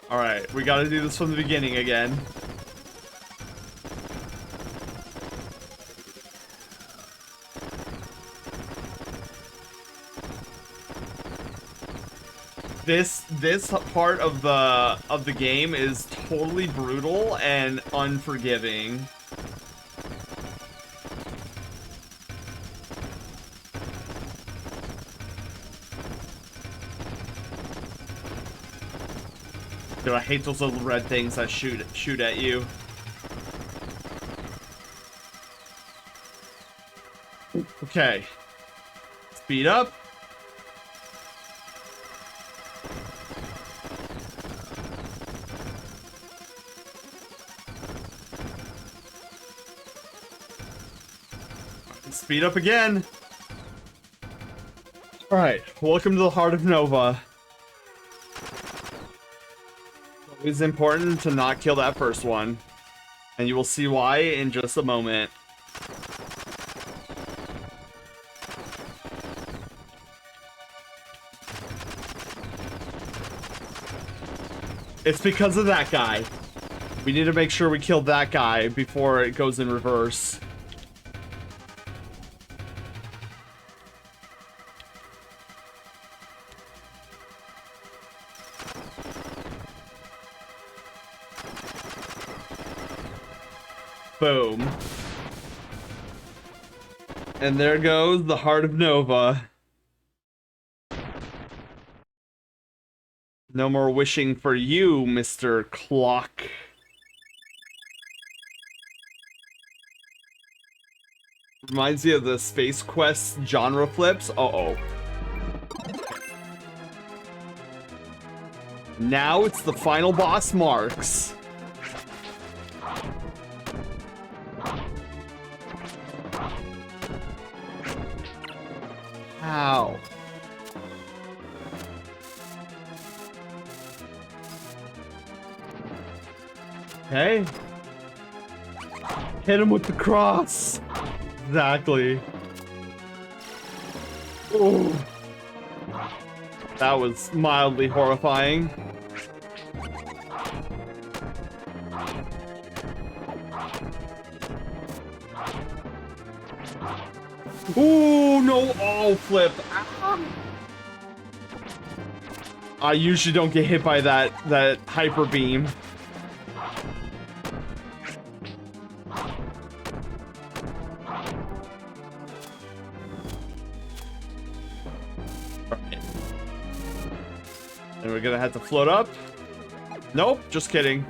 Speaker 2: Alright, we gotta do this from the beginning again. This part of the game is totally brutal and unforgiving. Dude, I hate those little red things that shoot at you. Okay. Speed up. Speed up again. Alright, welcome to the heart of Nova. It's important to not kill that first one. And you will see why in just a moment. It's because of that guy. We need to make sure we kill that guy before it goes in reverse. Boom. And there goes the heart of Nova. No more wishing for you, Mr. Clock. Reminds me of the Space Quest genre flips. Uh-oh. Now it's the final boss, Marks. Ow. Okay. Hit him with the cross. Exactly. Ooh. That was mildly horrifying. Ooh, no, oh, flip. Ah. I usually don't get hit by that hyper beam. And we're gonna have to float up. Nope, just kidding.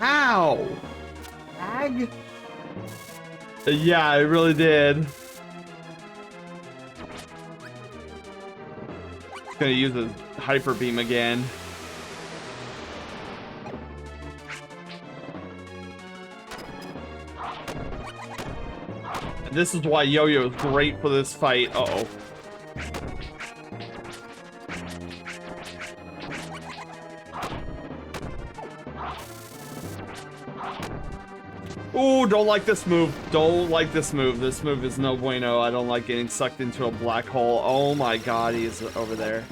Speaker 2: Ow! Lag? Yeah, I really did. Gonna use the hyper beam again. And this is why Yo-Yo is great for this fight. Uh-oh. Ooh, don't like this move. Don't like this move. This move is no bueno. I don't like getting sucked into a black hole. Oh my god, he's over there.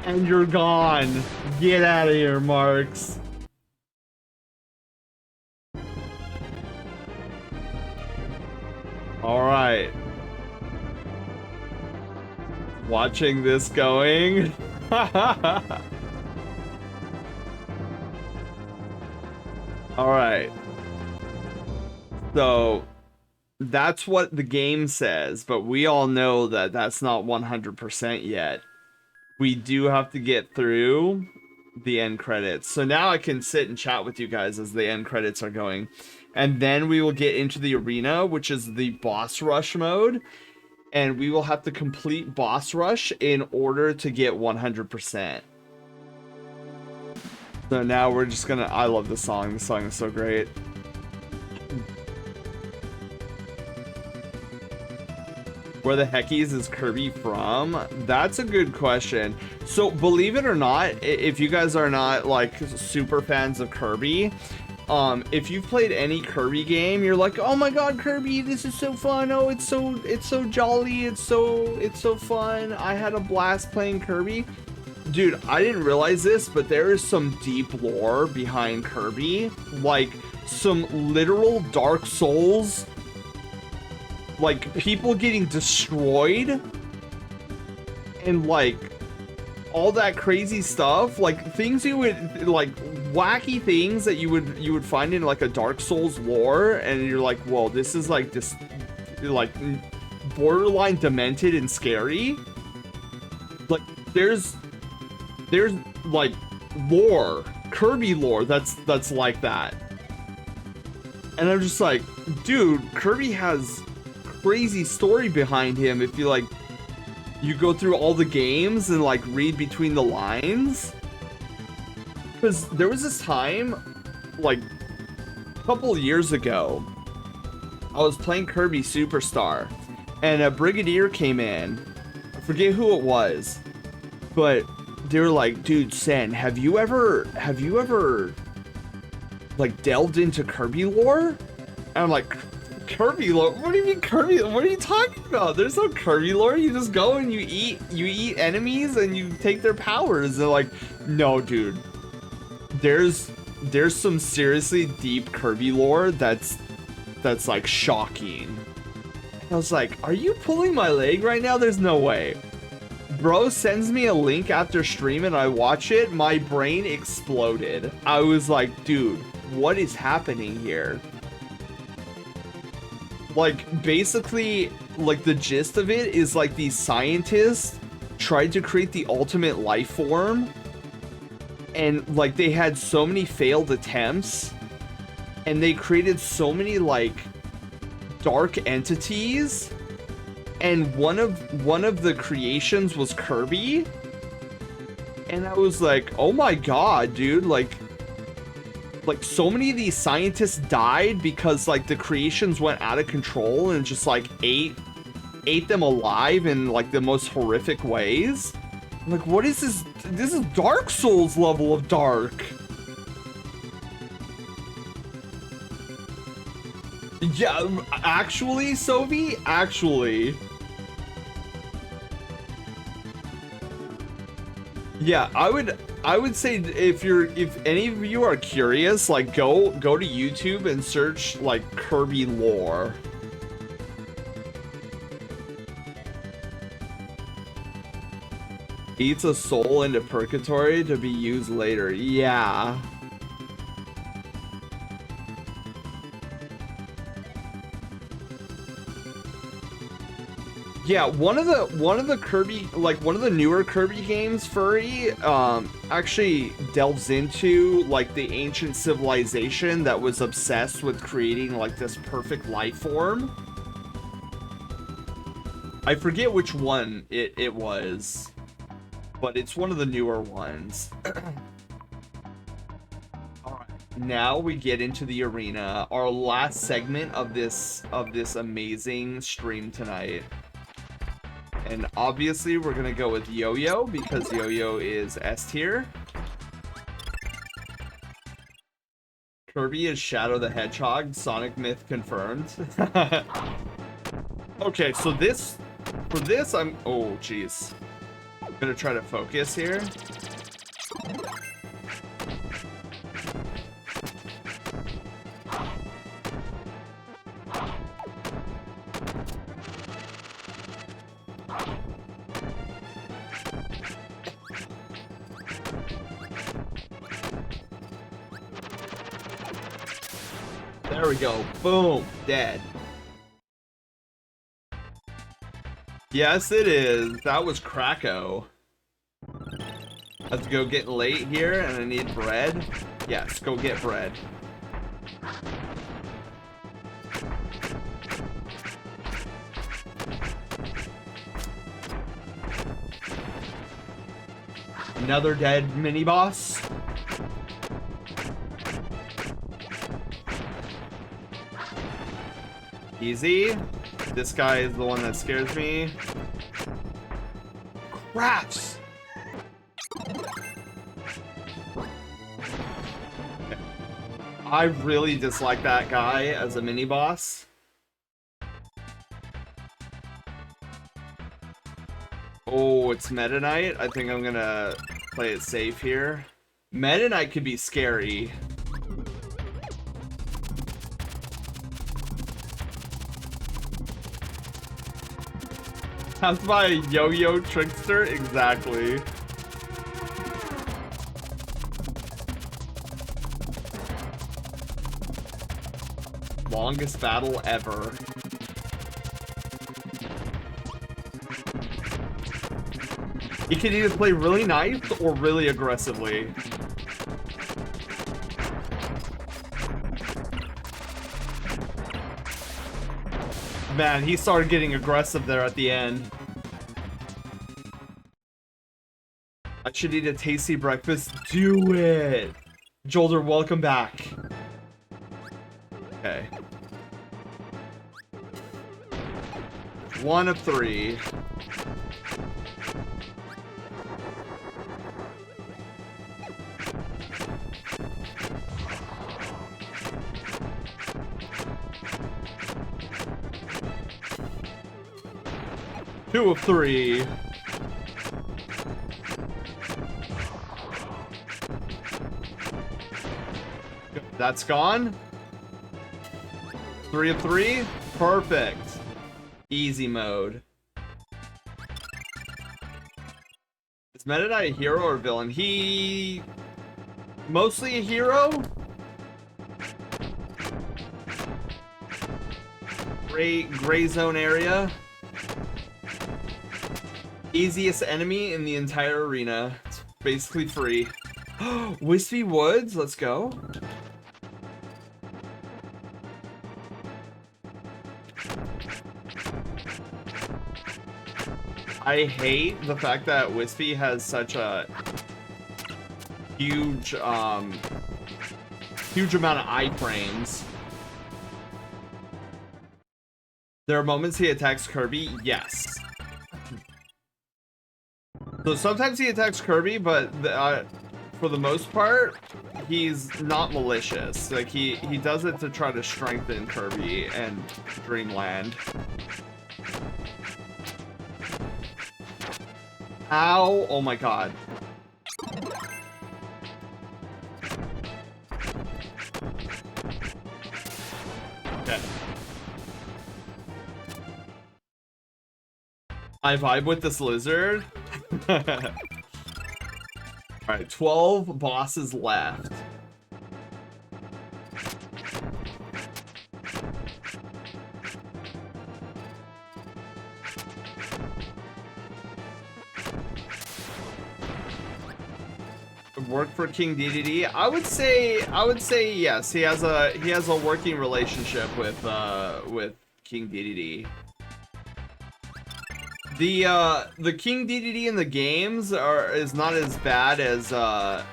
Speaker 2: And you're gone. Get out of here, Marks. Alright. Watching this going. Alright. So, that's what the game says, but we all know that that's not 100% yet. We do have to get through the end credits. So now I can sit and chat with you guys as the end credits are going. And then we will get into the arena, which is the boss rush mode. And we will have to complete boss rush in order to get 100%. So now we're just gonna... I love this song. This song is so great. Where the heckies is Kirby from? That's a good question. So believe it or not, if you guys are not like super fans of Kirby, if you've played any Kirby game, you're like, oh my god, Kirby, this is so fun. Oh, it's so jolly. It's so fun. I had a blast playing Kirby. Dude, I didn't realize this, but there is some deep lore behind Kirby. Like, some literal Dark Souls. Like, people getting destroyed. And, like, all that crazy stuff. Like, things you would, like, wacky things that you would find in like a Dark Souls lore, and you're like, whoa, this is like this like borderline demented and scary. Like there's like lore, Kirby lore that's like that. And I'm just like, dude, Kirby has crazy story behind him if you like you go through all the games and like read between the lines. Because there was this time, like a couple of years ago, I was playing Kirby Superstar, and a Brigadier came in. I forget who it was, but they were like, "Dude, Sen, have you ever like delved into Kirby lore?" And I'm like, "Kirby lore? What do you mean Kirby? What are you talking about? There's no Kirby lore. You just go and you eat enemies and you take their powers." And they're like, "No, dude. There's some seriously deep Kirby lore that's like shocking." I was like, "Are you pulling my leg right now? There's no way." Bro sends me a link after stream and I watch it, my brain exploded. I was like, dude, what is happening here? Like, basically, like the gist of it is like these scientists tried to create the ultimate life form, and like they had so many failed attempts, and they created so many like dark entities, and one of the creations was Kirby. And I was like, oh my god, dude, like so many of these scientists died because like the creations went out of control and just like ate them alive in like the most horrific ways. I'm like, what is this? This is Dark Souls level of dark. Yeah, actually, Sovi, actually. Yeah, I would say if any of you are curious, like go to YouTube and search like Kirby lore. Eats a soul into purgatory to be used later. Yeah. Yeah, one of the Kirby, like one of the newer Kirby games, Furry, actually delves into like the ancient civilization that was obsessed with creating like this perfect life form. I forget which one it was, but it's one of the newer ones. Alright, now we get into the arena, our last segment of this amazing stream tonight. And obviously we're gonna go with Yo-Yo because Yo-Yo is S tier. Kirby is Shadow the Hedgehog, Sonic myth confirmed. Okay, so for this I'm, oh jeez. I'm gonna try to focus here. There we go. Boom. Dead. Yes, it is. That was Krakow. I have to go get late here and I need bread. Yes, go get bread. Another dead mini boss. Easy. This guy is the one that scares me. Craps! I really dislike that guy as a mini boss. Oh, it's Meta Knight. I think I'm gonna play it safe here. Meta Knight could be scary. That's my yo-yo trickster, exactly. longest battle ever. He can either play really nice or really aggressively. Man, he started getting aggressive there at the end. I should eat a tasty breakfast. Do it! Jolder, welcome back. Okay. 1 of 3. Two of 3. That's gone. 3 of 3. Perfect. Easy mode. Is Metadai a hero or villain? He... mostly a hero? Gray zone area. Easiest enemy in the entire arena. It's basically free. Wispy Woods, let's go. I hate the fact that Wispy has such a huge amount of iframes. There are moments he attacks Kirby, yes. So sometimes he attacks Kirby, but for the most part, he's not malicious. Like he does it to try to strengthen Kirby and Dreamland. Ow! Oh my god. Okay. I vibe with this lizard. Alright, 12 bosses left. Work for King DDD? I would say yes. He has a working relationship with King DDD. The King DDD in the games is not as bad as the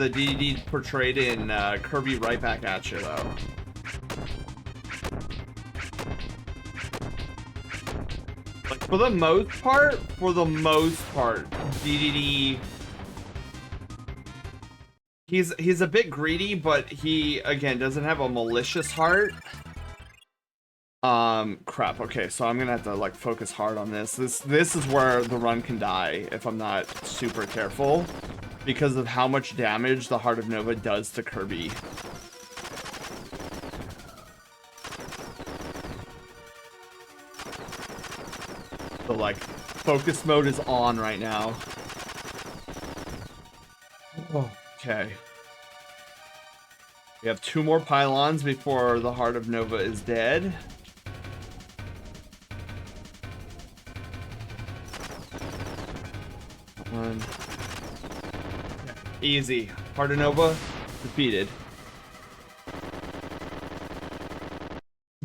Speaker 2: DDD portrayed in Kirby Right Back at You though. Like for the most part, DDD he's a bit greedy, but he again doesn't have a malicious heart. Crap. Okay, so I'm gonna have to like focus hard on this. This is where the run can die if I'm not super careful, because of how much damage the Heart of Nova does to Kirby. So like, focus mode is on right now. Oh, okay. We have 2 more pylons before the Heart of Nova is dead. Easy. Heart of Nova defeated.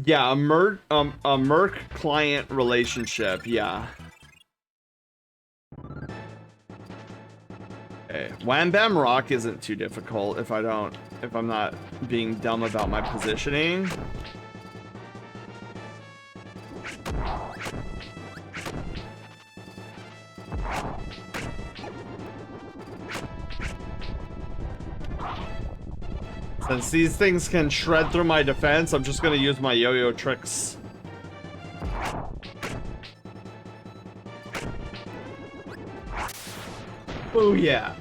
Speaker 2: Yeah, a merc client relationship. Yeah. Okay. Wham Bam Rock isn't too difficult if I'm not being dumb about my positioning. Since these things can shred through my defense, I'm just gonna use my yo-yo tricks. Oh yeah.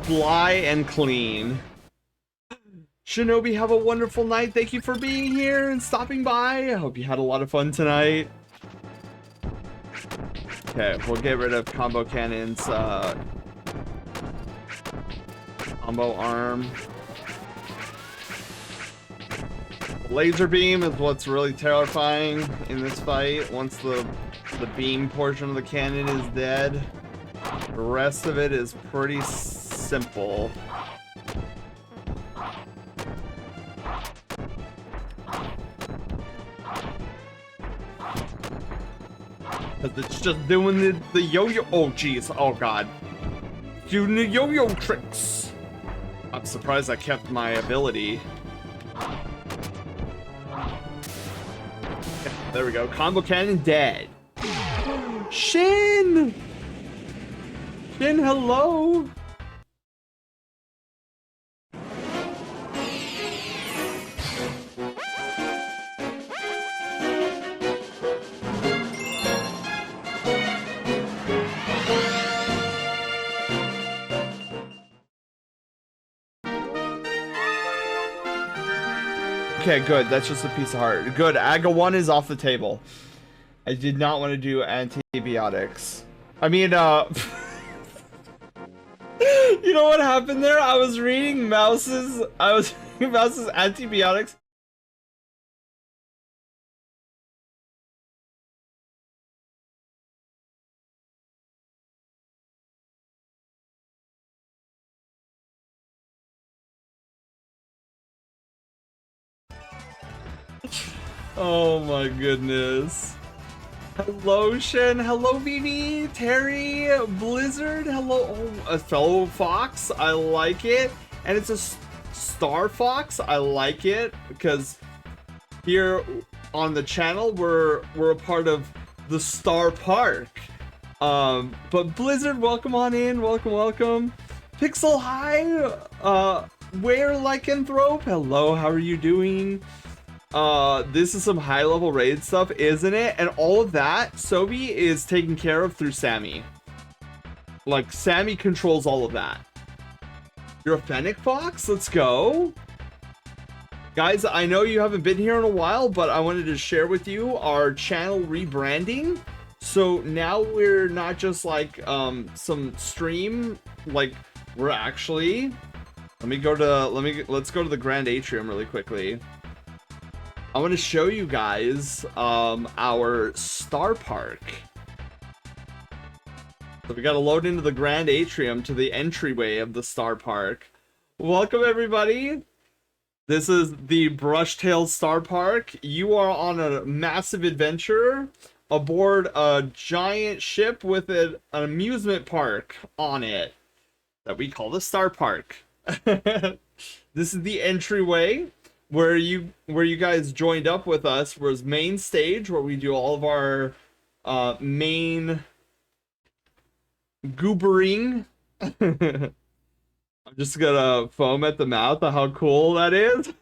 Speaker 2: Fly and clean. Shinobi, have a wonderful night. Thank you for being here and stopping by. I hope you had a lot of fun tonight. Okay, we'll get rid of combo cannons, combo arm. Laser beam is what's really terrifying in this fight. Once the beam portion of the cannon is dead, the rest of it is pretty simple. Because it's just doing the yo-yo. Oh, jeez. Oh, God. Doing the yo-yo tricks. I'm surprised I kept my ability. There we go. Combo cannon dead. Shin! Shin, hello! Okay, good. That's just a piece of heart. Good. Aga 1 is off the table. I did not want to do antibiotics. I mean, you know what happened there? I was reading Mouse's antibiotics. Oh my goodness. Hello, Shen. Hello, BB. Terry. Blizzard. Hello. Oh, a fellow fox. I like it. And it's a star fox. I like it because here on the channel we're a part of the Star Park. But Blizzard, welcome on in. Welcome. Pixel High. Where Lycanthrope. Hello. How are you doing? This is some high-level raid stuff, isn't it? And all of that, Sobi is taken care of through Sammy. Like, Sammy controls all of that. You're a Fennec Fox? Let's go. Guys, I know you haven't been here in a while, but I wanted to share with you our channel rebranding. So now we're not just like, some stream, like, we're actually... Let's go to the Grand Atrium really quickly. I want to show you guys our Star Park. So we got to load into the Grand Atrium to the entryway of the Star Park. Welcome everybody. This is the Brushtail Star Park. You are on a massive adventure aboard a giant ship with an amusement park on it that we call the Star Park. This is the entryway. Where you guys joined up with us was main stage, where we do all of our main goobering. I'm just gonna foam at the mouth at how cool that is.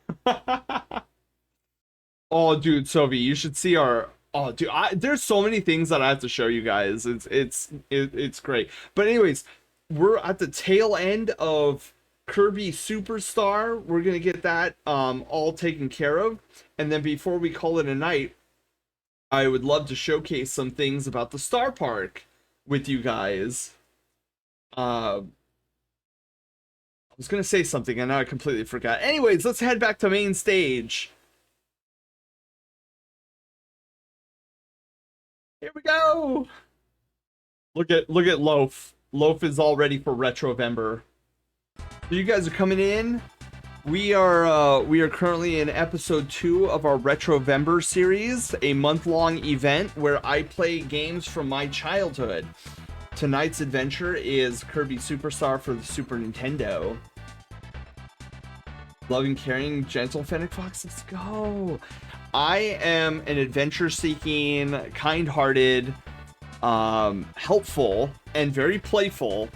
Speaker 2: Oh, dude, Sovi, you should see our. Oh, dude, there's so many things that I have to show you guys. It's great. But anyways, we're at the tail end of Kirby Superstar. We're gonna get that all taken care of, and then before we call it a night, I would love to showcase some things about the Star Park with you guys. I was gonna say something and now I completely forgot. Anyways, let's head back to main stage. Here we go. Look at Loaf. Loaf is all ready for Retrovember. So you guys are coming in. We are currently in episode 2 of our Retrovember series, a month-long event where I play games from my childhood. Tonight's adventure is Kirby Superstar for the Super Nintendo. Loving, caring, gentle Fennec Fox. Let's go. I am an adventure-seeking, kind-hearted, helpful, and very playful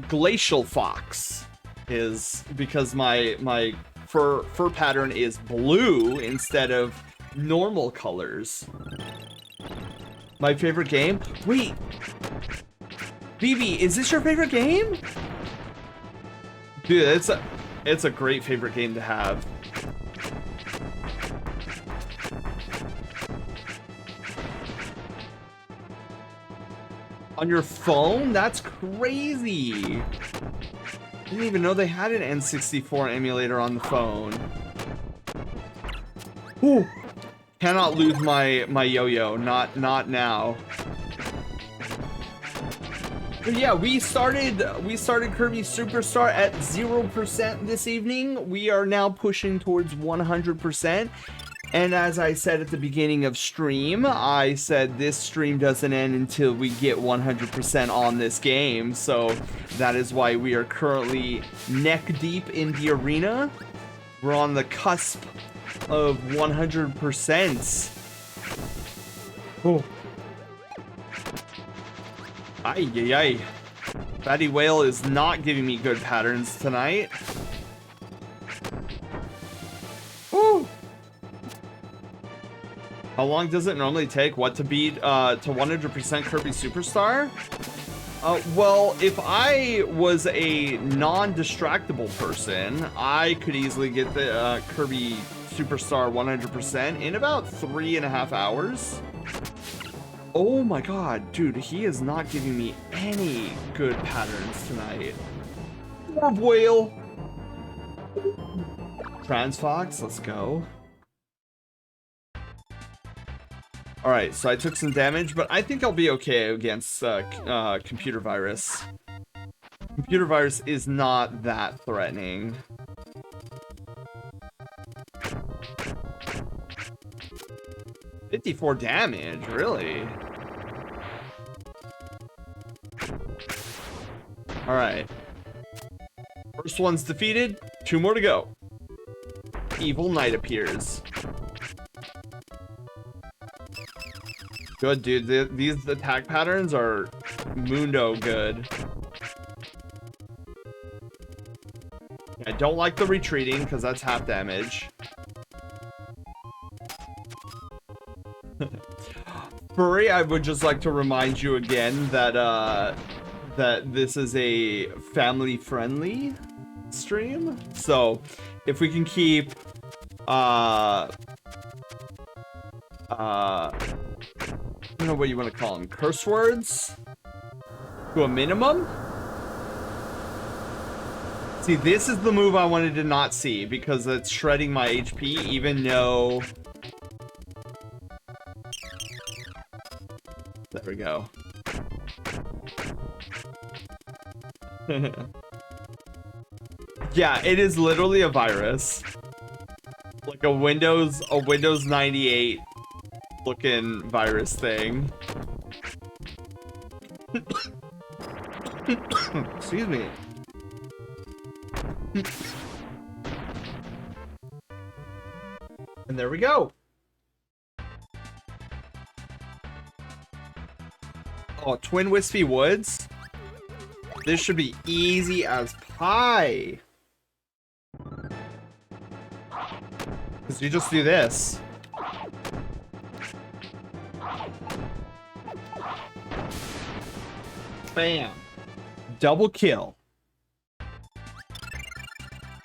Speaker 2: glacial fox. Is because my fur pattern is blue instead of normal colors. My favorite game? Wait, BB, is this your favorite game? Dude, it's a great favorite game to have. On your phone? That's crazy. Didn't even know they had an N64 emulator on the phone. Whew. Cannot lose my yo-yo. Not now. But yeah, we started Kirby Superstar at 0% this evening. We are now pushing towards 100%. And as I said at the beginning of stream, I said this stream doesn't end until we get 100% on this game. So that is why we are currently neck deep in the arena. We're on the cusp of 100%. Oh. Ay, ay, ay. Fatty Whale is not giving me good patterns tonight. Woo! How long does it normally take? What to beat to 100% Kirby Superstar? Well, if I was a non-distractible person, I could easily get the Kirby Superstar 100% in about 3.5 hours. Oh my god, dude, he is not giving me any good patterns tonight. Orb Whale! Transfox, let's go. Alright, so I took some damage, but I think I'll be okay against Computer Virus. Computer Virus is not that threatening. $54 damage, really? Alright. First one's defeated, 2 more to go. Evil Knight appears. Good, dude. These attack patterns are mundo good. I don't like the retreating because that's half damage. Furry, I would just like to remind you again that that this is a family-friendly stream. So if we can keep I don't know what you want to call them, curse words to a minimum. See, this is the move I wanted to not see because it's shredding my HP, even though... There we go. Yeah, it is literally a virus. Like a Windows 98 looking virus thing. Excuse me. And there we go. Oh, Twin Wispy Woods. This should be easy as pie. Because you just do this. Bam. Double kill.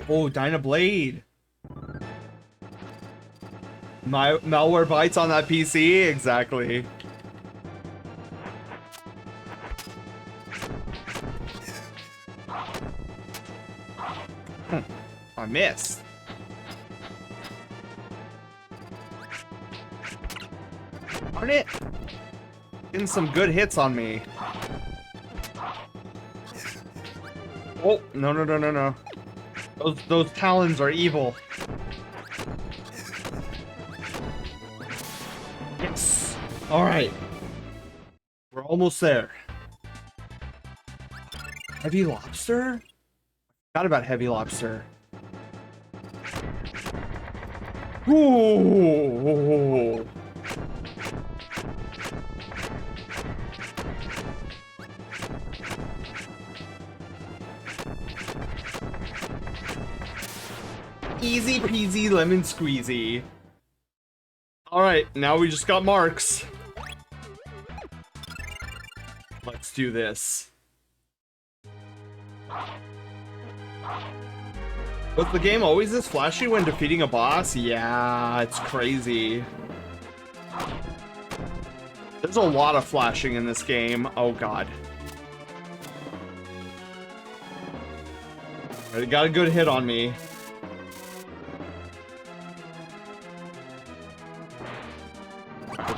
Speaker 2: Oh, Dyna Blade. My malware bites on that PC? Exactly. I missed. Darn it. Getting some good hits on me. Oh, no, no, no, no, no. Those talons are evil. Yes. All right. We're almost there. Heavy Lobster? Forgot about Heavy Lobster. Ooh. Easy peasy lemon squeezy. Alright, now we just got marks. Let's do this. Was the game always this flashy when defeating a boss? Yeah, it's crazy. There's a lot of flashing in this game. Oh god. Alright, got a good hit on me.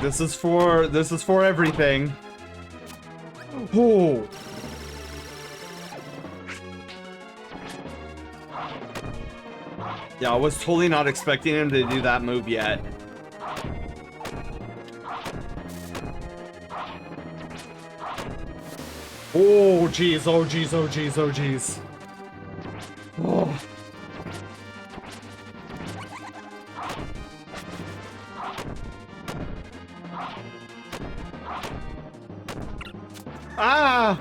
Speaker 2: This is for everything. Oh. Yeah, I was totally not expecting him to do that move yet. Oh geez, oh geez, oh geez, oh geez. Oh. Ah!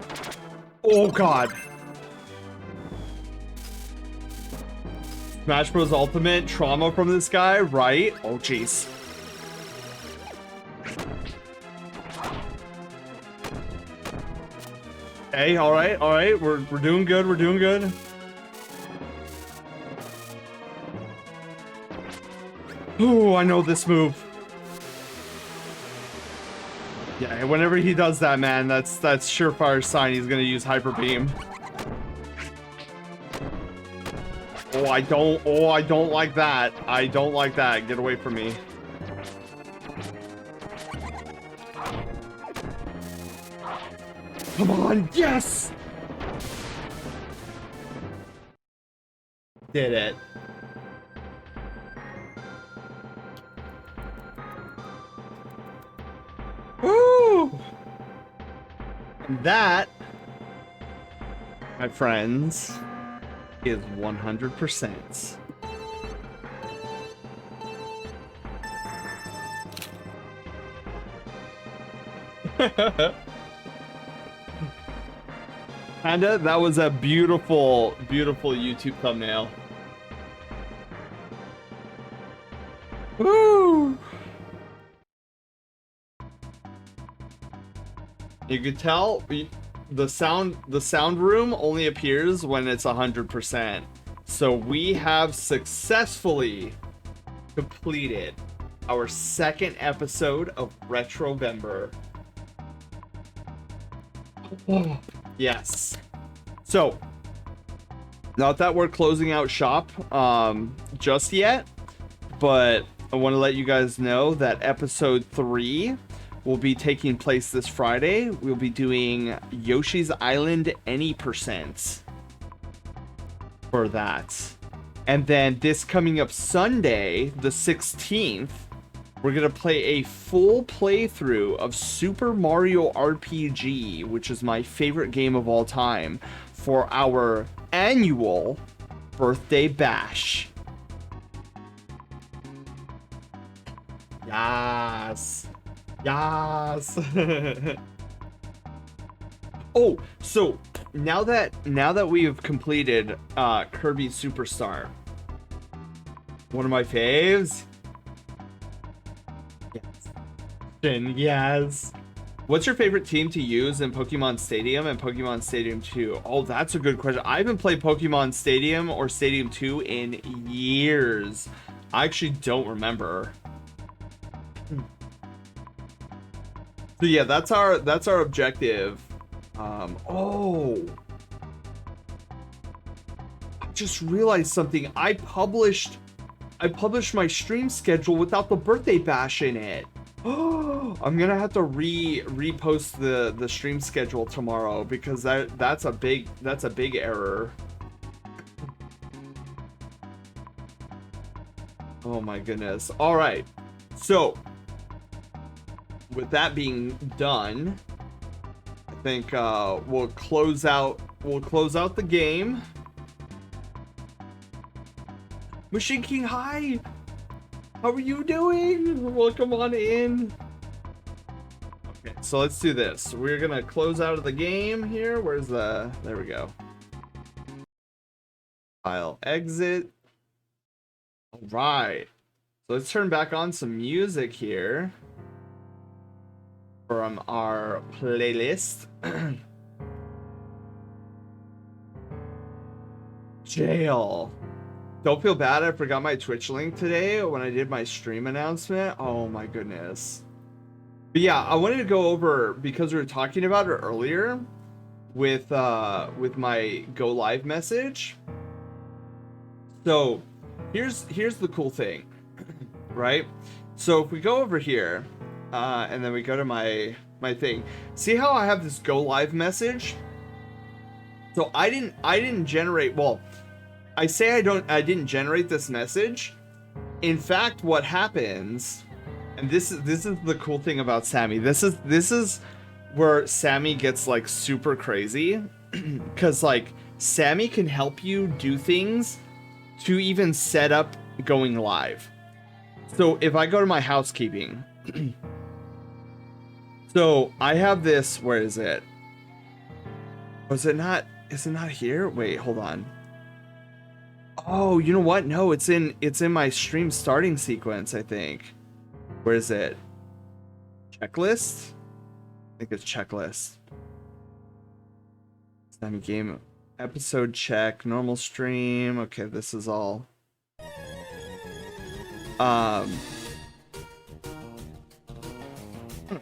Speaker 2: Oh god. Smash Bros. Ultimate trauma from this guy, right? Oh jeez. Hey, all right, we're doing good, we're doing good. Ooh, I know this move. Yeah, whenever he does that, man, that's surefire sign he's gonna use Hyper Beam. Oh, I don't like that. I don't like that. Get away from me. Come on, yes! Did it. Woo! And that, my friends, is 100%. Panda, that was a beautiful, beautiful YouTube thumbnail. Woo! You could tell the sound room only appears when it's 100%. So we have successfully completed our second episode of Retrovember. Oh, yes. So, not that we're closing out shop just yet, but I want to let you guys know that episode 3 will be taking place this Friday. We'll be doing Yoshi's Island any percent for that. And then this coming up Sunday, the 16th, we're going to play a full playthrough of Super Mario RPG, which is my favorite game of all time, for our annual birthday bash. Yes. Yes. Oh, so now that we have completed Kirby Superstar, one of my faves. Yes. What's your favorite team to use in Pokemon Stadium and Pokemon Stadium 2? Oh, that's a good question. I haven't played Pokemon Stadium or Stadium 2 in years. I actually don't remember. So yeah, that's our objective. Oh, I just realized something. I published my stream schedule without the birthday bash in it. Oh, I'm gonna have to repost the stream schedule tomorrow because that's a big error. Oh my goodness. All right, so with that being done, I think we'll close out the game. Machine King, hi. How are you doing? Welcome on in. Okay, so let's do this. We're gonna close out of the game here. There we go. File exit. All right. So let's turn back on some music here from our playlist. Jail. Don't feel bad, I forgot my Twitch link today when I did my stream announcement. Oh my goodness. But yeah, I wanted to go over, because we were talking about it earlier with my go live message. So here's the cool thing, right? So if we go over here And then we go to my thing. See how I have this go live message? So I didn't generate, well, I say I didn't generate this message. In fact, what happens, and this is the cool thing about Sammy. This is where Sammy gets like super crazy, because like Sammy can help you do things to even set up going live. So if I go to my housekeeping, so I have this, where is it? Was it not, is it not here? Wait, hold on. Oh, you know what? No, it's in my stream starting sequence, I think. Where is it? Checklist? I think it's checklist. Sammy game episode check, normal stream. Okay, this is all. A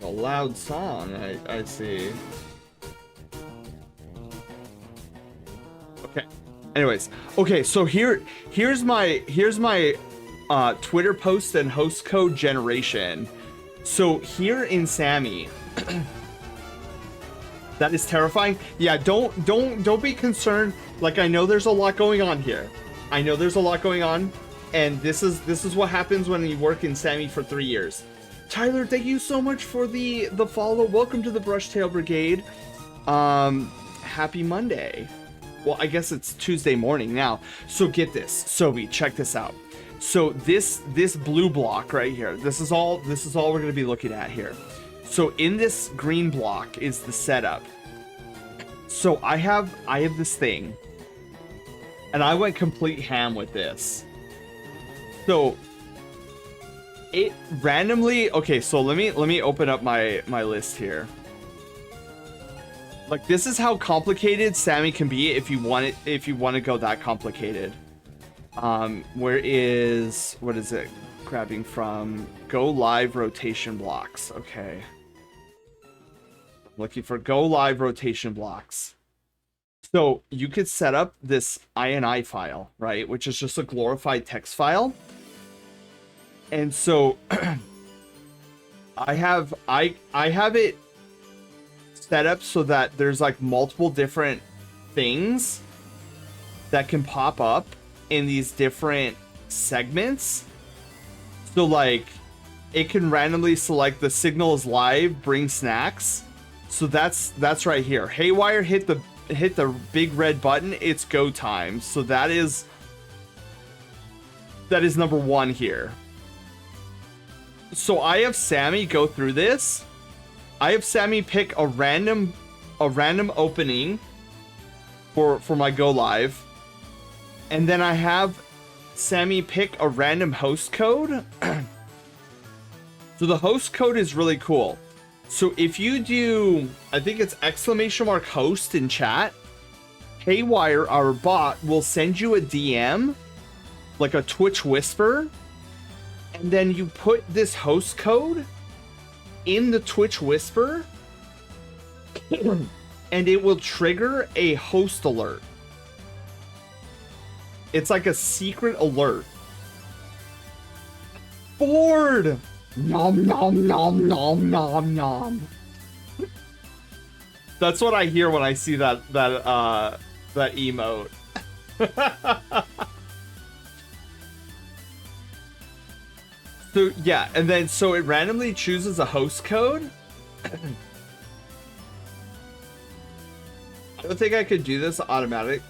Speaker 2: loud song, I see. Okay. Anyways, okay, so here's my Twitter post and host code generation. So here in Sammy, that is terrifying. Yeah, don't be concerned. Like, I know there's a lot going on here. I know there's a lot going on, and this is what happens when you work in Sammy for 3 years. Tyler, thank you so much for the follow. Welcome to the Brushtail Brigade. Happy Monday. Well, I guess it's Tuesday morning now. So get this, Sobi, check this out. So this blue block right here, this is all we're gonna be looking at here. So in this green block is the setup. So I have this thing, and I went complete ham with this. So it randomly, okay, so let me open up my list here. Like, this is how complicated Sammy can be if you want to go that complicated. What is it grabbing from? Go live rotation blocks. Okay. Looking for go live rotation blocks. So you could set up this INI file, right? Which is just a glorified text file. And so I have it set up so that there's like multiple different things that can pop up in these different segments. So like it can randomly select the signal is live, bring snacks. So that's right here. Haywire, hit the big red button, it's go time. So that is number 1 here. So I have Sammy go through this. I have Sammy pick a random opening for my go live. And then I have Sammy pick a random host code. So the host code is really cool. So if you do, I think it's !host in chat, Haywire, our bot, will send you a DM, like a Twitch whisper, and then you put this host code in the Twitch whisper, and it will trigger a host alert. It's like a secret alert. Bored! Nom nom nom nom nom nom. That's what I hear when I see that emote. So yeah, and then so it randomly chooses a host code. I don't think I could do this automatically.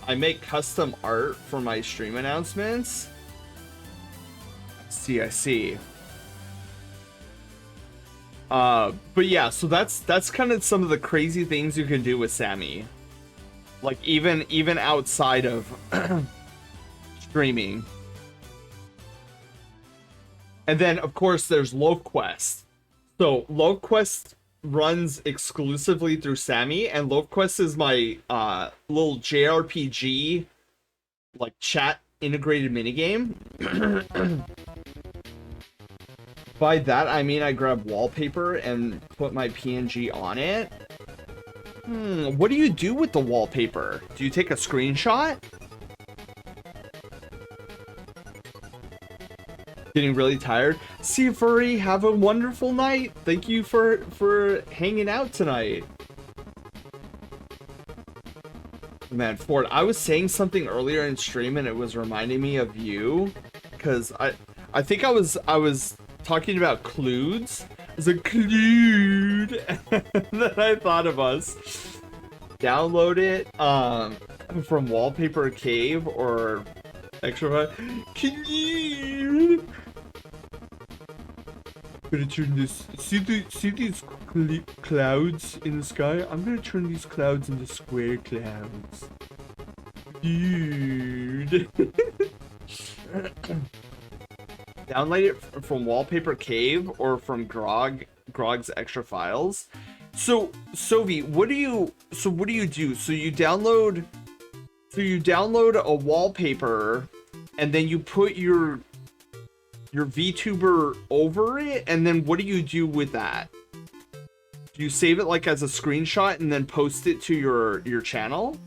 Speaker 2: I make custom art for my stream announcements. I see. But yeah, so that's kind of some of the crazy things you can do with Sammy. Like even outside of streaming. And then of course there's LoveQuest. So LoveQuest runs exclusively through Sammy, and LoveQuest is my little JRPG like chat integrated minigame. By that I mean I grab wallpaper and put my PNG on it. What do you do with the wallpaper? Do you take a screenshot? Getting really tired. See you, Furry. Have a wonderful night. Thank you for hanging out tonight. Man, Ford, I was saying something earlier in stream and it was reminding me of you, because I think I was talking about Clues. It's a Clued. And then I thought of us. Download it from Wallpaper Cave or Extra. Clued. I'm gonna turn this. See these clouds in the sky? I'm gonna turn these clouds into square clouds. Dude. Download it from Wallpaper Cave or from Grog's extra files. So Sovi, what do you do? So you download a wallpaper and then you put your VTuber over it, and then what do you do with that? Do you save it like as a screenshot and then post it to your channel?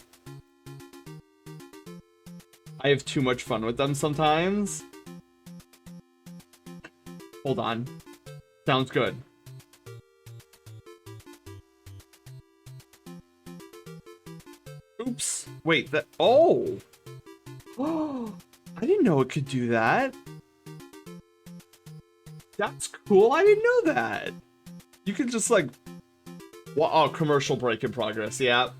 Speaker 2: I have too much fun with them sometimes. Hold on. Sounds good. Oops. Wait, that... Oh! Oh! I didn't know it could do that. That's cool. I didn't know that. You could just like... Well, oh, commercial break in progress. Yeah.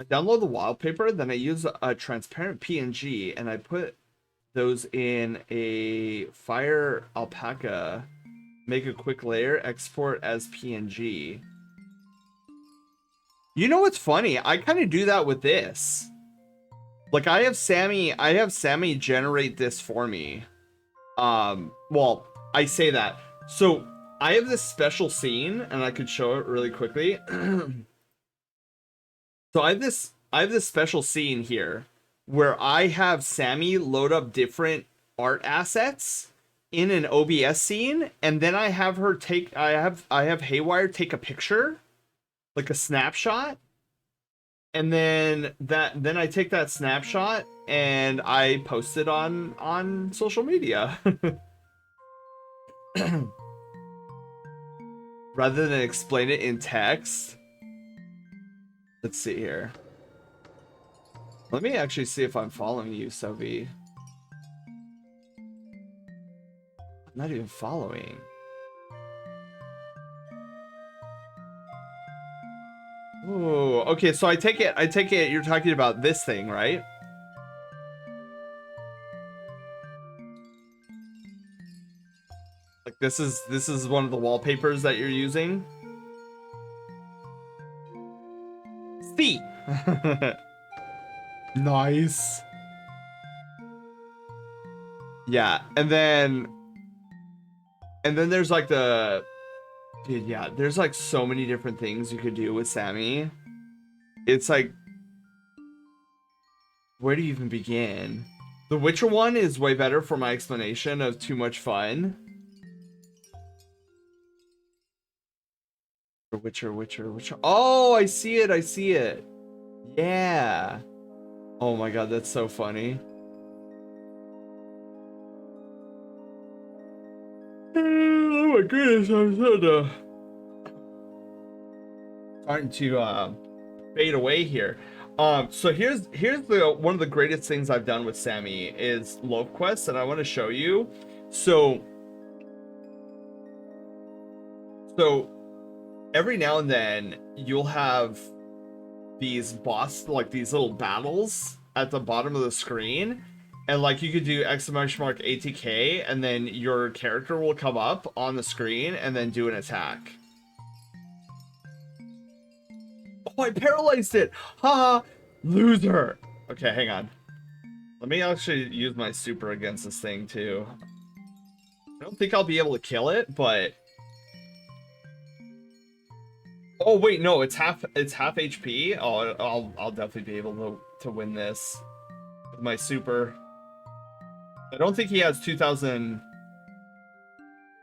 Speaker 2: I download the wallpaper, then I use a transparent PNG, and I put those in a Fire Alpaca. Make a quick layer, export as PNG. You know what's funny? I kind of do that with this. Like I have Sammy generate this for me. Well, I say that. So I have this special scene, and I could show it really quickly. So I have this special scene here where I have Sammy load up different art assets in an OBS scene, and then I have her take I have Haywire take a picture, like a snapshot, and then I take that snapshot and I post it on social media. Rather than explain it in text. Let's see here. Let me actually see if I'm following you, Sophie. I'm not even following. Oh, okay, so I take it you're talking about this thing, right? Like this is one of the wallpapers that you're using. See. Nice. Yeah, and then there's like the dude, yeah, there's like so many different things you could do with Sammy. It's like, where do you even begin? The Witcher one is way better for my explanation of too much fun. Witcher. Oh, I see it. Yeah. Oh my god, that's so funny. Oh my goodness, I'm starting to fade away here. So here's the one of the greatest things I've done with Sammy is Love Quest, and I want to show you. So every now and then you'll have these like these little battles at the bottom of the screen, and like you could do !ATK, and then your character will come up on the screen and then do an attack. Oh, I paralyzed it! Haha! Loser! Okay, hang on. Let me actually use my super against this thing too. I don't think I'll be able to kill it, but... Oh wait, no, it's half HP. Oh, I'll definitely be able to win this with my super. I don't think he has 2000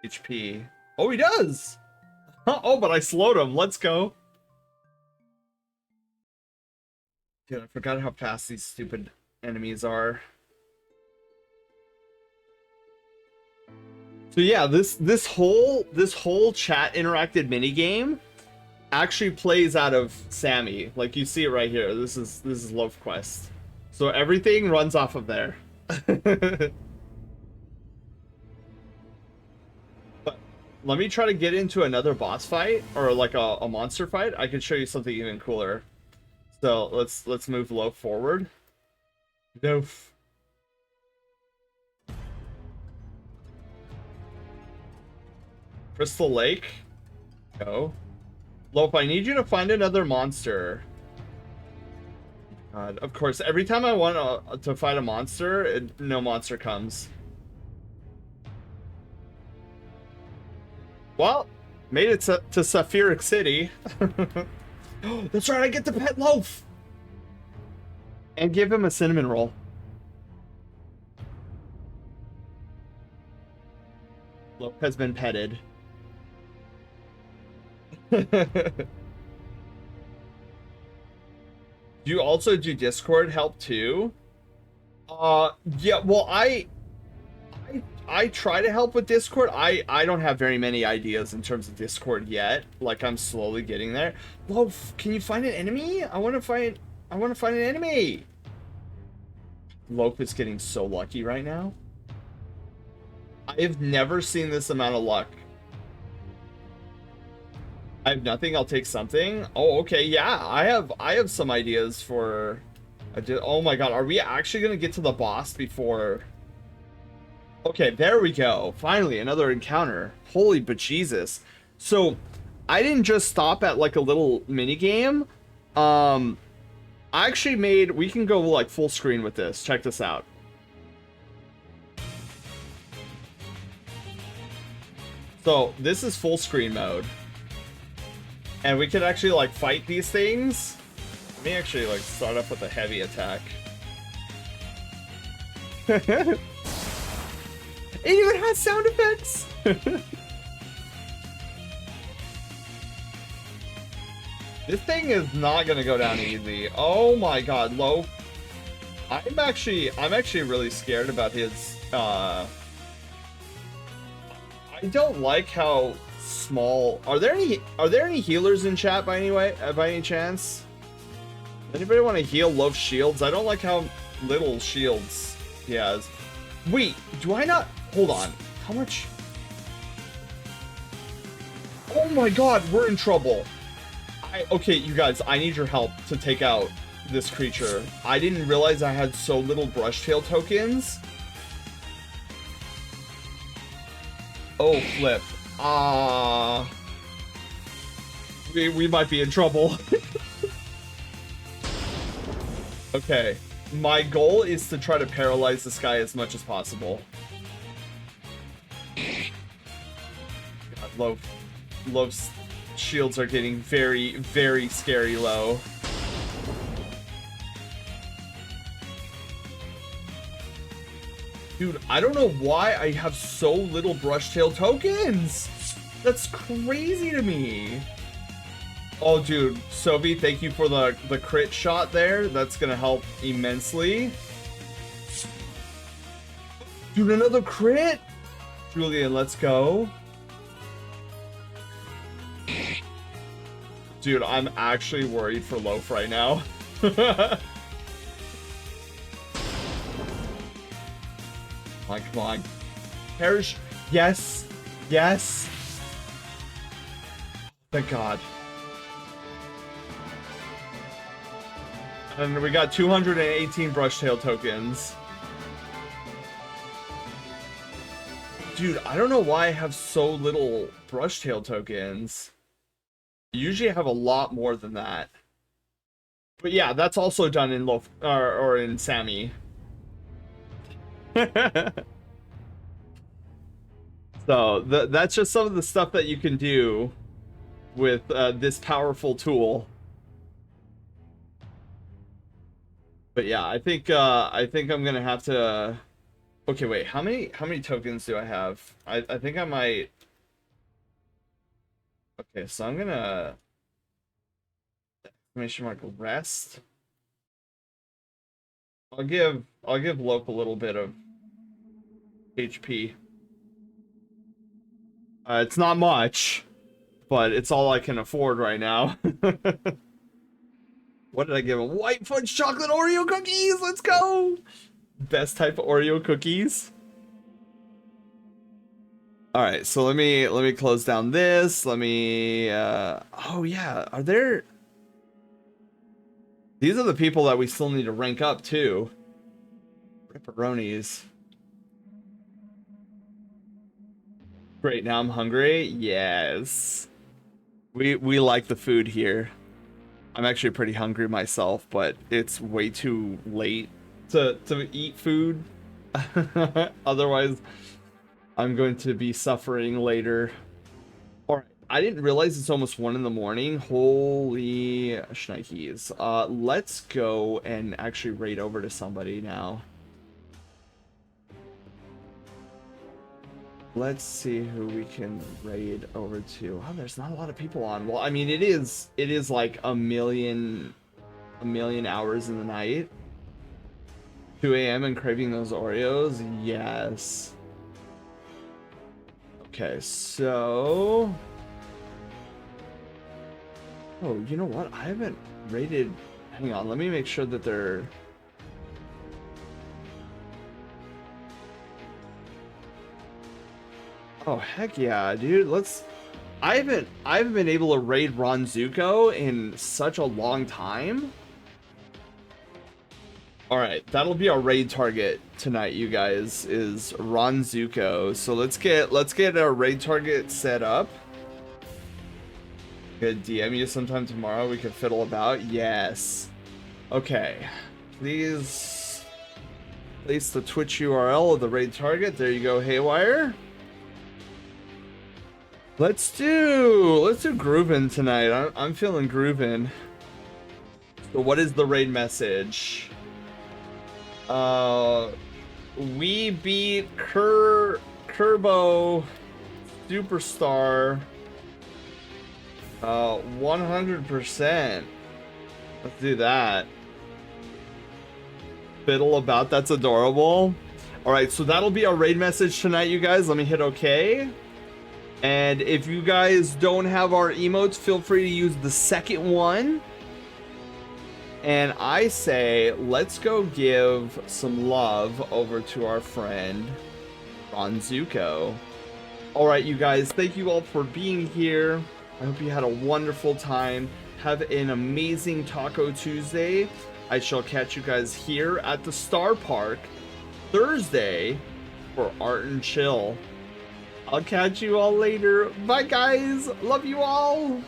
Speaker 2: HP. Oh, he does. Oh, but I slowed him. Let's go. Dude, I forgot how fast these stupid enemies are. So yeah, this whole chat interacted mini game actually plays out of Sammy. Like you see it right here. This is Loaf Quest. So everything runs off of there. But let me try to get into another boss fight or like a monster fight. I can show you something even cooler. So let's move Loaf forward. Loaf. Crystal Lake. Go. Loaf, I need you to find another monster. God, of course, every time I want to fight a monster, no monster comes. Well, made it to Saphiric City. That's right, I get to pet Loaf! And give him a cinnamon roll. Loaf has been petted. You also do Discord help too? Yeah, well, I try to help with Discord. I don't have very many ideas in terms of Discord yet. Like I'm slowly getting there. Loaf, can you find an enemy? I want to find an enemy. Loaf is getting so lucky right now. I have never seen this amount of luck. I have nothing. I'll take something. Oh, okay. Yeah, I have some ideas for. Oh my god, are we actually gonna get to the boss before? Okay, there we go. Finally, another encounter. Holy bejesus! So, I didn't just stop at like a little mini game. I actually made. We can go like full screen with this. Check this out. So this is full screen mode. And we could actually like fight these things. Let me actually like start off with a heavy attack. It even has sound effects. This thing is not gonna go down easy. Oh my god, Loaf. I'm actually really scared about his I don't like how small. Are there any healers in chat by any chance? Anybody want to heal Loaf shields? I don't like how little shields he has. Wait, do I not? Hold on. How much? Oh my god, we're in trouble. Okay, you guys, I need your help to take out this creature. I didn't realize I had so little brushtail tokens. Oh, flip. We might be in trouble. Okay, my goal is to try to paralyze this guy as much as possible. God, Loaf's shields are getting very, very scary low. Dude, I don't know why I have so little brushtail tokens. That's crazy to me. Oh, dude, Sobi, thank you for the crit shot there. That's gonna help immensely. Dude, another crit? Julian, let's go. Dude, I'm actually worried for Loaf right now. Come on. Perish. Yes. Yes. Thank God. And we got 218 brushtail tokens. Dude, I don't know why I have so little brushtail tokens. Usually I have a lot more than that. But yeah, that's also done in Loaf or in Sammy. So that's just some of the stuff that you can do with this powerful tool. But yeah, I think I'm gonna have to. Okay, wait. How many tokens do I have? I think I might. Okay, so I'm gonna exclamation mark rest. I'll give Lope a little bit of HP. It's not much, but it's all I can afford right now. What did I give him? White fudge chocolate Oreo cookies. Let's go. Best type of Oreo cookies. All right, so let me close down this. Let me oh yeah, are there, these are the people that we still need to rank up too. Ripperonis. Great, now I'm hungry. Yes. We like the food here. I'm actually pretty hungry myself, but it's way too late to eat food. Otherwise, I'm going to be suffering later. All right, I didn't realize it's almost 1 in the morning. Holy shnikes. Let's go and actually raid over to somebody now. Let's see who we can raid over to. Oh, there's not a lot of people on. Well, I mean, it is like a million hours in the night. 2 a.m. and craving those Oreos. Yes. Okay, so. Oh, you know what? I haven't raided. Hang on, let me make sure that they're. Oh heck yeah, dude! I haven't been able to raid Ronzuko in such a long time. All right, that'll be our raid target tonight, you guys. Is Ronzuko. So let's get our raid target set up. Could DM you sometime tomorrow. We could fiddle about. Yes. Okay. Please place the Twitch URL of the raid target. There you go, Haywire. Let's do groovin' tonight. I'm feeling groovin'. So what is the raid message? We beat Kirbo Superstar 100%. Let's do that. Fiddle about, that's adorable. All right, so that'll be our raid message tonight, you guys. Let me hit okay. And if you guys don't have our emotes, feel free to use the second one. And I say, let's go give some love over to our friend, Ronzuko. All right, you guys, thank you all for being here. I hope you had a wonderful time. Have an amazing Taco Tuesday. I shall catch you guys here at the Star Park Thursday for Art and Chill. I'll catch you all later. Bye, guys. Love you all.